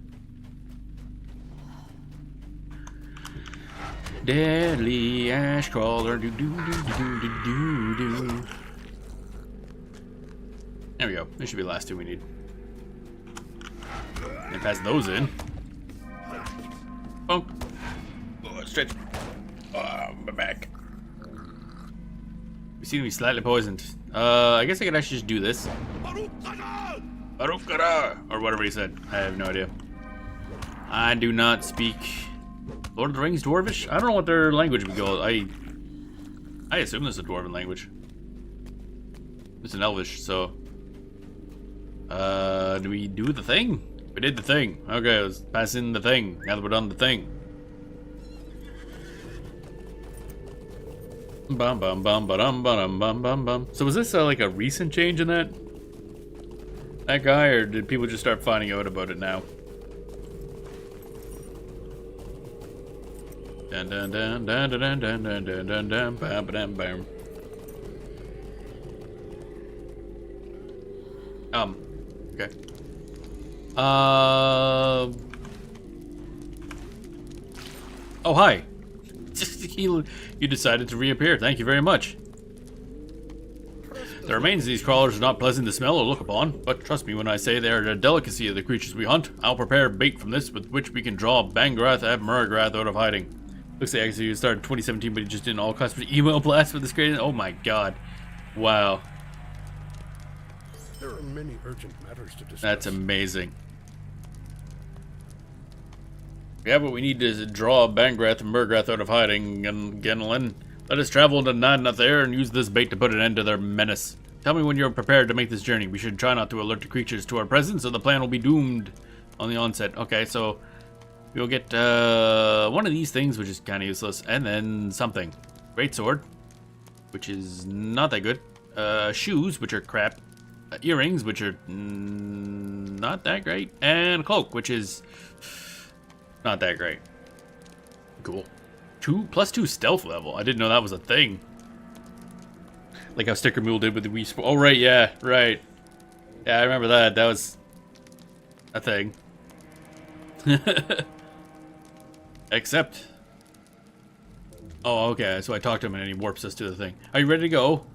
Deadly ash crawler. Do do do do do do do. There we go. This should be the last two we need. And pass those in. Bonk. Oh, stretch. Oh, my back. We seem to be slightly poisoned. I guess I could actually just do this. Barukara! Or whatever he said. I have no idea. I do not speak Lord of the Rings Dwarvish? I don't know what their language would go. I assume this is a Dwarven language. It's an Elvish, so... do we do the thing? We did the thing. Okay, let's pass in the thing. Now that we're done the thing. Bum bum bum ba-dum ba-dum bum bum bum. So was this like a recent change in that guy, or did people just start finding out about it now? Dun dun dun dun dun dun dun dun dun dun bam bam bam. Okay. Oh, hi. You decided to reappear. Thank you very much. The remains of these crawlers are not pleasant to smell or look upon, but trust me when I say they are a delicacy of the creatures we hunt. I'll prepare bait from this with which we can draw Bangrath and Muragrath out of hiding. Looks like actually you started in 2017, but he just didn't all customer email blast with this crazy. Oh my god. Wow. There are many urgent matters to discuss. That's amazing. Yeah, but we need to draw Bangrath and Muragrath out of hiding, and Genlin. Let us travel into Nadnath Air and use this bait to put an end to their menace. Tell me when you're prepared to make this journey. We should try not to alert the creatures to our presence, or the plan will be doomed on the onset. Okay, so we'll get one of these things, which is kind of useless, and then something. Greatsword, which is not that good. Shoes, which are crap. Earrings, which are not that great. And a cloak, which is not that great. Cool. +2 stealth level. I didn't know that was a thing. Like how Sticker Mule did with the Wii. Oh, right, yeah, right. Yeah, I remember that. That was a thing. Except... Oh, okay, so I talked to him and he warps us to the thing. Are you ready to go?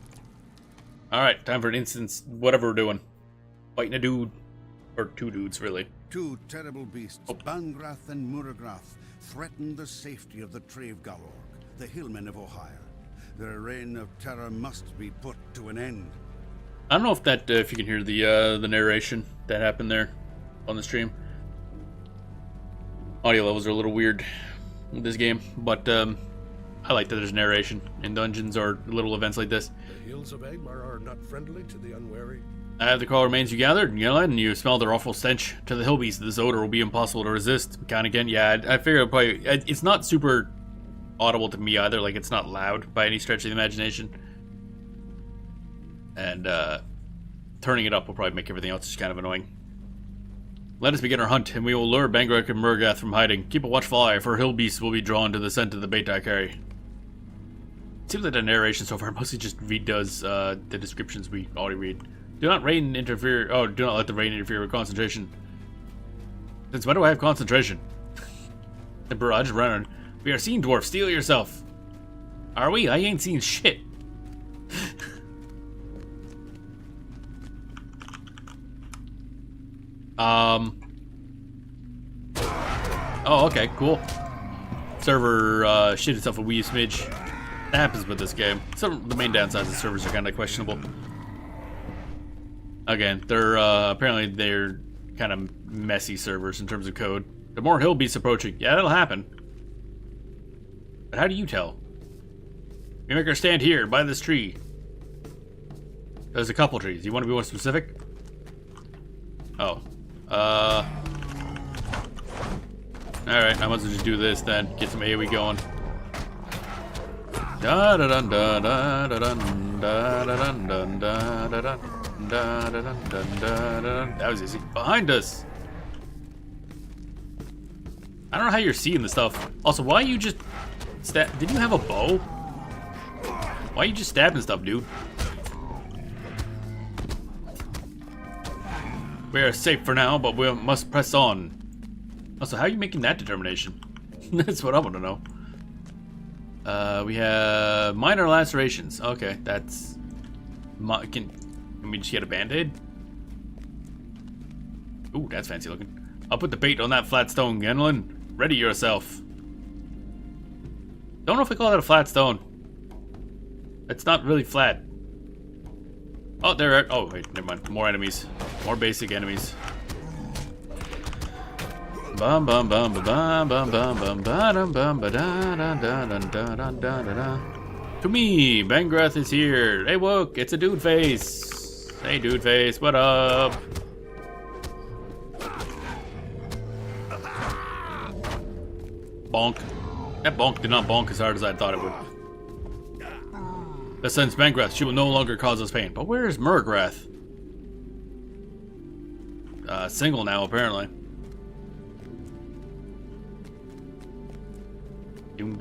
Alright, time for an instance, whatever we're doing. Fighting a dude. Or two dudes, really. Two terrible beasts, Bangrath and Muragrath, threaten the safety of the Trave Galorg. the hillmen of Ohio. Their reign of terror must be put to an end. I don't know if that if you can hear the narration that happened there on the stream. Audio levels are a little weird with this game, but I like that there's narration in dungeons or little events like this. The hills of Agmar are not friendly to the unwary. The call remains you gathered, and you smell their awful stench. To the hill beast, this odor will be impossible to resist. Kind again, yeah, I figure it's not super audible to me either, like it's not loud by any stretch of the imagination. And turning it up will probably make everything else just kind of annoying. Let us begin our hunt, and we will lure Bangrek and Murgath from hiding. Keep a watchful eye, for hill beasts will be drawn to the scent of the bait I carry. It seems like the narration so far mostly just redoes the descriptions we already read. Do not do not let the rain interfere with concentration. Since when do I have concentration? The barrage running. We are seeing Dwarf, steal yourself. Are we? I ain't seen shit. Oh, okay, cool. Server shit itself a wee smidge. That happens with this game. Some of the main downsides of servers are kind of questionable. Again, they're apparently they're kind of messy servers in terms of code. The more hill beasts approaching, yeah, that'll happen. But how do you tell? We make our stand here by this tree. There's a couple trees. You want to be more specific? Oh. Alright, I might as well just do this then. Get some AoE going. Da da dun da da da dun da da dun dun da da dun da da dun dun da da. That was easy. Behind us! I don't know how you're seeing the stuff. Also, why you just did you have a bow? Why are you just stabbing stuff, dude? We are safe for now, but we must press on. Also, how are you making that determination? That's what I want to know. We have minor lacerations. Okay, that's... Can we just get a band-aid? Ooh, that's fancy looking. I'll put the bait on that flat stone, Genlin. Ready yourself. Don't know if we call that a flat stone. It's not really flat. Oh, there are... Oh, wait, never mind. More enemies. More basic enemies. Bum bum bum bum bum bum bum bum bum bum ba da da da da da da da da. To me, Bangrath is here. Hey, woke, it's a dude face. Hey, dude face, what up? Bonk. That bonk did not bonk as hard as I thought it would. That sends Bangrath. She will no longer cause us pain. But where is Murgrath? Single now, apparently. Something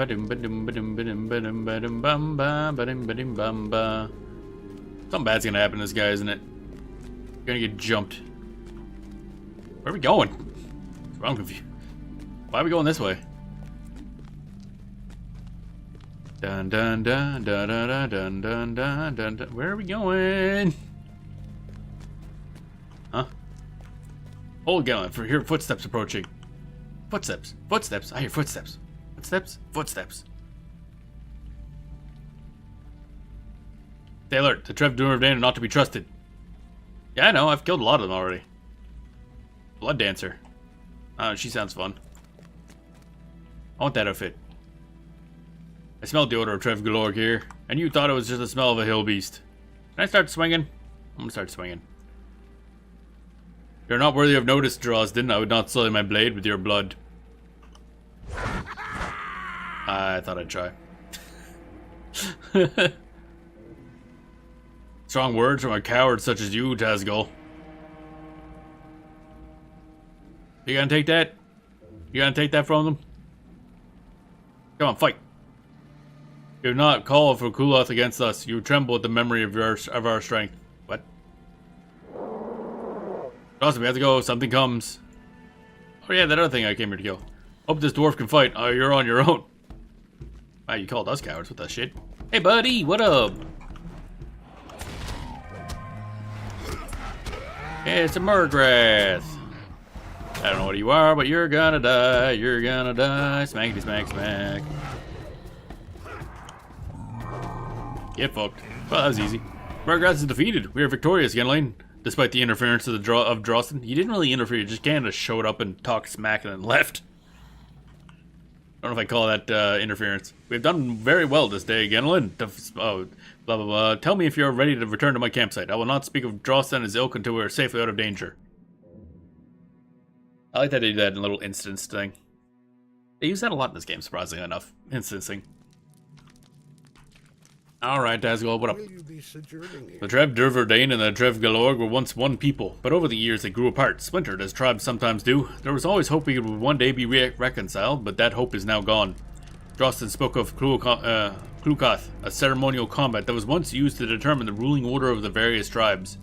bad's gonna happen to this guy, isn't it? We're gonna get jumped. Where are we going? What's wrong with you? Why are we going this way? Dun dun dun dun dun dun dun dun dun dun. Where are we going? Huh? Hold Galen, for hear footsteps approaching. Footsteps. Footsteps. I hear footsteps. Footsteps. Footsteps. Stay alert. The Trev Dwarfin are not to be trusted. Yeah, I know. I've killed a lot of them already. Blood Dancer. She sounds fun. I want that outfit. I smelled the odor of Trev Galore here, and you thought it was just the smell of a hill beast. Can I start swinging? I'm gonna start swinging. You're not worthy of notice, Drosden. I would not sully my blade with your blood. I thought I'd try. Strong words from a coward such as you, Tazgul. You gonna take that? You gonna take that from them? Come on, fight. Do not call for Kuloth against us. You tremble at the memory of our strength. What? Awesome, we have to go. Something comes. Oh yeah, that other thing I came here to kill. Hope this dwarf can fight. Oh, you're on your own. Wow, you called us cowards. What the shit? Hey, buddy, what up? Hey, it's a Murgrath. I don't know what you are, but you're gonna die. You're gonna die. Smackety smack smack. Get fucked. Well, that was easy. Margrath is defeated. We are victorious, Genlain. Despite the interference of Dwarfin. He didn't really interfere, he just kinda showed up and talked smack and then left. I don't know if I call that interference. We've done very well this day, Genlain. Oh, blah blah blah. Tell me if you're ready to return to my campsite. I will not speak of Dwarfin and his ilk until we are safely out of danger. I like that they do that in a little instance thing. They use that a lot in this game, surprisingly enough. Instancing. Alright, Dazgul, what up? Will you be sojourning here? The Trev Durverdane and the Trev Galorg were once one people, but over the years they grew apart, splintered as tribes sometimes do. There was always hope we would one day be reconciled, but that hope is now gone. Drosten spoke of Klukath, a ceremonial combat that was once used to determine the ruling order of the various tribes.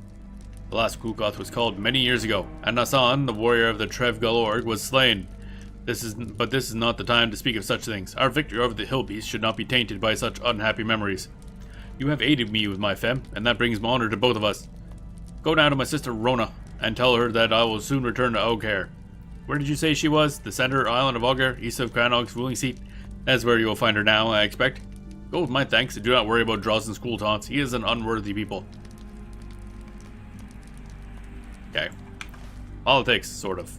The last Klukath was called many years ago, and Nassan, the warrior of the Trev Galorg, was slain. This is not the time to speak of such things. Our victory over the hill beasts should not be tainted by such unhappy memories. You have aided me with my femme, and that brings honor to both of us. Go down to my sister Rona, and tell her that I will soon return to Oghair. Where did you say she was? The center island of Oghair, east of Cranog's ruling seat? That's where you will find her now, I expect. Go with my thanks, and do not worry about Drosten's school taunts. He is an unworthy people. Okay. Politics, sort of.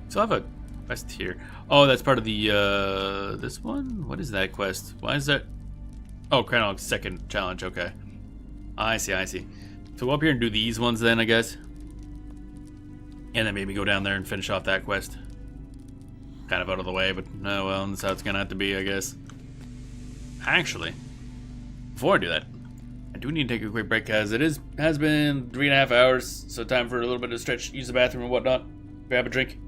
So I have a quest here. Oh, that's part of the, this one? What is that quest? Why is that? Oh, Cranog's second challenge, okay. I see. So go up here and do these ones then, I guess. And then maybe go down there and finish off that quest. Kind of out of the way, but oh well, that's how it's gonna have to be, I guess. Actually, before I do that, I do need to take a quick break because it has been 3.5 hours, so time for a little bit of stretch, use the bathroom and whatnot, grab a drink.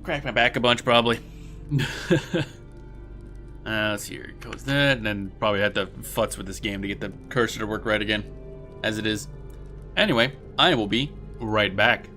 Crack my back a bunch, probably. Let's see, here goes that, and then probably have to futz with this game to get the cursor to work right again, as it is. Anyway, I will be right back.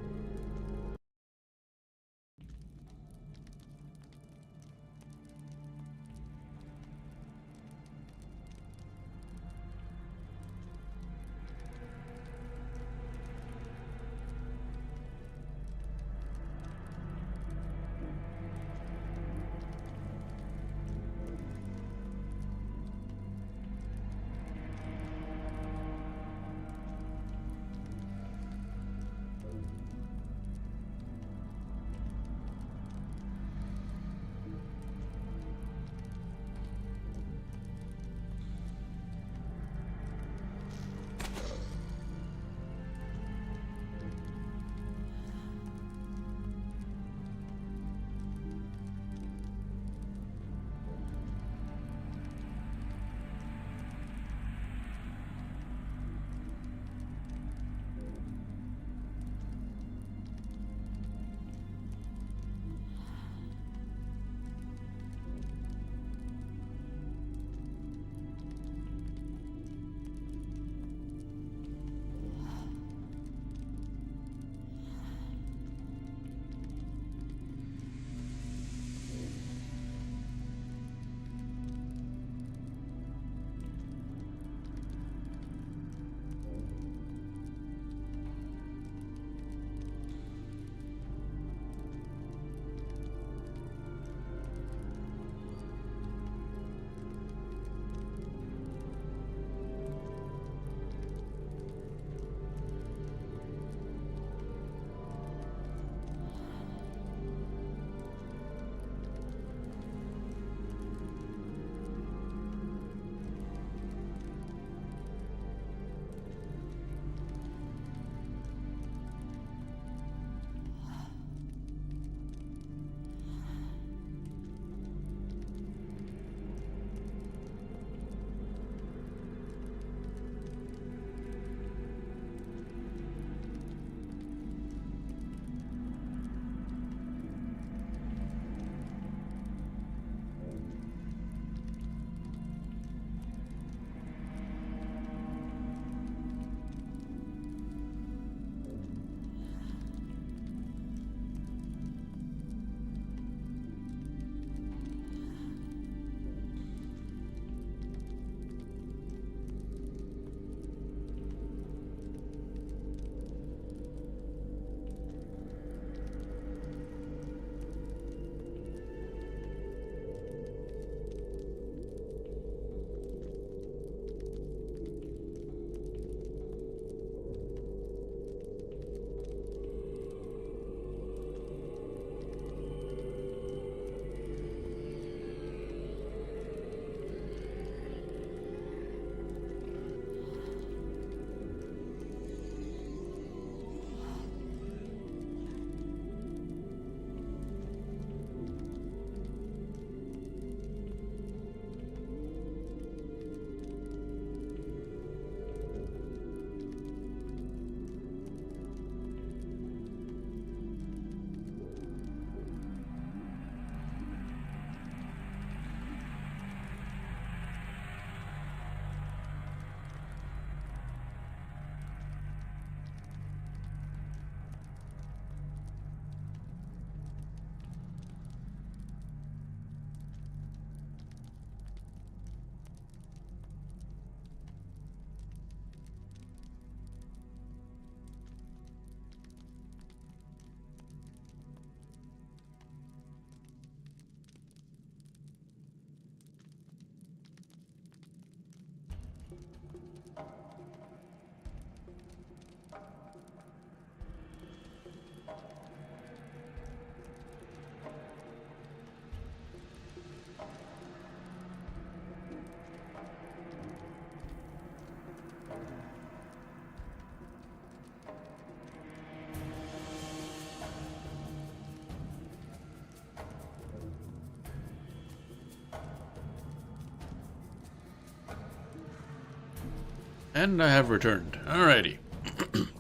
And I have returned. Alrighty.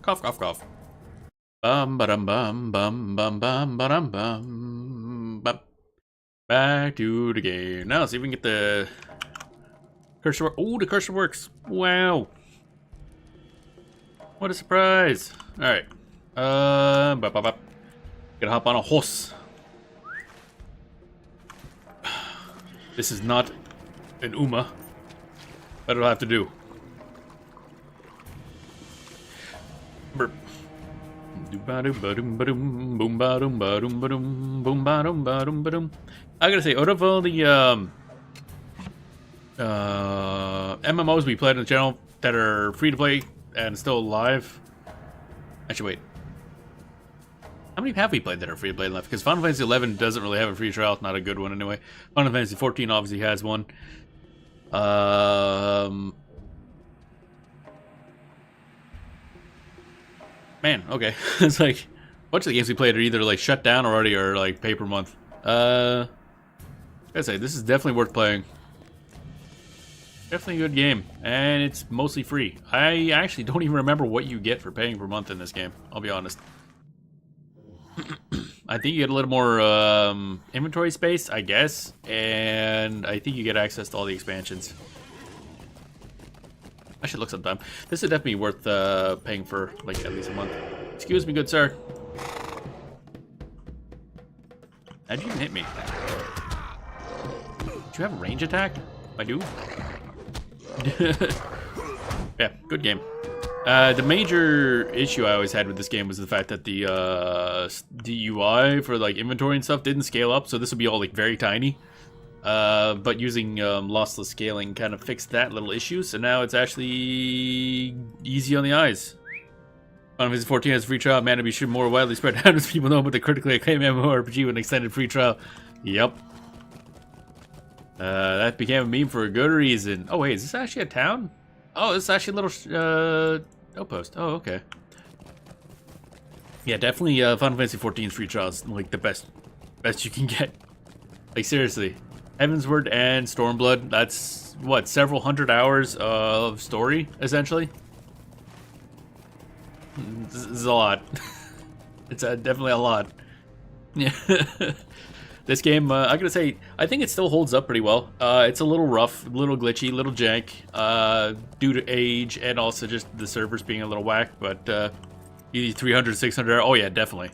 Cough, cough, cough. Bum ba-dum bum bum bum bum ba-dum bum bum. Back to the game. Now let's see if we can get the cursor. Oh, the cursor works. Wow. What a surprise. Alright. Bop, bop, bop. Gonna hop on a horse. This is not an Uma. But it'll have to do. Burp. I gotta say, out of all the MMOs we played on the channel that are free to play and still alive. Actually, wait. How many have we played that are free to play left? Because Final Fantasy 11 doesn't really have a free trial. Not a good one anyway. Final Fantasy 14 obviously has one. Man, okay. It's like a bunch of the games we played are either like shut down already or like pay per month. I gotta say, this is definitely worth playing. Definitely a good game, and it's mostly free. I actually don't even remember what you get for paying per month in this game. I'll be honest. I think you get a little more inventory space, I guess, and I think you get access to all the expansions. I should look sometime. This would definitely be worth paying for, like, at least a month. Excuse me, good sir. How'd you even hit me? Did you have a range attack? I do. Yeah, good game. The major issue I always had with this game was the fact that the UI for like inventory and stuff didn't scale up, so this would be all like very tiny. But using lossless scaling kind of fixed that little issue, so now it's actually easy on the eyes. Final Fantasy 14 has a free trial, man, to be sure more widely spread out as people know about the critically acclaimed MMORPG with an extended free trial. Yep. That became a meme for a good reason. Oh wait, is this actually a town? Oh, this is actually a little outpost. Oh, okay. Yeah, definitely Final Fantasy 14's free trial is like the best you can get. Like seriously. Heavensward and Stormblood, that's what, several hundred hours of story, essentially? This is a lot. It's definitely a lot. Yeah. This game, I gotta say, I think it still holds up pretty well. It's a little rough, a little glitchy, a little jank, due to age and also just the servers being a little whack, but 300, 600, oh yeah, definitely.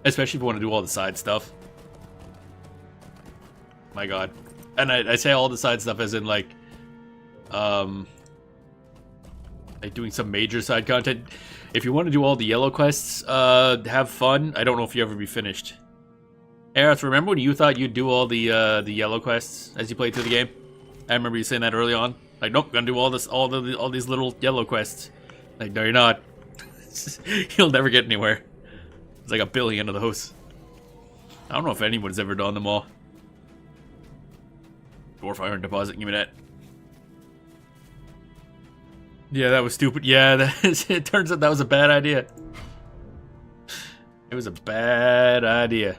Especially if you want to do all the side stuff. My god. And I say all the side stuff as in like doing some major side content. If you want to do all the yellow quests, have fun. I don't know if you ever be finished. Aerith, remember when you thought you'd do all the yellow quests as you played through the game? I remember you saying that early on. Like, nope, gonna do all these little yellow quests. Like, no, you're not. You'll never get anywhere. It's like 1 billion of those. I don't know if anyone's ever done them all. Dwarf iron deposit, give me that. Yeah, that was stupid. Yeah, it turns out that was a bad idea. It was a bad idea.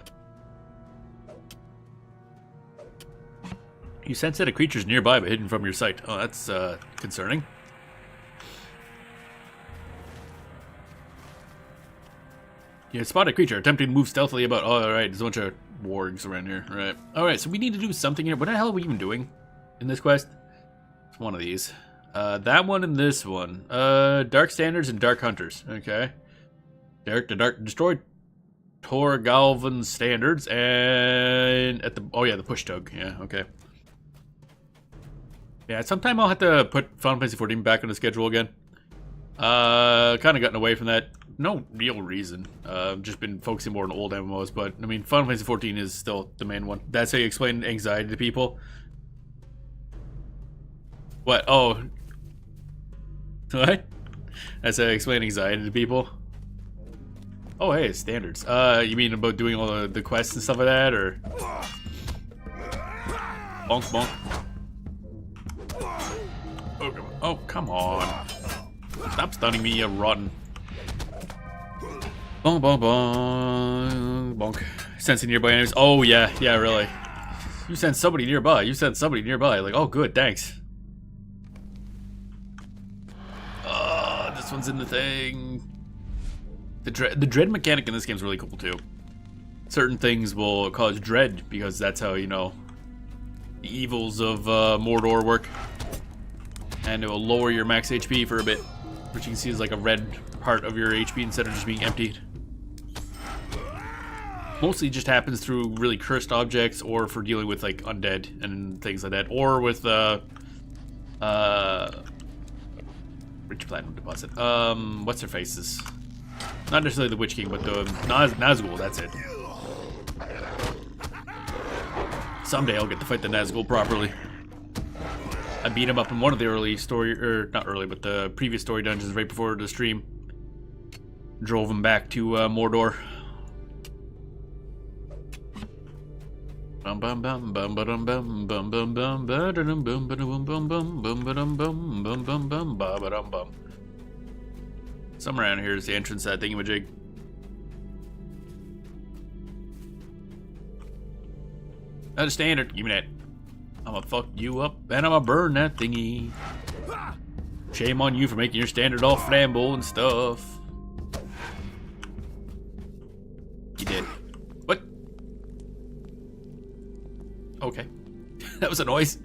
You sense that a creature's nearby but hidden from your sight. Oh, that's concerning. You spot a creature attempting to move stealthily about. Oh, alright, there's a bunch of wargs around here. Right. Alright, so we need to do something here. What the hell are we even doing in this quest? It's one of these. That one and this one. Dark Standards and Dark Hunters. Okay. Destroy Torgalvan's standards and at the. Oh, yeah, the push tug. Yeah, okay. Yeah, sometime I'll have to put Final Fantasy 14 back on the schedule again. Kind of gotten away from that. No real reason. Just been focusing more on old MMOs, but I mean, Final Fantasy 14 is still the main one. That's how you explain anxiety to people. What? Oh. What? That's how I explain anxiety to people. Oh, hey, standards. You mean about doing all the quests and stuff like that, or? Bonk, bonk. Oh, come on. Stop stunning me, you rotten. Bonk, bonk, bonk. Bonk. Sensing nearby enemies. Oh, yeah, really. You sent somebody nearby. Like, oh, good, thanks. This one's in the thing. The dread mechanic in this game is really cool too. Certain things will cause dread because that's how, you know, the evils of Mordor work. And it will lower your max HP for a bit, which you can see is like a red part of your HP instead of just being emptied. Mostly just happens through really cursed objects or for dealing with like undead and things like that, or with rich platinum deposit. What's their faces? Not necessarily the Witch King, but the Nazgul, that's it. Someday I'll get to fight the Nazgul properly. I beat him up in one of the early story, or not early, but the previous story dungeons right before the stream. Drove him back to Mordor. Somewhere around here is the entrance to that thingamajig. Not a standard. Give me that. I'ma fuck you up and I'ma burn that thingy. Shame on you for making your standard all flambeau and stuff. You did. What? Okay. That was a noise.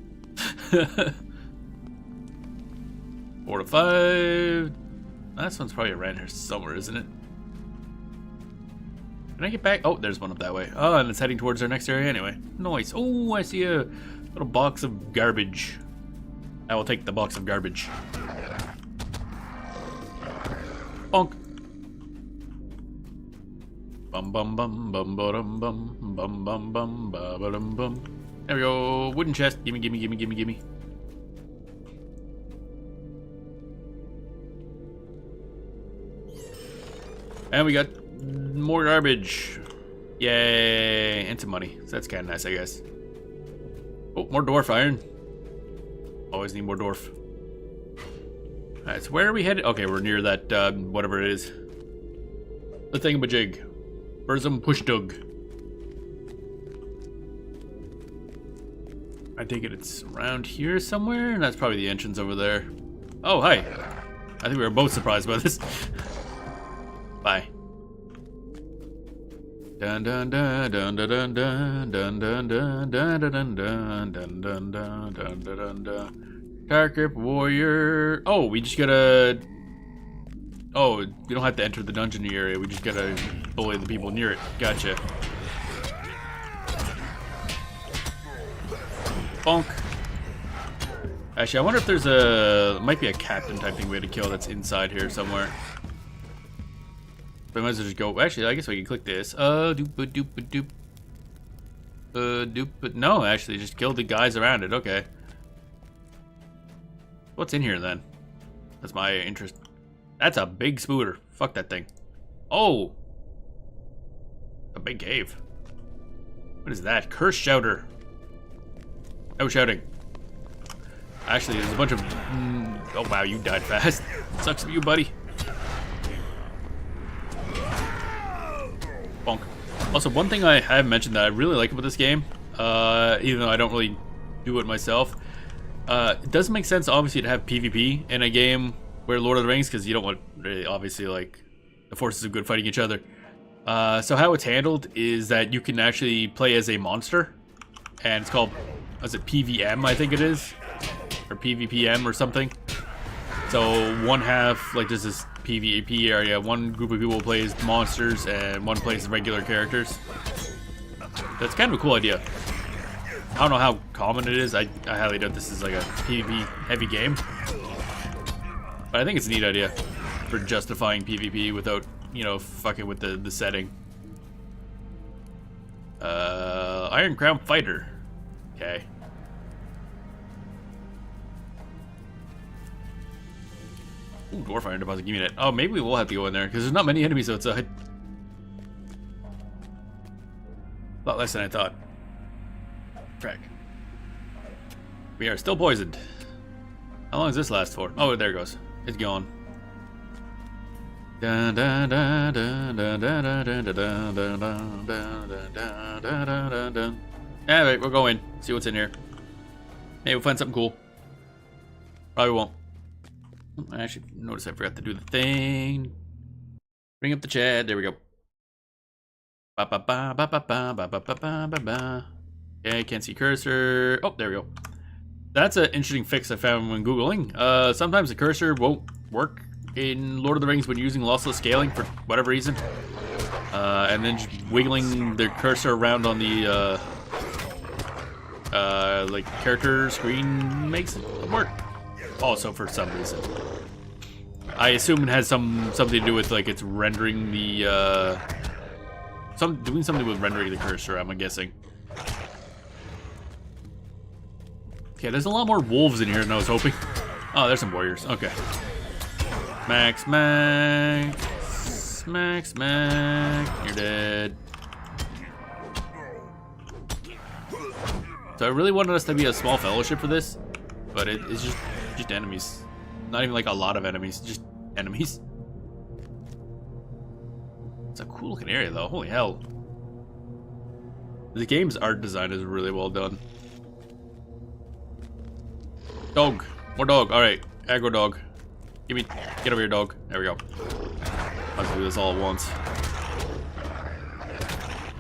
4 to 5. This one's probably around here somewhere, isn't it? Can I get back? Oh, there's one up that way. Oh, and it's heading towards our next area anyway. Nice. Oh, I see a little box of garbage. I will take the box of garbage. Bonk. Bum bum bum bum bum bum bum bum bum bum bum. There we go. Wooden chest. Gimme, gimme, gimme, gimme, gimme. And we got more garbage. Yay. And some money. So that's kind of nice, I guess. Oh, more dwarf iron. Always need more dwarf. Alright, so where are we headed? Okay, we're near that, whatever it is. The thingamajig. Burzum Pushdug. I take it it's around here somewhere, and that's probably the entrance over there. Oh, hi. I think we were both surprised by this. Bye. Dun dun dun dun dun dun dun dun dun dun dun dun dun dun dun dun dun dun. Dark Grip Warrior. Oh, we just gotta. Oh, we don't have to enter the dungeon area. We just gotta bully the people near it. Gotcha. Bonk. Actually, I wonder if there's might be a captain type thing we had to kill that's inside here somewhere. But I might as well just go. Actually, I guess we can click this. Doop. No, actually, just kill the guys around it. Okay. What's in here then? That's my interest. That's a big spooter. Fuck that thing. Oh! A big cave. What is that? Curse Shouter. No shouting. Actually, there's a bunch of... oh, wow, you died fast. Sucks for you, buddy. Bonk. Also, one thing I have mentioned that I really like about this game, even though I don't really do it myself, it does make sense, obviously, to have PvP in a game where Lord of the Rings, because you don't want, really, obviously, like, the forces of good fighting each other. So how it's handled is that you can actually play as a monster, and it's called, is it PVM, I think it is? Or PvPM or something. So one half, like, there's this PvP area, one group of people plays monsters, and one plays regular characters. That's kind of a cool idea. I don't know how common it is. I highly doubt this is like a PvP heavy game. But I think it's a neat idea for justifying PvP without, you know, fucking with the setting. Iron Crown Fighter. Okay. Ooh, Dwarf Iron Deposit, give me that. Oh, maybe we will have to go in there, because there's not many enemies outside. A lot less than I thought. Frack. We are still poisoned. How long does this last for? Oh, there it goes. It's gone. Dun dun dun dun dun dun dun dun dun dun dun dun dun dun. Alright, we'll go in. See what's in here. Maybe we'll find something cool. Probably won't. I actually noticed I forgot to do the thing. Bring up the chat. There we go. Ba ba ba ba ba ba ba ba ba ba ba ba. Okay, can't see cursor. Oh, there we go. That's an interesting fix I found when Googling. Sometimes the cursor won't work in Lord of the Rings when using lossless scaling for whatever reason. And then just wiggling the cursor around on the like character screen makes it work. Also, for some reason, I assume it has something to do with like it's rendering the doing something with rendering the cursor. I'm guessing. Okay, there's a lot more wolves in here than I was hoping. Oh, there's some warriors. Okay. Max, Max, Max, Max. You're dead. So I really wanted us to be a small fellowship for this, but it's just enemies. Not even like a lot of enemies, just enemies. It's a cool looking area though, holy hell. The game's art design is really well done. Dog, more dog, alright, aggro dog. Get over here, dog. There we go. I'll do this all at once.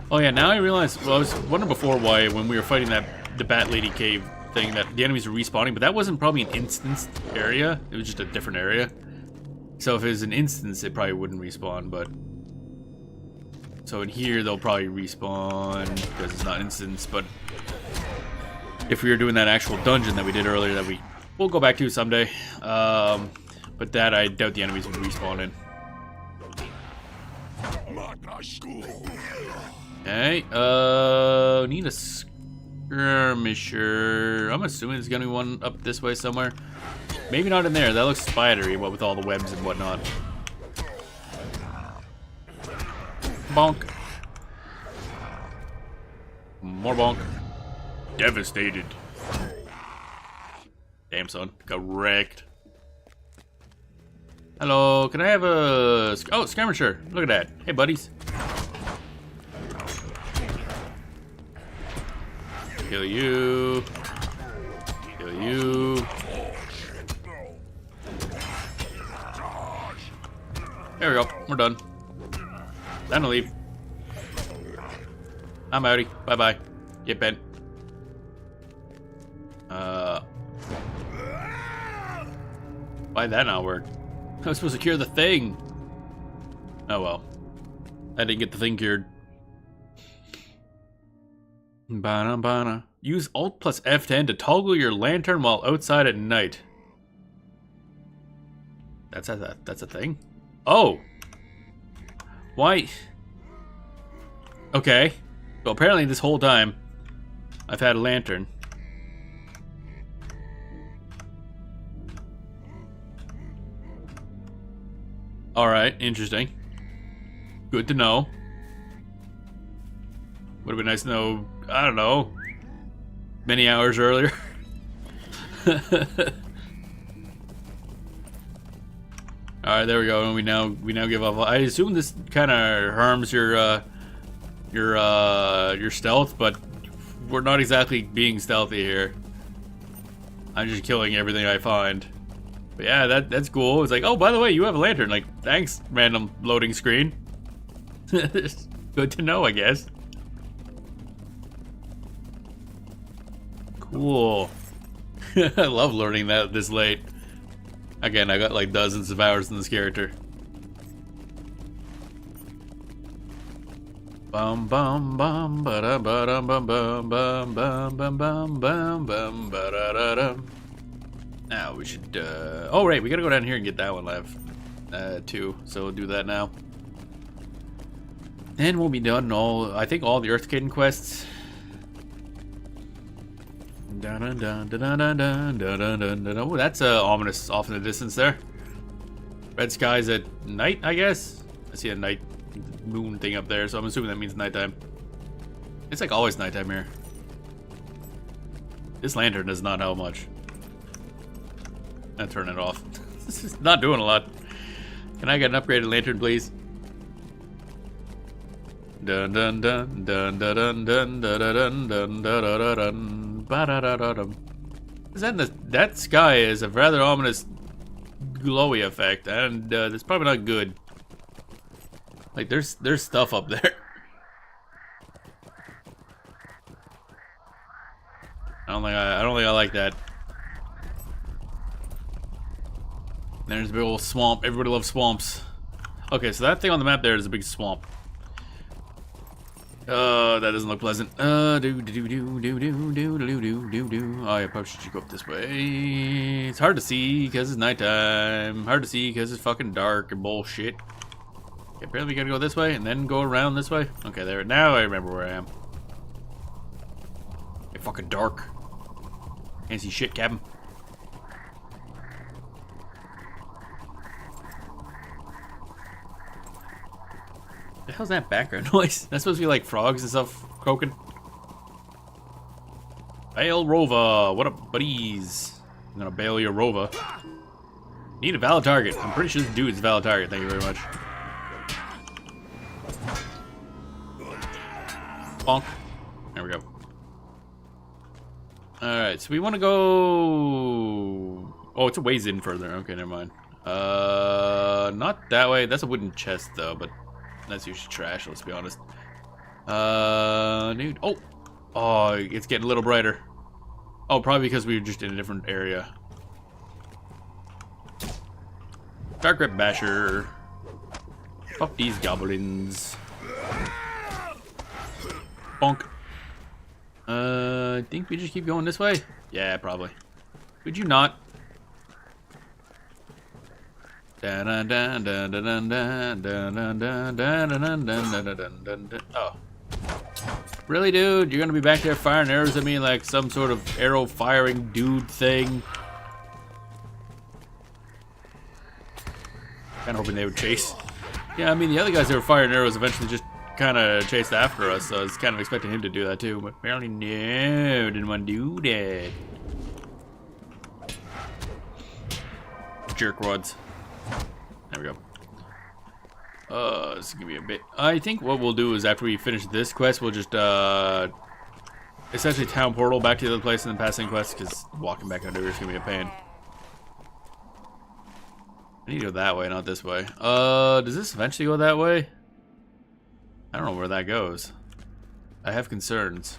Oh yeah, now I realize, well I was wondering before why when we were fighting the Bat Lady Cave thing that the enemies were respawning, but that wasn't probably an instanced area. It was just a different area. So if it was an instance, it probably wouldn't respawn, but... So in here, they'll probably respawn because it's not instance, but... If we were doing that actual dungeon that we did earlier that we'll go back to someday. But that I doubt the enemies would respawn in. Okay, need a skirmisher. I'm assuming there's gonna be one up this way somewhere. Maybe not in there. That looks spidery, what with all the webs and whatnot. Bonk. More bonk. Devastated. Damn, son. Got wrecked. Hello, can I have a... Oh, skirmisher. Look at that. Hey, buddies. Kill you. Kill you. There we go. We're done. Time to leave. I'm outie. Bye-bye. Get bent. Why'd that not work? I was supposed to cure the thing. Oh well. I didn't get the thing cured. Bana bana. Use Alt plus F10 to toggle your lantern while outside at night. That's a thing? Oh! Why? Okay. Well, apparently this whole time I've had a lantern. Alright, interesting. Good to know. Would have been nice to know, I don't know, many hours earlier. Alright, there we go. And we now give up. I assume this kind of harms your stealth, but we're not exactly being stealthy here. I'm just killing everything I find. But yeah, that's cool. It's like, oh, by the way, you have a lantern. Like, thanks, random loading screen. Good to know, I guess. Cool. I love learning that this late. Again, I got like dozens of hours in this character. Bum bum bum ba da ba dum bum bum bum bum bum bum bum bum ba da da dum. Now we should oh right, we gotta go down here and get that one live too, so we'll do that now. And we'll be done I think all the Earth Kitten quests. Oh, that's ominous off in the distance there. Red skies at night, I guess. I see a night moon thing up there, so I'm assuming that means nighttime. It's like always nighttime here. This lantern does not help much. I'll turn it off. This is not doing a lot. Can I get an upgraded lantern, please? Dun dun dun dun dun dun dun dun dun dun dun dun. Ba-da-da-da-dum. That sky is a rather ominous glowy effect, and it's probably not good. Like there's stuff up there. I don't think I like that. There's a big old swamp. Everybody loves swamps. Okay, so that thing on the map there is a big swamp. That doesn't look pleasant. Oh yeah, probably should go up this way. It's hard to see because it's nighttime. Hard to see because it's fucking dark and bullshit. Okay, apparently we gotta go this way and then go around this way. Okay, there. Now I remember where I am. It's fucking dark. Can't see shit, Captain. The hell's that background noise? That's supposed to be like frogs and stuff croaking. Bail Rova, what up, buddies? I'm gonna bail your Rova. Need a valid target. I'm pretty sure this dude's a valid target. Thank you very much. Bonk. There we go. Alright, so we want to go... Oh, it's a ways in further. Okay, never mind. Not that way. That's a wooden chest, though, but that's usually trash, let's be honest. Dude. Oh! Oh, it's getting a little brighter. Oh, probably because we were just in a different area. Dark Grip Basher. Fuck these goblins. Bonk. I think we just keep going this way? Yeah, probably. Would you not? Oh. Really, dude? You're gonna be back there firing arrows at me like some sort of arrow firing dude thing? Kinda hoping they would chase. Yeah, I mean, the other guys that were firing arrows eventually just kind of chased after us, so I was kind of expecting him to do that too, but apparently no, didn't want to do that. Jerkwads. There we go. This is gonna be a bit. I think what we'll do is after we finish this quest, we'll just essentially town portal back to the other place and then pass in quest, because walking back under here is gonna be a pain. I need to go that way, not this way. Does this eventually go that way? I don't know where that goes. I have concerns.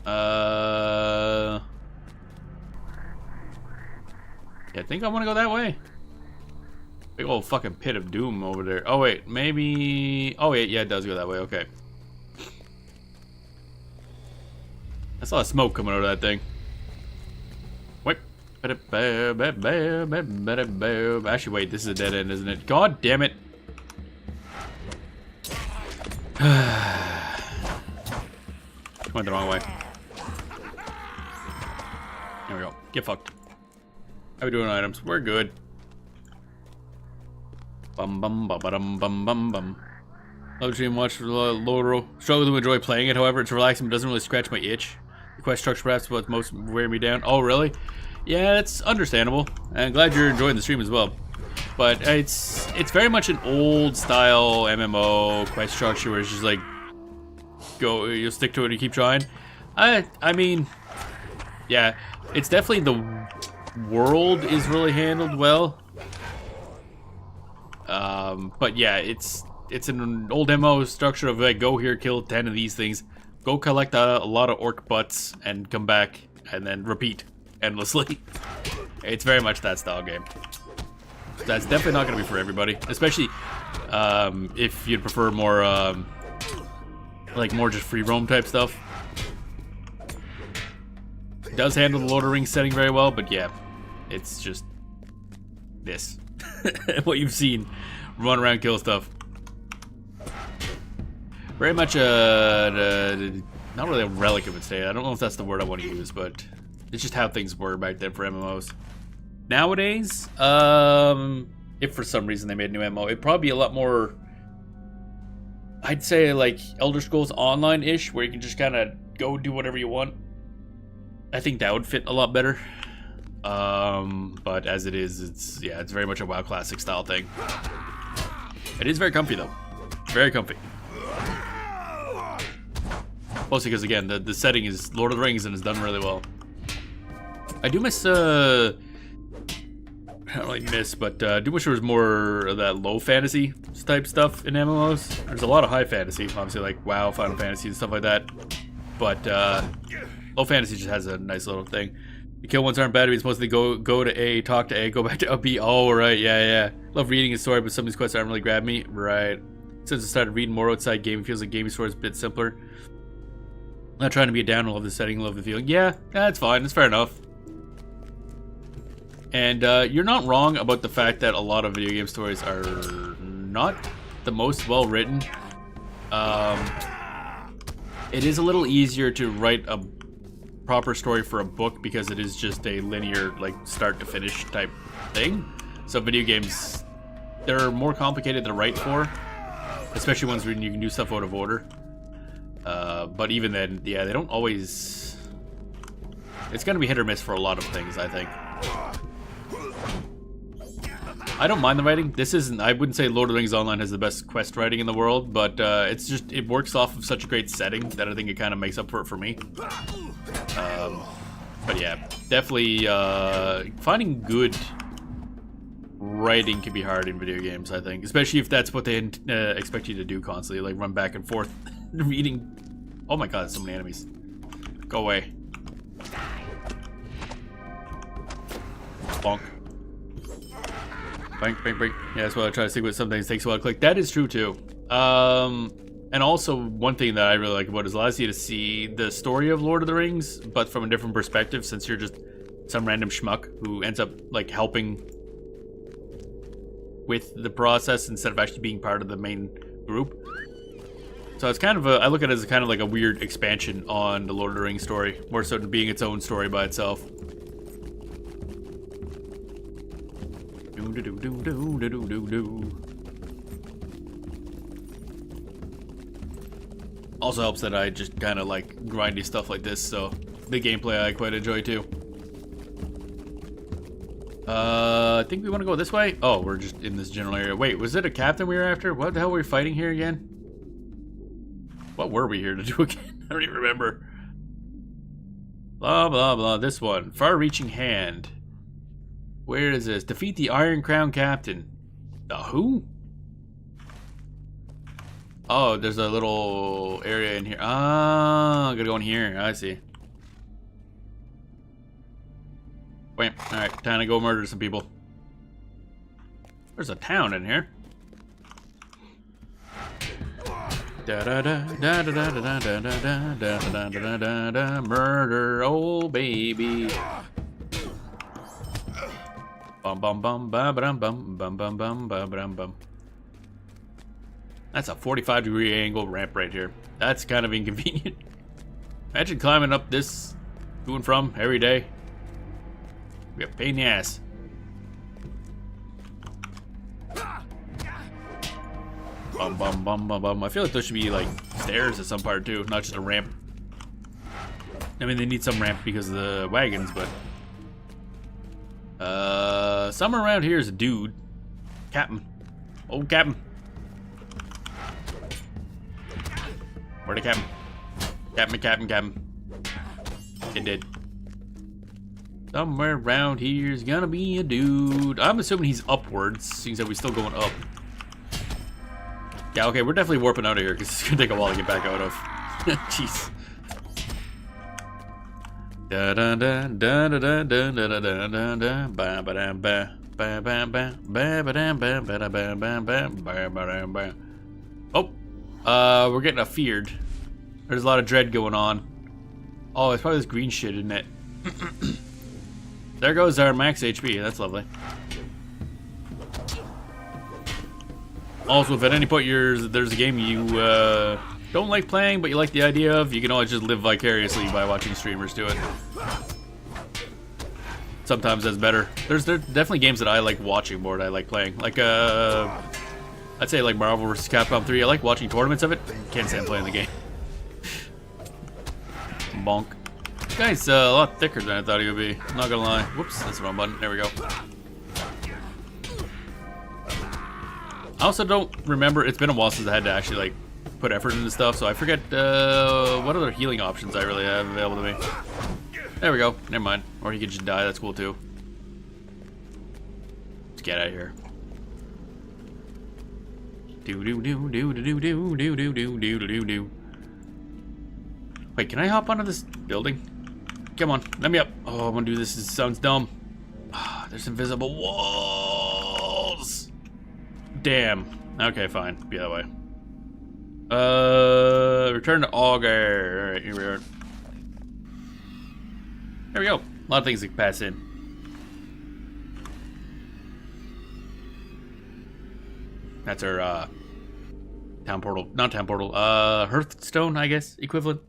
Yeah, I think I want to go that way. Big old fucking pit of doom over there. Oh wait, maybe. Oh wait, yeah, it does go that way. Okay. I saw smoke coming out of that thing. Wait. Actually, wait, this is a dead end, isn't it? God damn it. Went the wrong way. There we go. Get fucked. How we doing on items? We're good. Bum bum ba bum bum bum bum. Love to stream, watch Loro. Struggle to enjoy playing it, however, it's relaxing but doesn't really scratch my itch. The quest structure perhaps what's most wearing me down. Oh, really? Yeah, that's understandable. I'm glad you're enjoying the stream as well. But it's very much an old style MMO quest structure where it's just like go, you'll stick to it and keep trying. I mean, yeah, it's definitely the world is really handled well. But yeah, it's an old MMO structure of like go here, kill 10 of these things, go collect a lot of orc butts and come back and then repeat endlessly. It's very much that style game. That's definitely not going to be for everybody, especially if you'd prefer more like more just free roam type stuff. It does handle the Lord of the Rings setting very well, but yeah, it's just this. What you've seen. Run around, kill stuff. Very much not really a relic of its day. I don't know if that's the word I want to use, but it's just how things were back then for MMOs. Nowadays, if for some reason they made a new MMO, it'd probably be a lot more, I'd say like Elder Scrolls Online-ish, where you can just kind of go do whatever you want. I think that would fit a lot better. But as it is, it's very much a WoW Classic style thing. It is very comfy though. Very comfy. Mostly because again, the setting is Lord of the Rings and is done really well. I do miss, I don't really miss, but I do wish there was more of that low fantasy type stuff in MMOs. There's a lot of high fantasy, obviously like WoW, Final Fantasy, and stuff like that. But low fantasy just has a nice little thing. The kill ones aren't bad. We're supposed to go to A, talk to A, go back to B. Oh, right, yeah. Love reading a story, but some of these quests aren't really grabbing me. Right. Since I started reading more outside game, it feels like gaming story is a bit simpler. Not trying to be a downer. Love the setting, love the feeling. Yeah, that's fine. That's fair enough. And you're not wrong about the fact that a lot of video game stories are not the most well written. It is a little easier to write a proper story for a book because it is just a linear, like, start to finish type thing. So video games, they're more complicated to write for, especially ones where you can do stuff out of order. But even then, yeah, they don't always... It's gonna be hit or miss for a lot of things, I think. I don't mind the writing. This isn't... I wouldn't say Lord of the Rings Online has the best quest writing in the world, but it's just... It works off of such a great setting that I think it kind of makes up for it for me. But yeah, definitely finding good writing can be hard in video games, I think. Especially if that's what they expect you to do constantly, like run back and forth reading. Oh my god, there's so many enemies. Go away. Bonk. Bang, bang, bang. Yeah, that's what I try to stick with. Sometimes it takes a while to click. That is true too. And also, one thing that I really like about it is it allows you to see the story of Lord of the Rings, but from a different perspective, since you're just some random schmuck who ends up, like, helping with the process instead of actually being part of the main group. So it's kind of a... I look at it as kind of like a weird expansion on the Lord of the Rings story, more so than being its own story by itself. Also helps that I just kind of like grindy stuff like this, so the gameplay I quite enjoy too. I think we want to go this way. Oh, we're just in this general area. Wait, was it a captain we were after? What the hell were we fighting here again? What were we here to do again? I don't even remember. Blah, blah, blah. This one. Far-reaching hand. Where is this? Defeat the Iron Crown Captain. The who? Oh, there's a little area in here. Ah, I'm gonna go in here. I see. Wait, alright, time to go murder some people. There's a town in here. Murder, oh baby. Bum bum bum ba bum bum bum bum bum ba bum. That's a 45-degree angle ramp right here. That's kind of inconvenient. Imagine climbing up this to and from every day. Be a pain in the ass. Bum bum bum bum bum. I feel like there should be like stairs at some part too, not just a ramp. I mean, they need some ramp because of the wagons, but somewhere around here is a dude. Captain. Old Captain. Where'd the Captain? Captain. It did. Somewhere around here's gonna be a dude. I'm assuming he's upwards, seeing that we're still going up. Yeah, okay, we're definitely warping out of here because it's gonna take a while to get back out of. Jeez. Da da da da da da da da da da da ba ba da ba ba ba ba ba ba da ba ba da ba ba ba ba ba ba. Oh, we're getting feared. There's a lot of dread going on. Oh, it's probably this green shit, isn't it? There goes our max HP. That's lovely. Also, if at any point there's a game you don't like playing, but you like the idea of, you can always just live vicariously by watching streamers do it. Sometimes that's better. There's definitely games that I like watching more than I like playing. Like, I'd say like Marvel vs. Capcom 3. I like watching tournaments of it. Can't stand playing the game. Bonk. This guy's a lot thicker than I thought he would be. I'm not gonna lie. Whoops, that's the wrong button. There we go. I also don't remember. It's been a while since I had to actually like put effort into stuff, so I forget what other healing options I really have available to me. There we go. Never mind. Or he could just die. That's cool too. Let's get out of here. Do do do do do do do do do do do do. Wait, can I hop onto this building? Come on, let me up. Oh, I'm gonna do this. This sounds dumb. There's invisible walls. Damn. Okay, fine. Be that way. Return to Augur. Alright, here we are. There we go. A lot of things that can pass in. That's our, town portal. Not town portal. Hearthstone, I guess, equivalent.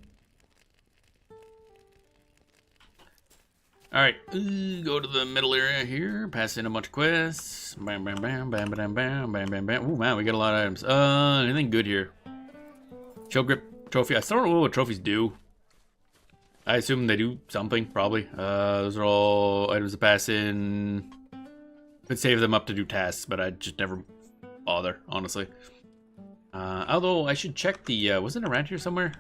Alright, go to the middle area here, pass in a bunch of quests. Bam, bam, bam, bam, bam, bam, bam, bam, bam. Ooh, man, we got a lot of items. Anything good here? Show grip trophy. I still don't know what trophies do. I assume they do something, probably. Those are all items to pass in. Could save them up to do tasks, but I just never bother, honestly. Although, I should check the, wasn't it around here somewhere?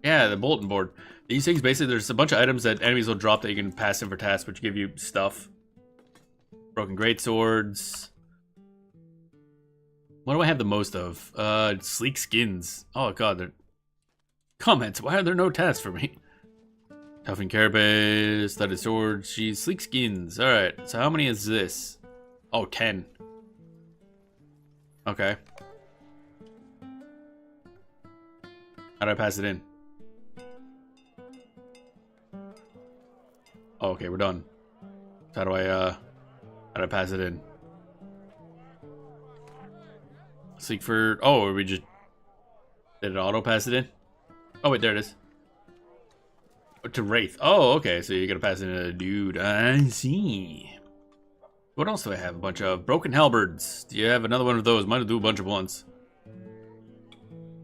Yeah, the bulletin board. These things, basically, there's a bunch of items that enemies will drop that you can pass in for tasks, which give you stuff. Broken greatswords. What do I have the most of? Sleek skins. Oh god, they're... Comments, why are there no tasks for me? Toughened carapace, studded swords, geez, sleek skins. Alright, so how many is this? Oh, 10. Okay. How do I pass it in? Oh, okay, we're done. So how do I pass it in? Seek for... Oh, we just... Did it auto pass it in? Oh, wait, there it is. To Wraith. Oh, okay, so you're gonna pass it in a dude. I see. What else do I have? A bunch of broken halberds. Do you have another one of those? Might do a bunch of ones.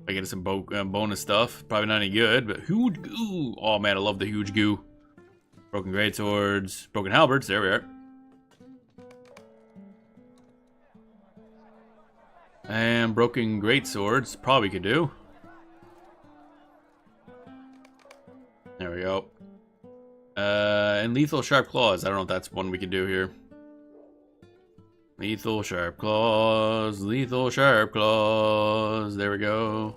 I get some bonus stuff. Probably not any good, but huge goo. Oh man, I love the huge goo. Broken greatswords, broken halberds. There we are. And broken greatswords probably could do. There we go. And lethal sharp claws. I don't know if that's one we can do here. Lethal sharp claws. Lethal sharp claws. There we go.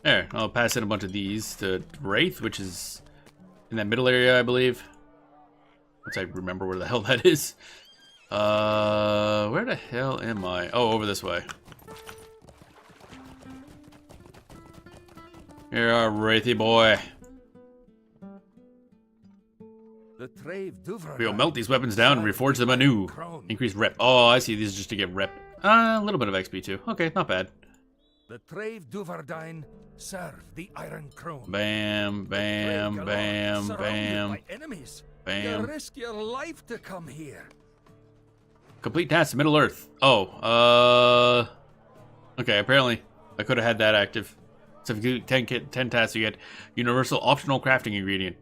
There. I'll pass in a bunch of these to Wraith, which is in that middle area, I believe. Once I remember where the hell that is. Where the hell am I? Oh, over this way. Here are Wraithy boy. We'll melt these weapons down and reforge them anew. Increase rep. Oh, I see. These are just to get rep. A little bit of XP too. Okay, not bad. The Trave Duvardine serve the Iron Crown. Bam, bam, bam, bam, enemies. bam. You risk your life to come here. Complete tasks, Middle Earth. Oh, okay, apparently I could have had that active. So if you do 10 tasks, you get universal optional crafting ingredient.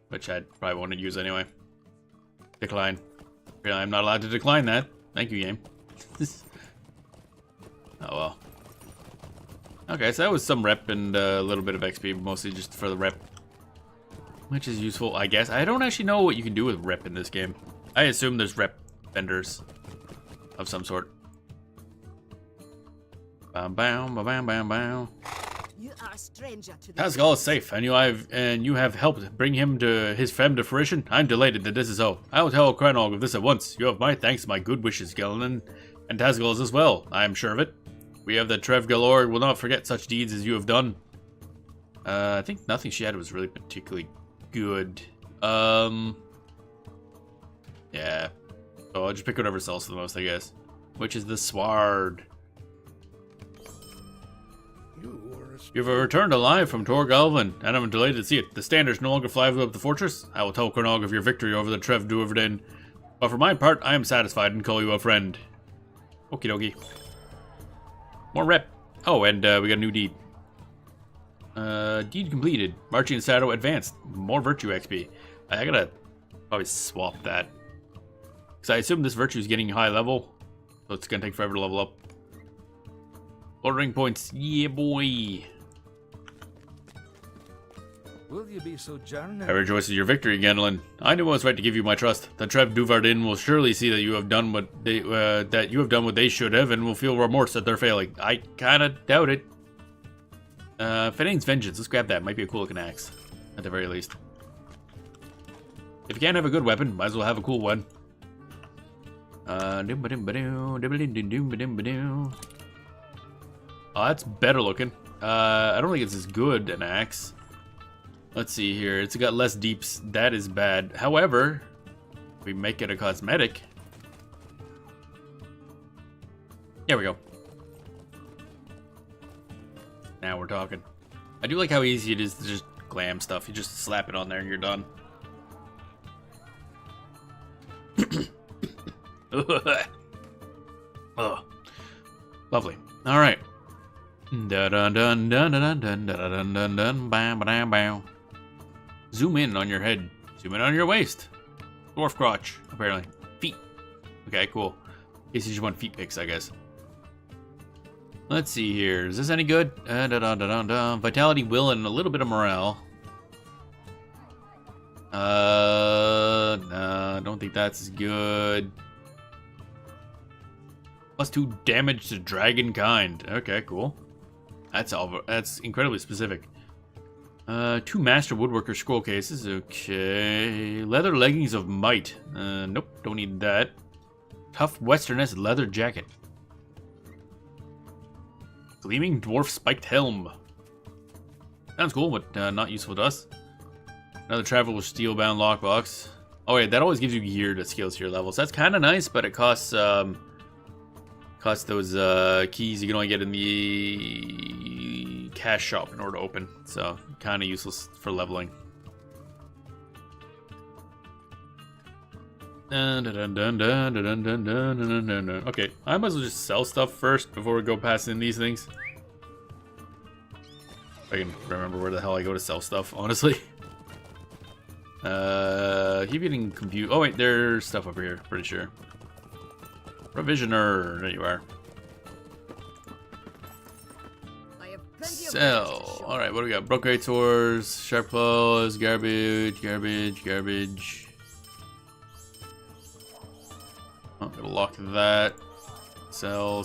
Which I probably want to use anyway. Decline. Really, I'm not allowed to decline that. Thank you, game. Oh well. Okay, so that was some rep and a little bit of XP, mostly just for the rep. Which is useful, I guess. I don't actually know what you can do with rep in this game. I assume there's rep vendors of some sort. Bam, bam, bam, bam, bam. You are a stranger to Tazgal is safe, and you have helped bring him to his femme to fruition. I'm delighted that this is so. I will tell Krenog of this at once. You have my thanks, my good wishes, Gillinan, and Tazgal's as well. I am sure of it. We of the Trev Galore will not forget such deeds as you have done. I think nothing she had was really particularly good. Yeah. So I'll just pick whatever sells the most, I guess. Which is the Sword. You have returned alive from Tor Galvin, and I'm delighted to see it. The standards no longer fly above the fortress. I will tell Krenog of your victory over the Trev Duvardin. But for my part, I am satisfied and call you a friend. Okie dokie. More rep. Oh, and we got a new deed. Deed completed. Marching Shadow advanced. More virtue XP. I gotta probably swap that. Because I assume this virtue is getting high level. So it's gonna take forever to level up. Ordering points. Yeah, boy. Will you be so journey? I rejoice in your victory, Gandalin. I knew I was right to give you my trust. The Trev Duvardin will surely see that you have done what they should have, and will feel remorse at their failing. I kinda doubt it. Finning's Vengeance. Let's grab that. Might be a cool looking axe, at the very least. If you can't have a good weapon, might as well have a cool one. Oh, that's better looking. I don't think it's as good an axe. Let's see here. It's got less deeps. That is bad. However, we make it a cosmetic. There we go. Now we're talking. I do like how easy it is to just glam stuff. You just slap it on there and you're done. Oh, lovely. All right. Dun dun dun dun dun dun dun dun dun bam bam bam. Zoom in on your head. Zoom in on your waist. Dwarf crotch, apparently. Feet. Okay, cool. In case you just want feet pics, I guess. Let's see here. Is this any good? Vitality, will, and a little bit of morale. No, I don't think that's as good. +2 damage to dragon kind. Okay, cool. That's incredibly specific. 2 master woodworker scroll cases. Okay. Leather leggings of might. Nope, don't need that. Tough westerness leather jacket. Gleaming dwarf spiked helm. Sounds cool, but not useful to us. Another traveler steel-bound lockbox. Oh yeah, that always gives you gear that scales to your levels. That's kind of nice, but it costs those keys you can only get in the cash shop in order to open. So kind of useless for leveling. Okay, I might as well just sell stuff first before we go passing these things. If I can remember where the hell I go to sell stuff, honestly. Keep getting confused. Oh wait, there's stuff over here, pretty sure. Provisioner, there you are. Sell. Alright, what do we got? Brocade swords, sharp claws, garbage. Oh, gotta lock that. Sell.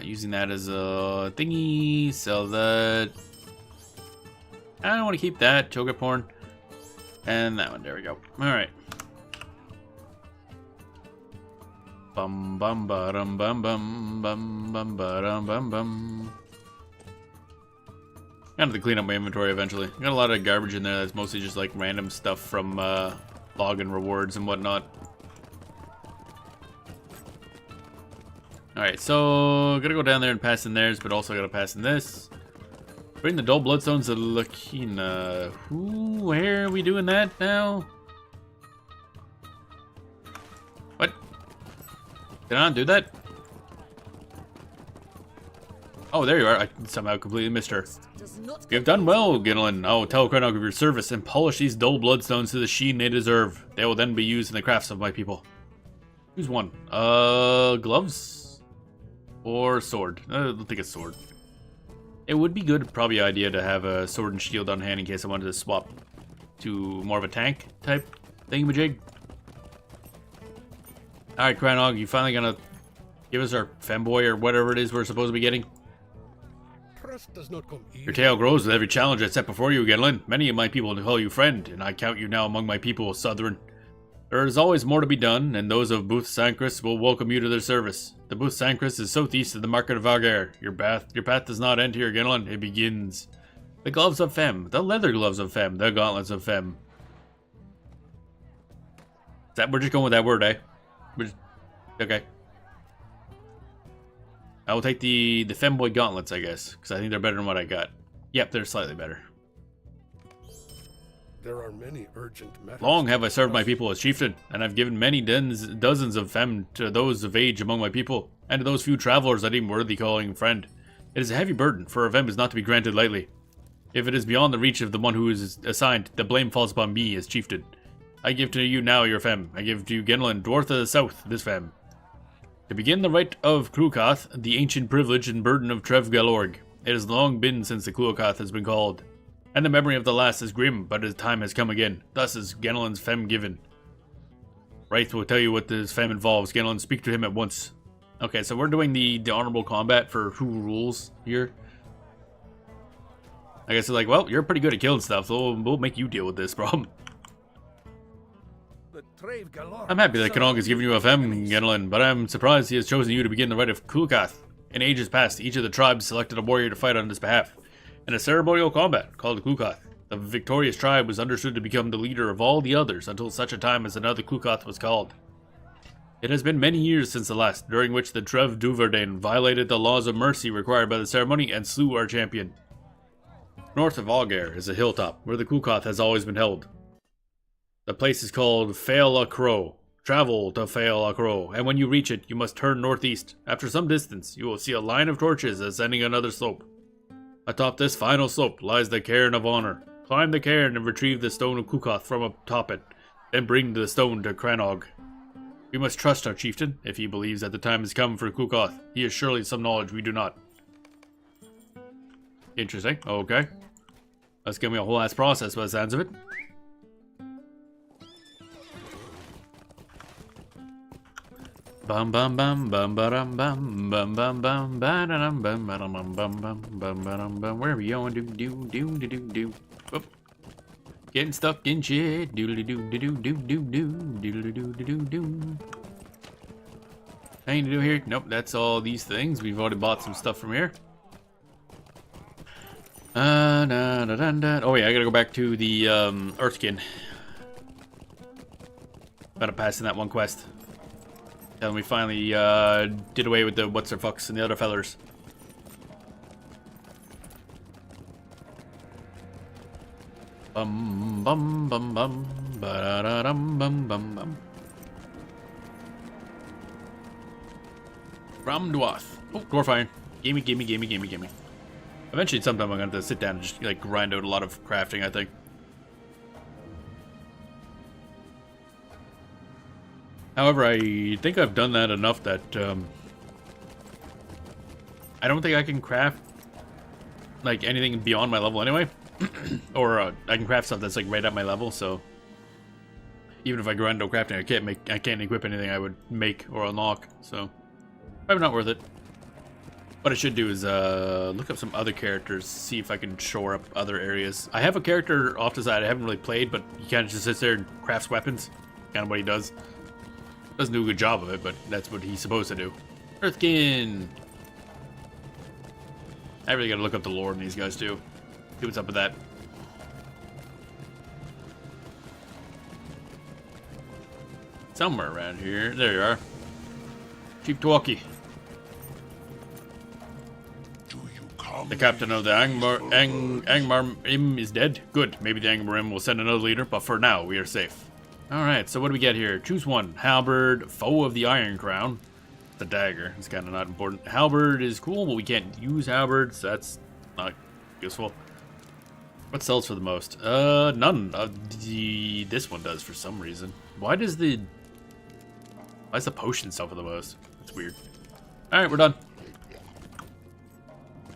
Using that as a thingy. Sell that. I don't want to keep that. Choker porn. And that one. There we go. Alright. Bum bum bum bum bum bum bum bum bum. I have to clean up my inventory eventually. Got a lot of garbage in there that's mostly just like random stuff from login rewards and whatnot. Alright, so gotta go down there and pass in theirs, but also gotta pass in this. Bring the dull bloodstones to Lakina. Where are we doing that now? What? Did I not do that? Oh, there you are. I somehow completely missed her. You have done well, Gindlin. Oh, tell Krenog of your service and polish these dull bloodstones to the sheen they deserve. They will then be used in the crafts of my people. Choose one. Gloves? Or sword? I think it's sword. It would be good, probably idea to have a sword and shield on hand in case I wanted to swap to more of a tank type thingamajig. Alright, Krenog, you finally gonna give us our femboy or whatever it is we're supposed to be getting? Does not come easy. Your tail grows with every challenge I set before you, Gindlin. Many of my people call you friend, and I count you now among my people, Southron. There is always more to be done, and those of Booth Sancris will welcome you to their service. The Booth Sancris is southeast of the Market of Vargare. Your path does not end here, Gindlin. It begins. The gloves of Fem, the leather gloves of Fem, the gauntlets of Fem. We're just going with that word, eh? Okay. I will take the femboy gauntlets, I guess, because I think they're better than what I got. Yep, they're slightly better. There are many urgent matters. Long have I served my people as chieftain, and I've given many dozens of fem to those of age among my people, and to those few travelers I deem worthy calling friend. It is a heavy burden, for a fem is not to be granted lightly. If it is beyond the reach of the one who is assigned, the blame falls upon me as chieftain. I give to you now your fem. I give to you Gindlin, Dwarf of the South, this fem. To begin the rite of Krukath, the ancient privilege and burden of Trev Galorg. It has long been since the Kluokath has been called, and the memory of the last is grim, but his time has come again. Thus is Genelon's fem given. Wraith will tell you what this fem involves. Genelon, speak to him at once. Okay, so we're doing the honorable combat for who rules here. I guess it's like, well, you're pretty good at killing stuff, so we'll make you deal with this problem. I'm happy that Kanong has given you a fem, Genelon, but I'm surprised he has chosen you to begin the rite of Kluokath. In ages past, each of the tribes selected a warrior to fight on his behalf. In a ceremonial combat called Kluokath, the victorious tribe was understood to become the leader of all the others until such a time as another Kluokath was called. It has been many years since the last, during which the Trev Duvardain violated the laws of mercy required by the ceremony and slew our champion. North of Auger is a hilltop, where the Kluokath has always been held. The place is called Fail a Crow. Travel to Fail a Crow, and when you reach it, you must turn northeast. After some distance, you will see a line of torches ascending another slope. Atop this final slope lies the Cairn of Honor. Climb the cairn and retrieve the stone of Kluokath from atop it, then bring the stone to Cranog. We must trust our chieftain, if he believes that the time has come for Kluokath. He has surely some knowledge we do not. Interesting, okay. That's gonna be a whole ass process by the sounds of it. Bum bum bum bum bum bum bum bum bum bum bum bum bum bum bum bum bum. Where are we going? Do do do do do do. Whoop. Getting stuck in shit. Doodly doo doo doo doo doo doodly doo doo doo doo. Anything to do here? Nope. That's all these things. We've already bought some stuff from here. Oh yeah, I gotta go back to the Earthkin. Gotta pass in that one quest. And we finally did away with the what's-their-fucks and the other fellers. Bum bum bum bum ba da dum bum bum bum. From Dwarf. Oh, Dwarf Iron. Gimme, gimme, gimme, gimme, gimme. Eventually, sometime I'm gonna have to sit down and just like grind out a lot of crafting, I think. However, I think I've done that enough that I don't think I can craft like anything beyond my level anyway. Or I can craft stuff that's like right at my level, so even if I grind out crafting, I can't equip anything I would make or unlock, so probably not worth it. What I should do is look up some other characters, see if I can shore up other areas. I have a character off to the side I haven't really played, but he kind of just sits there and crafts weapons. Kind of what he does. Doesn't do a good job of it, but that's what he's supposed to do. Earthkin! I really gotta look up the lore in these guys too. See what's up with that. Somewhere around here. There you are. Chief Dwalkie. The captain of the Angmar is dead. Good. Maybe the Angmar will send another leader, but for now, we are safe. Alright, so what do we get here? Choose one. Halberd, foe of the Iron Crown. The dagger. It's kind of not important. Halberd is cool, but we can't use halberds. So that's not useful. What sells for the most? None. This one does for some reason. Why does the potion sell for the most? That's weird. Alright, we're done.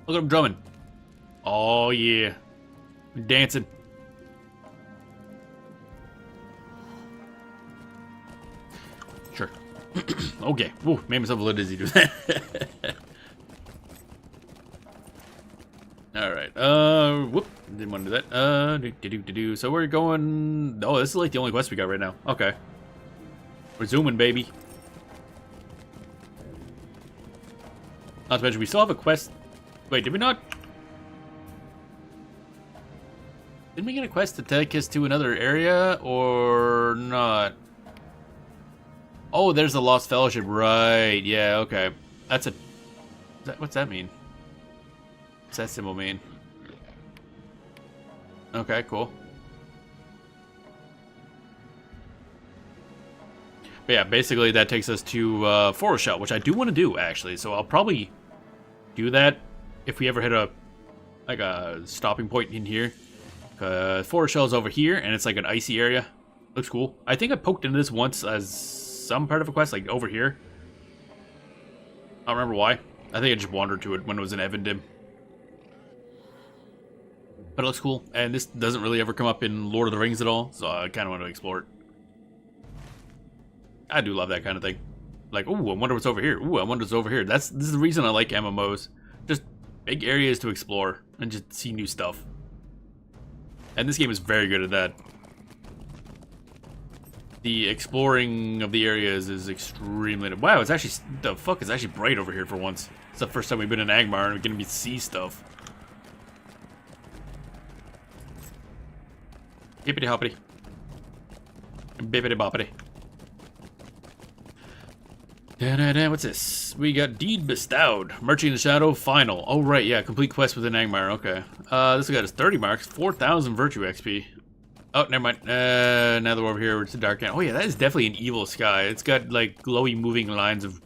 Look at him drumming. Oh, yeah. Dancing. Sure. Okay. Woo, made myself a little dizzy doing that. Alright. Whoop. Didn't want to do that. So we're going... Oh, this is like the only quest we got right now. Okay. We're zooming, baby. Not to mention, we still have a quest... Wait, did we not? Didn't we get a quest to take us to another area, or not? Oh, there's the Lost Fellowship, right? Yeah, okay. That's a... What's that mean? What's that symbol mean? Okay, cool. But yeah, basically that takes us to Forest Shell, which I do want to do, actually. So I'll probably do that if we ever hit a stopping point in here. Forest Shell's over here, and it's like an icy area. Looks cool. I think I poked into this once as some part of a quest, like over here. I don't remember why. I think I just wandered to it when it was in Evandim. But it looks cool, and this doesn't really ever come up in Lord of the Rings at all, so I kind of want to explore it. I do love that kind of thing. Like, ooh, I wonder what's over here. Ooh, I wonder what's over here. This is the reason I like MMOs. Just big areas to explore and just see new stuff. And this game is very good at that. The exploring of the areas is extremely... Wow, it's actually... The fuck, it's actually bright over here for once. It's the first time we've been in Angmar and we're getting to see stuff. Hippity hoppity. Bippity boppity. Da-da-da, what's this? We got Deed Bestowed. Marching in the Shadow, Final. Oh, right, yeah, complete quest within Angmar, okay. This got us 30 marks, 4,000 Virtue XP. Oh, never mind. Now that we're over here, it's a dark end. Oh, yeah, that is definitely an evil sky. It's got, like, glowy moving lines of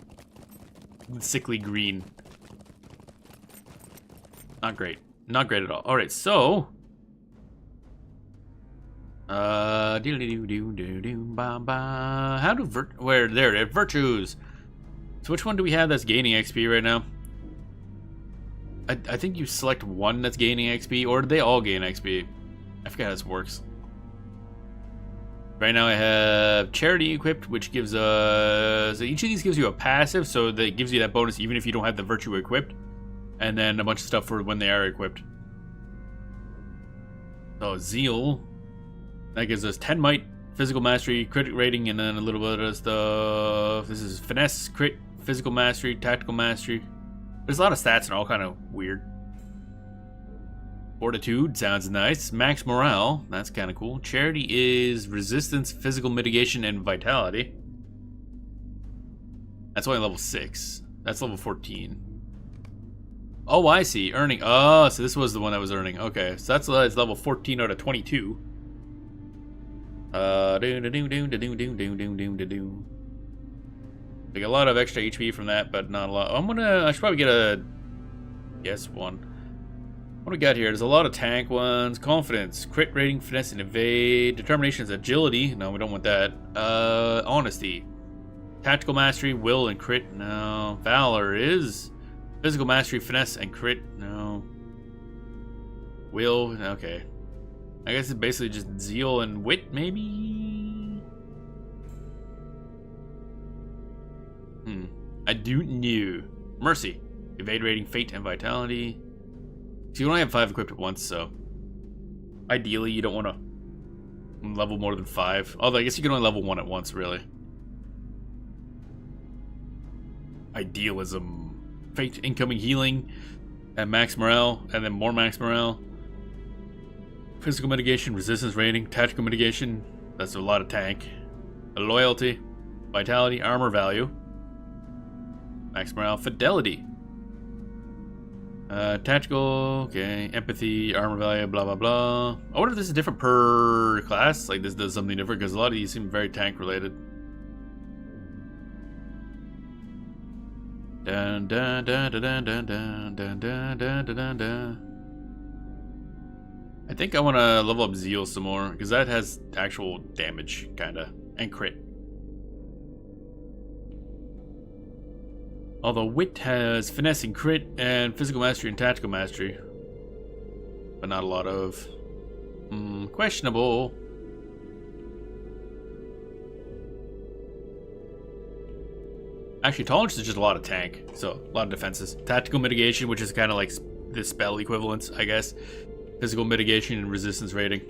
sickly green. Not great. Not great at all. Alright, so... How do where there virtues. So which one do we have that's gaining XP right now? I think you select one that's gaining XP, or do they all gain XP? I forget how this works. Right now I have Charity equipped, which gives so each of these gives you a passive, so that gives you that bonus even if you don't have the virtue equipped, and then a bunch of stuff for when they are equipped. So Zeal. That gives us 10 might, physical mastery, crit rating, and then a little bit of stuff. This is finesse, crit, physical mastery, tactical mastery. There's a lot of stats and all kind of weird. Fortitude sounds nice. Max morale, that's kind of cool. Charity is resistance, physical mitigation, and vitality. That's only level 6. That's level 14. Oh, I see. Earning. Oh, so this was the one that was earning. Okay, so that's level 14 out of 22. We get a lot of extra HP from that, but not a lot. I should probably get a guess one. What do we got here? There's a lot of tank ones. Confidence, crit rating, finesse, and evade. Determination is agility. No, we don't want that. Honesty, tactical mastery, will, and crit. No. Valor is physical mastery, finesse, and crit. No. Will. Okay. I guess it's basically just zeal and wit, maybe? I don't know. Mercy. Evade rating, fate, and vitality. So you only have 5 equipped at once, so... Ideally, you don't want to level more than 5. Although, I guess you can only level 1 at once, really. Idealism. Fate, incoming healing, and max morale, and then more max morale. Physical mitigation, resistance rating, tactical mitigation. That's a lot of tank. Loyalty, vitality, armor value. Max morale, fidelity. Tactical, okay. Empathy, armor value, blah, blah, blah. I wonder if this is different per class. Like, this does something different, because a lot of these seem very tank related. Dun, dun, dun, dun, dun, dun, dun, dun, dun, dun, dun, dun. I think I want to level up Zeal some more, because that has actual damage, kinda, and crit. Although Wit has finesse and crit, and physical mastery and tactical mastery. But not a lot of... questionable. Actually, tolerance is just a lot of tank, so a lot of defenses. Tactical mitigation, which is kind of like the spell equivalents, I guess. Physical mitigation and resistance rating.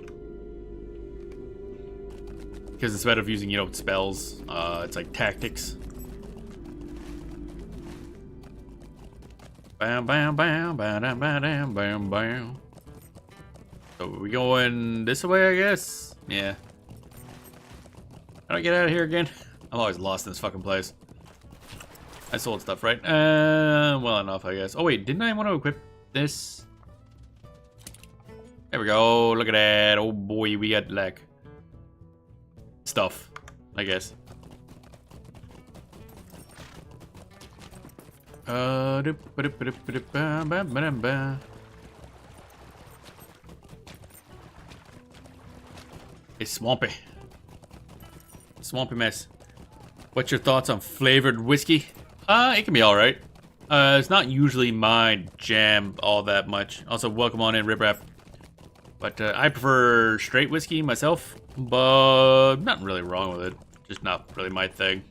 Because instead of using, spells, it's like tactics. Bam, bam, bam, bam, bam, bam, bam. So are we going this way, I guess? Yeah. How do I get out of here again? I'm always lost in this fucking place. I sold stuff, right? Well enough, I guess. Oh wait, didn't I want to equip this? There we go. Look at that. Oh boy, we got like stuff, I guess. It's swampy. Swampy mess. What's your thoughts on flavored whiskey? It can be alright. It's not usually my jam all that much. Also, welcome on in, Rip Rap. But I prefer straight whiskey myself, but not really wrong with it. Just not really my thing.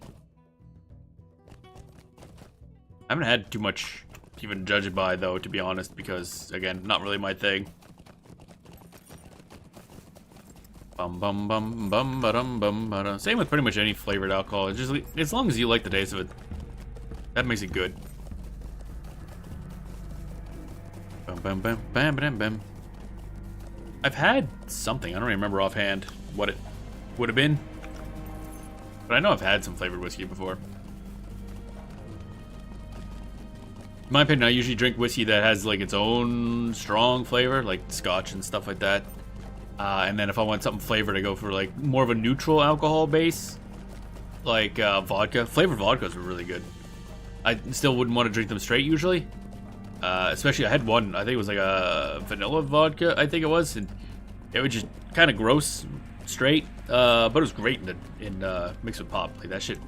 I haven't had too much to even judge it by, though, to be honest, because, again, not really my thing. Bum bum bum bum ba-dum bum ba-dum. Same with pretty much any flavored alcohol. It's just as long as you like the taste of it, that makes it good. Bum bum bum bam bam bam. I've had something. I don't remember offhand what it would have been, but I know I've had some flavored whiskey before. In my opinion, I usually drink whiskey that has like its own strong flavor, like Scotch and stuff like that. And then if I want something flavored, I go for like more of a neutral alcohol base, like vodka. Flavored vodkas are really good. I still wouldn't want to drink them straight usually. Especially, I had one, I think it was like a vanilla vodka, I think it was, and it was just kind of gross straight, but it was great in mixed with pop. Like, that shit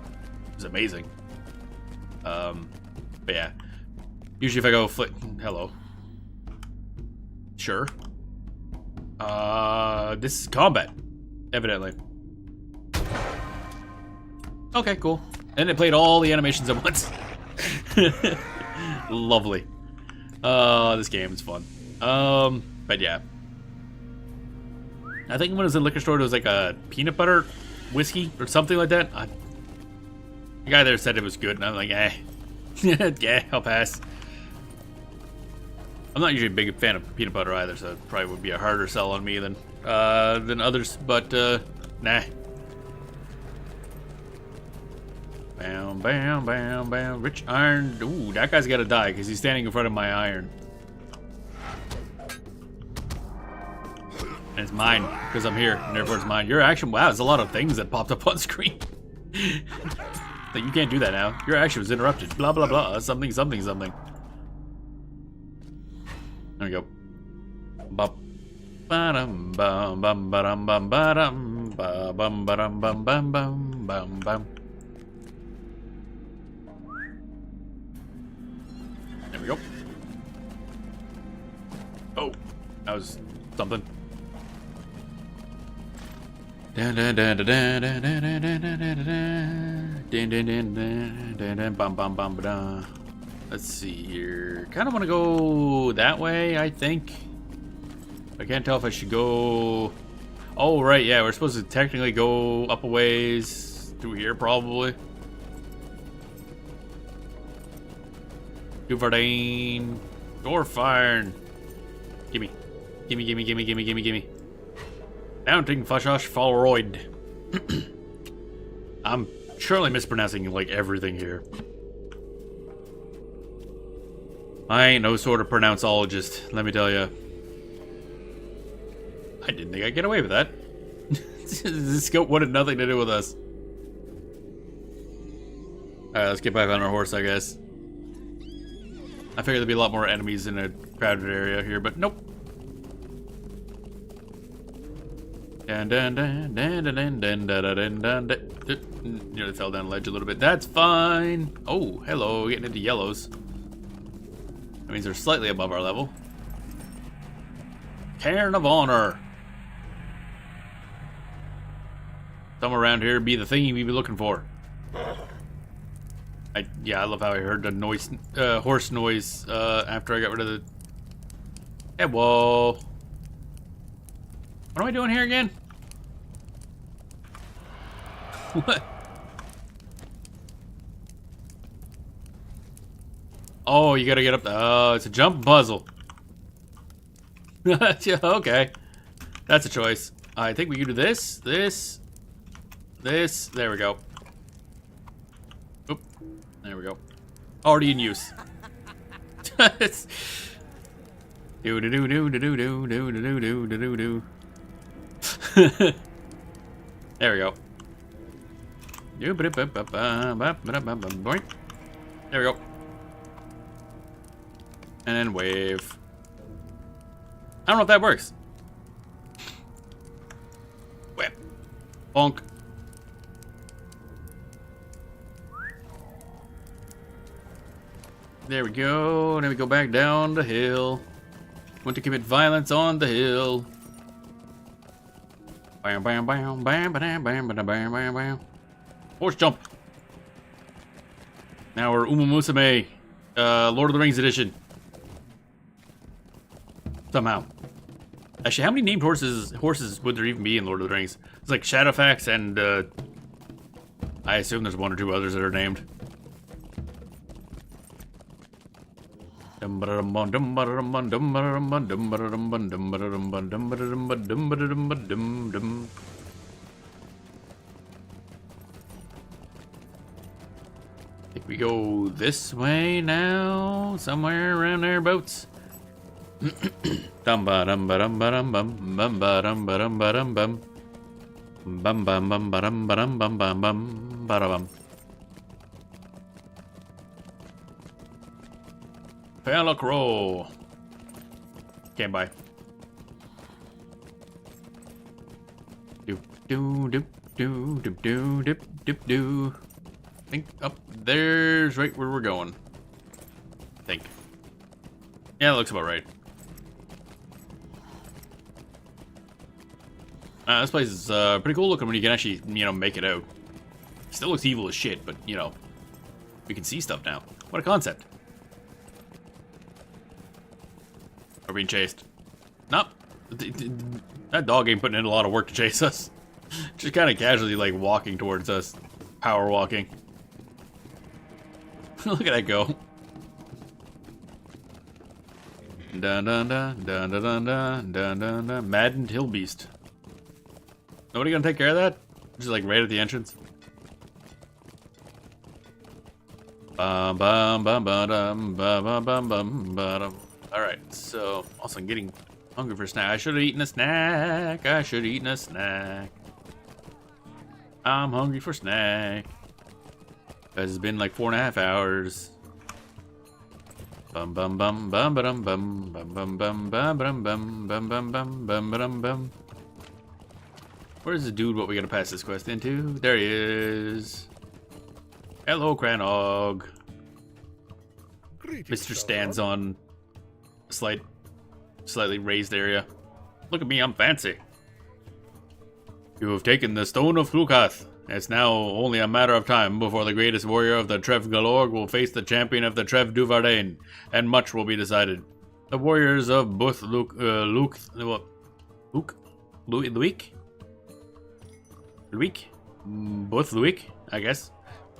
was amazing. But yeah, usually if I go hello. Sure. This is combat, evidently. Okay, cool. And it played all the animations at once. Lovely. This game is fun. But yeah. I think when I was in the liquor store, it was like a peanut butter whiskey or something like that. The guy there said it was good, and I'm like, eh. Yeah, I'll pass. I'm not usually a big fan of peanut butter either, so it probably would be a harder sell on me than others, but, nah. Bam, bam, bam, bam. Rich iron. Ooh, that guy's gotta die because he's standing in front of my iron. And it's mine because I'm here, and therefore it's mine. Your action. Wow, there's a lot of things that popped up on screen. Like, you can't do that now. Your action was interrupted. Blah, blah, blah. Something, something, something. There we go. Bum, ba-dum, bum, bum, ba-dum, bum, ba-dum, bum, ba-dum, bum, bum, bum, bum, bum. There we go. Oh, that was something. Dun dun dun dun dun dun dun dun dun dun dun dun dun bum bum bum ba. Let's see here. Kind of want to go that way, I think. I can't tell if I should go. Oh right, yeah, we're supposed to technically go up a ways through here, probably. Dwarfin, Dwarfin. Gimme. Gimme, gimme, gimme, gimme, gimme, gimme. Mounting Fashosh Falroid. I'm surely mispronouncing like everything here. I ain't no sort of pronounceologist, let me tell you. I didn't think I'd get away with that. This scope wanted nothing to do with us. Alright, let's get back on our horse, I guess. I figured there'd be a lot more enemies in a crowded area here, but nope. Dun dun dun dun dun dun dun dun dun dun. Nearly fell down a ledge a little bit. That's fine. Oh, hello, getting into yellows. That means they're slightly above our level. Cairn of Honor. Somewhere around here be the thing we be looking for. Yeah, I love how I heard the noise, horse noise, after I got rid of the... Hey, whoa. What am I doing here again? What? Oh, you gotta get up. Oh, it's a jump puzzle. Yeah, okay. That's a choice. I think we can do this, this, this. There we go. Oop. There we go. Already in use. Do do do do do do do do do do do do. There we go. There we go. And then wave. I don't know if that works. Whip. Bonk. There we go. Then we go back down the hill. Want to commit violence on the hill. Bam, bam, bam, bam, bam, bam, bam, bam, bam, bam. Horse jump. Now we're Uma Musume, Lord of the Rings edition. Somehow. Actually, how many named horses would there even be in Lord of the Rings? It's like Shadowfax and I assume there's one or two others that are named. I think we go this way now, somewhere around thereabouts. Dum ba dum ba dum ba dum bum bum ba dum ba dum ba dum bum bum bum bum ba dum ba dum bum bum bum ba da bum. Crow. Can't buy. Do do do do do do do do do. I think up there's right where we're going. I think. Yeah, that looks about right. This place is pretty cool looking when you can actually, make it out. Still looks evil as shit, but, we can see stuff now. What a concept. We're being chased. Nope. That dog ain't putting in a lot of work to chase us. Just kind of casually, like, walking towards us. Power walking. Look at that go. Dun dun dun dun dun dun dun dun dun dun. Maddened Hillbeast. Nobody gonna take care of that? Just like right at the entrance. Bum bum bum bum bum bum bum bum bum. All right, so also I'm getting hungry for a snack. I should have eaten a snack. I should have eaten a snack. I'm hungry for snack. It's been like 4.5 hours. Bum bum bum bum bum bum bum bum bum bum bum bum bum bum bum bum bum bum. Where's the dude? What we gotta pass this quest into? There he is. Hello, Cranog. Mr. stands on a slightly raised area. Look at me, I'm fancy. You have taken the Stone of Klukath. It's now only a matter of time before the greatest warrior of the Trev Galorg will face the champion of the Trev Duvardain, and much will be decided. The warriors of Buth Luik, I guess,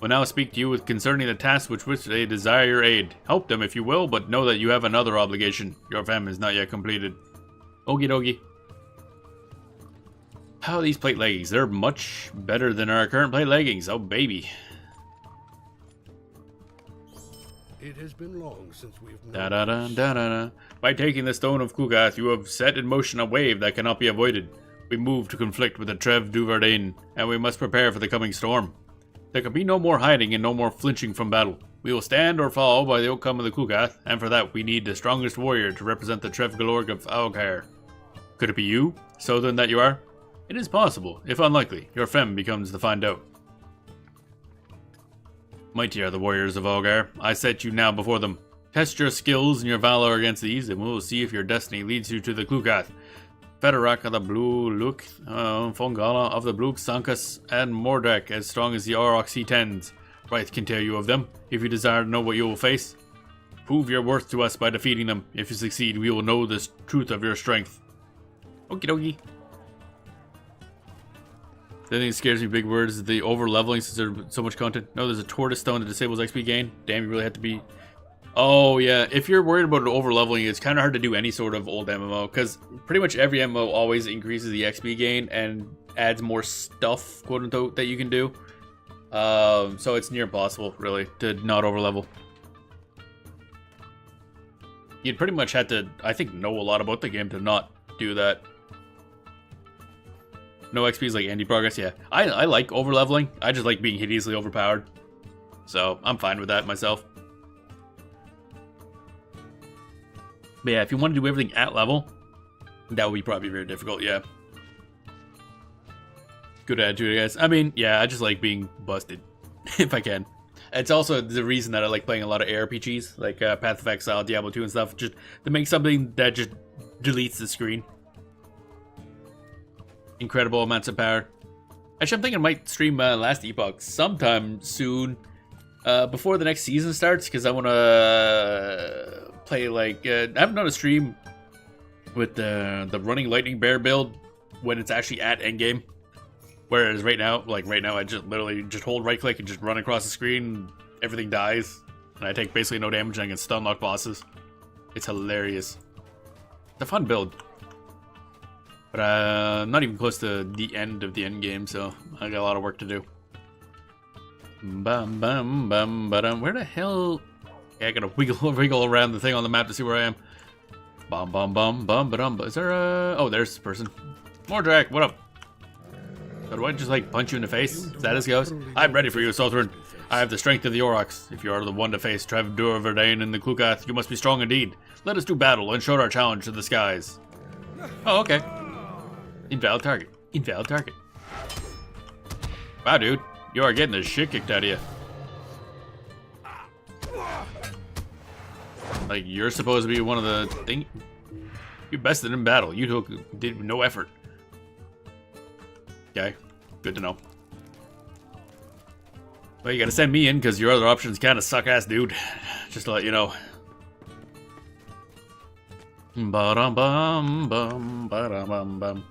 will now speak to you concerning the task which they desire your aid. Help them if you will, but know that you have another obligation. Your famine is not yet completed. Okie dokie. How are these plate leggings? They're much better than our current plate leggings. Oh, baby. It has been long since we've known. By taking the Stone of Klukath, you have set in motion a wave that cannot be avoided. We move to conflict with the Trev Duvardain, and we must prepare for the coming storm. There can be no more hiding and no more flinching from battle. We will stand or fall by the outcome of the Klukath, and for that we need the strongest warrior to represent the Trev Galorg of Aokar. Could it be you, Southern that you are? It is possible. If unlikely, your femme becomes the find out. Mighty are the warriors of Aokar. I set you now before them. Test your skills and your valor against these, and we will see if your destiny leads you to the Klukath. Federak of the Blue Luke, Fongala of the Blue Sankas, and Mordek as strong as the Auroch C10s. Wraith can tell you of them, if you desire to know what you will face. Prove your worth to us by defeating them. If you succeed, we will know the truth of your strength. Okie dokie. The thing that scares me, big words, is the over-leveling since there's so much content. No, there's a Tortoise Stone that disables XP gain. Damn, you really have to be... Oh, yeah. If you're worried about over-leveling, it's kind of hard to do any sort of old MMO, because pretty much every MMO always increases the XP gain and adds more stuff, quote-unquote, that you can do. So it's near impossible, really, to not over-level. You'd pretty much have to, I think, know a lot about the game to not do that. No XP is like Andy progress, yeah. I like over-leveling. I just like being hideously overpowered. So, I'm fine with that myself. But yeah, if you want to do everything at level, that would be probably very difficult, yeah. Good attitude, I guess. I mean, yeah, I just like being busted, if I can. It's also the reason that I like playing a lot of ARPGs, like Path of Exile, Diablo 2 and stuff, just to make something that just deletes the screen. incredible amounts of power. Actually, I'm thinking I might stream Last Epoch sometime soon, before the next season starts, because I want to play, like, I haven't done a stream with the running lightning bear build when it's actually at endgame. Whereas right now, I just literally just hold right click and just run across the screen, everything dies, and I take basically no damage and I can stun lock bosses. It's hilarious. It's a fun build. But I'm not even close to the end of the end game, so I got a lot of work to do. Bum bum bum ba-dum. Where the hell? Yeah, I gotta wiggle around the thing on the map to see where I am. Bum bum bum bum ba-dum. Is there a... Oh, there's the person. Mordrak, what up? So do I just like punch you in the face? Is that as it goes? I'm ready for you, Southern. I have the strength of the Aurochs. If you are the one to face Trev Dwarfin and the Klukath, you must be strong indeed. Let us do battle and show our challenge to the skies. Oh, okay. Invalid target. Invalid target. Wow, dude. You are getting the shit kicked out of you. Like, you're supposed to be one of the thing. You bested in battle. You did no effort. Okay. Good to know. Well, you gotta send me in because your other options kind of suck ass, dude. Just to let you know. Ba-dum-bum-bum, ba-dum-bum-bum.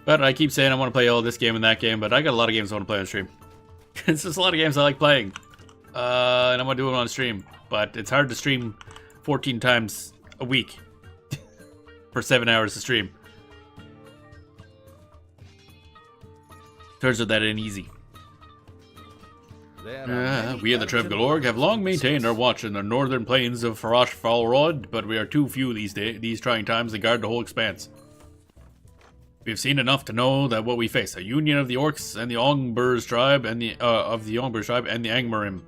But I keep saying I want to play all this game and that game, but I got a lot of games I want to play on stream. It's just a lot of games I like playing. And I'm going to do it on stream. But it's hard to stream 14 times a week. For 7 hours to stream. Turns out that ain't easy. We of the Trev Galorg have long maintained our watch in the northern plains of Farash Falrod, but we are too few these trying times to guard the whole expanse. We have seen enough to know that what we face, a union of the Orcs and the Ongburs tribe and the Angmarim.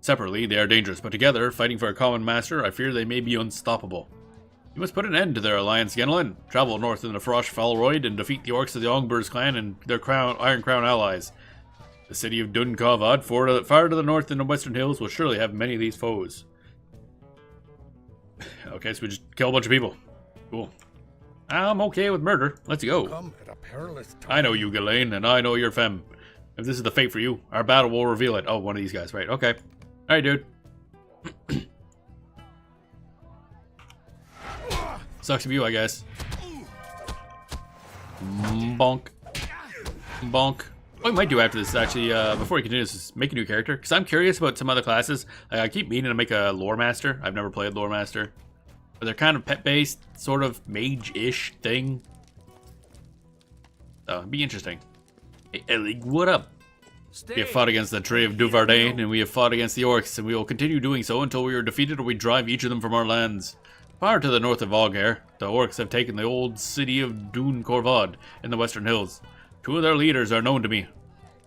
Separately, they are dangerous, but together, fighting for a common master, I fear they may be unstoppable. You must put an end to their alliance, Genelin. Travel north in the Frosh Falroid and defeat the Orcs of the Ongburs clan and their Iron Crown allies. The city of Dunkovad, far to the north in the western hills, will surely have many of these foes. Okay, so we just kill a bunch of people. Cool. I'm okay with murder. Let's go. Come at a perilous time. I know you, Ghislaine, and I know your femme. If this is the fate for you, our battle will reveal it. Oh, one of these guys, right? Okay. Alright, dude. Sucks to be you, I guess. Bonk. Bonk. What we might do after this is actually, before we continue, is make a new character. Because I'm curious about some other classes. I keep meaning to make a lore master. I've never played lore master. But they're kind of pet-based, sort of mage-ish thing. So, it'd be interesting. Hey, Ellie, what up? We have fought against the Tree of Duvardain, and we have fought against the Orcs, and we will continue doing so until we are defeated or we drive each of them from our lands. Far to the north of Algar, the Orcs have taken the old city of Dun Korvad in the western hills. Two of their leaders are known to me,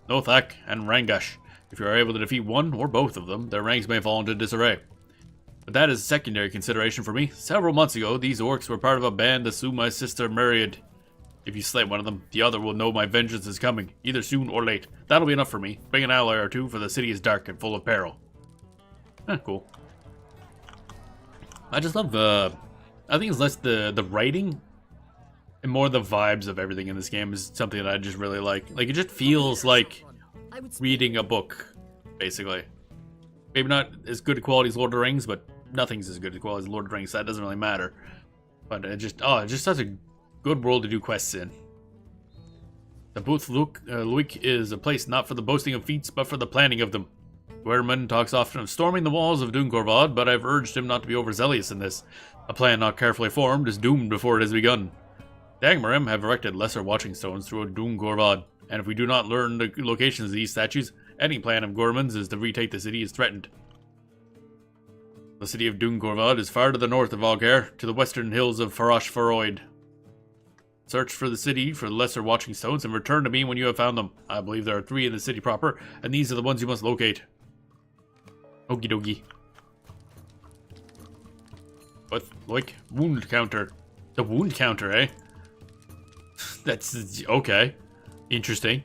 Nothak and Rangash. If you are able to defeat one or both of them, their ranks may fall into disarray. But that is a secondary consideration for me. Several months ago, these Orcs were part of a band to sue my sister Myriad. If you slay one of them, the other will know my vengeance is coming, either soon or late. That'll be enough for me. Bring an ally or two, for the city is dark and full of peril. Cool. I just love I think it's less the writing and more the vibes of everything in this game is something that I just really like. Like, it just feels like reading a book, basically. Maybe not as good a quality as Lord of the Rings, but nothing's as good a quality as Lord of the Rings, so that doesn't really matter. But it's just such a good world to do quests in. The Booth Luik is a place not for the boasting of feats, but for the planning of them. Werman talks often of storming the walls of Dunkorvad, but I've urged him not to be overzealous in this. A plan not carefully formed is doomed before it has begun. The Angmarim have erected lesser watching stones throughout Dunkorvad, and if we do not learn the locations of these statues, any plan of Gorman's is to retake the city is threatened. The city of Dunkorvad is far to the north of Algar, to the western hills of Farash Faroid. Search for the city for the lesser watching stones and return to me when you have found them. I believe there are 3 in the city proper, and these are the ones you must locate. Okie dokie. What? Like, wound counter. The wound counter, eh? That's okay. Interesting.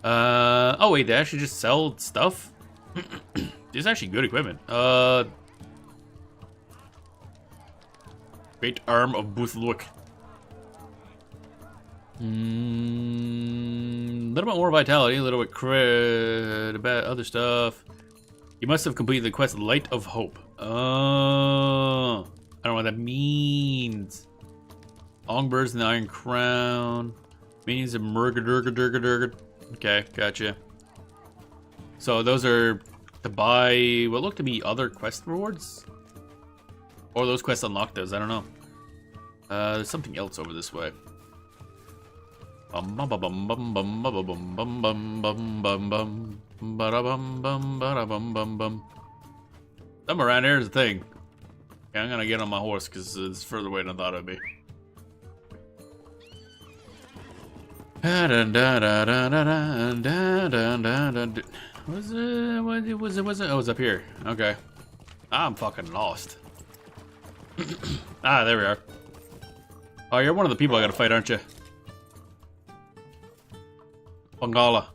Oh wait, they actually just sell stuff? This is actually good equipment. Great arm of Boothlook. Little bit more vitality, a little bit crit, about other stuff. You must have completed the quest Light of Hope. Oh, I don't know what that means. Longbirds and the Iron Crown. Means of Murgadurgadurgadurgad. Okay, gotcha. So those are to buy what look to be other quest rewards? Or those quests unlock those, I don't know. There's something else over this way. Bum bum bum bum bum bum bum bum bum bum bum bum bada bum bum bada bum bum bum. Somewhere around here is a thing. Okay, I'm gonna get on my horse because it's further away than I thought it'd be. Was it? Oh, it's up here. Okay. I'm fucking lost. Ah, there we are. Oh, you're one of the people I gotta fight, aren't you? Bangala.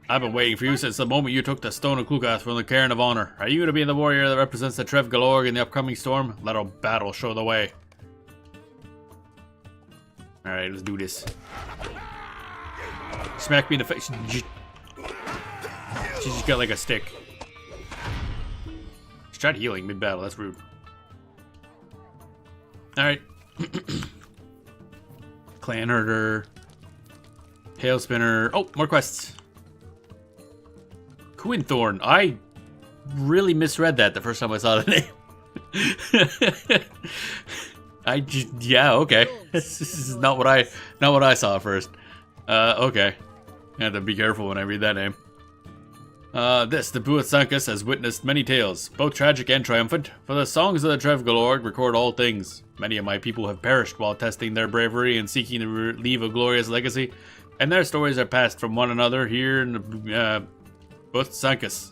I've been waiting for you since the moment you took the Stone of Klukath from the Cairn of Honor. Are you going to be the warrior that represents the Trev Galorg in the upcoming storm? Let our battle show the way. Alright, let's do this. Smack me in the face. She just got like a stick. She tried healing mid-battle, that's rude. Alright. Clan Herder. Tail Spinner. Oh, more quests. Quinthorn. I really misread that the first time I saw the name. Yeah, okay. This is not what I saw first. Okay. I have to be careful when I read that name. The Buath Sankas has witnessed many tales, both tragic and triumphant, for the songs of the Trev Galorg record all things. Many of my people have perished while testing their bravery and seeking to leave a glorious legacy, and their stories are passed from one another here in the Buath Sankas.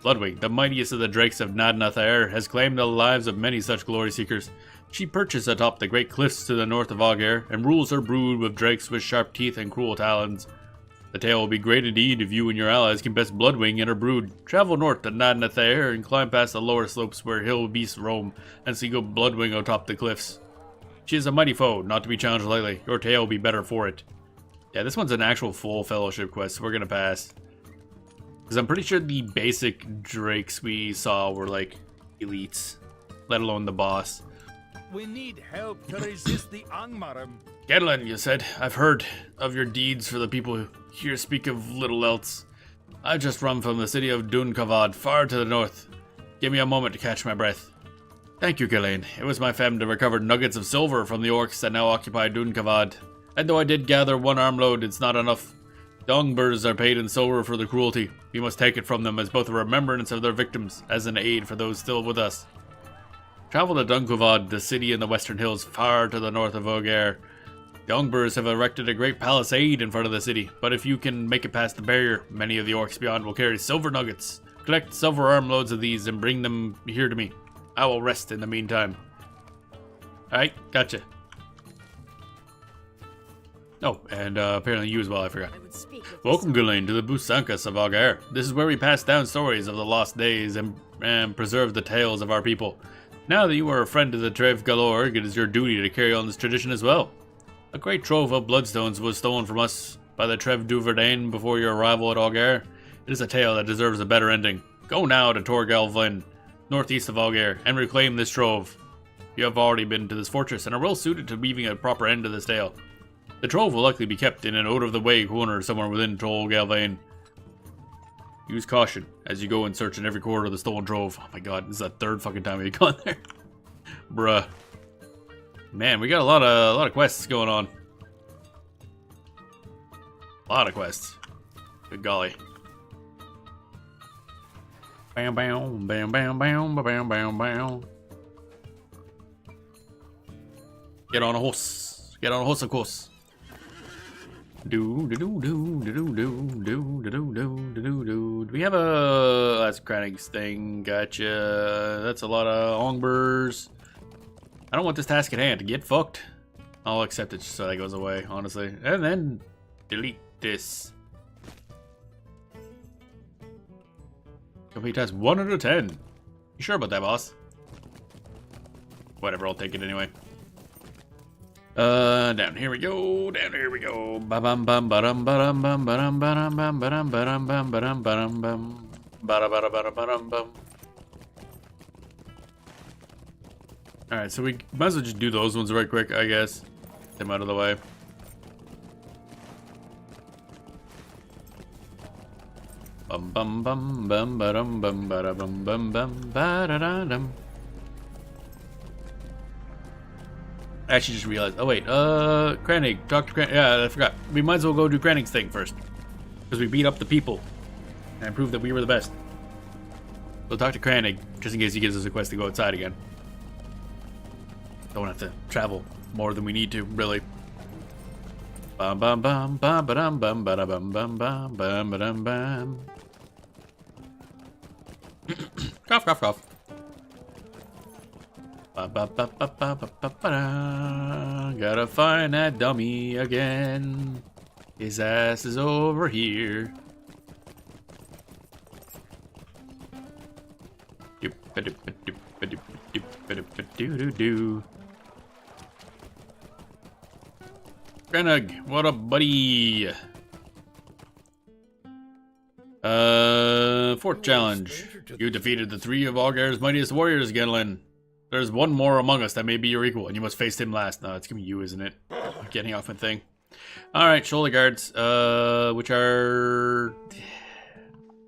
Bloodwing, the mightiest of the drakes of Nadnathair, has claimed the lives of many such glory seekers. She perches atop the great cliffs to the north of Augair, and rules her brood with drakes with sharp teeth and cruel talons. The tale will be great indeed if you and your allies can best Bloodwing and her brood. Travel north to Nadnathair and climb past the lower slopes where hill beasts roam, and see go Bloodwing atop the cliffs. She is a mighty foe, not to be challenged lightly. Your tale will be better for it. Yeah, this one's an actual full fellowship quest, so we're gonna pass. Because I'm pretty sure the basic drakes we saw were like elites, let alone the boss. We need help to resist the Angmarim. Gedlin, you said. I've heard of your deeds for the people here speak of little else. I just run from the city of Dunkavad, far to the north. Give me a moment to catch my breath. Thank you, Ghislaine. It was my fam to recover nuggets of silver from the orcs that now occupy Dunkavad. And though I did gather one armload, it's not enough. The Ungbers are paid in silver for the cruelty. We must take it from them as both a remembrance of their victims, as an aid for those still with us. Travel to Dunkavad, the city in the western hills far to the north of Augair. The Ungbers have erected a great palisade in front of the city, but if you can make it past the barrier, many of the orcs beyond will carry silver nuggets. Collect silver armloads of these and bring them here to me. I will rest in the meantime. Alright, gotcha. Oh, and apparently you as well, I forgot. Welcome, Ghislaine, to the Buath Sankas of Augair. This is where we pass down stories of the lost days and preserve the tales of our people. Now that you are a friend of the Trev Galorg, it is your duty to carry on this tradition as well. A great trove of bloodstones was stolen from us by the Trev Duverdain before your arrival at Augair. It is a tale that deserves a better ending. Go now to Torgalvin, northeast of Augair, and reclaim this trove. You have already been to this fortress and are well suited to weaving a proper end to this tale. The trove will likely be kept in an out-of-the-way corner somewhere within Torgalvin. Use caution as you go and search in every corner of the stolen trove. Oh my god, this is the third fucking time we've gone there. Bruh. Man, we got a lot of quests going on. A lot of quests. Good golly. Bam bam bam bam bam bam bam bam. Get on a horse. Get on a horse, of course. Do. Do we have a that's Kranig's thing? Gotcha. That's a lot of Ongbers. I don't want this task at hand. Get fucked. I'll accept it just so that goes away, honestly. And then delete this. Complete task 1 out of 10. You sure about that, boss? Whatever, I'll take it anyway. Down here we go. Down here we go. Ba bum bum ba dum ba dum bum ba dum ba dum bum ba dum ba dum bum ba dum ba dum bum ba da ba da ba da ba dum bum. All right, so we might as well just do those ones right quick, I guess. Get them out of the way. Bum bum bum bum ba dum bum ba da bum bum bum ba da da dum. I actually just realized. Oh wait, Krennig, talk to Krennig. Yeah, I forgot. We might as well go do Krennig's thing first, because we beat up the people and proved that we were the best. We'll talk to Krennig just in case he gives us a quest to go outside again. Don't have to travel more than we need to, really. Bum bum bum bum ba dum bum ba da bum bum bum bum ba dum bum. Cough cough cough. Ba ba ba ba ba ba ba ba da. Gotta find that dummy again. His ass is over here. Krennig, what up, buddy? Fourth challenge. You defeated the 3 of Algar's mightiest warriors, Genlin. There's one more among us that may be your equal, and you must face him last. No, it's gonna be you, isn't it? Getting off my thing. Alright, shoulder guards, which are...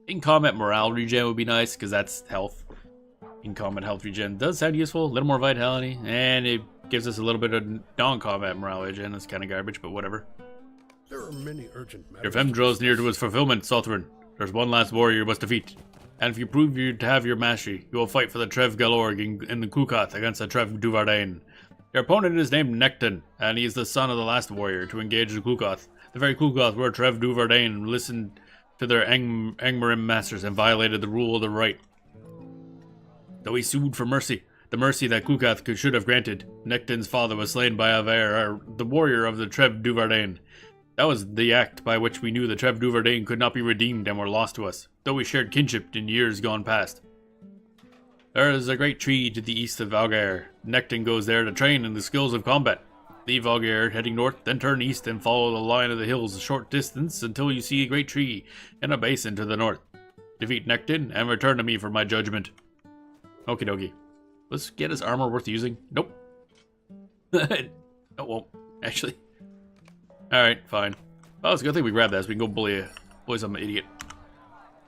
in combat morale regen would be nice, because that's health. In combat health regen does sound useful, a little more vitality, and it gives us a little bit of non-combat morale regen. That's kind of garbage, but whatever. There are many urgent matters. Your fem draws near to its fulfillment, Saltrin. There's one last warrior you must defeat. And if you prove you to have your mastery, you will fight for the Trev Galorg in the Kukath against the Trev Duvardain. Your opponent is named Nekton, and he is the son of the last warrior to engage the Kukath. The very Kukath where Trev Duvardain listened to their Angmarim masters and violated the rule of the right. Though he sued for mercy, the mercy that Kukath should have granted, Nekton's father was slain by Aver, the warrior of the Trev Duvardain. That was the act by which we knew the Trev Duvardain could not be redeemed and were lost to us, though we shared kinship in years gone past. There is a great tree to the east of Algar. Nekton goes there to train in the skills of combat. Leave Algar, heading north, then turn east and follow the line of the hills a short distance until you see a great tree and a basin to the north. Defeat Nekton and return to me for my judgment. Okie dokie. Let's get his armor worth using. Nope. It won't, actually. Alright, fine. Oh, it's a good thing we grabbed that so we can go bully some idiot.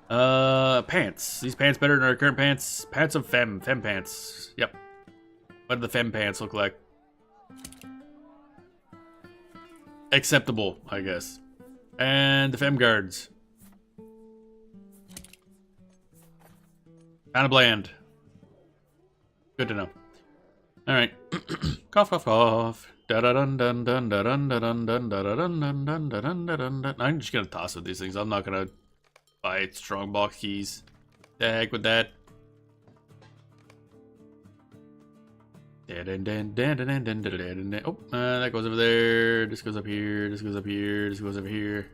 Pants. These pants better than our current pants? Pants of fem pants. Yep. What do the fem pants look like? Acceptable, I guess. And the fem guards. Kind of bland. Good to know. Alright. Cough, cough, cough. I'm just gonna toss with these things. I'm not gonna buy strong box keys. The heck with that. Oh, that goes over there. This goes up here. This goes up here. This goes over here.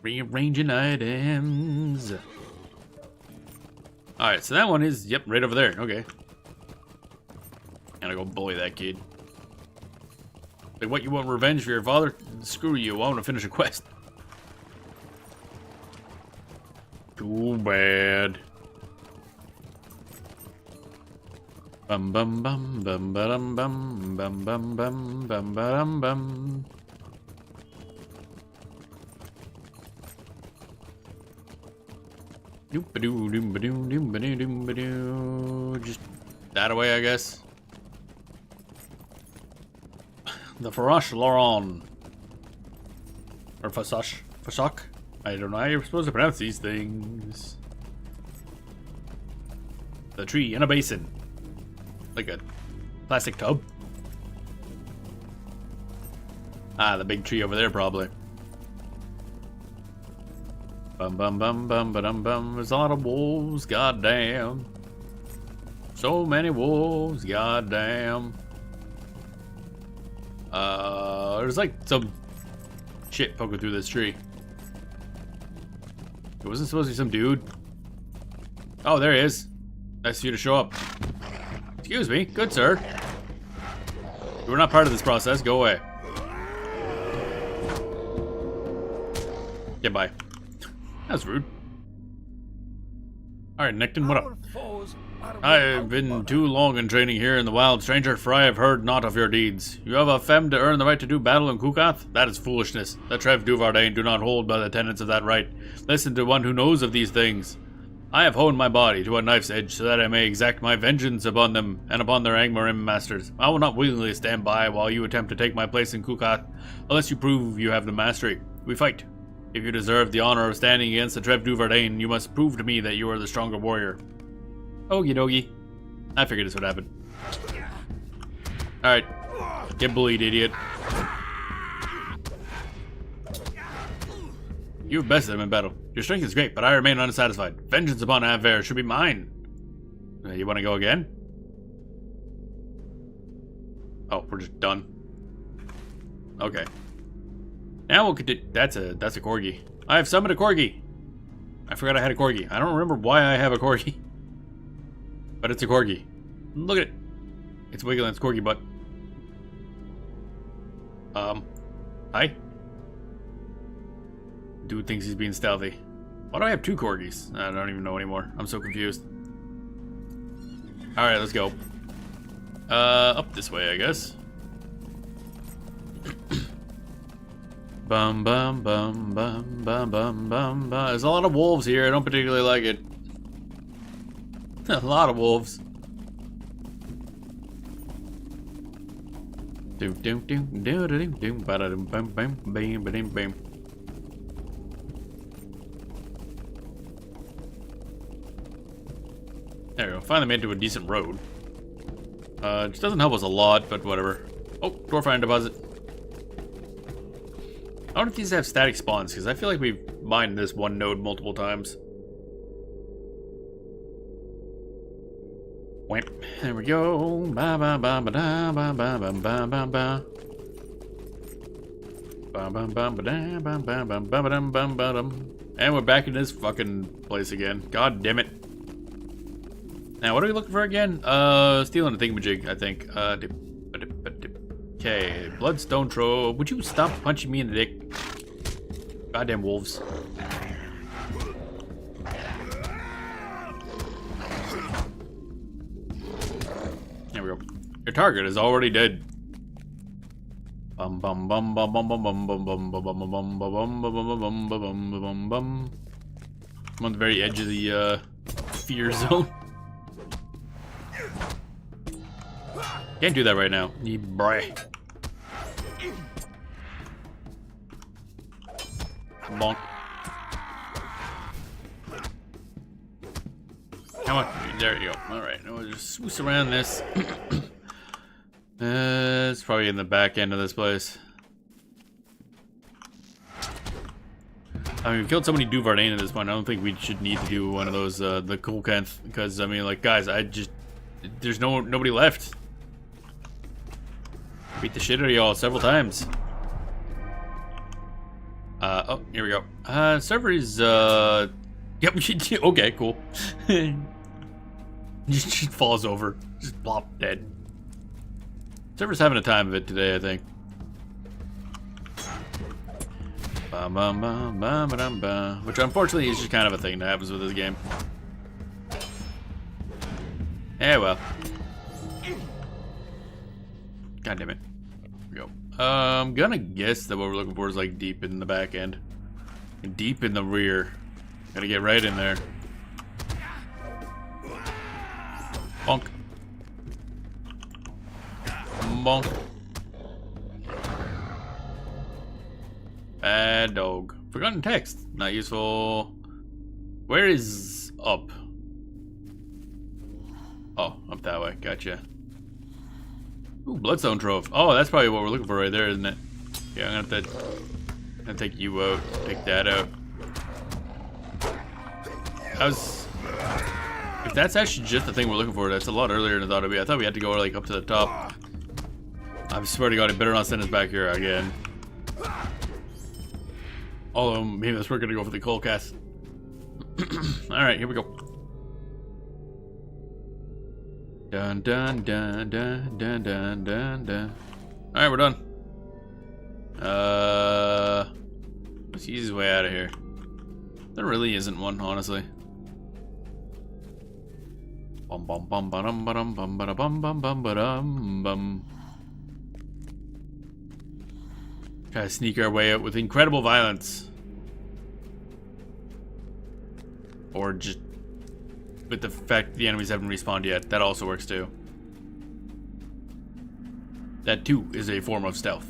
Rearranging items. Alright, so that one is, yep, right over there. Okay. Gotta go bully that kid. Like, what, you want revenge for your father? Screw you, I want to finish a quest. Too bad. Bum bum bum bum bum bum bum bum bum bum bum bum. Doop-a-doo, doom-a-doo, doom-a-doo, doom-a-doo. Just that away, I guess. The Farash Laron. Or Fasash. Fashak? I don't know how you're supposed to pronounce these things. The tree in a basin. Like a plastic tub. Ah, the big tree over there, probably. Bum bum bum bum ba-dum bum. There's a lot of wolves, goddamn. So many wolves, goddamn. There's like some shit poking through this tree. It wasn't supposed to be some dude. Oh, there he is. Nice of you to show up. Excuse me, good sir. We're not part of this process. Go away. Get by. That's rude. Alright, Necton, what up? Our foes are I have been too long in training here in the wild, stranger, for I have heard naught of your deeds. You have a femme to earn the right to do battle in Kukath? That is foolishness. The Trev Duvardain do not hold by the tenets of that right. Listen to one who knows of these things. I have honed my body to a knife's edge so that I may exact my vengeance upon them and upon their Angmarim masters. I will not willingly stand by while you attempt to take my place in Kukath, unless you prove you have the mastery. We fight. If you deserve the honor of standing against the Trev Duvardain, you must prove to me that you are the stronger warrior. Okie dokie. I figured this would happen. Alright. Get bullied, idiot. You have bested them in battle. Your strength is great, but I remain unsatisfied. Vengeance upon Aver should be mine. You want to go again? Oh, we're just done. Okay. Now we'll continue. That's a corgi. I have summoned a corgi. I forgot I had a corgi. I don't remember why I have a corgi. But it's a corgi. Look at it. It's wiggling its corgi butt. Hi? Dude thinks he's being stealthy. Why do I have two corgis? I don't even know anymore. I'm so confused. Alright, let's go. Up this way, I guess. Bum bum bum bum bum bum bum bum. There's a lot of wolves here. I don't particularly like it. A lot of wolves. Doom doom doom doom doom doom ba da dum bum bum bam ba dim bam. There we go. Finally made it to a decent road. It just doesn't help us a lot, but whatever. Oh, Dwarfin deposit. I wonder if these have static spawns, because I feel like we've mined this one node multiple times. Wimp. There we go. Ba ba ba ba da ba ba ba ba ba ba. Ba ba ba ba da ba ba ba ba ba dum bum ba dum. And we're back in this fucking place again. God damn it. Now, what are we looking for again? Stealing a thingamajig, I think. Okay, Bloodstone Trove. Would you stop punching me in the dick? Goddamn wolves. There we go. Your target is already dead. Bum bum bum bum bum bum bum bum bum bum bum bum bum bum bum bum bum bum bum. I'm on the very edge of the fear zone. Can't do that right now. Bray. Bonk. Come on. There you go. Alright, now we'll just swoosh around this. It's probably in the back end of this place. I mean, we've killed so many Duvardain at this point, I don't think we should need to do one of those, the Kulkenth, because, I mean, like, guys, there's nobody left. Beat the shit out of y'all several times. Oh, here we go. Server is, yep, okay, cool. Just falls over. Just plop, dead. Server's having a time of it today, I think. Which, unfortunately, is just kind of a thing that happens with this game. Eh, well. God damn it. Here we go. I'm gonna guess that what we're looking for is like deep in the back end. And deep in the rear. Gotta get right in there. Bonk. Bonk. Bad dog. Forgotten text. Not useful. Where is up? Oh, up that way. Gotcha. Ooh, Bloodstone Trove. Oh, that's probably what we're looking for right there, isn't it? Yeah, I'm gonna take you out. Take that out. If that's actually just the thing we're looking for, that's a lot earlier than I thought it'd be. I thought we had to go like up to the top. I swear to God, it better not send us back here again. Although maybe that's we're gonna go for the coal cast. Alright, here we go. Dun dun dun dun dun dun dun dun. Alright, we're done. What's the easiest way out of here? There really isn't one, honestly. Bum bum bum ba-dum ba-dum bum ba-da-bum bum bum ba-dum bum. Try to sneak our way out with incredible violence. Or just with the fact the enemies haven't respawned yet. That also works too. That too is a form of stealth.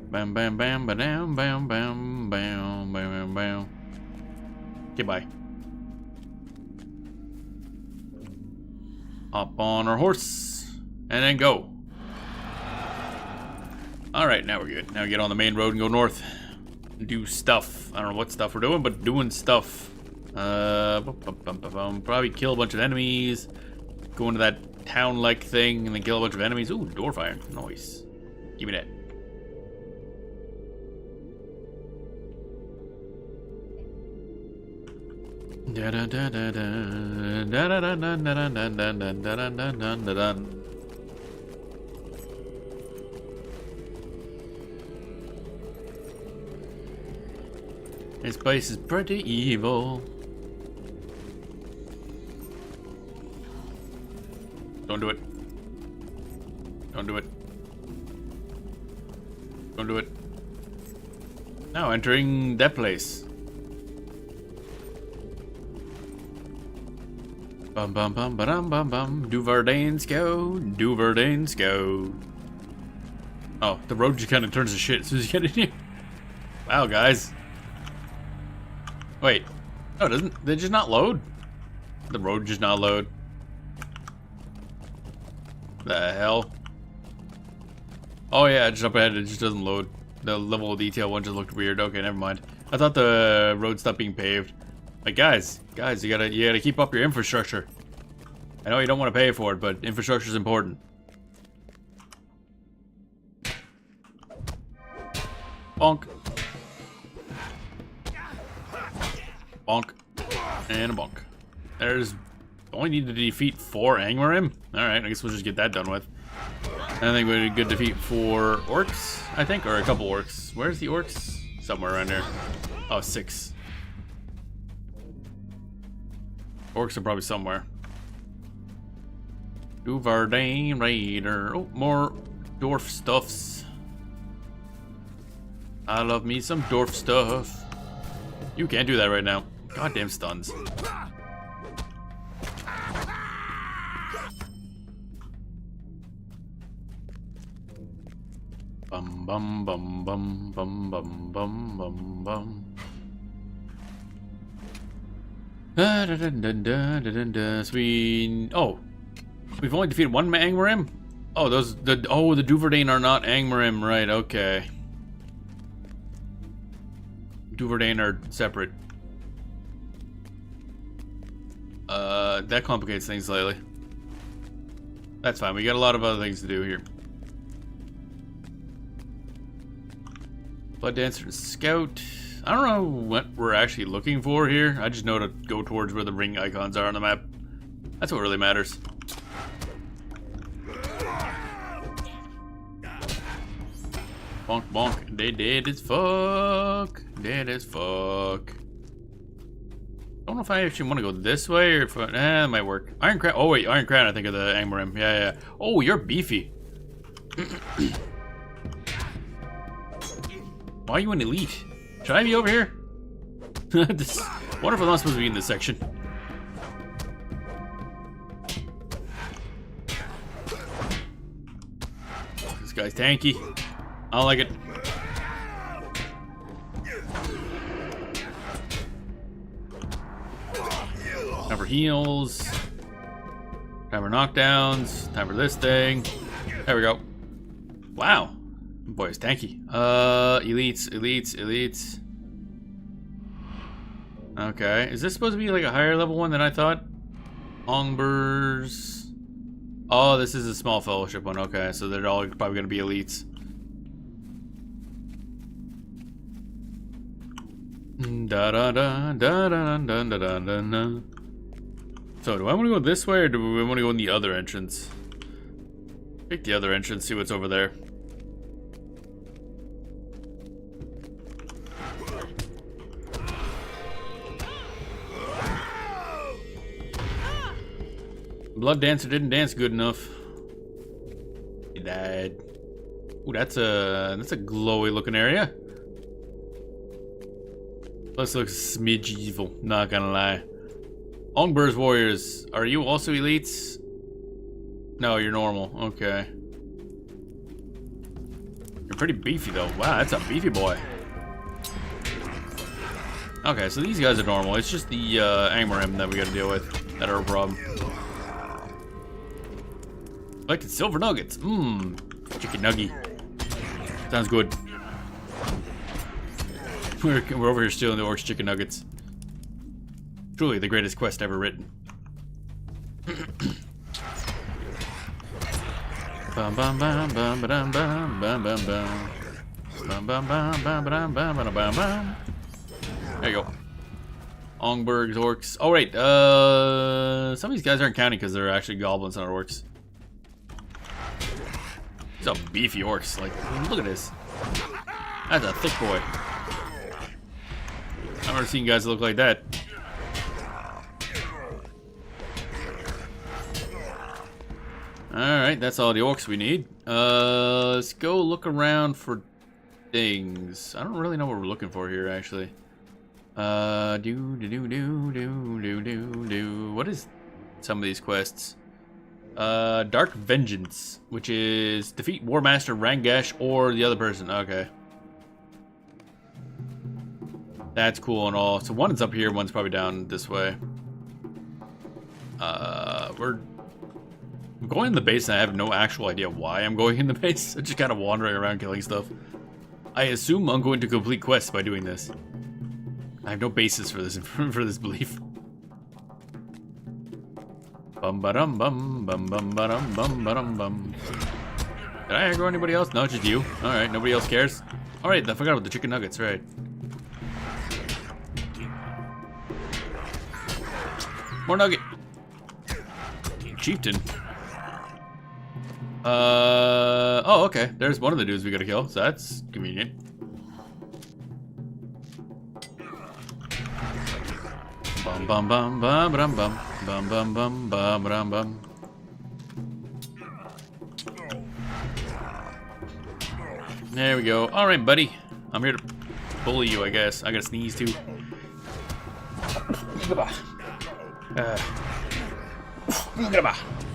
Bam bam bam ba bam bam bam bam bam bam. Goodbye. Hop on our horse and then go. Alright, now we're good. Now we get on the main road and go north. Do stuff. I don't know what stuff we're doing, but doing stuff. Probably kill a bunch of enemies. Go into that town-like thing and then kill a bunch of enemies. Ooh, dwarf iron. Nice. Give me that. Da da da da da da da da da da da da da da da da da. This place is pretty evil. Don't do it. Don't do it. Don't do it. Now entering that place. Bum bum bum ba dum bum bum. Dwarfins go. Dwarfins go. Oh, the road just kind of turns to shit as soon as you get in here. Wow, guys. Wait. Oh, doesn't they just not load? The road just not load. The hell? Oh yeah, just up ahead it just doesn't load. The level of detail one just looked weird. Okay, never mind. I thought the road stopped being paved. Like guys, you gotta keep up your infrastructure. I know you don't want to pay for it, but infrastructure is important. Bonk. Bonk. And a bonk. There's only need to defeat 4 Angmarim. Alright, I guess we'll just get that done with. I think we could defeat 4 orcs, I think, or a couple orcs. Where's the orcs? Somewhere around here. Oh, 6. Orcs are probably somewhere. Dwarfin Raider. Oh, more dwarf stuffs. I love me some dwarf stuff. You can't do that right now. Goddamn stuns. Bum bum bum bum bum bum bum bum bum. Da, da, da, da, da, da, da. So we've only defeated 1 Angmarim? Oh, the Dwarfin are not Angmarim, right? Okay. Dwarfin are separate. That complicates things slightly. That's fine. We got a lot of other things to do here. Blood Dancer and Scout. I don't know what we're actually looking for here. I just know to go towards where the ring icons are on the map. That's what really matters. Bonk bonk. They dead as fuck. Dead as fuck. I don't know if I actually want to go this way or if that might work. Iron Crown. Oh wait, Iron Crown I think of the Angmarim. Yeah. Oh, you're beefy. Why are you an elite? Should I be over here? Wonder if I'm not supposed to be in this section. This guy's tanky. I don't like it. Time for heals. Time for knockdowns. Time for this thing. There we go. Wow. Boy, it's tanky. Elites. Okay. Is this supposed to be like a higher level one than I thought? Ongbers. Oh, this is a small fellowship one. Okay, so they're all probably going to be elites. Da da da da da da da da da. So, do I want to go this way or do we want to go in the other entrance? Take the other entrance, see what's over there. Blood Dancer didn't dance good enough. He died. Ooh, that's a glowy looking area. This looks smidge evil, not gonna lie. Ongbur's warriors, are you also elites? No, you're normal. Okay. You're pretty beefy though. Wow, that's a beefy boy. Okay, so these guys are normal. It's just the Angmarim that we gotta deal with that are a problem. Collected silver nuggets. Mmm. Chicken nugget. Sounds good. We're over here stealing the orcs chicken nuggets. Truly the greatest quest ever written. Bum bum bum bum bum bum bum bum bum bum bum bum bum bum bum bum bum. There you go. Ongberg's orcs. Oh right, some of these guys aren't counting because they're actually goblins, not orcs. These are beefy orcs. Like, look at this. That's a thick boy. I've never seen guys that look like that. Alright, that's all the orcs we need. Let's go look around for things. I don't really know what we're looking for here, actually. What is some of these quests? Dark Vengeance, which is defeat War Master Rangash or the other person. Okay. That's cool and all. So one is up here, one's probably down this way. I'm going in the base and I have no actual idea why I'm going in the base. I'm just kind of wandering around killing stuff. I assume I'm going to complete quests by doing this. I have no basis for this belief. Bum ba dum bum bum bum ba dum bum ba dum bum. Did I aggro anybody else? No, just you. Alright, nobody else cares. Alright, I forgot about the chicken nuggets, right. More nugget. Chieftain. Oh, okay. There's one of the dudes we gotta kill, so that's convenient. Bum bum bum bum bum bum bum bum bum bum bum bum. There we go. All right, buddy. I'm here to bully you, I guess. I gotta sneeze too.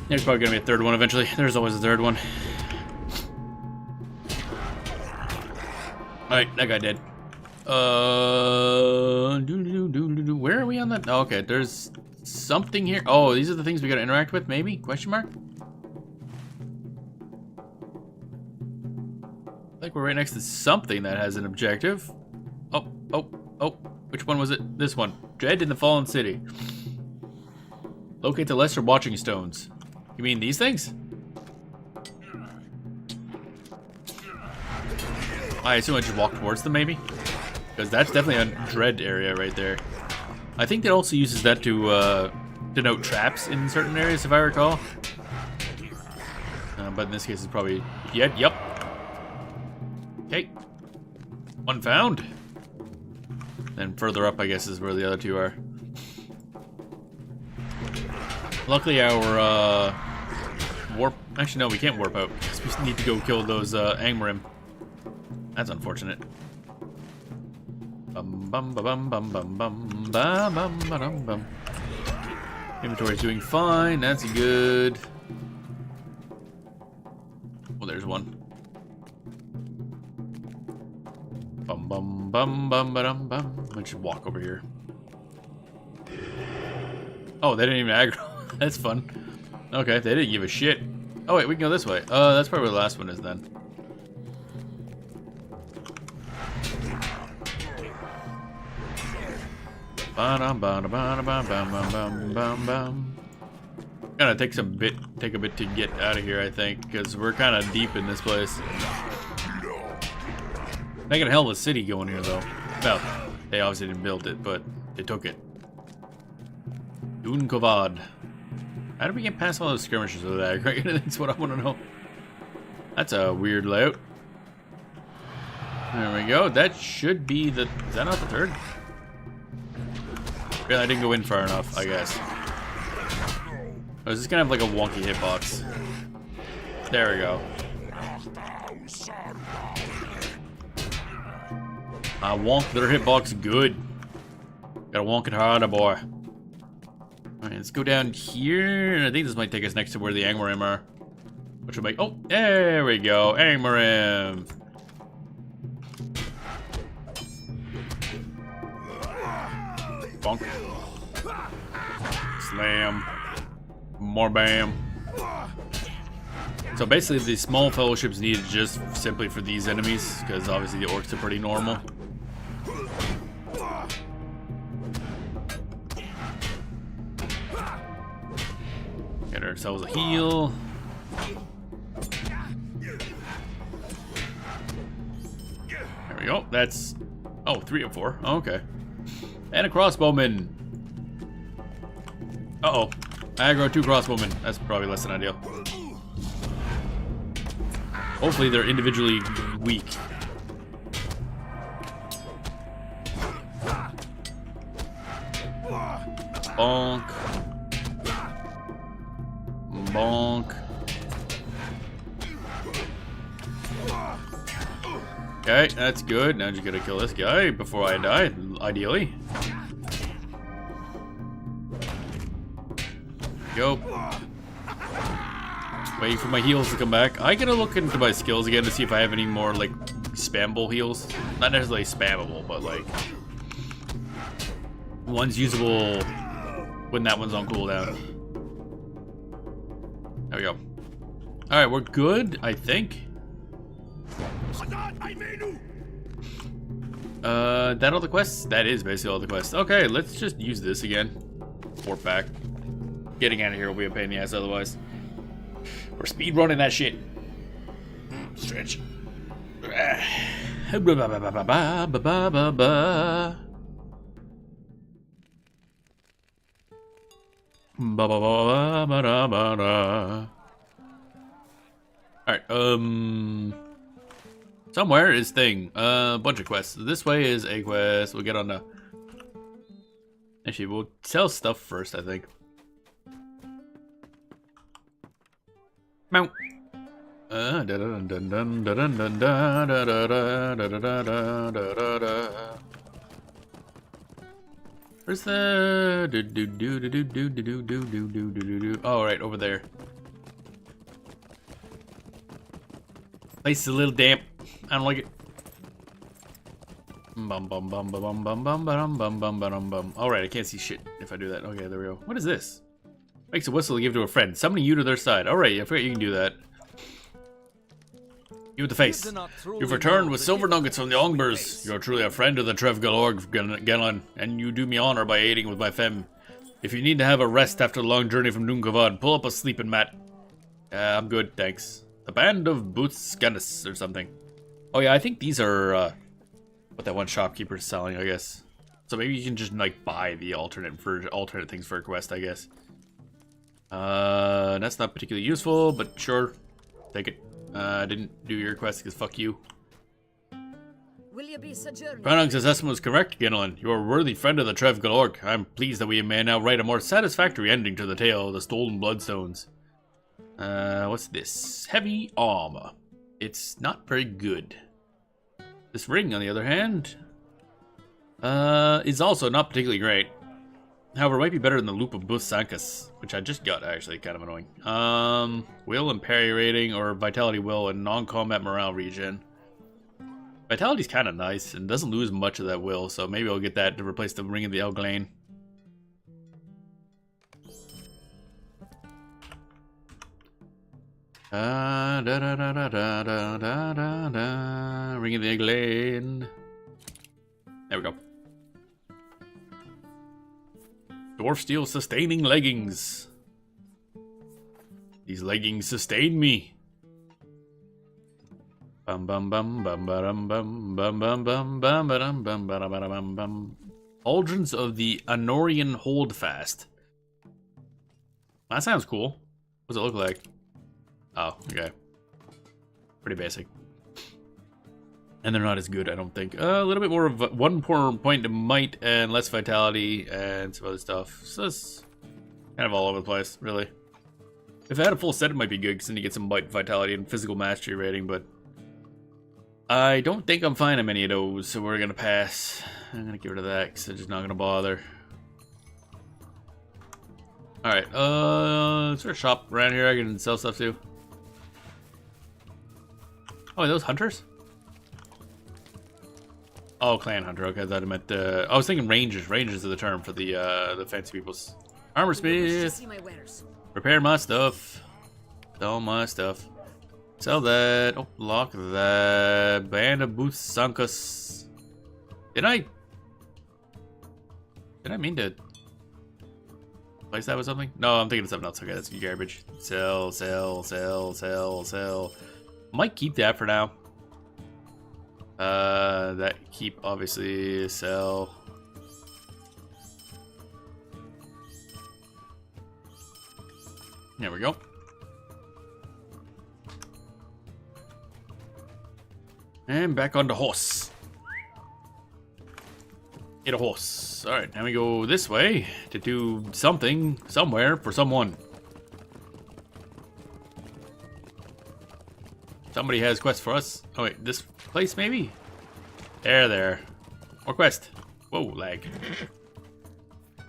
There's probably gonna be a third one eventually. There's always a third one. Alright, that guy dead. Where are we on that? Oh, okay, there's something here. Oh, these are the things we gotta interact with, maybe? Question mark? I think we're right next to something that has an objective. Oh. Which one was it? This one. Dread in the Fallen City. Locate the lesser watching stones. You mean these things? I assume I just walk towards them, maybe? Because that's definitely a dread area right there. I think it also uses that to denote traps in certain areas, if I recall. But in this case, it's probably... Yep. Okay. One found. Then further up, I guess, is where the other two are. Luckily, our warp... Actually, no, we can't warp out because we need to go kill those Angmarim. That's unfortunate. Bum bum bum bum bum bum bum bum bum bum. Inventory's doing fine. That's good. Well, there's one. Bum bum bum bum bum bum. Let's just walk over here. Oh, they didn't even aggro. That's fun. Okay, they didn't give a shit. Oh wait, we can go this way. That's probably where the last one is then. Gotta take a bit to get out of here, I think, because we're kind of deep in this place. They got a hell of a city going here, though. Well, they obviously didn't build it, but they took it. Dun Kovad. How did we get past all those skirmishes with that? That's what I want to know. That's a weird layout. There we go. That should be the... Is that not the third? Yeah, I didn't go in far enough, I guess. I was just gonna have like a wonky hitbox. There we go. I wonk their hitbox good. Gotta wonk it harder, boy. Alright, let's go down here. And I think this might take us next to where the Angmarim are. Which will make... Oh, there we go. Angmarim. Bonk. Slam. More bam. So basically the small fellowship's needed just simply for these enemies, because obviously the orcs are pretty normal. Get ourselves a heal. There we go. That's... Oh, 3 of 4. Oh, okay. And a crossbowman. Uh-oh. Aggro 2 crossbowmen. That's probably less than ideal. Hopefully they're individually weak. Bonk. Bonk. Okay, that's good. Now you gotta kill this guy before I die, ideally. Go. Waiting for my heals to come back. I gotta look into my skills again to see if I have any more, like, spammable heals. Not necessarily spammable, but, like, one's usable when that one's on cooldown. There we go. Alright, we're good, I think. That all the quests? That is basically all the quests. Okay, let's just use this again. Fort back. Getting out of here will be a pain in the ass otherwise. We're speed running that shit. Stretch. Alright, somewhere is thing. Bunch of quests. This way is a quest. We'll get on the... Actually, we'll sell stuff first, I think. Mount. Where's the... Oh, right, over there. Place is a little damp. I don't like it. Alright, I can't see shit if I do that. Okay, there we go. What is this? Makes a whistle to give to a friend. Summoning you to their side. Alright, I forgot you can do that. You with the face. You've returned with silver nuggets from the Ongbers. You're truly a friend of the Trev Galorg, Gelon, and you do me honor by aiding with my femme. If you need to have a rest after the long journey from Nunkavad, pull up a sleeping mat. I'm good, thanks. The Band of Boots Scannis or something. Oh yeah, I think these are what that one shopkeeper is selling, I guess. So maybe you can just like buy the alternate things for a quest, I guess. That's not particularly useful, but sure, take it. Didn't do your quest because fuck you. Will you be sojourning? Branag's assessment was correct, Genelin. You are a worthy friend of the Trev Galorg. I'm pleased that we may now write a more satisfactory ending to the tale of the stolen bloodstones. What's this? Heavy armor. It's not very good. This ring, on the other hand, is also not particularly great. However, it might be better than the Loop of Bus Sankas, which I just got, actually. Kind of annoying. Will and parry rating, or Vitality Will and non-combat morale regen. Vitality's kind of nice, and doesn't lose much of that will, so maybe I'll get that to replace the Ring of the Elglane. Ring of the Elglane. There we go. Dwarf Steel sustaining leggings. These leggings sustain me. Bum bum bum bum bum bum bum bum bum bum bum bum bum bum. Pauldrons of the Anorian Holdfast. That sounds cool. What does it look like? Oh, okay. Pretty basic. And they're not as good, I don't think. A little bit more of 1 point of might and less vitality and some other stuff. So it's kind of all over the place, really. If I had a full set, it might be good, because then you get some might, vitality, and physical mastery rating, but I don't think I'm finding many of those, so we're gonna pass. I'm gonna get rid of that, because I'm just not gonna bother. Alright, is there a shop around here I can sell stuff to? Oh, are those hunters? Oh, clan hunter. Okay, I thought I meant I was thinking rangers. Rangers are the term for the fancy people's. Armor smith. Repair my stuff. Sell my stuff. Sell that. Oh, lock that. Band of Busankus. Did I mean to place that with something? No, I'm thinking of something else. Okay, that's garbage. Sell, sell, sell, sell, sell. Might keep that for now. That keep, obviously, sell. There we go. And back on the horse. Get a horse. Alright, now we go this way to do something, somewhere, for someone. Somebody has quests for us. Oh wait, this place maybe? There. More quest. Whoa, lag.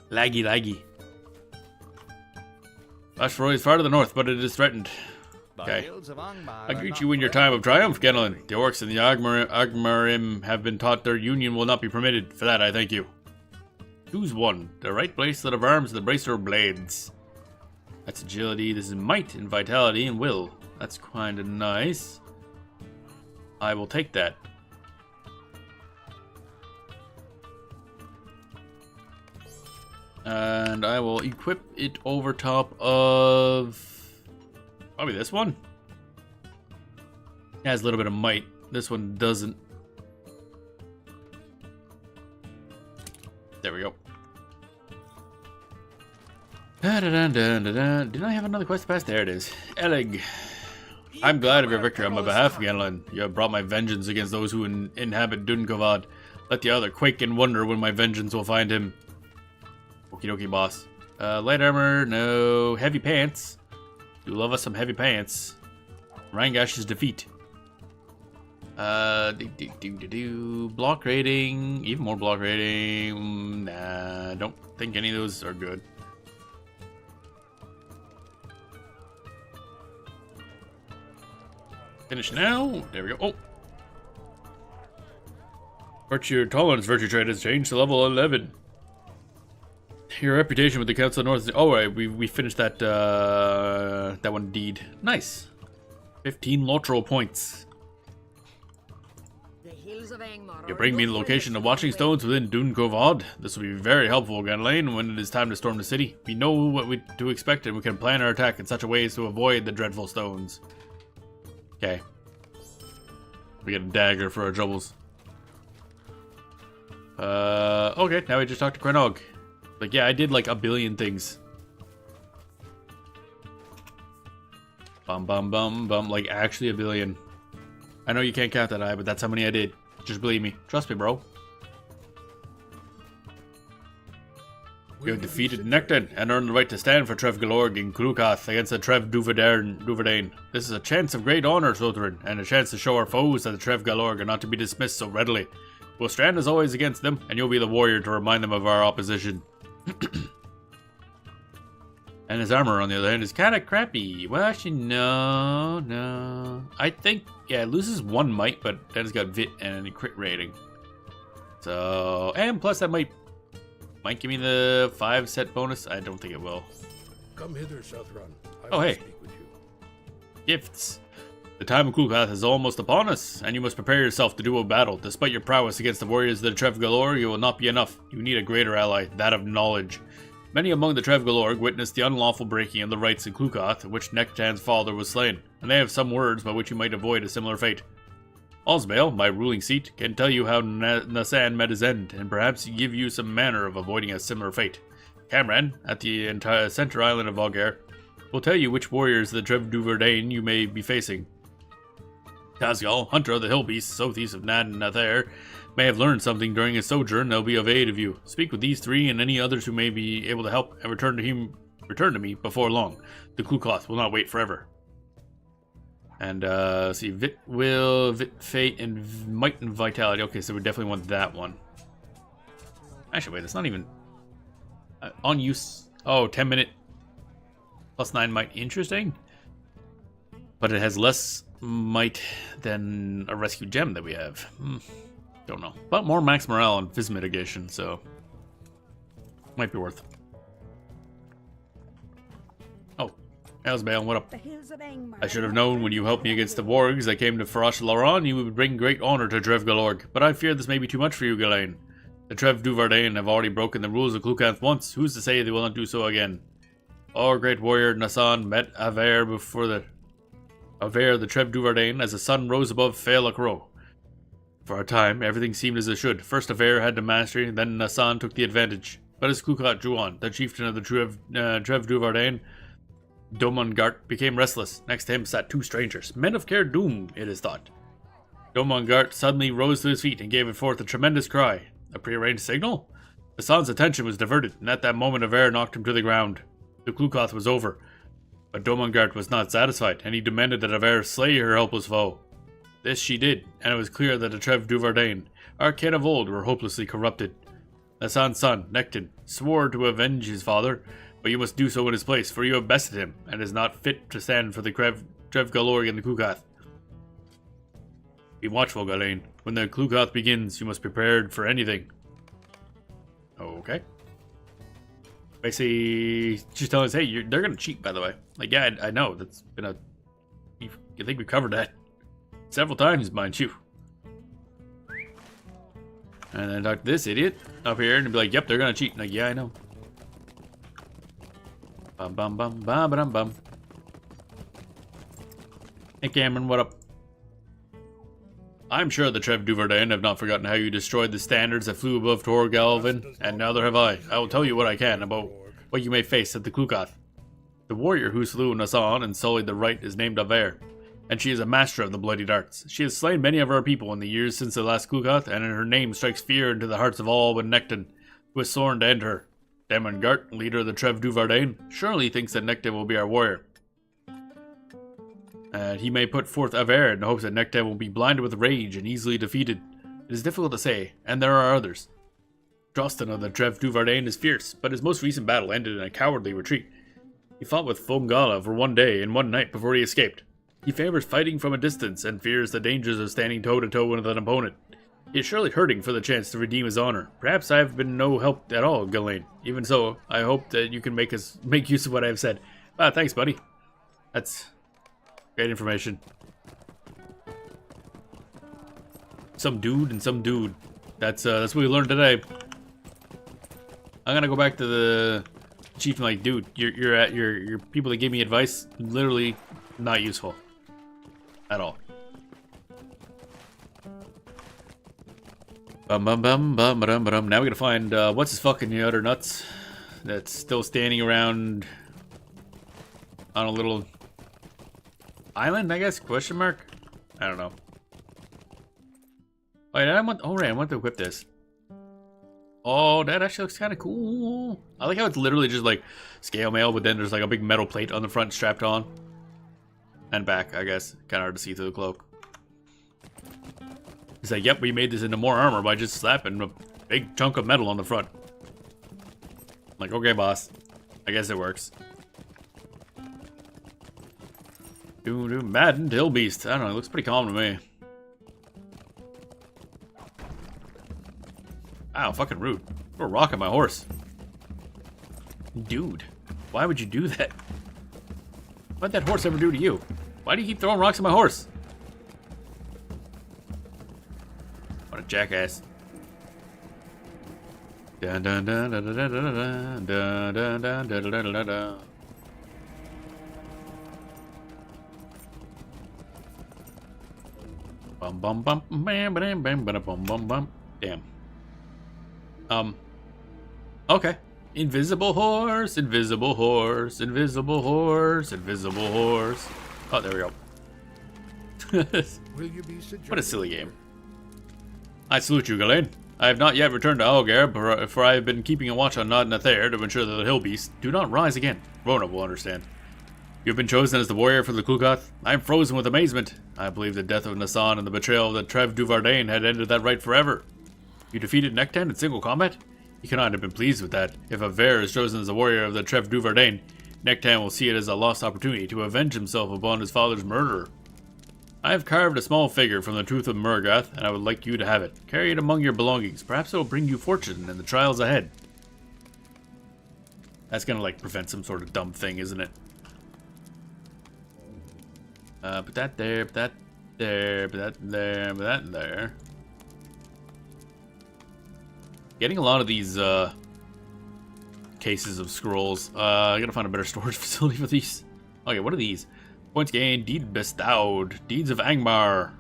Laggy. Asteroid is far to the north, but it is threatened. Okay. I greet you in your time of triumph, Genelin. The orcs and the Agmarim have been taught their union will not be permitted. For that, I thank you. Choose one. The right bracelet of arms and the bracer of blades. That's agility. This is might and vitality and will. That's kind of nice. I will take that. And I will equip it over top of... probably this one. It has a little bit of might. This one doesn't. There we go. Did I have another quest to pass? There it is. Elig. I'm glad of your victory on my behalf, Genelin. You have brought my vengeance against those who inhabit Dunkovad. Let the other quake and wonder when my vengeance will find him. Okie dokie, boss. Light armor, no. Heavy pants. You love us some heavy pants. Rangash's defeat. Block rating. Even more block rating. Nah, don't think any of those are good. Finish now. There we go. Oh. Virtue tolerance virtue trait has changed to level 11. Your reputation with the Council of North is... oh, right. We finished that that one deed. Nice. 15 Lotro points. You bring me the location of watching stones within Dunkovad. This will be very helpful, Genelin, when it is time to storm the city. We know what to expect, and we can plan our attack in such a way as to avoid the dreadful stones. Okay. We get a dagger for our troubles. Okay, now we just talk to Krenog. Like, yeah, I did like a billion things. Bum, like actually a billion. I know you can't count that high, but that's how many I did. Just believe me. Trust me, bro. You have defeated Necton and earned the right to stand for Trev Galorg in Klukath against the Trev Duverdane. This is a chance of great honor, Sotherin, and a chance to show our foes that the Trev Galorg are not to be dismissed so readily. We'll stand as always against them, and you'll be the warrior to remind them of our opposition. And his armor, on the other hand, is kind of crappy. Well, actually, no. I think, yeah, it loses 1 might, but then it's got Vit and a crit rating. So, and plus that might give me the 5 set bonus. I don't think it will. Come hither, Southron. Oh, hey. Speak with you. Gifts. The time of Klukath is almost upon us, and you must prepare yourself to do a battle. Despite your prowess against the warriors of the Trev Galorg, you will not be enough. You need a greater ally, that of knowledge. Many among the Trev Galorg witnessed the unlawful breaking of the rites in Klukath, in which Nektan's father was slain, and they have some words by which you might avoid a similar fate. Osmail, my ruling seat, can tell you how Nasan met his end, and perhaps give you some manner of avoiding a similar fate. Camran, at the entire center island of Auger, will tell you which warriors of the Trev Duverdane you may be facing. Tazgal, hunter of the hill beasts, Sothis of Nad and Nathair, may have learned something during his sojourn that'll be of aid of you. Speak with these three and any others who may be able to help, and return to me before long. The Klukoth will not wait forever. And see, Vit Will, Vit Fate, and Might and Vitality. Okay, so we definitely want that one. Actually, wait, that's not even on use. Oh, 10-minute plus 9 might. Interesting. But it has less might than a rescue gem that we have. Don't know. But more max morale and phys mitigation, so might be worth. Oh, Elsbale, what up? I should have known when you helped me against the wargs I came to Farash Laron, you would bring great honor to Trev Galorg. But I fear this may be too much for you, Ghislaine. The Trev Duvardain have already broken the rules of Klukanth once. Who's to say they will not do so again? Our great warrior Nassan met Aver before the Trev Duvardain as the sun rose above Faelakro. For a time, everything seemed as it should. First Aver had the mastery, then Nassan took the advantage. But as Klukat drew on, the chieftain of the Trev Duvardain, Domangart, became restless. Next to him sat two strangers, men of Caer Doom, it is thought. Domangart suddenly rose to his feet and gave forth a tremendous cry. A prearranged signal? Nassan's attention was diverted, and at that moment Aver knocked him to the ground. The Klukoth was over. But Domangart was not satisfied, and he demanded that Aver slay her helpless foe. This she did, and it was clear that the Trev Duvardain, our kin of old, were hopelessly corrupted. Nassan's son, Nekton, swore to avenge his father, but you must do so in his place, for you have bested him, and is not fit to stand for the Trev Galorg and the Klukoth. Be watchful, Ghislaine. When the Klukoth begins, you must be prepared for anything. Okay. Basically, she's telling us, hey, they're gonna cheat, by the way. Like, yeah, I know. That's been I think we covered that several times, mind you. And then talk to this idiot up here and be like, yep, they're gonna cheat. Like, yeah, I know. Bum bum bum bum bum bum. Hey Cameron, what up? I'm sure the Trev Duvardain have not forgotten how you destroyed the standards that flew above Tor Galvin, and neither have I. I will tell you what I can about what you may face at the Klukoth. The warrior who slew Nassan and sullied the right is named Aver, and she is a master of the bloody darts. She has slain many of our people in the years since the last Klukoth, and in her name strikes fear into the hearts of all but Nekton, who has sworn to end her. Demongart, leader of the Trev Duvardain, surely thinks that Nekton will be our warrior. He may put forth Aver in the hopes that Nekton will be blinded with rage and easily defeated. It is difficult to say, and there are others. Drostin of the Trev Duvardain is fierce, but his most recent battle ended in a cowardly retreat. He fought with Fongala for one day and one night before he escaped. He favors fighting from a distance and fears the dangers of standing toe-to-toe with an opponent. He is surely hurting for the chance to redeem his honor. Perhaps I have been no help at all, Ghislaine. Even so, I hope that you can make use of what I have said. Thanks, buddy. That's great information. Some dude and some dude. That's what we learned today. I'm gonna go back to the chief and like, dude, your people that gave me advice, literally not useful at all. Bum bum bum bum bum bum. Now we gotta find what's his fucking other nuts that's still standing around on a little island, I guess? Question mark? I don't know. Wait, I want to equip this. Oh, that actually looks kind of cool. I like how it's literally just like scale mail, but then there's like a big metal plate on the front strapped on. And back, I guess. Kind of hard to see through the cloak. It's like, yep, we made this into more armor by just slapping a big chunk of metal on the front. Like, okay, boss. I guess it works. Maddened Hill Beast. I don't know, it looks pretty calm to me. Wow, fucking rude. Throw a rock at my horse. Dude, why would you do that? What'd that horse ever do to you? Why do you keep throwing rocks at my horse? What a jackass. Dun dun dun dun dun dun dun dun dun dun dun dun dun dun. Bum bum bum bam bam bam bam bum bum bum. Damn. Okay. Invisible horse, invisible horse, invisible horse, invisible horse. Oh, there we go. Will you be What a silly game. I salute you, Ghislaine. I have not yet returned to Algar, for I have been keeping a watch on Nod and Athair to ensure that the hill beasts do not rise again. Rona will understand. You have been chosen as the warrior for the Klugoth. I am frozen with amazement. I believe the death of Nassan and the betrayal of the Trev Duvardain had ended that right forever. You defeated Nektan in single combat? You cannot have been pleased with that. If Aver is chosen as the warrior of the Trev Duvardain, Nektan will see it as a lost opportunity to avenge himself upon his father's murderer. I have carved a small figure from the Truth of Murgath, and I would like you to have it. Carry it among your belongings. Perhaps it will bring you fortune in the trials ahead. That's gonna, like, prevent some sort of dumb thing, isn't it? Put that there, put that there, put that there, put that there. Getting a lot of these, cases of scrolls. I gotta find a better storage facility for these. Okay, what are these? Points gained, deed bestowed, deeds of Angmar.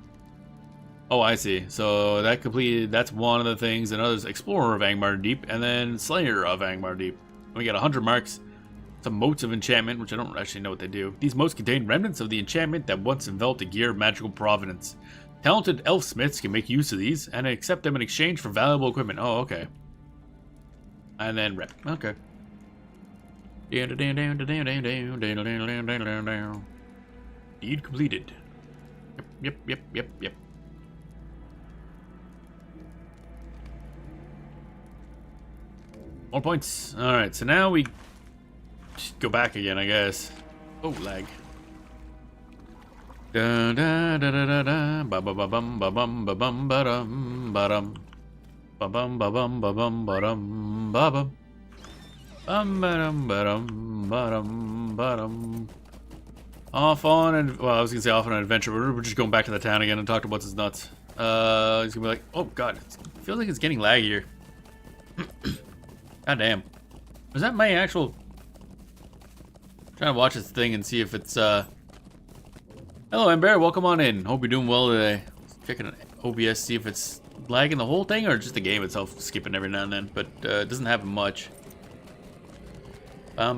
Oh, I see. So that completed, that's one of the things. And others, Explorer of Angmar Deep, and then Slayer of Angmar Deep. We got 100 marks. Some motes of enchantment, which I don't actually know what they do. These motes contain remnants of the enchantment that once enveloped a gear of magical provenance. Talented elf smiths can make use of these and accept them in exchange for valuable equipment. Oh, okay. And then rep. Okay. Deed completed. Yep. More points. Alright, so now we just go back again, I guess. Oh, lag. Da da da da da da ba ba ba bum ba bum ba bum ba dum ba dum ba bum ba bum ba bum ba dum ba bum ba dum ba dum ba dum ba dum. Off on and well, I was gonna say off on an adventure. We're just going back to the town again and talk to what's his nuts. He's gonna be like, oh god, it feels like it's getting laggier. God damn. Was that my actual? I'm trying to watch this thing and see if it's Hello, Ember. Welcome on in. Hope you're doing well today. Checking OBS, see if it's lagging the whole thing or just the game itself skipping every now and then. But it doesn't happen much. We're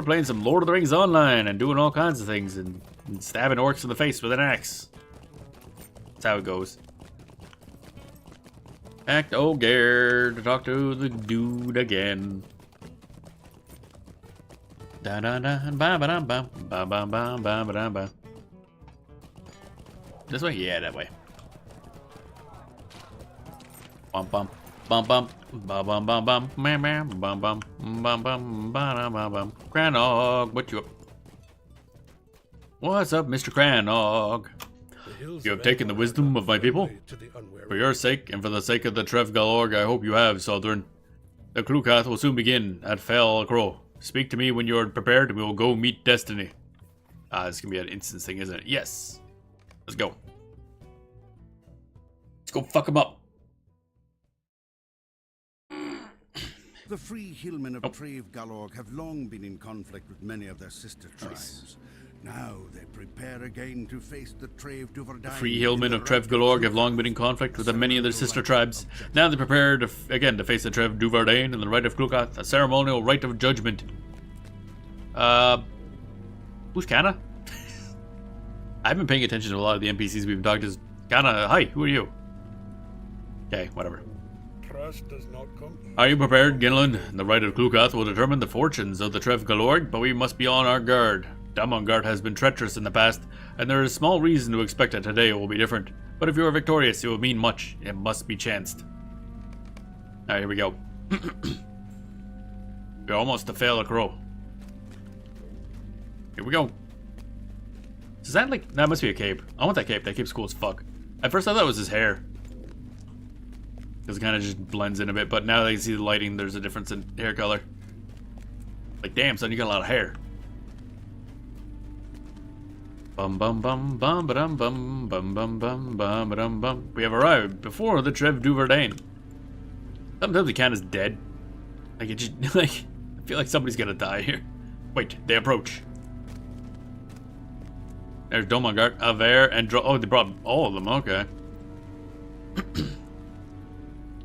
playing some Lord of the Rings Online and doing all kinds of things and stabbing orcs in the face with an axe. That's how it goes. Act Olgair to talk to the dude again. Da da da ba ba da ba ba ba ba ba ba ba. This way? Yeah, that way. Bum bum. Bum bum bum bum bum bum bum bum bum bum bum bum bum bum. Cranog, what you up? What's up, Mr. Cranog? You have taken the wisdom of my people? For your sake, and for the sake of the Trev Galorg, I hope you have, Southern. The Klugoth will soon begin at Fel Crow. Speak to me when you are prepared, and we will go meet Destiny. Ah, this is gonna be an instance thing, isn't it? Yes. Let's go. Let's go fuck him up. The free hillmen of Trave Galorg have long been in conflict with many of their sister tribes. Now they prepare again to face the Trave Duvardain. The free hillmen of Trev Galorg have long been in conflict with many of their sister tribes. Now they prepare again to face the Trev Duvardain and the Rite of Klugoth, a ceremonial rite of judgment. Who's Kana? I've been paying attention to a lot of the NPCs we've been talking to. Kana, hi, who are you? Okay, whatever. Does not come. Are you prepared, Ginlin? The Rite of Klugoth will determine the fortunes of the Trev Galorg, but we must be on our guard. Damongard has been treacherous in the past, and there is small reason to expect that today will be different. But if you are victorious, it will mean much. It must be chanced. Alright, here we go. We're almost to fail a crow. Here we go. Is that like... That must be a cape. I want that cape. That cape's cool as fuck. At first I thought it was his hair. Because it kind of just blends in a bit, but now that I can see the lighting, there's a difference in hair color. Like, damn, son, you got a lot of hair. Bum bum bum bum ba dum bum bum bum bum bum ba dum bum. We have arrived before the Trev Duvardain. Sometimes the cat is dead. Like, it just, like, I feel like somebody's gonna die here. Wait, they approach. There's Domangart, Aver, and oh, they brought all of them, okay.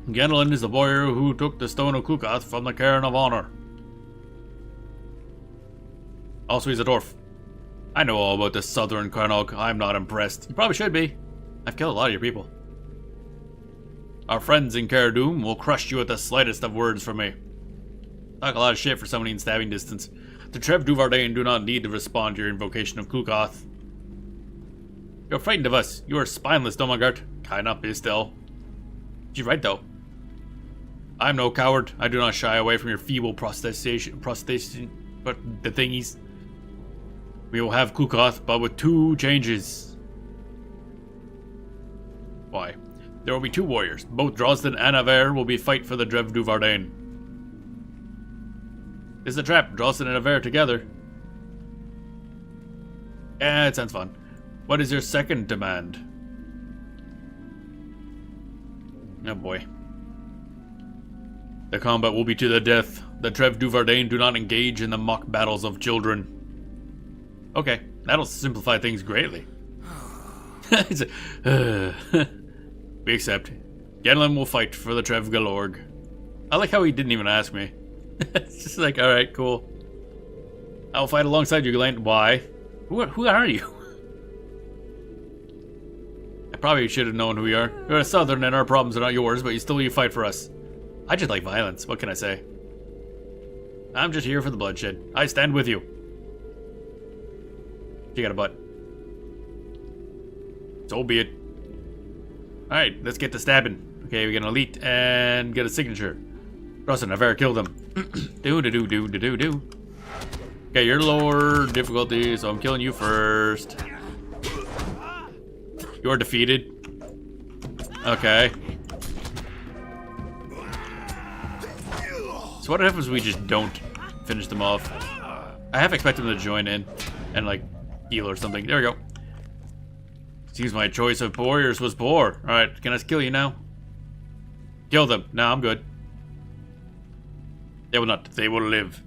Gandalin is the warrior who took the Stone of Klugoth from the Cairn of Honor. Also, he's a dwarf. I know all about the southern Carnog. I'm not impressed. You probably should be. I've killed a lot of your people. Our friends in Caradum will crush you at the slightest of words from me. Talk a lot of shit for somebody in stabbing distance. The Trev Duvardain do not need to respond to your invocation of Klukoth. You're frightened of us. You are spineless, Domagart. Kinda be still. She's right, though. I'm no coward. I do not shy away from your feeble but the thingies. We will have Klukoth, but with 2 changes. Why? There will be 2 warriors. Both Drosten and Aver will be fight for the Trev Duvardain. It's a trap. Drosten and Aver together. Yeah, it sounds fun. What is your second demand? Oh boy. The combat will be to the death. The Trev Duvardain do not engage in the mock battles of children. Okay, that'll simplify things greatly. We accept. Genlin will fight for the Trev Galorg. I like how he didn't even ask me. It's just like, alright, cool. I'll fight alongside you, Galen. Why? Who are you? I probably should have known who you are. You're a southern and our problems are not yours, but you fight for us. I just like violence. What can I say? I'm just here for the bloodshed. I stand with you. You got a butt. So be it. Alright, let's get to stabbing. Okay, we get an elite and get a signature. Drosten, I've ever killed him. Do. Okay, you're lower difficulty, so I'm killing you first. You're defeated. Okay. So what happens if we just don't finish them off? I half expect them to join in and like heal or something. There we go. Seems my choice of warriors was poor. Alright, can I kill you now? Kill them. No, I'm good. They will not. They will live.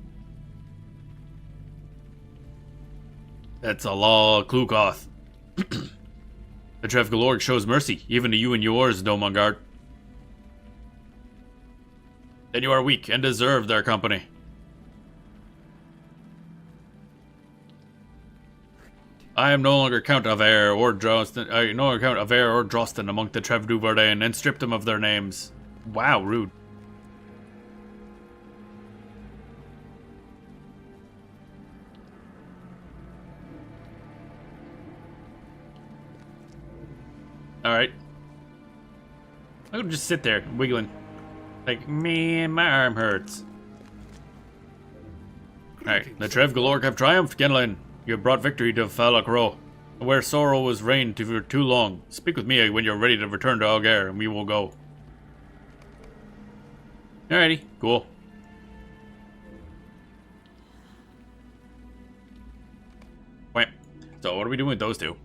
That's a law, Klukoth. The Trev Galorg shows mercy, even to you and yours, Domangard. Then you are weak and deserve their company. I am no longer Count Aver or Drosten. No longer Count Aver or Drosten among the Trev Duvardain and stripped them of their names. Wow, rude. Alright. I'm gonna just sit there, wiggling. Like, man, my arm hurts. Alright, the Trev Galorg have triumphed, Genlin. You have brought victory to Falakro, where sorrow was reigned for too long. Speak with me when you're ready to return to Algar, and we will go. Alrighty, cool. Wait, so what are we doing with those two?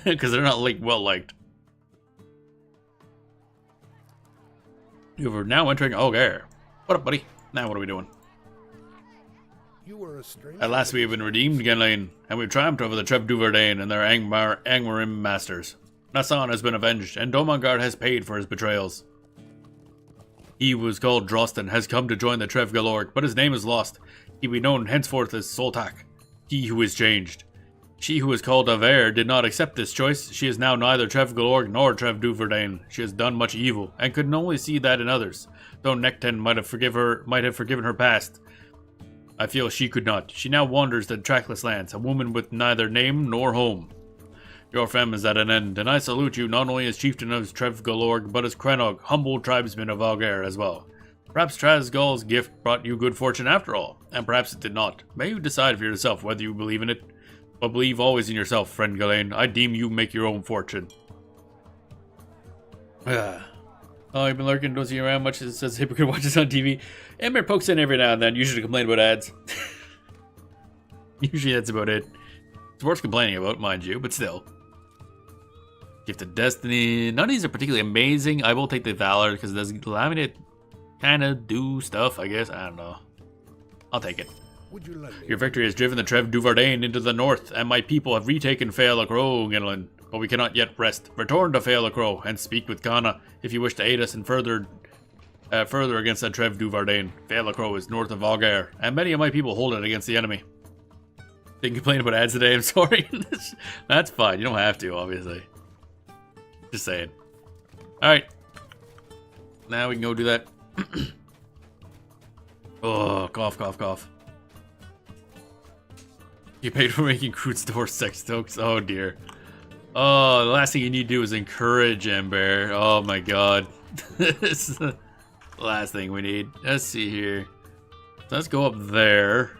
Because they're not like well liked. You're now entering Algar. What up, buddy? Now what are we doing? You were a stranger. At last we have been redeemed, Genlane, and we've triumphed over the Trev Duvardain and their Angmarim masters. Nassan has been avenged, and Domangard has paid for his betrayals. He who was called Drosten has come to join the Trev Galorg, but his name is lost. He will be known henceforth as Soltak, he who is changed. She who is called Aver did not accept this choice. She is now neither Trev Galorg nor Trev Duvardain. She has done much evil, and could only see that in others. Though Nekten might have forgiven her past, I feel she could not. She now wanders the trackless lands, a woman with neither name nor home. Your femme is at an end, and I salute you not only as chieftain of Trev Galorg, but as Krenog, humble tribesman of Algar as well. Perhaps Trasgal's gift brought you good fortune after all, and perhaps it did not. May you decide for yourself whether you believe in it. But believe always in yourself, friend Galen. I deem you make your own fortune. Oh, you've been lurking, don't see around much. It says hypocrite watches on TV. Ember pokes in every now and then, usually to complain about ads. Usually that's about it. It's worth complaining about, mind you, but still. Gift of Destiny. None of these are particularly amazing. I will take the Valor because it does allow me to kind of do stuff, I guess. I don't know. I'll take it. Would you like me? Your victory has driven the Trev Duvardain into the north, and my people have retaken Faelacro, Ginlin. But we cannot yet rest. Return to Faelacro and speak with Kana if you wish to aid us in further against the Trev Duvardain. Faelacro is north of Algar, and many of my people hold it against the enemy. Didn't complain about ads today, I'm sorry. That's fine, you don't have to, obviously. Just saying. Alright. Now we can go do that. Oh, cough, cough, cough. You paid for making crude store sex jokes. Oh dear. Oh, the last thing you need to do is encourage Ember. Oh my god. This is the last thing we need. Let's see here. Let's go up there.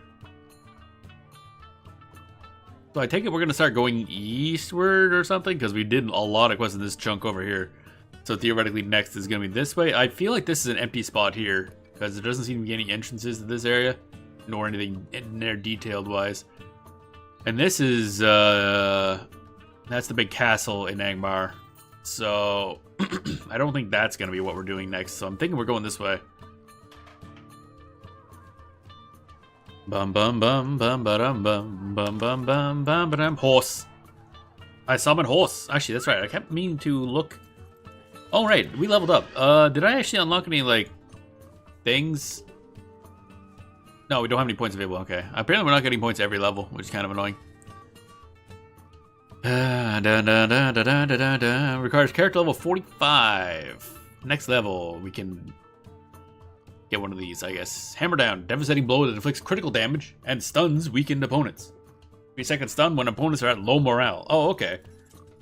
So I take it we're gonna start going eastward or something, because we did a lot of quests in this chunk over here. So theoretically next is gonna be this way. I feel like this is an empty spot here, because there doesn't seem to be any entrances to this area, nor anything in there detailed wise. And this is that's the big castle in Angmar. So I don't think that's gonna be what we're doing next. So I'm thinking we're going this way. Bum bum bum bum ba-dum bum bum bum bum bum ba-dum. Horse. I summon horse. Actually, that's right. I kept meaning to look. Oh right, we leveled up. Did I actually unlock any like things? No, we don't have any points available. Okay. Apparently we're not getting points every level, which is kind of annoying. Requires character level 45. Next level, we can get one of these, I guess. Hammer down. Devastating blow that inflicts critical damage and stuns weakened opponents. 3-second stun when opponents are at low morale. Oh, okay.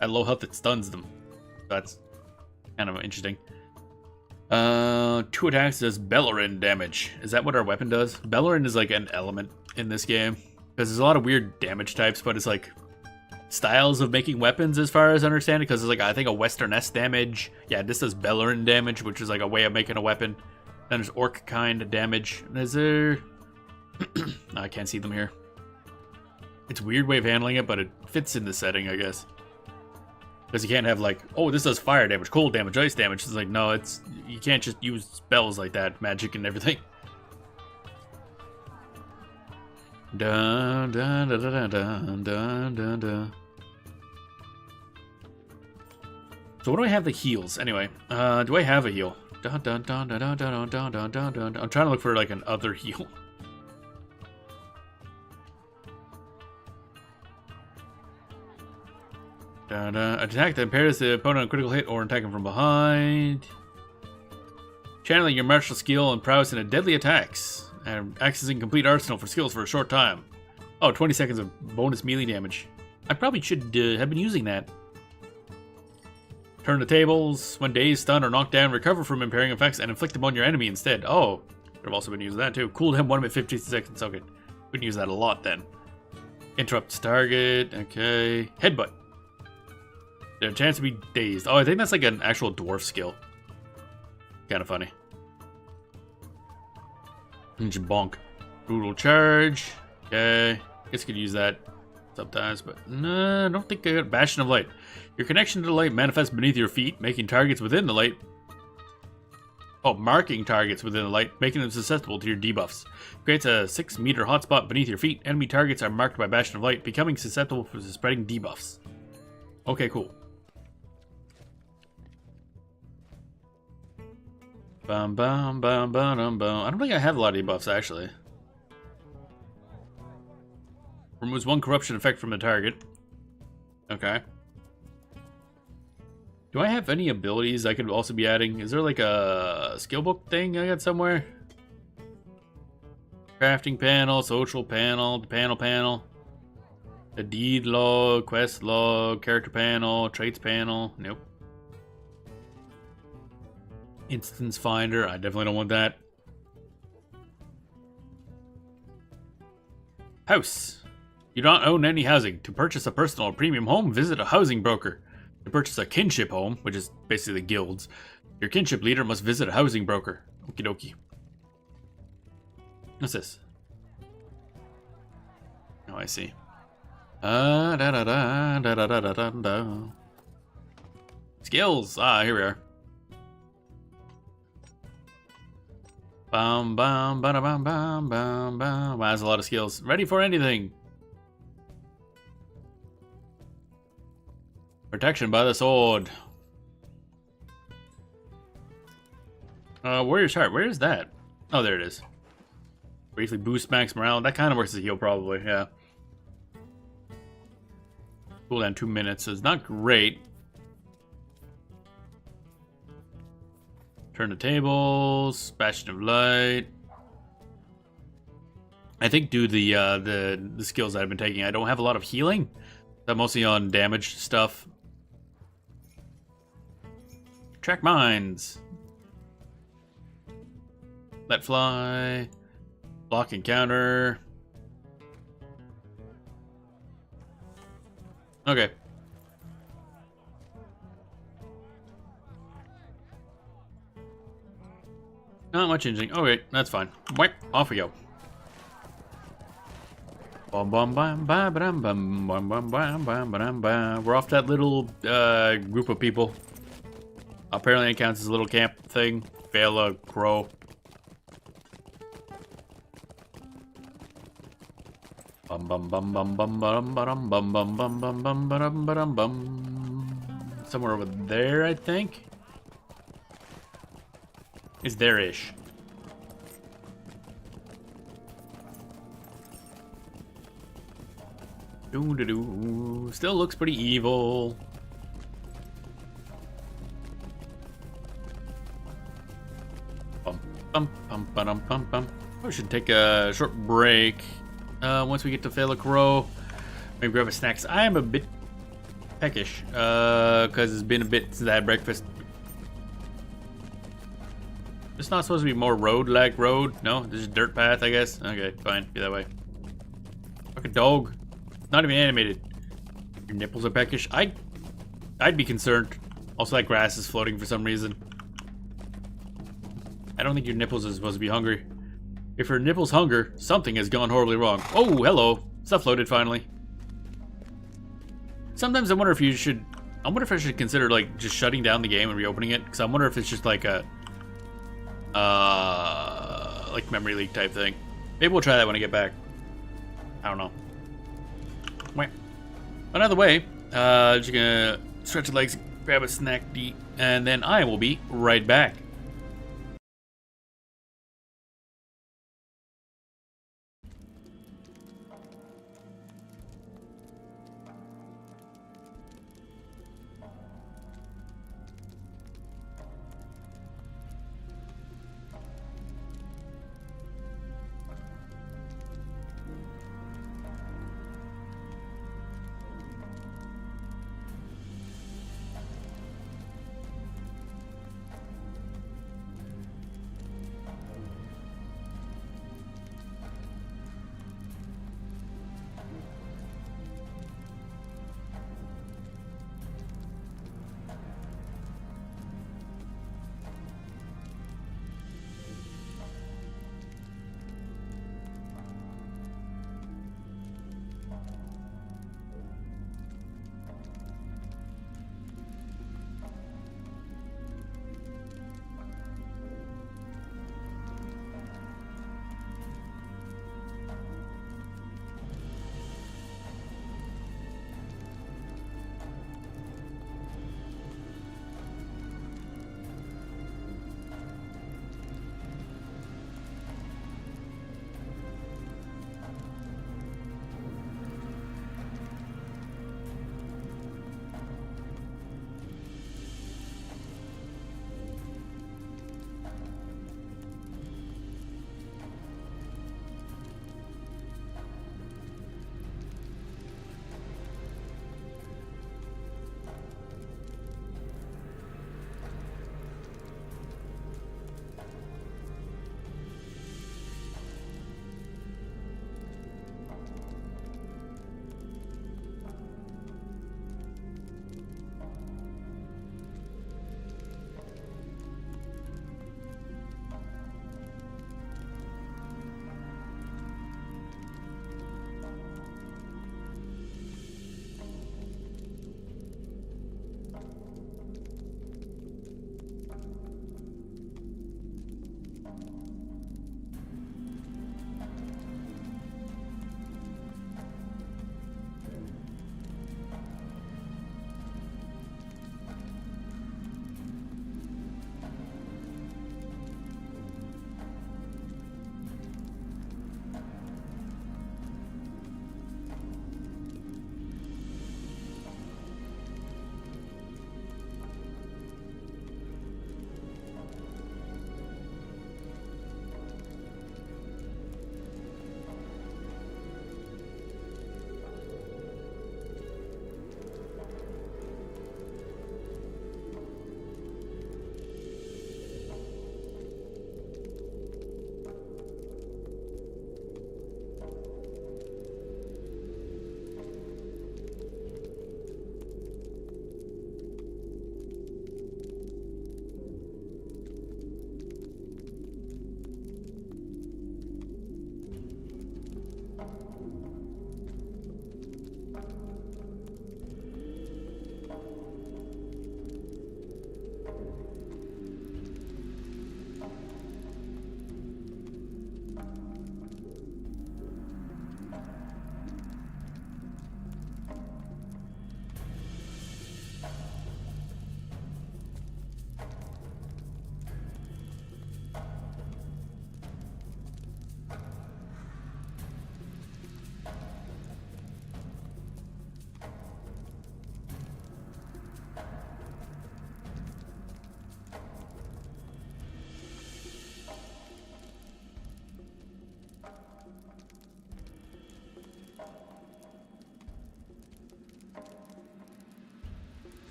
At low health, it stuns them. That's kind of interesting. 2 attacks does Bellerin damage. Is that what our weapon does? Bellerin is like an element in this game. Because there's a lot of weird damage types, but it's like styles of making weapons as far as I understand it. Because there's like, I think, a Western S damage. Yeah, this does Bellerin damage, which is like a way of making a weapon. Then there's Orc kind damage. Is there... I can't see them here. It's a weird way of handling it, but it fits in the setting, I guess. Because you can't have like, oh, this does fire damage, cold damage, ice damage. It's like, no, it's you can't just use spells like that, magic and everything. Dun dun dun dun dun dun dun dun. So what do I have the heals anyway? Do I have a heal? Dun dun dun dun dun dun dun dun dun dun. I'm trying to look for like an other heal. Attack that impairs the opponent on critical hit or attack him from behind. Channeling your martial skill and prowess into deadly attacks. And accessing complete arsenal for skills for a short time. Oh, 20 seconds of bonus melee damage. I probably should have been using that. Turn the tables. When dazed, stunned, or knocked down, recover from impairing effects and inflict them on your enemy instead. Oh, I've also been using that too. Cooldown 1 minute 50 seconds. Okay, we can use that a lot then. Interrupts target. Okay. Headbutt. There's a chance to be dazed. Oh, I think that's like an actual dwarf skill. Kind of funny. Bonk. Brutal charge. Okay. Guess you could use that sometimes, but no, I don't think I got Bastion of Light. Your connection to the light manifests beneath your feet, making targets within the light. Oh, marking targets within the light, making them susceptible to your debuffs. Creates a 6-meter hotspot beneath your feet. Enemy targets are marked by Bastion of Light, becoming susceptible to spreading debuffs. Okay, cool. Bum bum bum bum bum. I don't think I have a lot of debuffs actually. Removes 1 corruption effect from the target. Okay. Do I have any abilities I could also be adding? Is there like a skill book thing I got somewhere? Crafting panel, social panel, the panel. The deed log, quest log, character panel, traits panel. Nope. Instance finder. I definitely don't want that. House. You don't own any housing. To purchase a personal or premium home, visit a housing broker. To purchase a kinship home, which is basically guilds, your kinship leader must visit a housing broker. Okie dokie. What's this? Oh, I see. Skills. Ah, here we are. Bum bum bum bum bum bum bum. Wow, that's a lot of skills. Ready for anything. Protection by the sword. Warrior's Heart. Where is that? Oh, there it is. Briefly boost max morale. That kind of works as a heal, probably. Yeah. Cooldown 2 minutes, so it's not great. Turn the tables, Bastion of Light. I think due to the skills that I've been taking, I don't have a lot of healing. I'm mostly on damage stuff. Track mines. Let fly. Block and counter. Okay. Not much engine. Okay, that's fine. Wipe. Off we go. Bum bum bum bum bum bum bum bum bum bum bum bum. We're off that little group of people. Apparently it counts as a little camp thing. Vela, Crow. Bum bum bum bum bum bum bum bum bum bum bum bum bum bum bum. Somewhere over there, I think. Is there-ish. Doo-doo-doo. Still looks pretty evil. Bum bum bum bum bum bum. We should take a short break. Once we get to Phallic Row, maybe grab a snack. I am a bit peckish, because it's been a bit since I had breakfast. It's not supposed to be more road-like road. No, this is dirt path, I guess. Okay, fine, be that way. Fucking dog. Not even animated. Your nipples are peckish. I'd be concerned. Also, that grass is floating for some reason. I don't think your nipples are supposed to be hungry. If your nipples hunger, something has gone horribly wrong. Oh, hello. Stuff loaded finally. Sometimes I wonder if you should... I wonder if I should consider, like, just shutting down the game and reopening it. Because I wonder if it's just like a... like memory leak type thing. Maybe we'll try that when I get back. I don't know. Wait. Another way, just gonna stretch the legs, grab a snack to eat, and then I will be right back.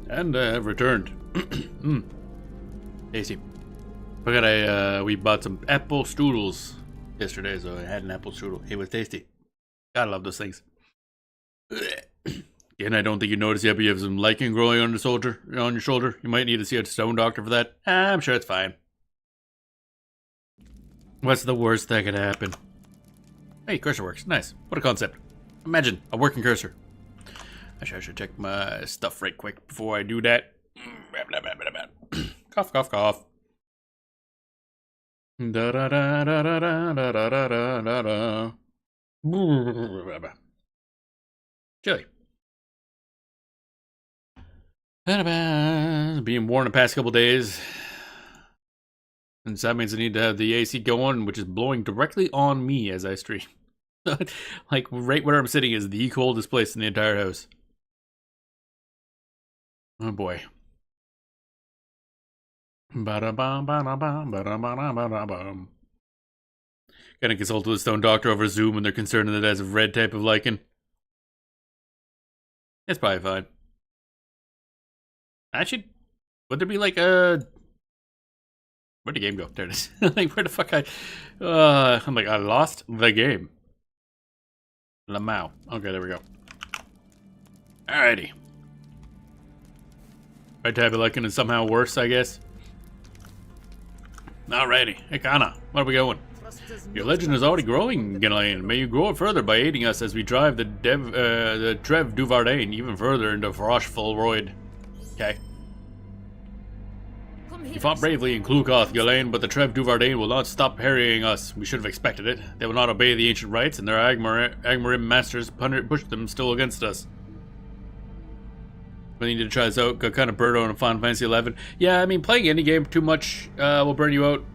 And I've returned. Tasty. We bought some apple strudels yesterday, so I had an apple strudel. It was tasty. Gotta love those things. Again, I don't think you noticed yet, but you have some lichen growing on your shoulder. You might need to see a stone doctor for that. I'm sure it's fine. What's the worst that could happen? Hey, cursor works. Nice. What a concept. Imagine a working cursor. Actually, I should check my stuff right quick before I do that. Cough, cough, cough. Da da da da da da da da da da. Chili. Being warm the past couple days. And so that means I need to have the AC going, which is blowing directly on me as I stream. Like, right where I'm sitting is the coldest place in the entire house. Oh boy. Gonna consult with the stone doctor over Zoom when they're concerned that it has a red type of lichen. It's probably fine. Actually, would there be like a... Where'd the game go? There it is. Like, where the fuck I'm like, I lost the game. Lamau. Okay, there we go. Alrighty. Red type of lichen is somehow worse, I guess. Alrighty. Hey, Kana, where are we going? Your legend is already growing, Ghislaine. May you grow it further by aiding us as we drive the Trev Duvardane even further into Froshfulroyd. Okay. You fought bravely in Klukoth, Ghislaine, but the Trev Duvardane will not stop harrying us. We should have expected it. They will not obey the ancient rites, and their Agmarim masters push them still against us. We need to try this out. Got kind of burnt on Final Fantasy 11. Yeah, I mean, playing any game too much will burn you out.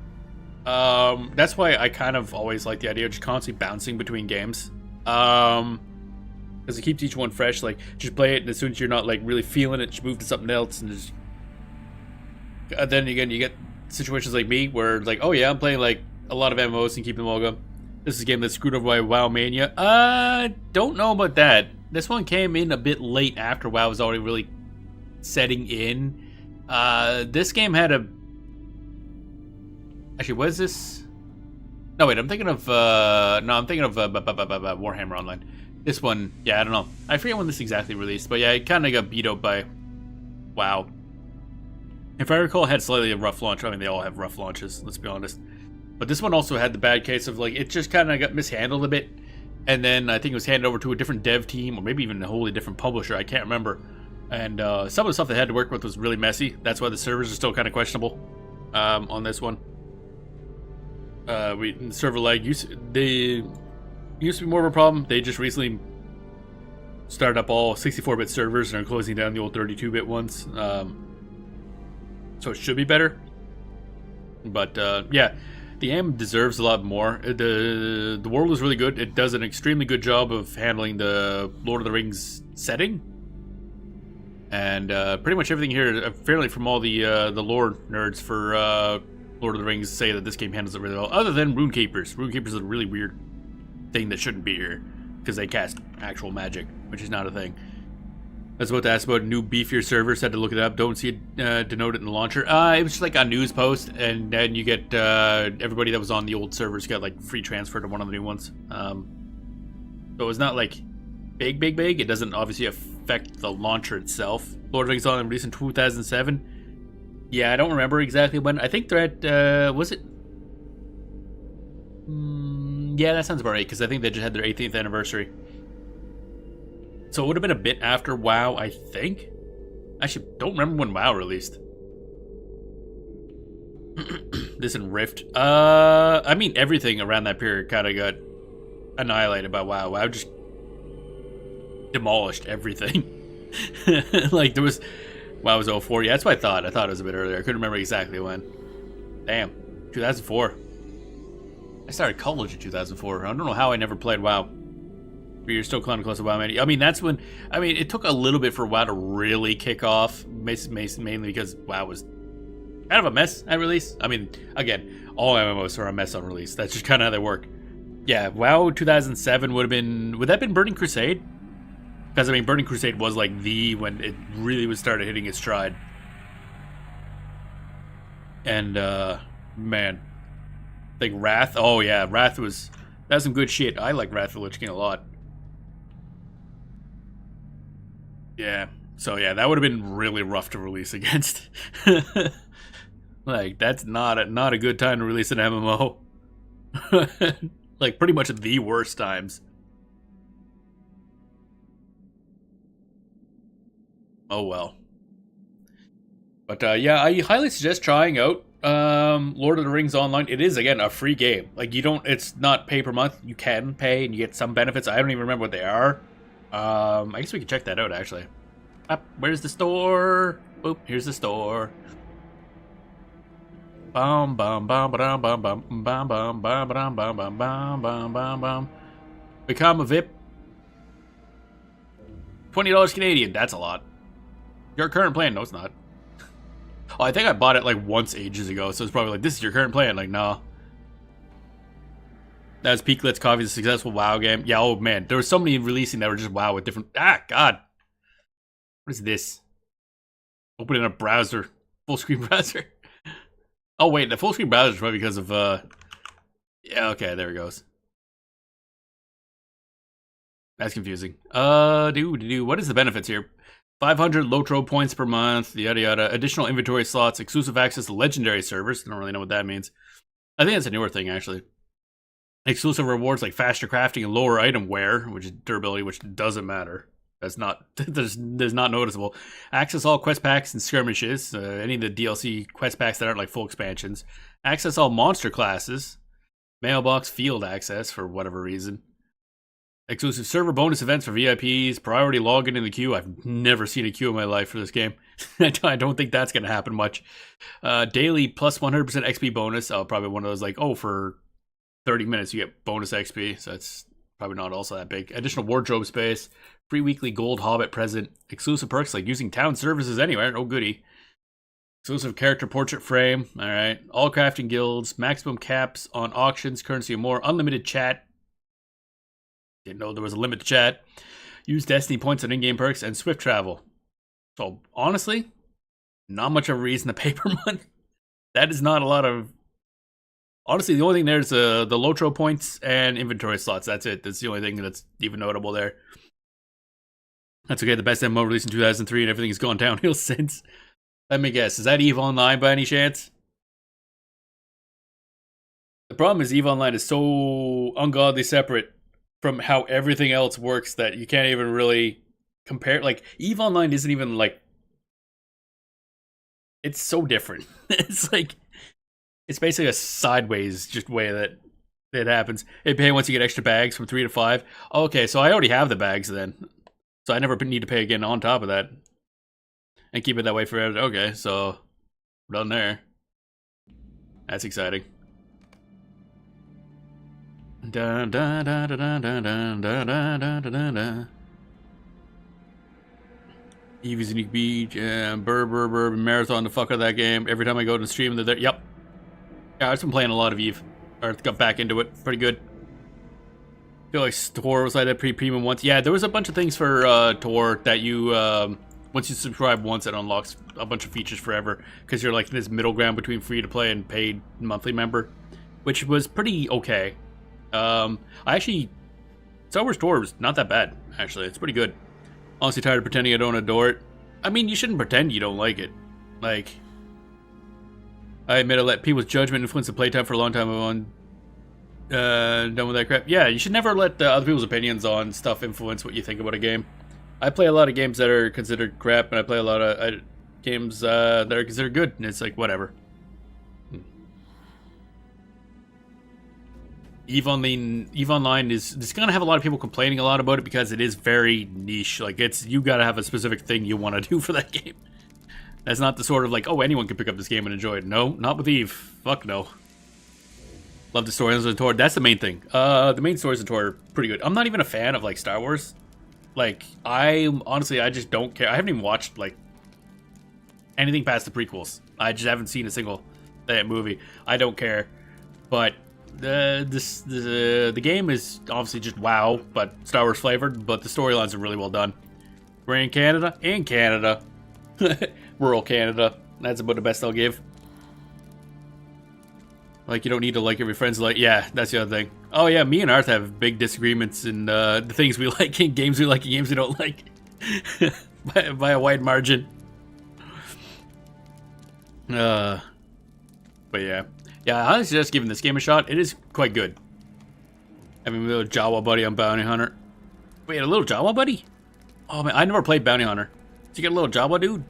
That's why I kind of always like the idea of just constantly bouncing between games. Because it keeps each one fresh. Like, just play it, and as soon as you're not like really feeling it, just move to something else, and just. Then again, you get situations like me where, like, oh yeah, I'm playing like a lot of MMOs and keeping them all going. This is a game that's screwed over by WoW Mania. Don't know about that. This one came in a bit late after WoW was already really setting in. This game had a... Actually, what is this? No, wait, I'm thinking of... Warhammer Online. This one, yeah, I don't know. I forget when this exactly released, but yeah, it kind of got beat up by WoW. If I recall, it had slightly a rough launch. I mean, they all have rough launches, let's be honest. But this one also had the bad case of, like, it just kind of got mishandled a bit. And then I think it was handed over to a different dev team, or maybe even a wholly different publisher. I can't remember. And some of the stuff they had to work with was really messy. That's why the servers are still kind of questionable on this one. The server lag used to be more of a problem. They just recently started up all 64-bit servers and are closing down the old 32-bit ones. So it should be better. But yeah, the game deserves a lot more. The world is really good. It does an extremely good job of handling the Lord of the Rings setting. And pretty much everything here, apparently from all the lore nerds for Lord of the Rings, say that this game handles it really well. Other than Runekeepers. Runekeepers is a really weird thing that shouldn't be here. Because they cast actual magic, which is not a thing. I was about to ask about new beefier servers. Had to look it up. Don't see it denoted in the launcher. It was just like a news post, and then you get everybody that was on the old servers got like free transfer to one of the new ones. So it's not like big. It doesn't obviously affect the launcher itself. Lord of the Rings Online released in 2007. Yeah, I don't remember exactly when. I think they're at was it? Yeah, that sounds about right because I think they just had their 18th anniversary. So it would have been a bit after WoW, I think. Actually, don't remember when WoW released. This and Rift. I mean, everything around that period kind of got annihilated by WoW. WoW just demolished everything. Like, there was... WoW was 04. Yeah, that's what I thought. I thought it was a bit earlier. I couldn't remember exactly when. Damn. 2004. I started college in 2004. I don't know how I never played WoW. But you're still kind of close to WoW Mania. I mean, that's when... I mean, it took a little bit for WoW to really kick off. Mainly because WoW was kind of a mess at release. I mean, again, all MMOs are a mess on release. That's just kind of how they work. Yeah, WoW 2007 would have been... Would that have been Burning Crusade? Because, I mean, Burning Crusade was like when it really was started hitting its stride. And, man. I think Wrath. Oh, yeah. Wrath was... That's some good shit. I like Wrath of the Lich King a lot. Yeah. So, yeah, that would have been really rough to release against. Like, that's not a good time to release an MMO. Like, pretty much at the worst times. Oh, well. But, yeah, I highly suggest trying out Lord of the Rings Online. It is, again, a free game. Like, it's not pay per month. You can pay, and you get some benefits. I don't even remember what they are. I guess we can check that out, actually. Where's the store? Boop, here's the store. Bum bum bum bum bum bum bum bum bum bum bum bum bum bum bum. Become a VIP. $20 Canadian. That's a lot. Your current plan? No, it's not. Oh, I think I bought it like once ages ago, so it's probably like, this is your current plan. Like, no. That's Peaklets Coffee's a successful WoW game. Yeah, oh man, there were so many releasing that were just WoW with different. God. What is this? Opening a browser, full screen browser. Oh wait, the full screen browser is probably because of yeah, okay, there it goes. That's confusing. What is the benefits here? 500 Lotro points per month, yada yada. Additional inventory slots, exclusive access to legendary servers. I don't really know what that means. I think that's a newer thing actually. Exclusive rewards like faster crafting and lower item wear, which is durability, which doesn't matter. That's not there's not noticeable. Access all quest packs and skirmishes. Any of the DLC quest packs that aren't like full expansions. Access all monster classes. Mailbox field access for whatever reason. Exclusive server bonus events for VIPs. Priority login in the queue. I've never seen a queue in my life for this game. I don't think that's going to happen much. Daily plus 100% XP bonus. Probably one of those like, oh, for 30 minutes you get bonus XP. So that's probably not also that big. Additional wardrobe space. Free weekly gold hobbit present. Exclusive perks like using town services anywhere. Oh, goody. Exclusive character portrait frame. All right. All crafting guilds. Maximum caps on auctions. Currency and more. Unlimited chat. Didn't know there was a limit to chat. Use Destiny points on in-game perks. And swift travel. So, honestly, not much of a reason to pay per month. That is not a lot of... Honestly, the only thing there is the Lotro points and inventory slots. That's it. That's the only thing that's even notable there. That's okay. The best MMO released in 2003 and everything has gone downhill since. Let me guess. Is that EVE Online by any chance? The problem is EVE Online is so ungodly separate from how everything else works that you can't even really compare. Like, EVE Online isn't even like... It's so different. It's like... It's basically a sideways just way that it happens. Hey, pay once you get extra bags from 3 to 5. Okay, so I already have the bags then. So I never need to pay again on top of that. And keep it that way forever. Okay, so we're done there. That's exciting. Da da da da da da da da da da da da. Eevee's Unique Beach, marathon the fuck out of that game. Every time I go to the stream, they're there. Yep. Yeah, I've been playing a lot of EVE. Or got back into it. Pretty good. I feel like Tor was like that pre-premium once. Yeah, there was a bunch of things for Tor that you, once you subscribe once, it unlocks a bunch of features forever. Because you're like in this middle ground between free-to-play and paid monthly member. Which was pretty okay. I actually... Star Wars Tor was not that bad, actually. It's pretty good. Honestly tired of pretending I don't adore it. I mean, you shouldn't pretend you don't like it. Like... I admit I let people's judgment influence the playtime for a long time. I'm done with that crap. Yeah, you should never let other people's opinions on stuff influence what you think about a game. I play a lot of games that are considered crap, and I play a lot of games that are considered good, and it's like, whatever. EVE Online is going to have a lot of people complaining a lot about it because it is very niche. Like, you got to have a specific thing you want to do for that game. That's not the sort of like, oh, anyone can pick up this game and enjoy it. No, not with EVE. Fuck no. Love the storylines in Tor. That's the main thing. The main stories in Tor are pretty good. I'm not even a fan of like Star Wars. Like, I just don't care. I haven't even watched like anything past the prequels. I just haven't seen a single movie. I don't care. But the game is obviously just WoW, but Star Wars flavored. But the storylines are really well done. We're in Canada? In Canada. Rural Canada. That's about the best I'll give. Like, you don't need to like every friend's like. Yeah, that's the other thing. Oh, yeah, me and Arth have big disagreements in the things we like in games we like and games we don't like. by a wide margin. But yeah. Yeah, I suggest giving this game a shot. It is quite good. Having a little Jawa buddy on Bounty Hunter. Wait, a little Jawa buddy? Oh, man, I never played Bounty Hunter. Did you get a little Jawa dude?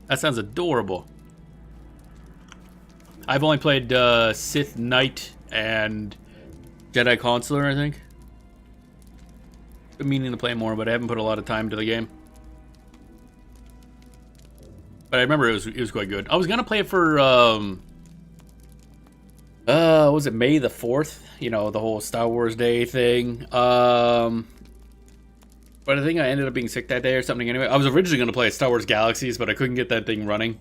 That sounds adorable. I've only played Sith Knight and Jedi Consular, I think. Been meaning to play more, but I haven't put a lot of time into the game. But I remember it was quite good. I was gonna play it for was it May the 4th? You know, the whole Star Wars Day thing. But I think I ended up being sick that day or something anyway. I was originally gonna play Star Wars Galaxies, but I couldn't get that thing running.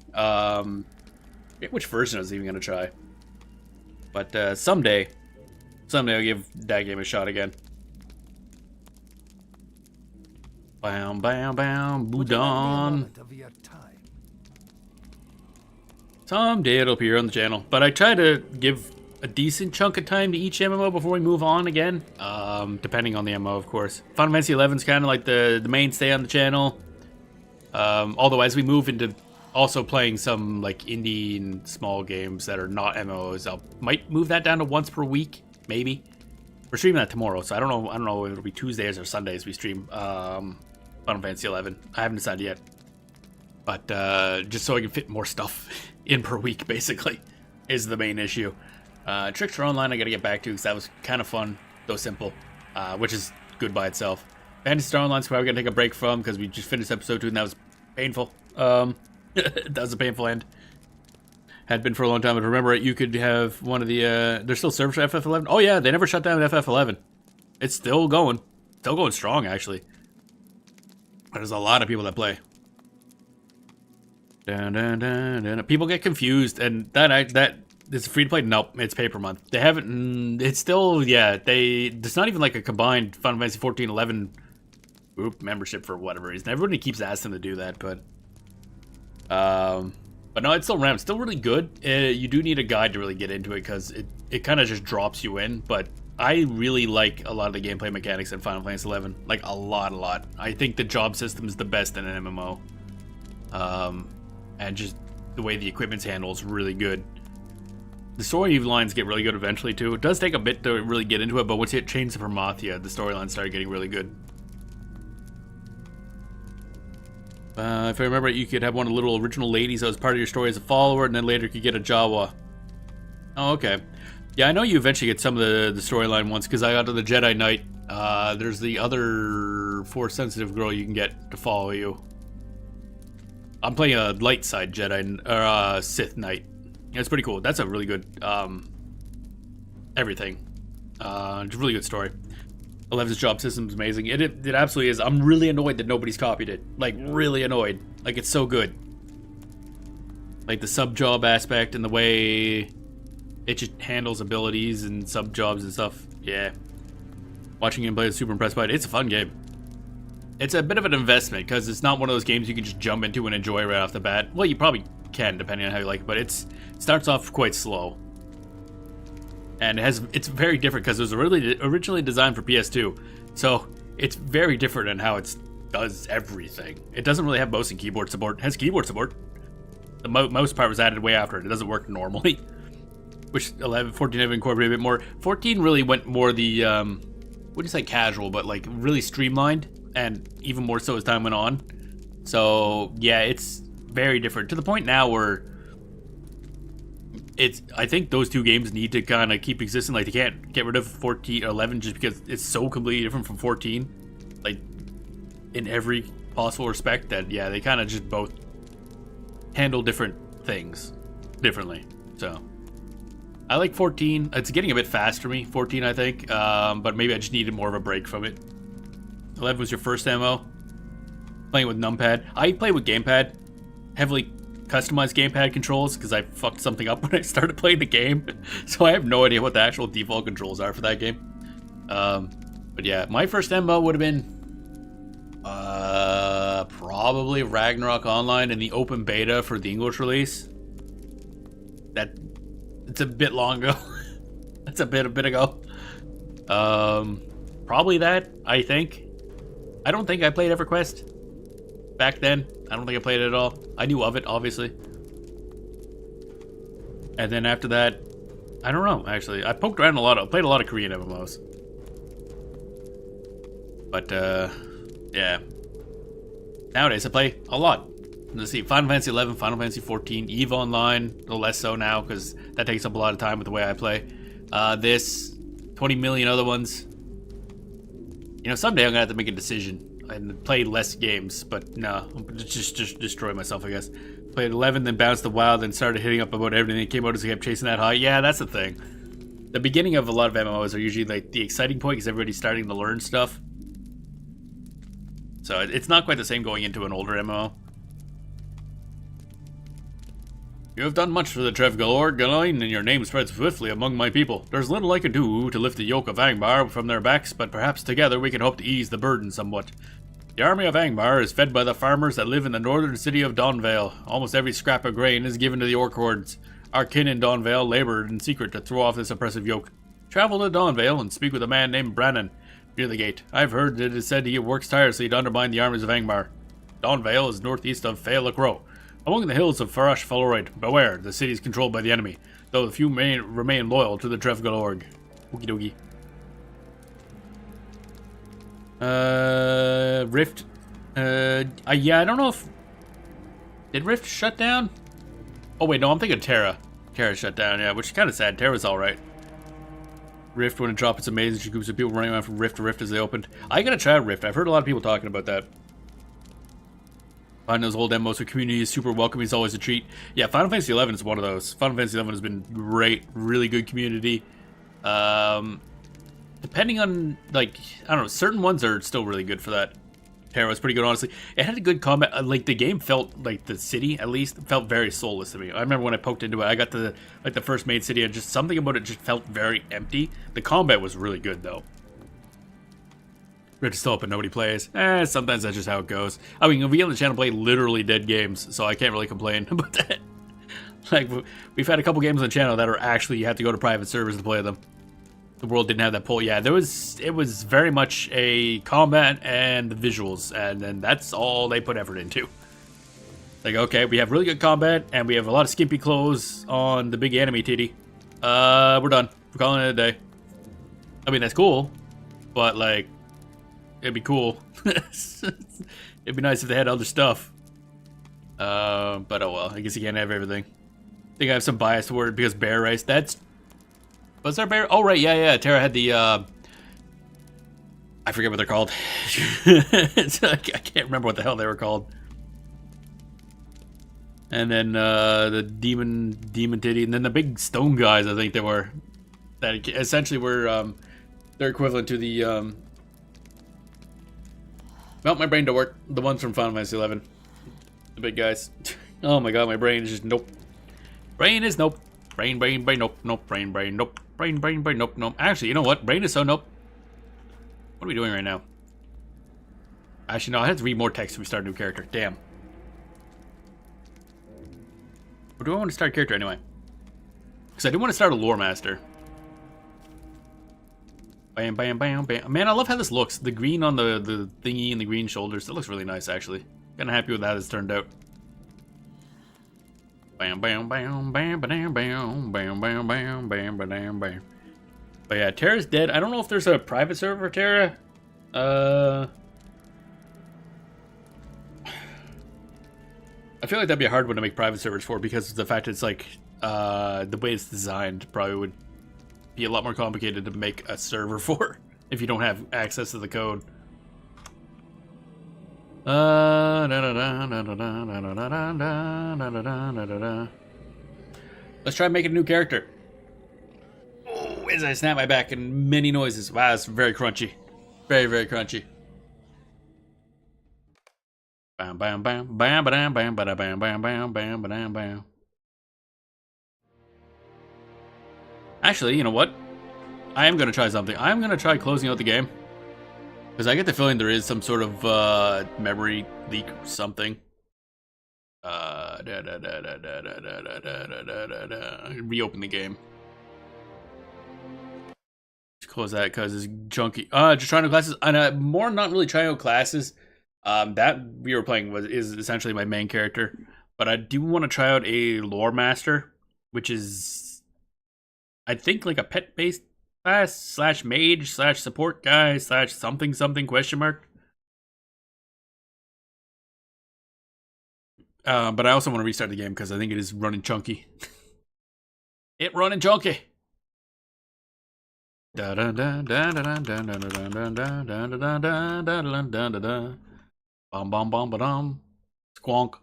Which version I was even gonna try. But someday I'll give that game a shot again. Bam, bam, bam, Budon. Someday it'll appear on the channel. But I try to give a decent chunk of time to each MMO before we move on again. Depending on the MMO, of course. Final Fantasy XI is kind of like the mainstay on the channel. Although as we move into also playing some like indie and small games that are not MMOs, I might move that down to once per week, maybe. We're streaming that tomorrow, so I don't know if it'll be Tuesdays or Sundays we stream Final Fantasy XI. I haven't decided yet. But just so I can fit more stuff in per week, basically, is the main issue. Trickster Online I gotta get back to because that was kind of fun, though simple, which is good by itself. Fantasy Star Online's probably gonna take a break from because we just finished episode 2 and that was painful. That was a painful end. Had been for a long time, but remember, you could have one of the. There's still servers for FF11. Oh yeah, they never shut down FF11. It's still going strong actually. But there's a lot of people that play. Dun, dun, dun, dun. People get confused, and that is free to play. Nope, it's pay per month. They haven't. It's still It's not even like a combined Final Fantasy 14, 11 group membership for whatever reason. Everybody keeps asking to do that, but no, it's still around. It's still really good. You do need a guide to really get into it because it kind of just drops you in. But I really like a lot of the gameplay mechanics in Final Fantasy 11. Like a lot. I think the job system is the best in an MMO. And just the way the equipment's handled is really good. The story lines get really good eventually too. It does take a bit to really get into it, but once you hit Chains of Hermathia, the storylines started getting really good. If I remember, you could have one of the little original ladies that was part of your story as a follower, and then later you could get a Jawa. Oh, okay. Yeah, I know you eventually get some of the storyline ones, because I got to the Jedi Knight. There's the other Force-sensitive girl you can get to follow you. I'm playing a light side Jedi, or Sith Knight. It's pretty cool. That's a really good, everything. It's a really good story. 11's job system is amazing. It absolutely is. I'm really annoyed that nobody's copied it. Like, really annoyed. Like, it's so good. Like, the sub-job aspect and the way it just handles abilities and sub-jobs and stuff. Yeah. Watching him play is super impressed by it. It's a fun game. It's a bit of an investment, because it's not one of those games you can just jump into and enjoy right off the bat. Well, you probably can, depending on how you like it, but it starts off quite slow. And it's very different because it was originally designed for PS2, so it's very different in how it does everything. It doesn't really have mouse and keyboard support. It has keyboard support. The mouse part was added way after it. It doesn't work normally. Which 14 have incorporated a bit more. 14 really went more the wouldn't say casual, but like really streamlined, and even more so as time went on. So yeah, it's very different to the point now where I think those two games need to kind of keep existing. Like, they can't get rid of 14 or 11 just because it's so completely different from 14. Like, in every possible respect that, yeah, they kind of just both handle different things differently. So, I like 14. It's getting a bit fast for me, 14, I think. But maybe I just needed more of a break from it. 11 was your first MMO. Playing with numpad. I play with gamepad. Heavily customized gamepad controls because I fucked something up when I started playing the game. So I have no idea what the actual default controls are for that game. But yeah, my first MMO would have been probably Ragnarok Online in the open beta for the English release. It's a bit long ago. That's a bit ago. Probably that, I think. I don't think I played EverQuest back then. I don't think I played it at all. I knew of it, obviously. And then after that, I don't know, actually. I poked around a lot. I played a lot of Korean MMOs. But, yeah. Nowadays, I play a lot. Let's see, Final Fantasy 11, Final Fantasy 14, EVE Online, a little less so now, because that takes up a lot of time with the way I play. This, 20 million other ones. You know, someday I'm going to have to make a decision and play less games, but no, just destroy myself, I guess. Played 11, then bounced the WoW, then started hitting up about everything that came out as I kept chasing that high. Yeah, that's the thing. The beginning of a lot of MMOs are usually like the exciting point because everybody's starting to learn stuff. So it's not quite the same going into an older MMO. You have done much for the Trevgalore line, and your name spreads swiftly among my people. There's little I can do to lift the yoke of Angmar from their backs, but perhaps together we can hope to ease the burden somewhat. The army of Angmar is fed by the farmers that live in the northern city of Dawnvale. Almost every scrap of grain is given to the Orc hordes. Our kin in Dawnvale labored in secret to throw off this oppressive yoke. Travel to Dawnvale and speak with a man named Brannon near the gate. I've heard that it is said he works tirelessly to undermine the armies of Angmar. Dawnvale is northeast of Faelacro, among the hills of Farash Faloroid. Beware, the city is controlled by the enemy, though the few may remain loyal to the Trevgalorg. Okie dokie. Rift. Yeah, I don't know if... Did Rift shut down? Oh wait, no, I'm thinking Terra. Terra shut down, yeah, which is kind of sad. Terra's alright. Rift, when it dropped, it's amazing. She groups of people running around from Rift to Rift as they opened. I gotta try Rift. I've heard a lot of people talking about that. Finding those old MMOs with community is super welcoming. It's always a treat. Yeah, Final Fantasy 11 is one of those. Final Fantasy 11 has been great. Really good community. Depending on, like, I don't know, certain ones are still really good for that. Terra was pretty good, honestly. It had a good combat. Like, the game felt, like, the city, at least, felt very soulless to me. I remember when I poked into it, I got to, like, the first main city, and just something about it just felt very empty. The combat was really good, though. We're still up and nobody plays. Sometimes that's just how it goes. I mean, we on the channel play literally dead games, so I can't really complain about that. Like, we've had a couple games on the channel that are actually, you have to go to private servers to play them. The world didn't have that pull. Yeah, it was very much a combat and the visuals, and then that's all they put effort into. Like, okay, we have really good combat, and we have a lot of skimpy clothes on the big anime titty. We're done. We're calling it a day. I mean, that's cool, but, like, it'd be cool. It'd be nice if they had other stuff. But oh well, I guess you can't have everything. I think I have some bias toward it because bear race. Was there bear? Oh right, yeah. Terra had the I forget what they're called. I can't remember what the hell they were called. And then the demon titty, and then the big stone guys. I think they were that essentially were they're equivalent to the well, my brain don't work. The ones from Final Fantasy 11. The big guys. Oh my god, my brain is just nope. Brain is nope. Brain, nope, brain, nope. Brain, nope. Actually, you know what? Brain is so nope. What are we doing right now? Actually, no, I have to read more text if we start a new character. Damn. Or do I want to start a character anyway? Because I do want to start a lore master. Bam. Man, I love how this looks. The green on the thingy and the green shoulders. It looks really nice, actually. Kinda happy with how this turned out. Bam. But yeah, Terra's dead. I don't know if there's a private server for Terra. I feel like that'd be a hard one to make private servers for because of the fact it's like the way it's designed probably would be a lot more complicated to make a server for if you don't have access to the code. Let's try making a new character. Oh, as I snap my back and many noises. Wow, it's very crunchy. Very, very crunchy. Bam. Actually, you know what? I am going to try something. I'm going to try closing out the game. Because I get the feeling there is some sort of memory leak or something. Reopen the game. Just close that because it's junky. Just trying out classes. And more not really trying out classes. That we were playing is essentially my main character. But I do want to try out a lore master, which is, I think, like a pet-based class slash mage slash support guy slash something question mark. But I also want to restart the game because I think it is running chunky. It running chunky. Da da da da da da da da da da da da da da da da da da. Bom bom bom ba-dum. Squonk.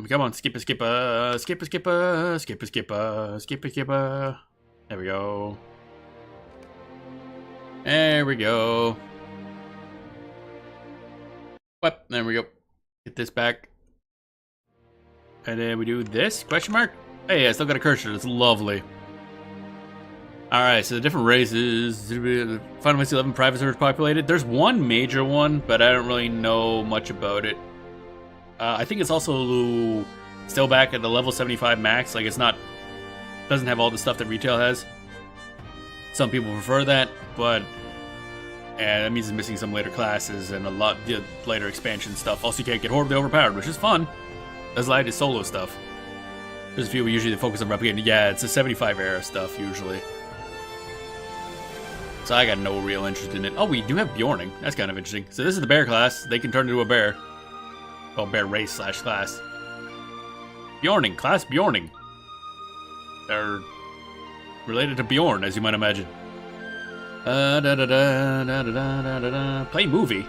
Come on, skipper. There we go. There we go. What? There we go. Get this back. And then we do this? Question mark? Hey, I still got a cursor. That's lovely. Alright, so the different races. Final Fantasy 11 private servers populated. There's one major one, but I don't really know much about it. I think it's also still back at the level 75 max. Like, it's not... doesn't have all the stuff that retail has. Some people prefer that, but... and that means it's missing some later classes and a lot later expansion stuff. Also, you can't get horribly overpowered, which is fun. That's like the solo stuff. There's a few we usually focus on replicating. Yeah, it's a 75 era stuff, usually. So I got no real interest in it. Oh, we do have Bjorning. That's kind of interesting. So this is the bear class. They can turn into a bear. Well, bear race slash class. Bjorning. Class Bjorning. They're related to Bjorn, as you might imagine. Play movie.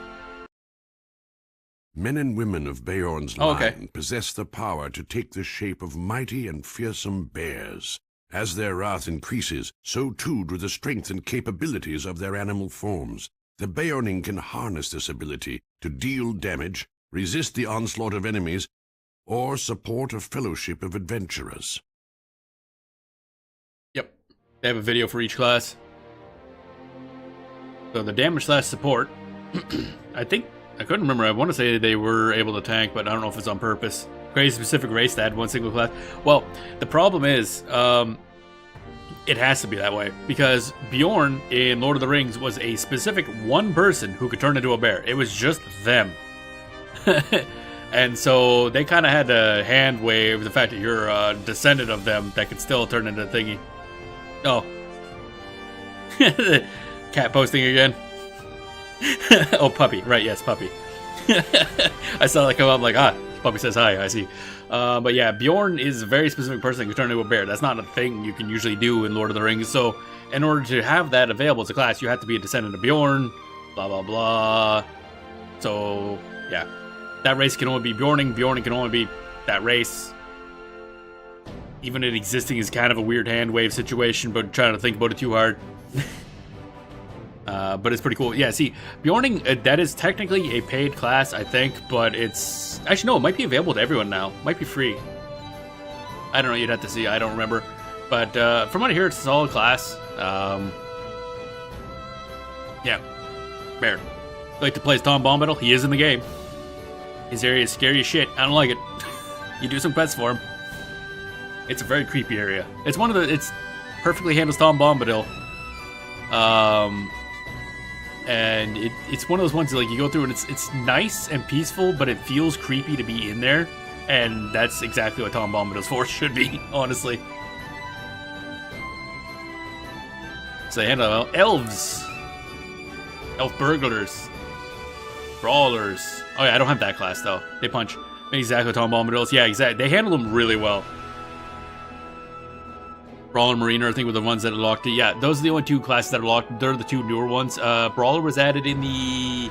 Men and women of Beorn's line possess the power to take the shape of mighty and fearsome bears. As their wrath increases, so too do the strength and capabilities of their animal forms. The Beorning can harness this ability to deal damage, resist the onslaught of enemies, or support a fellowship of adventurers. Yep. They have a video for each class. So the damage slash support, I think, I couldn't remember, I want to say they were able to tank, but I don't know if it's on purpose. Create a specific race that had one single class. Well, the problem is, it has to be that way, because Bjorn in Lord of the Rings was a specific one person who could turn into a bear. It was just them. And so they kind of had to hand wave the fact that you're a descendant of them that could still turn into a thingy. Oh. Cat posting again. Oh, puppy. Right, yes, puppy. I saw that come up like, puppy says hi, I see. But yeah, Bjorn is a very specific person that can turn into a bear. That's not a thing you can usually do in Lord of the Rings. So in order to have that available as a class, you have to be a descendant of Bjorn, blah, blah, blah. So, yeah. That race can only be Bjorning. Bjorning can only be that race. Even it existing is kind of a weird hand wave situation, but trying to think about it too hard. But it's pretty cool. Yeah, see, Bjorning, that is technically a paid class, I think, but it's... actually, no, it might be available to everyone now. It might be free. I don't know, you'd have to see. I don't remember. But from what I hear, it's a solid class. Yeah. Bear. I'd like to play as Tom Bombadil. He is in the game. His area is scary as shit. I don't like it. You do some quests for him. It's a very creepy area. It's one of the... it's perfectly handles Tom Bombadil. And it's one of those ones that, like, you go through and it's nice and peaceful, but it feels creepy to be in there. And that's exactly what Tom Bombadil's force should be, honestly. So they handle well. Elves. Elf burglars. Brawlers. Oh yeah, I don't have that class though. They punch. Exactly what Tom Bombadil's. Yeah, exactly. They handle them really well. Brawler and Mariner, I think, were the ones that are locked. Yeah, those are the only two classes that are locked. They're the two newer ones. Brawler was added in the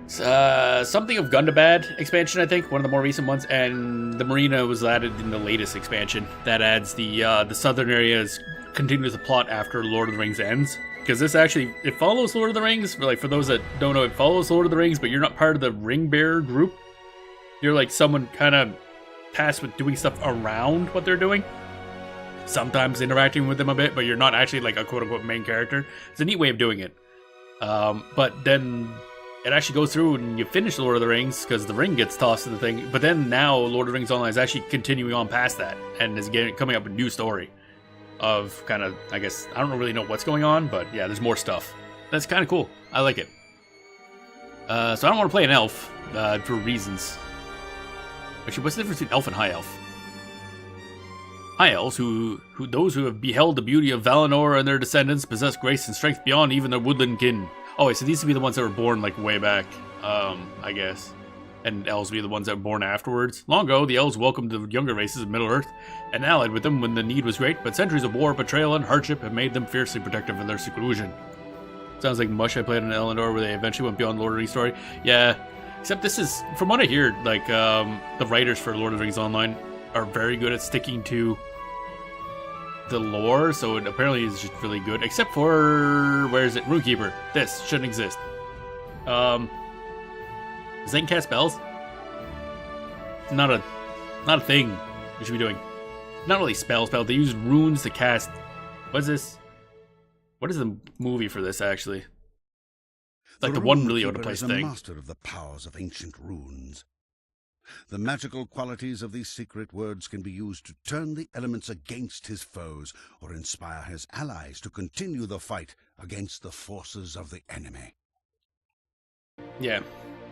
something of Gundabad expansion, I think, one of the more recent ones, and the Marina was added in the latest expansion that adds the southern areas, continues the plot after Lord of the Rings ends. Because this actually, it follows Lord of the Rings. For those that don't know, it follows Lord of the Rings, but you're not part of the ring bearer group. You're like someone kind of tasked with doing stuff around what they're doing. Sometimes interacting with them a bit, but you're not actually like a quote-unquote main character. It's a neat way of doing it. But then it actually goes through and you finish Lord of the Rings because the ring gets tossed to the thing. But then now Lord of the Rings Online is actually continuing on past that and is coming up with a new story of kind of, I guess, I don't really know what's going on, but yeah, there's more stuff. That's kind of cool. I like it. So I don't want to play an elf for reasons. Actually, what's the difference between elf and high elf? High elves, those who have beheld the beauty of Valinor and their descendants, possess grace and strength beyond even their woodland kin. Oh, wait, so these would be the ones that were born, like, way back, I guess. And elves would be the ones that were born afterwards. Long ago, the elves welcomed the younger races of Middle-earth and allied with them when the need was great, but centuries of war, betrayal, and hardship have made them fiercely protective of their seclusion. Sounds like much I played in Elendor, where they eventually went beyond Lord of the Rings story. Yeah, except this is, from what I hear, like, the writers for Lord of the Rings Online are very good at sticking to the lore, so it apparently is just really good. Except for, where is it? Runekeeper. This shouldn't exist. Does they can cast spells? Not a thing you should be doing. Not really spell. They use runes to cast. What's this? What is the movie for this actually? It's like the one really out of place thing. Master of the powers of ancient runes. The magical qualities of these secret words can be used to turn the elements against his foes or inspire his allies to continue the fight against the forces of the enemy. Yeah,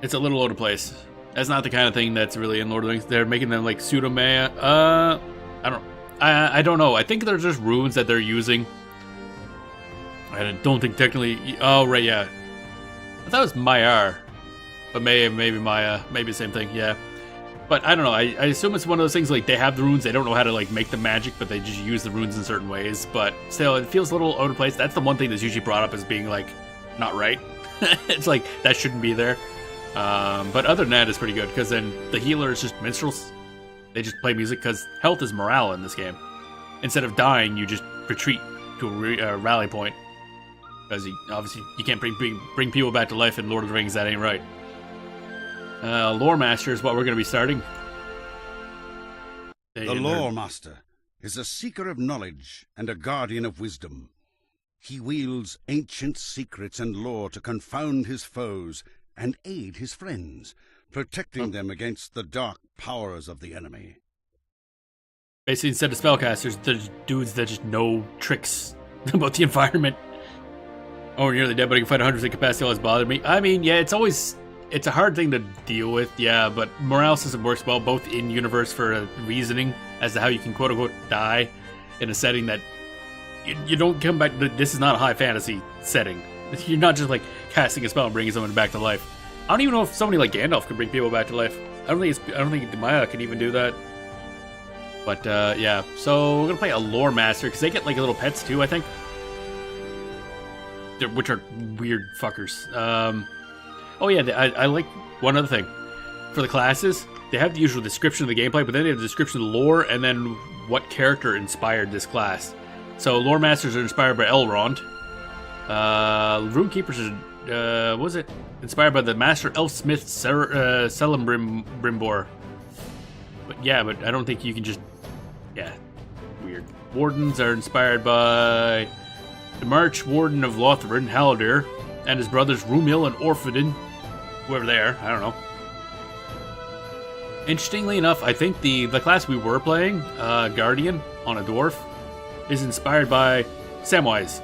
it's a little out of place. That's not the kind of thing that's really in Lord of the Rings. They're making them like pseudomaya. I don't know. I think they're just runes that they're using. I don't think technically. Oh right, yeah. I thought it was Maiar, but maybe Maya, maybe the same thing. Yeah. But I don't know, I assume it's one of those things like they have the runes, they don't know how to like make the magic, but they just use the runes in certain ways. But still, it feels a little out of place. That's the one thing that's usually brought up as being like, not right. It's like, that shouldn't be there. But other than that, it's pretty good, because then the healer is just minstrels. They just play music, because health is morale in this game. Instead of dying, you just retreat to a rally point. Because obviously, you can't bring people back to life in Lord of the Rings, that ain't right. Lore Master is what we're going to be starting. The Lore Master is a seeker of knowledge and a guardian of wisdom. He wields ancient secrets and lore to confound his foes and aid his friends, protecting them against the dark powers of the enemy. Basically, instead of spellcasters, there's dudes that just know tricks about the environment. Oh, we're nearly dead, but I can fight 100% capacity always bothered me. I mean, yeah, it's a hard thing to deal with, yeah, but morale system works well both in universe for reasoning as to how you can quote-unquote die in a setting that you don't come back. This is not a high fantasy setting. You're not just like casting a spell and bringing someone back to life. I don't even know if somebody like Gandalf can bring people back to life. I don't think Maya can even do that. But yeah, so we're gonna play a Lore Master because they get like little pets too, I think, which are weird fuckers. Oh yeah, I like one other thing. For the classes, they have the usual description of the gameplay, but then they have the description of the lore and then what character inspired this class. So Lore Masters are inspired by Elrond. Runekeepers are, what was it? Inspired by the Master Elfsmith Celebrimbor. But yeah, but I don't think you can just, yeah, weird. Wardens are inspired by the March Warden of Lothrin, Haldir, and his brothers Rumil and Orphodin. Whoever they are, I don't know. Interestingly enough, I think the class we were playing, Guardian, on a Dwarf, is inspired by Samwise.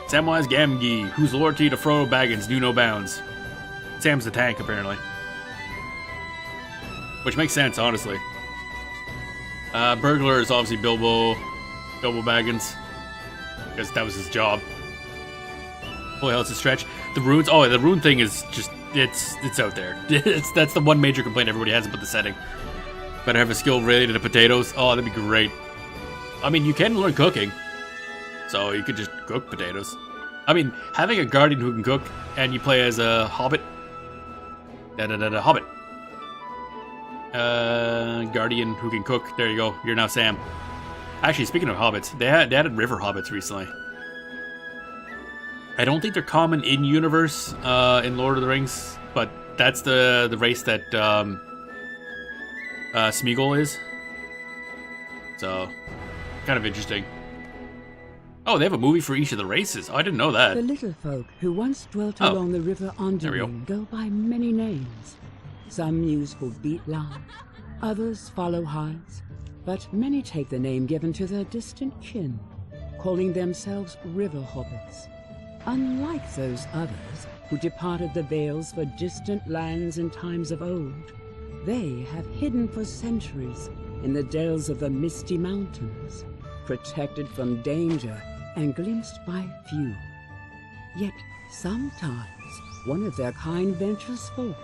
Samwise Gamgee, whose loyalty to Frodo Baggins knew no bounds. Sam's the tank, apparently. Which makes sense, honestly. Burglar is obviously Bilbo Baggins, because that was his job. Holy hell, it's a stretch. The runes, oh, the rune thing is just, it's out there. That's the one major complaint everybody has about the setting. Better have a skill related to potatoes. Oh, that'd be great. I mean, you can learn cooking, so you could just cook potatoes. I mean, having a guardian who can cook, and you play as a hobbit. Hobbit. Guardian who can cook. There you go. You're now Sam. Actually, speaking of hobbits, they added river hobbits recently. I don't think they're common in universe in Lord of the Rings, but that's the race that Smeagol is. So, kind of interesting. Oh, they have a movie for each of the races. Oh, I didn't know that. The little folk who once dwelt along the river Onderling go by many names. Some use for Beatland, others follow Hides, but many take the name given to their distant kin, calling themselves river hobbits. Unlike those others who departed the Vales for distant lands in times of old, they have hidden for centuries in the dells of the misty mountains, protected from danger and glimpsed by few. Yet sometimes one of their kind ventures forth,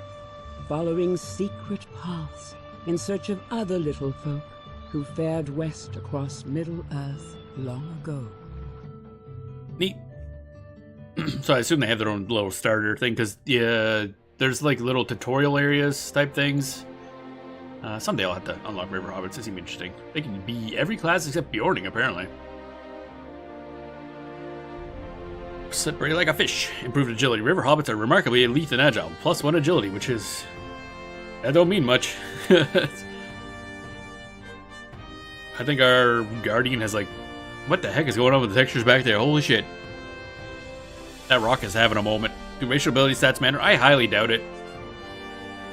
following secret paths in search of other little folk who fared west across Middle-earth long ago. Neat. So I assume they have their own little starter thing, because there's like little tutorial areas type things. Someday I'll have to unlock River Hobbits. They seem interesting. They can be every class except Bjorning, apparently. Slippery like a fish. Improved agility. River Hobbits are remarkably elite and agile. +1 agility, which is... that don't mean much. I think our Guardian has like... what the heck is going on with the textures back there? Holy shit. That rock is having a moment. Do racial ability stats matter? I highly doubt it.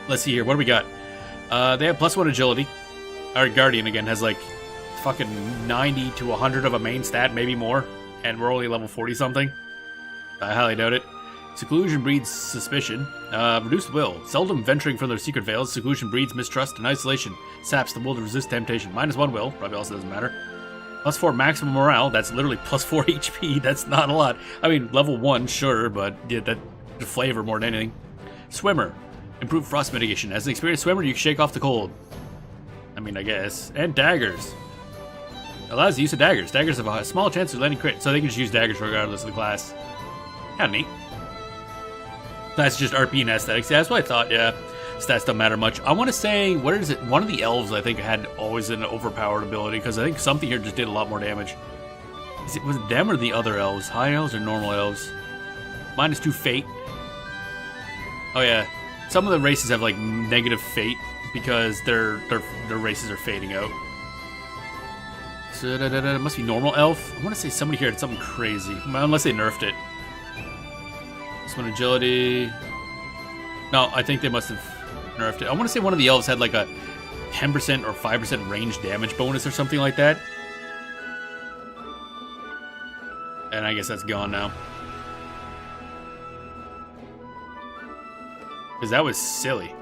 Let's see here. What do we got? They have +1 agility. Our Guardian, again, has like fucking 90 to 100 of a main stat, maybe more. And we're only level 40-something. I highly doubt it. Seclusion breeds suspicion. Reduced will. Seldom venturing from their secret veils, seclusion breeds mistrust and isolation. Saps the will to resist temptation. -1 will. Probably also doesn't matter. +4 maximum morale. That's literally +4 HP. That's not a lot. I mean, level 1, sure, but yeah, that the flavor more than anything. Swimmer. Improved frost mitigation. As an experienced swimmer, you can shake off the cold. I mean, I guess. And daggers. Allows the use of daggers. Daggers have a small chance of landing crit, so they can just use daggers regardless of the class. Kinda neat. That's just RP and aesthetics. Yeah, that's what I thought, yeah. Stats don't matter much. I want to say, what is it? One of the elves, I think, had always an overpowered ability, because I think something here just did a lot more damage. Was it them or the other elves? High elves or normal elves? -2 fate. Oh, yeah. Some of the races have, like, negative fate, because their races are fading out. So, it must be normal elf. I want to say somebody here had something crazy. Unless they nerfed it. This one, agility. No, I think they must have nerfed it. I want to say one of the elves had like a 10% or 5% range damage bonus or something like that. And I guess that's gone now. Because that was silly.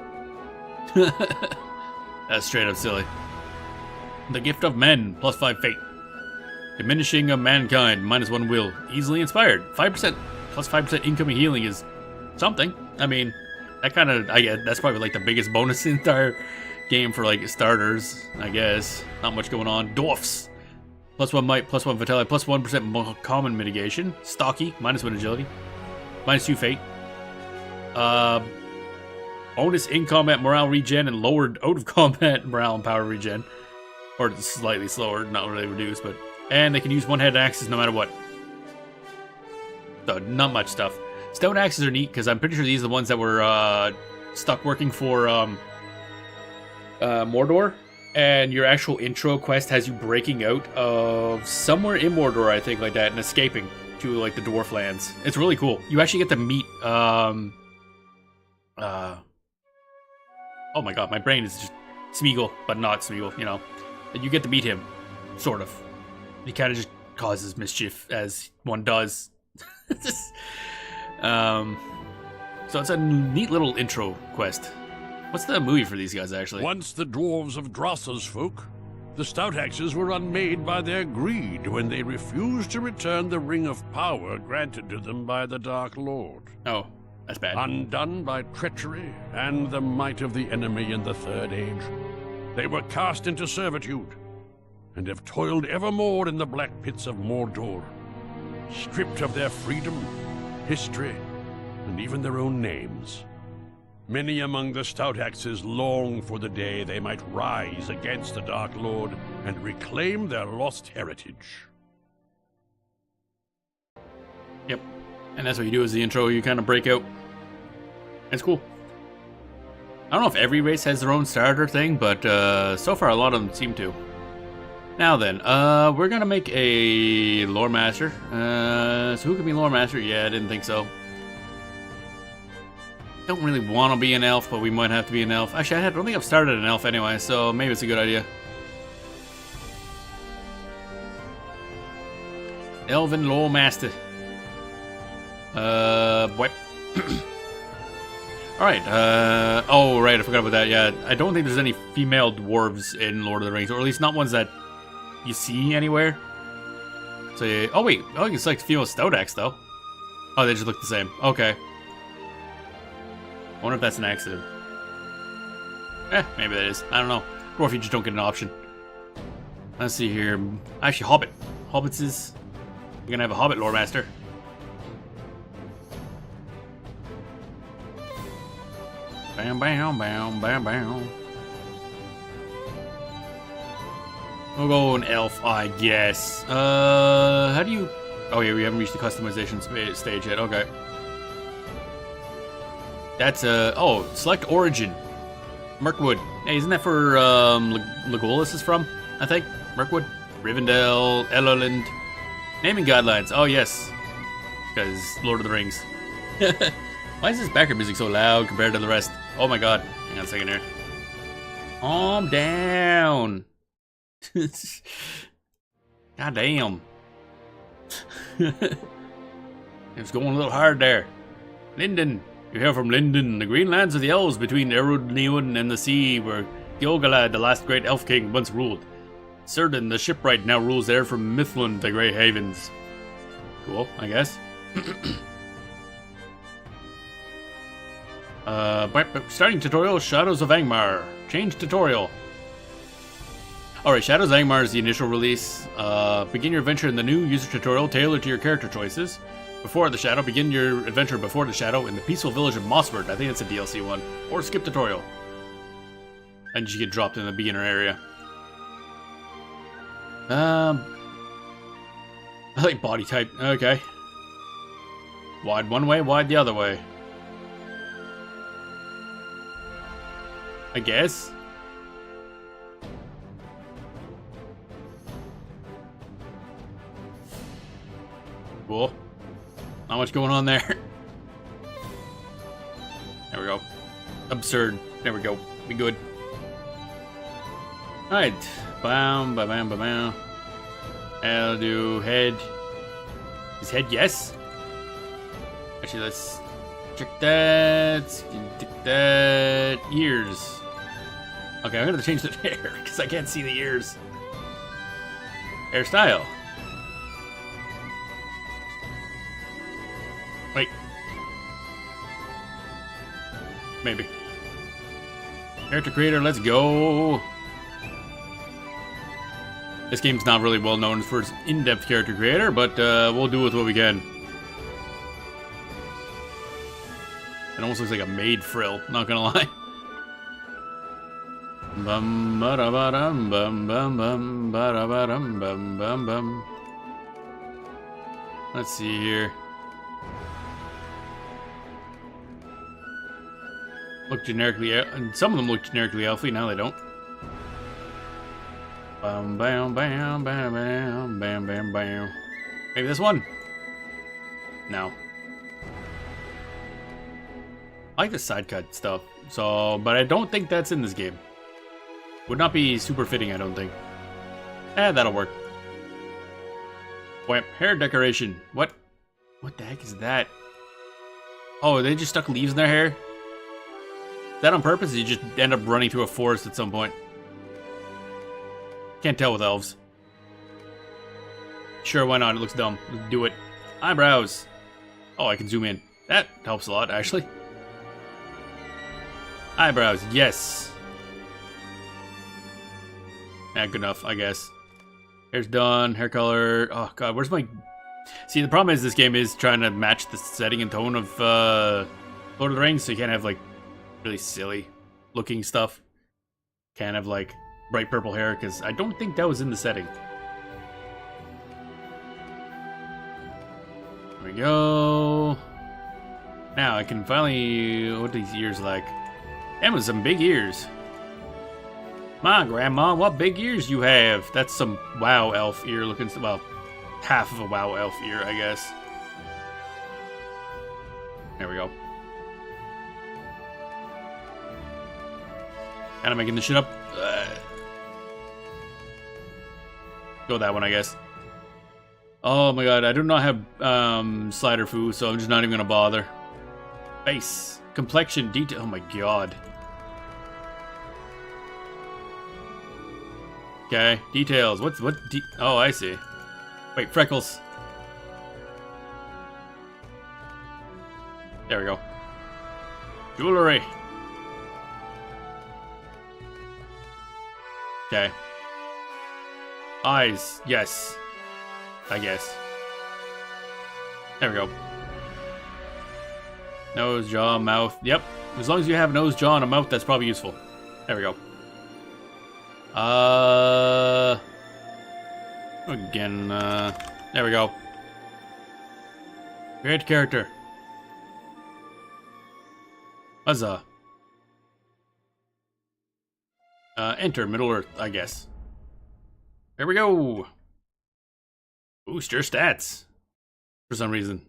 That's straight up silly. The Gift of Men, +5 fate. Diminishing of mankind, -1 will. Easily inspired. 5%, +5% incoming healing is something. I mean, that kind of, I guess, that's probably like the biggest bonus in the entire game for like starters, I guess. Not much going on. Dwarfs. +1 might, +1 vitality, +1% common mitigation. Stocky, -1 agility. -2 fate. Bonus in combat morale regen and lowered out of combat morale and power regen. Or slightly slower, not really reduced, but... and they can use one-handed axes no matter what. So, not much stuff. Stone axes are neat, because I'm pretty sure these are the ones that were stuck working for Mordor. And your actual intro quest has you breaking out of somewhere in Mordor, I think, like that, and escaping to, like, the Dwarf lands. It's really cool. You actually get to meet, oh my god, my brain is just Smeagol, but not Smeagol, you know. You get to meet him, sort of. He kind of just causes mischief, as one does. So it's a neat little intro quest. What's the movie for these guys, actually? Once the dwarves of Drossa's folk, the Stoutaxes were unmade by their greed when they refused to return the Ring of Power granted to them by the Dark Lord. Oh, that's bad. Undone by treachery and the might of the enemy in the Third Age, they were cast into servitude and have toiled evermore in the black pits of Mordor, stripped of their freedom, history, and even their own names. Many among the Stoutaxes long for the day they might rise against the Dark Lord and reclaim their lost heritage. Yep. And that's what you do as the intro, you kind of break out. It's cool. I don't know if every race has their own starter thing, but so far a lot of them seem to. Now then, we're gonna make a lore master. So who could be lore master? Yeah, I didn't think so. Don't really want to be an elf, but we might have to be an elf. Actually, I don't think I've started an elf anyway, so maybe it's a good idea. Elven lore master. What? Alright, oh, right, I forgot about that, yeah. I don't think there's any female dwarves in Lord of the Rings, or at least not ones that you see anywhere. So, yeah, oh, wait, oh, you can select female stout axe, though. Oh, they just look the same. Okay. I wonder if that's an accident. Maybe that is. I don't know. Or if you just don't get an option. Let's see here. Actually, Hobbit. Hobbits is... You're gonna have a Hobbit lore master. Bam, bam, bam, bam, bam. We'll go an elf, I guess. How do you... Oh, yeah, we haven't reached the customization stage yet. Okay. That's, oh, select origin. Mirkwood. Hey, isn't that for, Legolas is from, I think? Mirkwood? Rivendell, Eloland. Naming guidelines. Oh, yes. Because Lord of the Rings. Why is this background music so loud compared to the rest? Oh my god. Hang on a second here. Calm down. God damn. It's going a little hard there. Linden. You hail from Linden, the green lands of the elves between Erudnewn and the sea, where Gilgalad, the last great elf king, once ruled. Cerdin, the shipwright, now rules there from Mithlund, the Grey Havens. Cool, I guess. Starting tutorial, Shadows of Angmar. Change tutorial. Alright, Shadows of Angmar is the initial release. Begin your adventure in the new user tutorial tailored to your character choices. Before the Shadow, begin your adventure before the Shadow in the peaceful village of Mossford. I think that's a DLC one. Or skip tutorial. And you get dropped in the beginner area. I like body type. Okay. Wide one way, wide the other way. I guess. Cool. Not much going on there. There we go. Absurd. There we go. Be good. Alright. Bam, ba bam, ba bam. I'll do head. Is head yes? Actually, let's check that. Check that. Ears. Okay, I'm gonna change the hair because I can't see the ears. Hairstyle. Wait. Maybe. Character creator, let's go. This game's not really well known for its in-depth character creator, but we'll do with what we can. It almost looks like a maid frill, not gonna lie. Bum ba da ba dum bum bum bum ba da ba dum bum bum bum. Let's see here. Look generically, and some of them look generically elfy. Now they don't. Bam bam bam bam bam bam bam bam. Maybe this one. No. I like the side cut stuff. So, but I don't think that's in this game. Would not be super fitting, I don't think. That'll work. Wham, hair decoration. What? What the heck is that? Oh, they just stuck leaves in their hair? Is that on purpose? Or you just end up running through a forest at some point? Can't tell with elves. Sure, why not? It looks dumb. Let's do it. Eyebrows. Oh, I can zoom in. That helps a lot, actually. Eyebrows, yes. Good enough, I guess. Hair's done. Hair color. Oh, God, where's my... See, the problem is this game is trying to match the setting and tone of Lord of the Rings, so you can't have, like, really silly looking stuff. Can't have, like, bright purple hair, because I don't think that was in the setting. There we go. Now, I can finally... What are these ears like? Them with some big ears. My grandma, what big ears you have? That's some WoW elf ear looking. Well, half of a WoW elf ear, I guess. There we go. Kind of making this shit up. Go that one, I guess. Oh my god, I do not have slider food, so I'm just not even gonna bother. Face, complexion, detail. Oh my god. Okay, details. Oh, I see. Wait, freckles. There we go. Jewelry. Okay. Eyes. Yes. I guess. There we go. Nose, jaw, mouth. Yep. As long as you have a nose, jaw, and a mouth, that's probably useful. There we go. Again, there we go. Create character. Huzzah. Enter Middle Earth, I guess. There we go. Boost your stats. For some reason.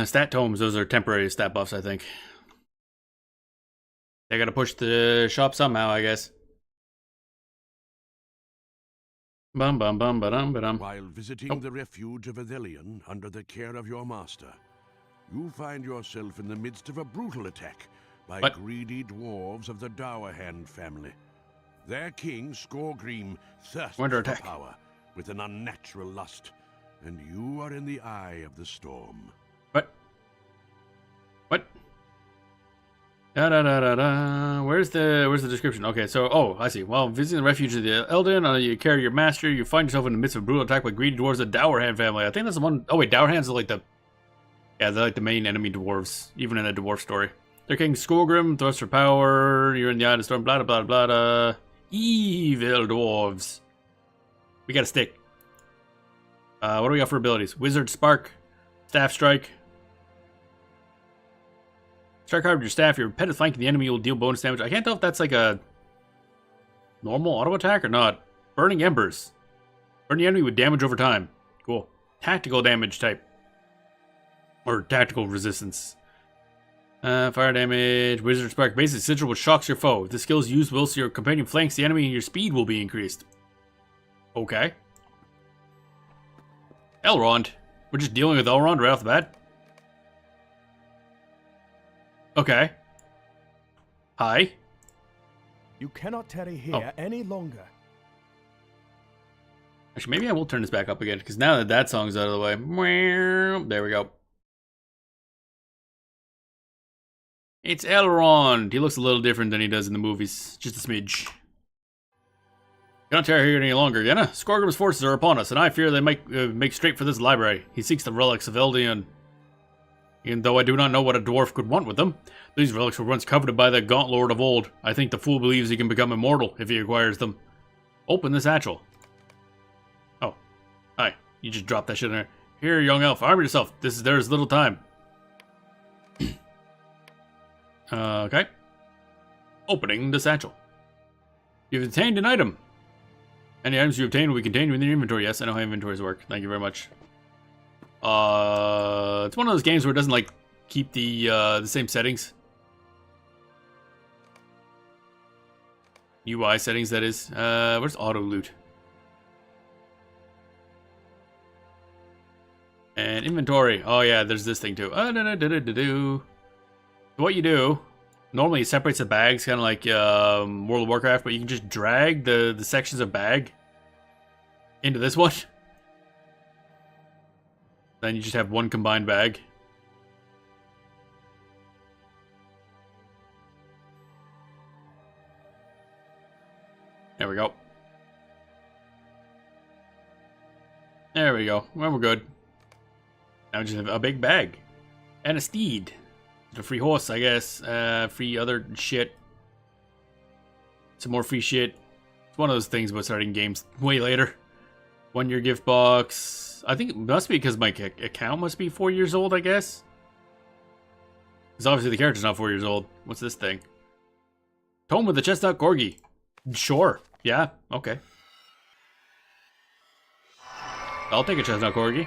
Stat tomes, those are temporary stat buffs, I think. They gotta push the shop somehow, I guess. Bum bum bum ba-dum ba-dum. While visiting the refuge of Athelion under the care of your master, you find yourself in the midst of a brutal attack by greedy dwarves of the Dwarfin family. Their king, Skorgrim, thirsts for power with an unnatural lust, and you are in the eye of the storm. What? Da da da da da. Where's the description? Okay, so I see. While visiting the refuge of the Elden, you carry your master. You find yourself in the midst of a brutal attack by greedy dwarves of the Dwarfin family. I think that's the one. Oh wait, Dwarfins are like the, they're like the main enemy dwarves, even in the dwarf story. Their king Skorgrim thirsts for power. You're in the eye of the storm. Blah blah blah blah. Evil dwarves. We got a stick. What do we got for abilities? Wizard Spark, Staff Strike. Strike hard with your staff. Your repetitive flanking the enemy will deal bonus damage. I can't tell if that's like a normal auto attack or not. Burning Embers. Burn the enemy with damage over time. Cool. Tactical damage type. Or tactical resistance. Fire damage. Wizard Spark. Basic sigil which shocks your foe. If the skill is used whilst your companion flanks the enemy and your speed will be increased. Okay. Elrond. We're just dealing with Elrond right off the bat. Okay. Hi. You cannot tarry here any longer. Actually, maybe I will turn this back up again, because now that that song's out of the way. There we go. It's Elrond. He looks a little different than he does in the movies. Just a smidge. Cannot tarry here any longer, Yenna. Skorgrim's forces are upon us, and I fear they might make straight for this library. He seeks the relics of Eldion. Even though I do not know what a dwarf could want with them. These relics were once coveted by the Gaunt Lord of old. I think the fool believes he can become immortal if he acquires them. Open this satchel. Oh. Hi. You just dropped that shit in there. Here, young elf, arm yourself. There's little time. Okay. Opening the satchel. You've obtained an item. Any items you obtain will be contained within your inventory. Yes, I know how inventories work. Thank you very much. It's one of those games where it doesn't like keep the same settings. UI settings, that is. Where's auto loot? And inventory. Oh yeah, there's this thing too. What you do normally it separates the bags, kind of like World of Warcraft, but you can just drag the sections of bag into this one. Then you just have one combined bag. There we go. There we go. Well, we're good. Now we just have a big bag. And a steed. A free horse, I guess. Free other shit. Some more free shit. It's one of those things about starting games way later. 1 year gift box. I think it must be because my account must be 4 years old, I guess. Because obviously the character's not 4 years old. What's this thing? Tome with the chestnut corgi. Sure. Yeah. Okay. I'll take a chestnut corgi.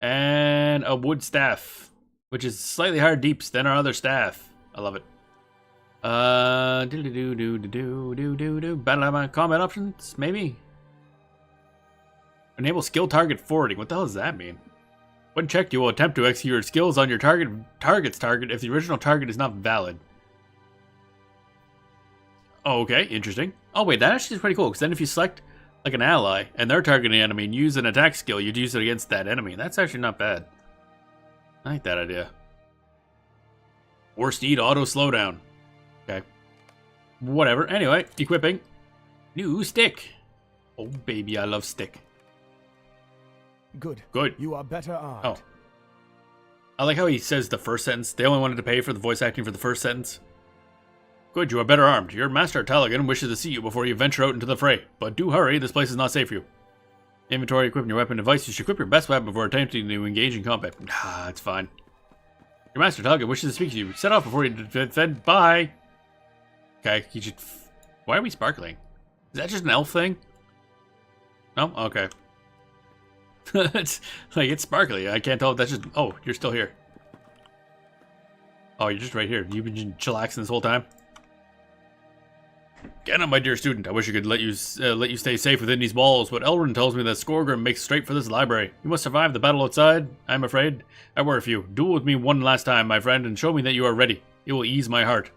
And a wood staff, which is slightly higher deeps than our other staff. I love it. Battle combat options, maybe. Enable skill target forwarding. What the hell does that mean? When checked, you will attempt to execute your skills on your target's target if the original target is not valid. Oh, okay, interesting. Oh wait, that actually is pretty cool, because then if you select like an ally and they're targeting an enemy and use an attack skill, you'd use it against that enemy. That's actually not bad. I like that idea. Or steed auto slowdown. Okay. Whatever. Anyway, equipping. New stick. Oh baby, I love stick. Good. Good. You are better armed. Oh. I like how he says the first sentence. They only wanted to pay for the voice acting for the first sentence. Good, you are better armed. Your master Taligan wishes to see you before you venture out into the fray. But do hurry, this place is not safe for you. Inventory, equipping your weapon device. You should equip your best weapon before attempting to engage in combat. Ah, it's fine. Your master Taligan wishes to speak to you. Set off before you defend. Bye. Okay, he should... Why are we sparkling? Is that just an elf thing? No? Okay. It's like, it's sparkly. I can't tell if that's just... Oh, you're still here. Oh, you're just right here. You've been chillaxing this whole time? Get on, my dear student. I wish I could let you stay safe within these walls, but Elrond tells me that Skorgrim makes straight for this library. You must survive the battle outside, I'm afraid. I worry for you. Duel with me one last time, my friend, and show me that you are ready. It will ease my heart.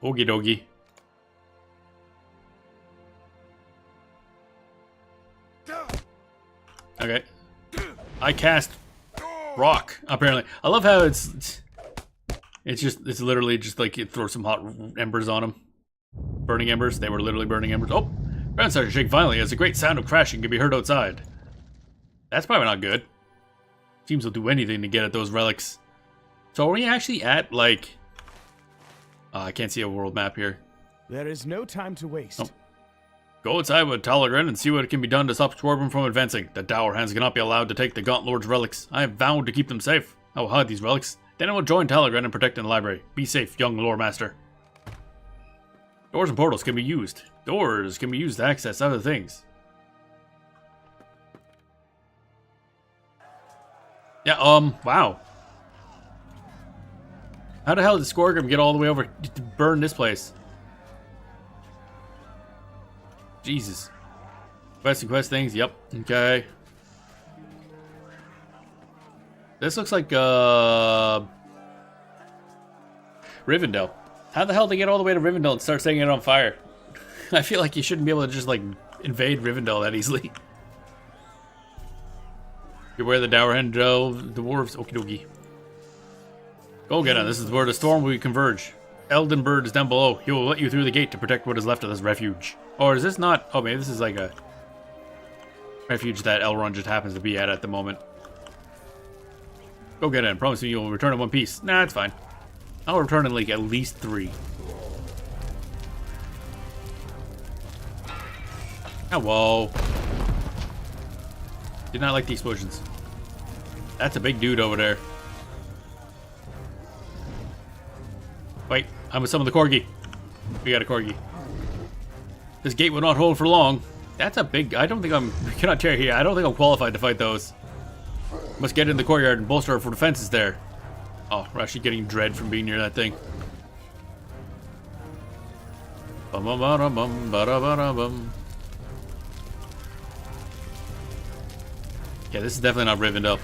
Okie dokie. Okay. I cast rock, apparently. I love how it's literally just like you throw some hot embers on them. Burning embers. They were literally burning embers. Oh! Ground started to shake violently as a great sound of crashing could be heard outside. That's probably not good. Teams will do anything to get at those relics. So are we actually at, like... I can't see a world map here. There is no time to waste. Oh. Go outside with Talagren and see what can be done to stop Skorgrim from advancing. The Dour Hands cannot be allowed to take the Gaunt Lord's relics. I have vowed to keep them safe. I will hide these relics. Then I will join Talagren and protect in the library. Be safe, young lore master. Doors and portals can be used. Doors can be used to access other things. Yeah, wow. How the hell did Skorgrim get all the way over to burn this place? Jesus. Quest and quest things, yep, okay. This looks like, Rivendell. How the hell did they get all the way to Rivendell and start setting it on fire? I feel like you shouldn't be able to just, like, invade Rivendell that easily. Beware the Dourhand dwarves. Okie dokie. Go get on. This is where the storm will converge. Eldenbird is down below. He will let you through the gate to protect what is left of this refuge. Or is this not... Oh, maybe this is like a refuge that Elrond just happens to be at the moment. Go get in. Promise me you'll return in one piece. Nah, it's fine. I'll return in like at least 3. Oh, whoa. Did not like the explosions. That's a big dude over there. Wait, I'm with some of the corgi. We got a corgi. This gate will not hold for long. That's a big... I don't think I'm... We cannot tear here. I don't think I'm qualified to fight those. Must get in the courtyard and bolster for defenses there. Oh, we're actually getting dread from being near that thing. Bum bum bum bum bum bum. Yeah, this is definitely not Rivendell.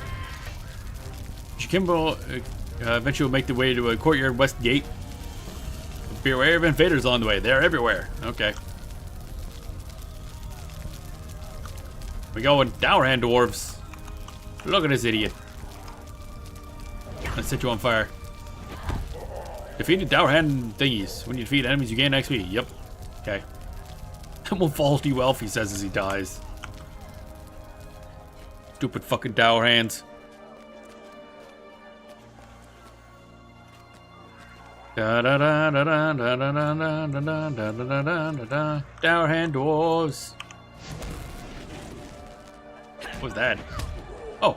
Shikimbo eventually will make the way to a courtyard west gate. Beware of invaders along the way. They're everywhere. Okay. We going Dourhand dwarves. Look at this idiot. Let's set you on fire. Defeated Dourhand thingies. When you defeat enemies, you gain XP. Yep. Okay. And we'll fall to you, elf, he says as he dies. Stupid fucking Dourhands. Dourhand dwarves. What was that? Oh.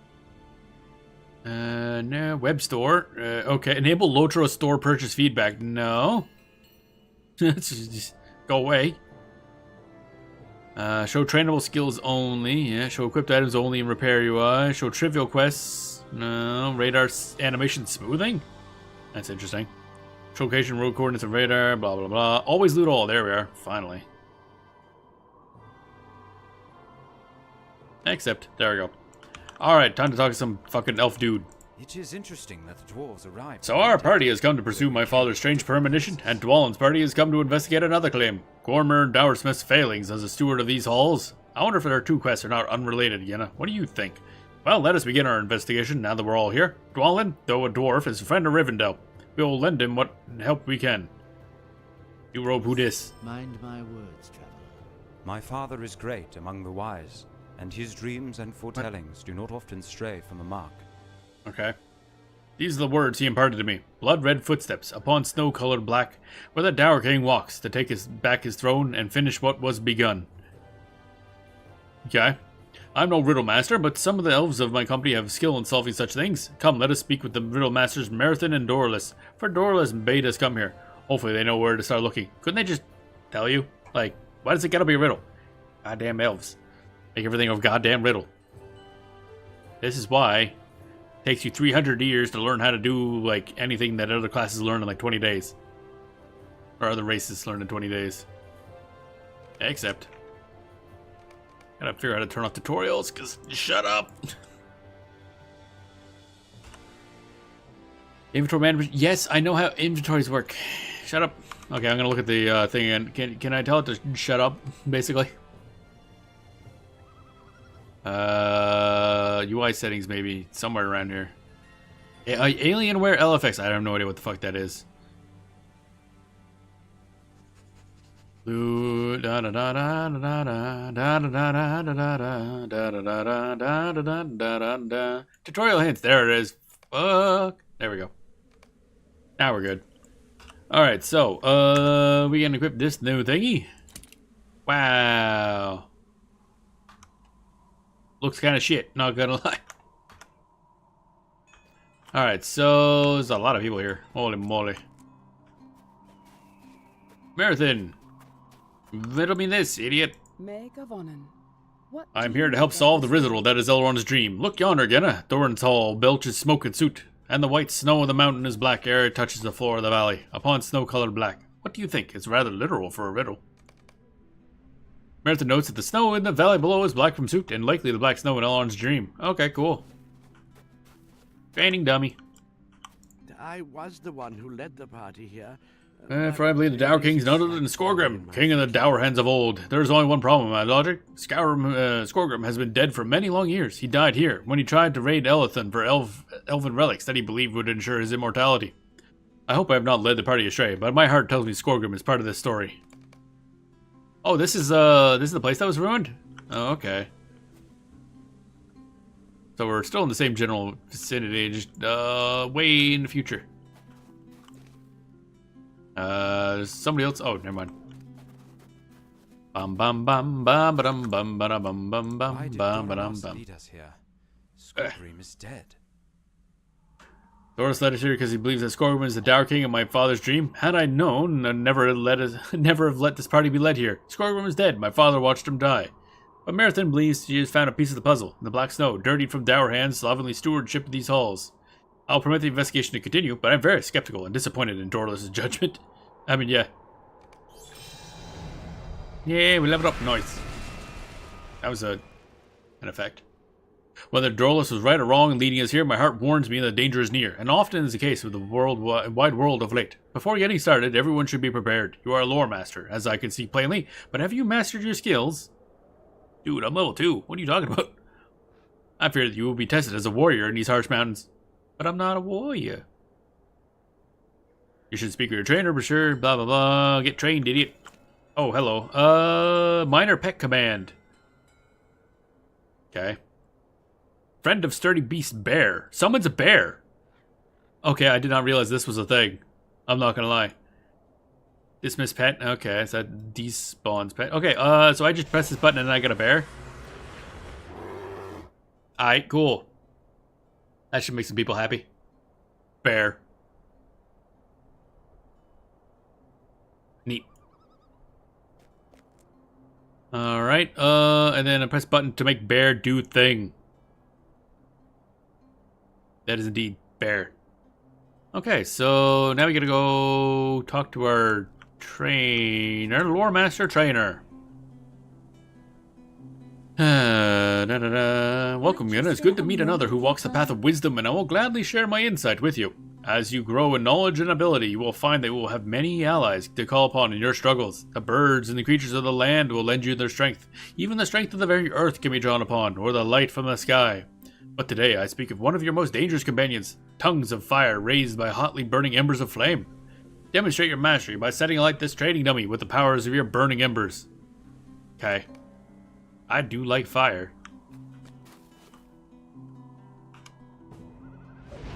No. Web store. Okay. Enable Lotro store purchase feedback. No. Just go away. Show trainable skills only. Yeah. Show equipped items only in repair UI. Show trivial quests. No. Radar animation smoothing. That's interesting. Location, road coordinates, and radar. Blah blah blah. Always loot all. There we are. Finally. Except there we go. All right, time to talk to some fucking elf dude. It is interesting that the dwarves arrived. So our party has come to pursue my father's strange premonition, and Dwalin's party has come to investigate another claim. Gormer Dowersmith's failings as a steward of these halls. I wonder if our two quests are not unrelated, Yenna. What do you think? Well, let us begin our investigation now that we're all here. Dwalin, though a dwarf, is a friend of Rivendell. We will lend him what help we can. You robe who dis? Mind my words, traveler. My father is great among the wise, and his dreams and foretellings do not often stray from the mark. Okay. These are the words he imparted to me. Blood-red footsteps upon snow-colored black, where the Dour King walks to take back his throne and finish what was begun. Okay. I'm no riddle master, but some of the elves of my company have skill in solving such things. Come, let us speak with the riddle masters Marathon and Dorless, for Dorless bade us come here. Hopefully they know where to start looking. Couldn't they just tell you? Like, why does it gotta be a riddle? Goddamn elves. Make everything a goddamn riddle. This is why it takes you 300 years to learn how to do, like, anything that other classes learn in, like, 20 days. Or other races learn in 20 days. Except... gotta figure out how to turn off tutorials, because shut up! Inventory management. Yes, I know how inventories work. Shut up. Okay, I'm gonna look at the thing again. Can I tell it to shut up, basically? UI settings, maybe. Somewhere around here. Alienware LFX. I have no idea what the fuck that is. Tutorial hints. There it is. Fuck. There we go. Now we're good. Alright, so, we can equip this new thingy. Wow. Looks kind of shit, not gonna lie. Alright, so there's a lot of people here. Holy moly. Marathon. Riddle me this, idiot. I'm here to help solve the riddle that is Elrond's dream. Look yonder, Genna. Thorin's hall belches smoke and soot, and the white snow of the mountain is black ere it touches the floor of the valley, upon snow-colored black. What do you think? It's rather literal for a riddle. Marathon notes that the snow in the valley below is black from soot, and likely the black snow in Elrond's dream. Okay, cool. Training dummy. I was the one who led the party here. For I believe the Dour King's none other than Skorgrim, king of the Dour Hands of old. There's only one problem in my logic. Skorgrim has been dead for many long years. He died here, when he tried to raid Elithon for elven relics that he believed would ensure his immortality. I hope I have not led the party astray, but my heart tells me Skorgrim is part of this story. Oh, this is the place that was ruined? Oh, okay. So we're still in the same general vicinity, just way in the future. There's somebody else. Oh, never mind. Bum bum bum bum bum bum bum bum bum bum bum bum. Lead us here. Skorgrim is dead. Thoris led us here because he believes that Skorgrim is the Dour King of my father's dream. Had I known, I'd never have let this party be led here. Skorgrim is dead. My father watched him die. But Marathon believes she has found a piece of the puzzle in the black snow, dirtied from Dour hands, slovenly stewardship of these halls. I'll permit the investigation to continue, but I'm very skeptical and disappointed in Dorless' judgment. I mean, yeah. Yeah, we leveled up. Nice. That was an effect. Whether Dorless was right or wrong in leading us here, my heart warns me that danger is near, and often is the case with the wide world of late. Before getting started, everyone should be prepared. You are a lore master, as I can see plainly, but have you mastered your skills? Dude, I'm level 2. What are you talking about? I fear that you will be tested as a warrior in these harsh mountains. But I'm not a warrior. You should speak with your trainer for sure. Blah, blah, blah. Get trained, idiot. Oh, hello. Minor pet command. Okay. Friend of sturdy beast bear. Summons a bear. Okay, I did not realize this was a thing. I'm not gonna lie. Dismiss pet. Okay, so that despawns pet. Okay, so I just press this button and I get a bear. Alright, cool. That should make some people happy. Bear. Neat. Alright, and then I press button to make bear do thing. That is indeed bear. Okay, so now we gotta go talk to our trainer, lore master trainer. Welcome, Yuna. It's good to meet another who walks the path of wisdom, and I will gladly share my insight with you. As you grow in knowledge and ability, you will find that you will have many allies to call upon in your struggles. The birds and the creatures of the land will lend you their strength. Even the strength of the very earth can be drawn upon, or the light from the sky. But today I speak of one of your most dangerous companions, tongues of fire raised by hotly burning embers of flame. Demonstrate your mastery by setting alight this trading dummy with the powers of your burning embers. Okay. I do like fire.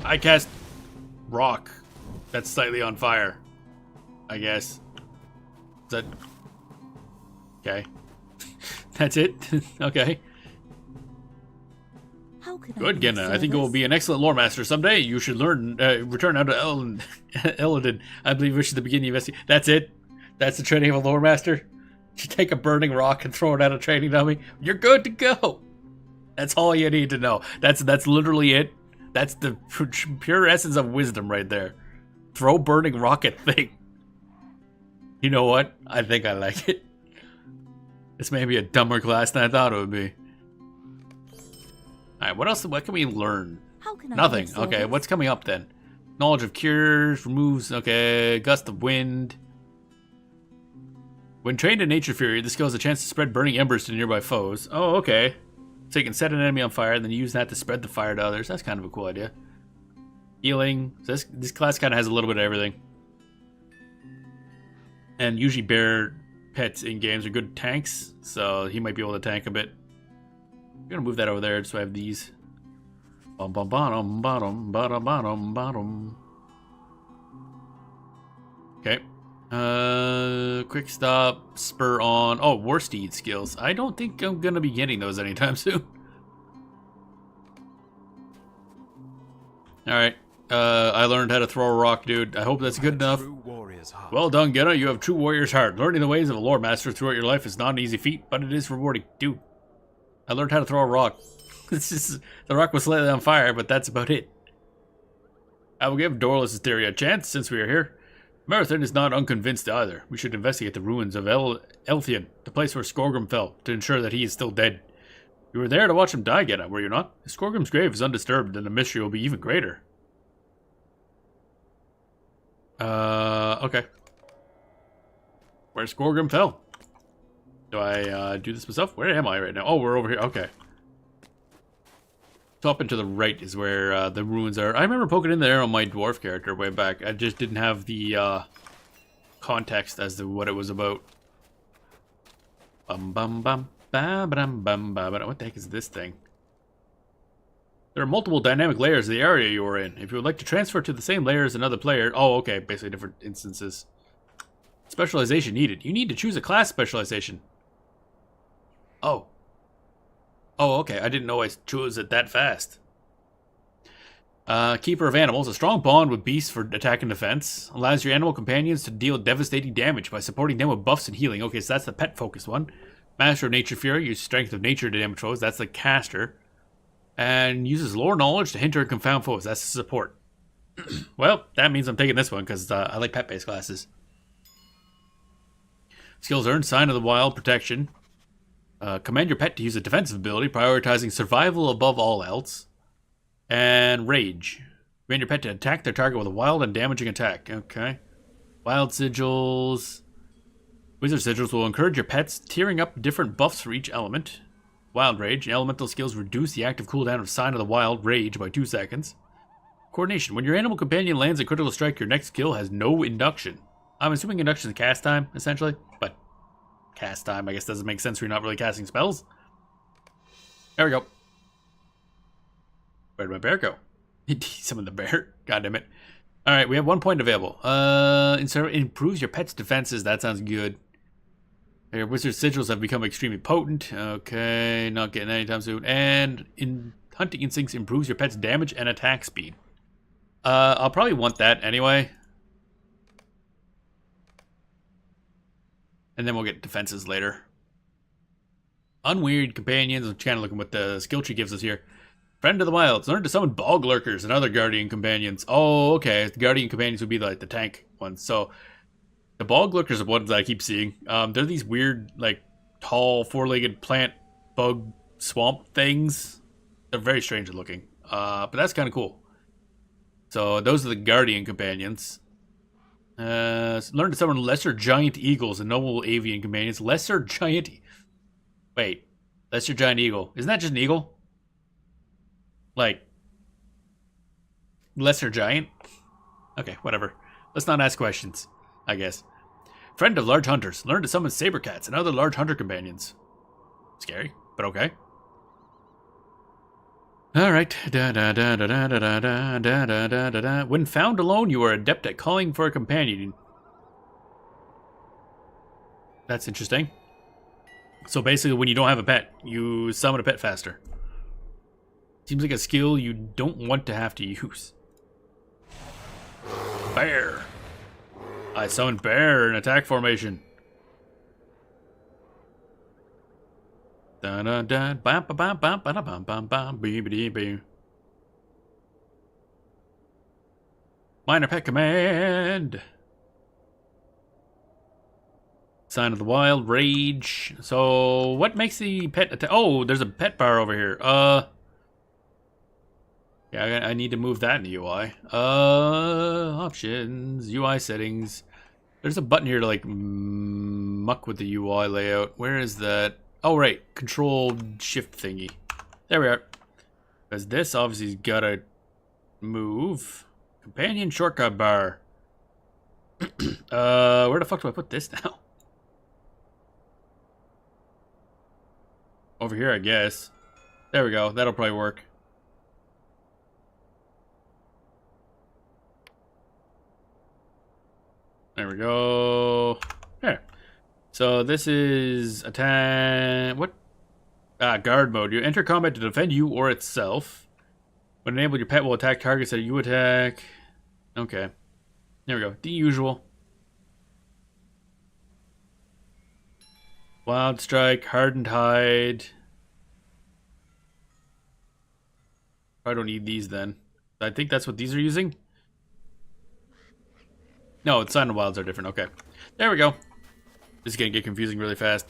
I cast rock that's slightly on fire, I guess. Is that... Okay. That's it? Okay. Good, Genna. I think you will be an excellent lore master someday. You should learn, return out to Elodin. I believe which is the beginning of SC. That's it? That's the training of a lore master? You take a burning rock and throw it at a training dummy. You're good to go. That's all you need to know. That's literally it. That's the pure essence of wisdom right there. Throw burning rocket thing. You know what? I think I like it. This may be a dumber class than I thought it would be. Alright, what else? What can we learn? Nothing. Okay, what's coming up then? Knowledge of cures, removes, okay, gust of wind. When trained in Nature Fury, this skill has a chance to spread burning embers to nearby foes. Oh, okay. So you can set an enemy on fire and then use that to spread the fire to others. That's kind of a cool idea. Healing. So this class kind of has a little bit of everything. And usually bear pets in games are good tanks, so he might be able to tank a bit. I'm gonna move that over there so I have these. Bum bum bottom bottom bottom bottom bottom. Okay. Quick stop, spur on. Oh, war steed skills. I don't think I'm gonna be getting those anytime soon. Alright. I learned how to throw a rock, dude. I hope that's good enough. Well done, Genna. You have true warrior's heart. Learning the ways of a lore master throughout your life is not an easy feat, but it is rewarding. Dude, I learned how to throw a rock. It's just, the rock was slightly on fire, but that's about it. I will give Dorlus' theory a chance since we are here. Marathon is not unconvinced either. We should investigate the ruins of Elthian, the place where Skorgrim fell, to ensure that he is still dead. You were there to watch him die, Genna, were you not? If Skorgrim's grave is undisturbed, then the mystery will be even greater. Okay. Where Skorgrim fell. Do I do this myself? Where am I right now? Oh, we're over here. Okay. Top and to the right is where the ruins are. I remember poking in there on my dwarf character way back. I just didn't have the context as to what it was about. Bum bum bum ba bum bum ba. What the heck is this thing? There are multiple dynamic layers of the area you are in. If you would like to transfer to the same layer as another player... Oh, okay. Basically different instances. Specialization needed. You need to choose a class specialization. Oh. Oh, okay. I didn't know I chose it that fast. Keeper of Animals. A strong bond with beasts for attack and defense. Allows your animal companions to deal devastating damage by supporting them with buffs and healing. Okay, so that's the pet-focused one. Master of Nature Fury. Use Strength of Nature to damage foes. That's the caster. And uses lore knowledge to hinder and confound foes. That's the support. Well, that means I'm taking this one because I like pet-based classes. Skills earned. Sign of the Wild. Protection. Command your pet to use a defensive ability, prioritizing survival above all else. And Rage. Command your pet to attack their target with a wild and damaging attack. Okay. Wild Sigils. Wizard Sigils will encourage your pets, tearing up different buffs for each element. Wild Rage. Elemental skills reduce the active cooldown of Sign of the Wild Rage by 2 seconds. Coordination. When your animal companion lands a critical strike, your next skill has no induction. I'm assuming induction is cast time, essentially, but cast time, I guess, doesn't make sense. We're not really casting spells. There we go. Where did my bear go? Summon the bear. God damn it. Alright, we have 1 point available. Improves your pet's defenses. That sounds good. Your wizard sigils have become extremely potent. Okay, not getting anytime soon. And hunting instincts improves your pet's damage and attack speed. I'll probably want that anyway. And then we'll get defenses later. Unweird companions. I'm kind of looking what the skill tree gives us here. Friend of the Wilds. Learn to summon bog lurkers and other guardian companions. Oh, okay. The guardian companions would be like the tank ones. So the bog lurkers are ones that I keep seeing. They're these weird, like, tall, four-legged plant bug swamp things. They're very strange looking. But that's kind of cool. So those are the guardian companions. Learn to summon lesser giant eagles and noble avian companions. Lesser giant... Wait. Lesser giant eagle. Isn't that just an eagle? Like... lesser giant? Okay, whatever. Let's not ask questions, I guess. Friend of large hunters. Learn to summon saber cats and other large hunter companions. Scary, but okay. Alright. When found alone, you are adept at calling for a companion. That's interesting. So basically, when you don't have a pet, you summon a pet faster. Seems like a skill you don't want to have to use. Bear. I summoned bear in attack formation. Minor pet command. Sign of the Wild, rage. So what makes the pet attack? Oh, there's a pet bar over here. Yeah, I need to move that in the UI. Options, UI settings. There's a button here to like muck with the UI layout. Where is that? Oh, right. Control shift thingy. There we are. Because this obviously got to move. Companion shortcut bar. Where the fuck do I put this now? Over here, I guess. There we go. That'll probably work. There we go. There. So this is attack. What? Guard mode. You enter combat to defend you or itself. When enabled, your pet will attack targets that you attack. Okay. There we go. The usual. Wild Strike, Hardened Hide. I don't need these then. I think that's what these are using. No, it's Sign of Wilds are different. Okay. There we go. This is gonna get confusing really fast.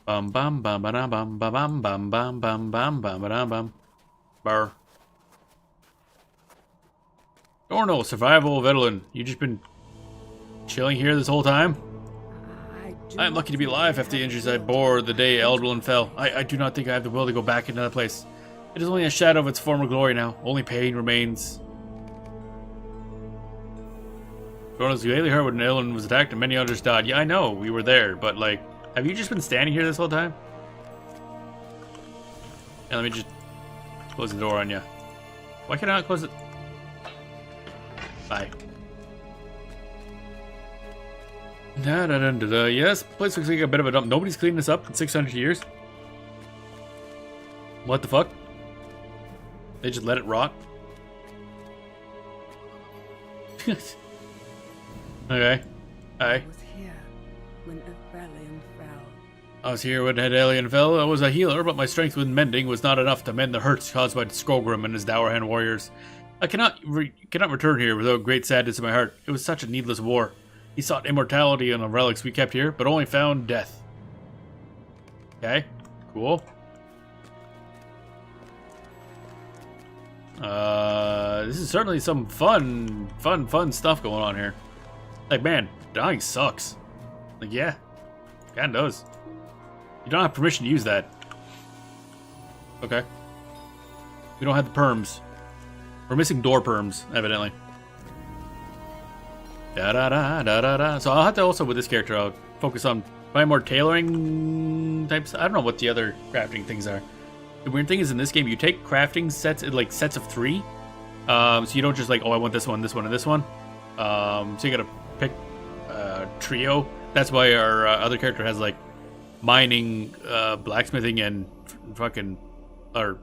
Bum bum bum ba bum ba bum bum bum bum bum bum ba bum. Bar. Dornal, survival of Edelin. You just been chilling here this whole time? I am lucky to be alive after the injuries I bore the day Eldril fell. I do not think I have the will to go back into that place. It is only a shadow of its former glory now. Only pain remains. Dornal's lately heard when Eldril was attacked and many others died. Yeah, I know. We were there, but like, have you just been standing here this whole time? Yeah, let me just close the door on you. Why can I not close it? Bye. Yes, place looks like a bit of a dump. Nobody's cleaned this up in 600 years. What the fuck? They just let it rot? Okay. Hi. I was here when Adelian fell. I was a healer, but my strength with mending was not enough to mend the hurts caused by Skogrim and his Dowerhand warriors. I cannot return here without great sadness in my heart. It was such a needless war. He sought immortality in the relics we kept here, but only found death. Okay, cool. This is certainly some fun stuff going on here. Like, man, dying sucks. Like, yeah, kinda does. You don't have permission to use that. Okay. We don't have the perms. We're missing door perms, evidently. Da-da-da-da-da-da. So I'll have to also, with this character, I'll focus on probably more tailoring types. I don't know what the other crafting things are. The weird thing is, in this game, you take crafting sets, like sets of 3. So you don't just like, oh, I want this one, this one, and this one. So you gotta pick a trio. That's why our other character has like mining, blacksmithing, and fucking, or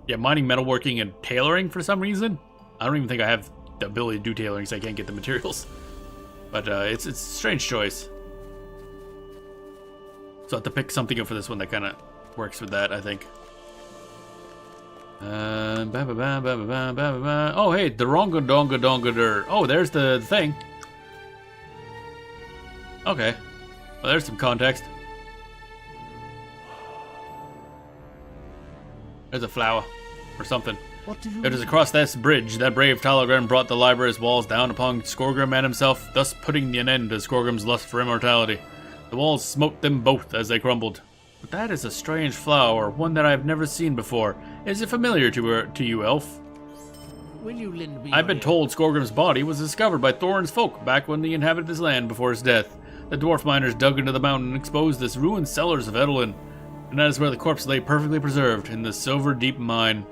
yeah, mining, metalworking, and tailoring for some reason. I don't even think I have the ability to do tailoring, so I can't get the materials. But it's a strange choice. So I have to pick something up for this one that kind of works with that, I think. Oh, hey, the Ronga Donga Donga Der. Oh, there's the thing. Okay. Well, there's some context. There's a flower. Or something. It is across this bridge that brave Talagrim brought the library's walls down upon Skorgrim and himself, thus putting an end to Skorgrim's lust for immortality. The walls smote them both as they crumbled. But that is a strange flower, one that I have never seen before. Is it familiar to you, elf? Will you lend me I've been told Skorgrim's body was discovered by Thorin's folk back when he inhabited this land before his death. The dwarf miners dug into the mountain and exposed this ruined cellars of Edelin, and that is where the corpse lay perfectly preserved, in the Silver Deep mine.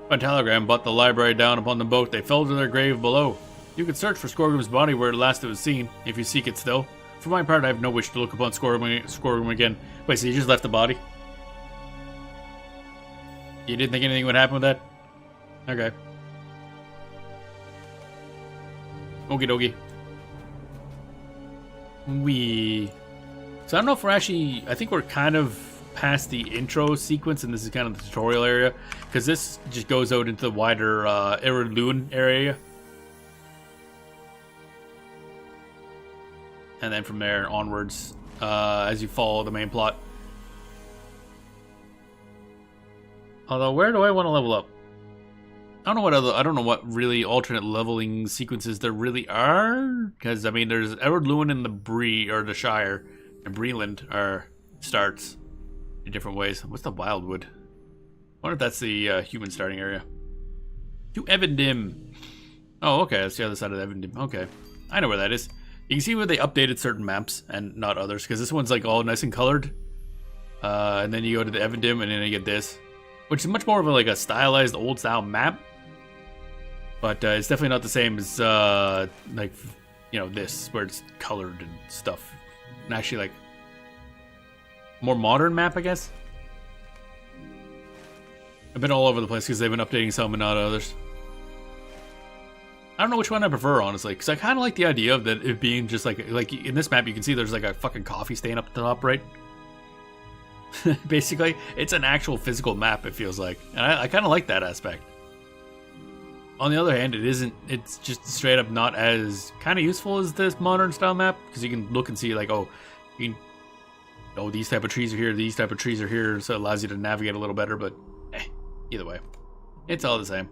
When Talagram brought the library down upon the boat, they fell to their grave below. You can search for Skorgrim's body where last it was seen, if you seek it still. For my part, I have no wish to look upon Skorgrim again. Wait, so you just left the body? You didn't think anything would happen with that? Okay. Okie dokie. So I don't know if we're actually... I think we're kind of past the intro sequence, and this is kind of the tutorial area. Because this just goes out into the wider Erudluin area. And then from there onwards, as you follow the main plot. Although, where do I want to level up? I don't know what really alternate leveling sequences there really are. Because I mean, there's Erudluin and the Shire, and Breland are starts in different ways. What's the Wildwood? I wonder if that's the human starting area. To Evendim. Oh, okay, that's the other side of Evendim. Okay, I know where that is. You can see where they updated certain maps and not others, because this one's like all nice and colored. And then you go to the Evendim, and then you get this, which is much more of a stylized old style map. But it's definitely not the same as this, where it's colored and stuff. And actually more modern map, I guess. I've been all over the place because they've been updating some and not others. I don't know which one I prefer, honestly, because I kind of like the idea of that it being just like in this map you can see there's like a fucking coffee stain up at the top, right? Basically, it's an actual physical map, it feels like, and I kind of like that aspect. On the other hand, it's just straight up not as kind of useful as this modern style map, because you can look and see these type of trees are here, these type of trees are here, so it allows you to navigate a little better, but either way, it's all the same.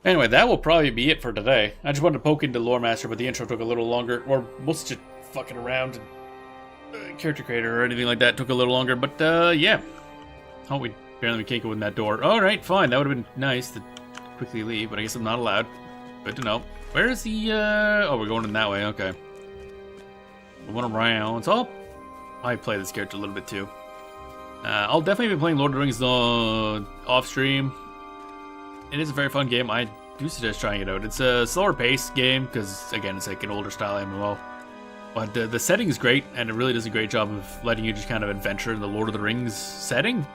Anyway, that will probably be it for today. I just wanted to poke into Lore Master, but the intro took a little longer, or most just fucking around. Character creator or anything like that took a little longer, but yeah. Oh, we barely can't go in that door. Alright, fine. That would have been nice to quickly leave, but I guess I'm not allowed. Good to know. Where is the, oh, we're going in that way, okay. We went around, so I play this character a little bit too. I'll definitely be playing Lord of the Rings off stream. It is a very fun game. I do suggest trying it out. It's a slower paced game because, again, it's like an older style MMO. But the setting is great, and it really does a great job of letting you just kind of adventure in the Lord of the Rings setting.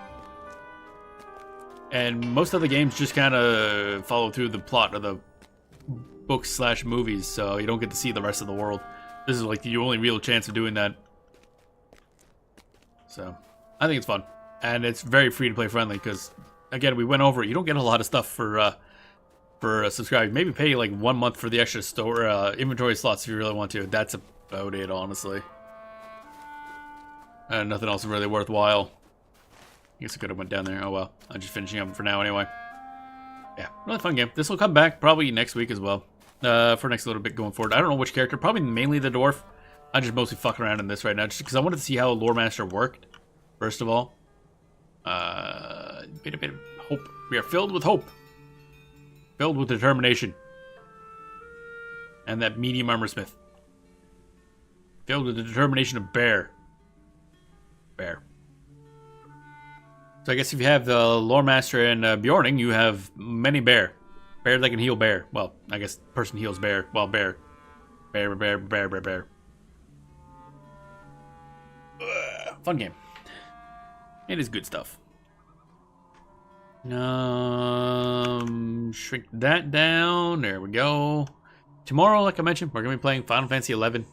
And most of the games just kind of follow through the plot of the books/movies, so you don't get to see the rest of the world. This is like your only real chance of doing that. So, I think it's fun. And it's very free-to-play friendly, because... Again, we went over it. You don't get a lot of stuff for subscribing. Maybe pay like 1 month for the extra store inventory slots if you really want to. That's about it, honestly. And nothing else really worthwhile. I guess I could have went down there. Oh well. I'm just finishing up for now anyway. Yeah, really fun game. This will come back probably next week as well. For next little bit going forward. I don't know which character. Probably mainly the dwarf. I'm just mostly fucking around in this right now, just because I wanted to see how Lore Master worked. First of all. A bit of hope. We are filled with hope. Filled with determination. And that medium armor smith. Filled with the determination of bear. Bear. So I guess if you have the Lore Master and Bjorning, you have many bear. Bear that can heal bear. Well, I guess person heals bear. Well, bear. Bear. Fun game. It is good stuff. Shrink that down. There we go. Tomorrow, like I mentioned, we're gonna be playing Final Fantasy 11.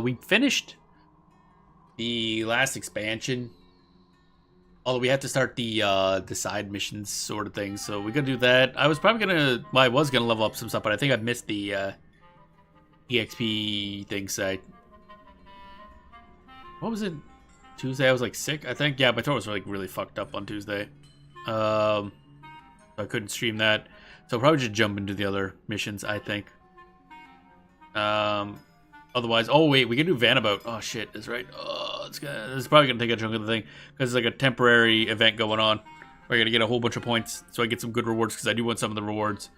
We finished the last expansion. Although we have to start the side missions sort of thing, so we're gonna do that. I was probably gonna, well, I was gonna level up some stuff, but I think I missed the EXP thing site. What was it? Tuesday I was like sick, I think. Yeah, my throat was like really fucked up on Tuesday. I couldn't stream that, so I'll probably just jump into the other missions, I think. Otherwise, oh wait, we can do Vanabout. Oh shit, that's right. Oh, it's probably gonna take a chunk of the thing because it's like a temporary event going on. We're gonna get a whole bunch of points, so I get some good rewards because I do want some of the rewards.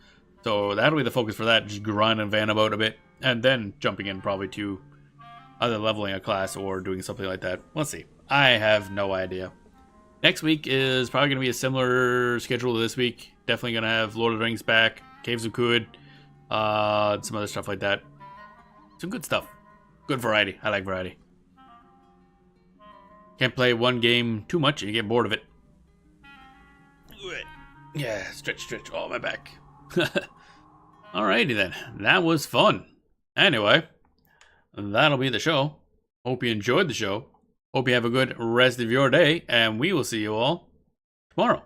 So that'll be the focus for that. Just grinding Vanabout a bit, and then jumping in probably to either leveling a class or doing something like that. Let's see. I have no idea. Next week is probably gonna be a similar schedule to this week. Definitely gonna have Lord of the Rings back, Caves of Qud, some other stuff like that. Some good stuff. Good variety. I like variety. Can't play one game too much and you get bored of it. Yeah, stretch. Oh, my back. Alrighty then. That was fun. Anyway, that'll be the show. Hope you enjoyed the show. Hope you have a good rest of your day, and we will see you all tomorrow.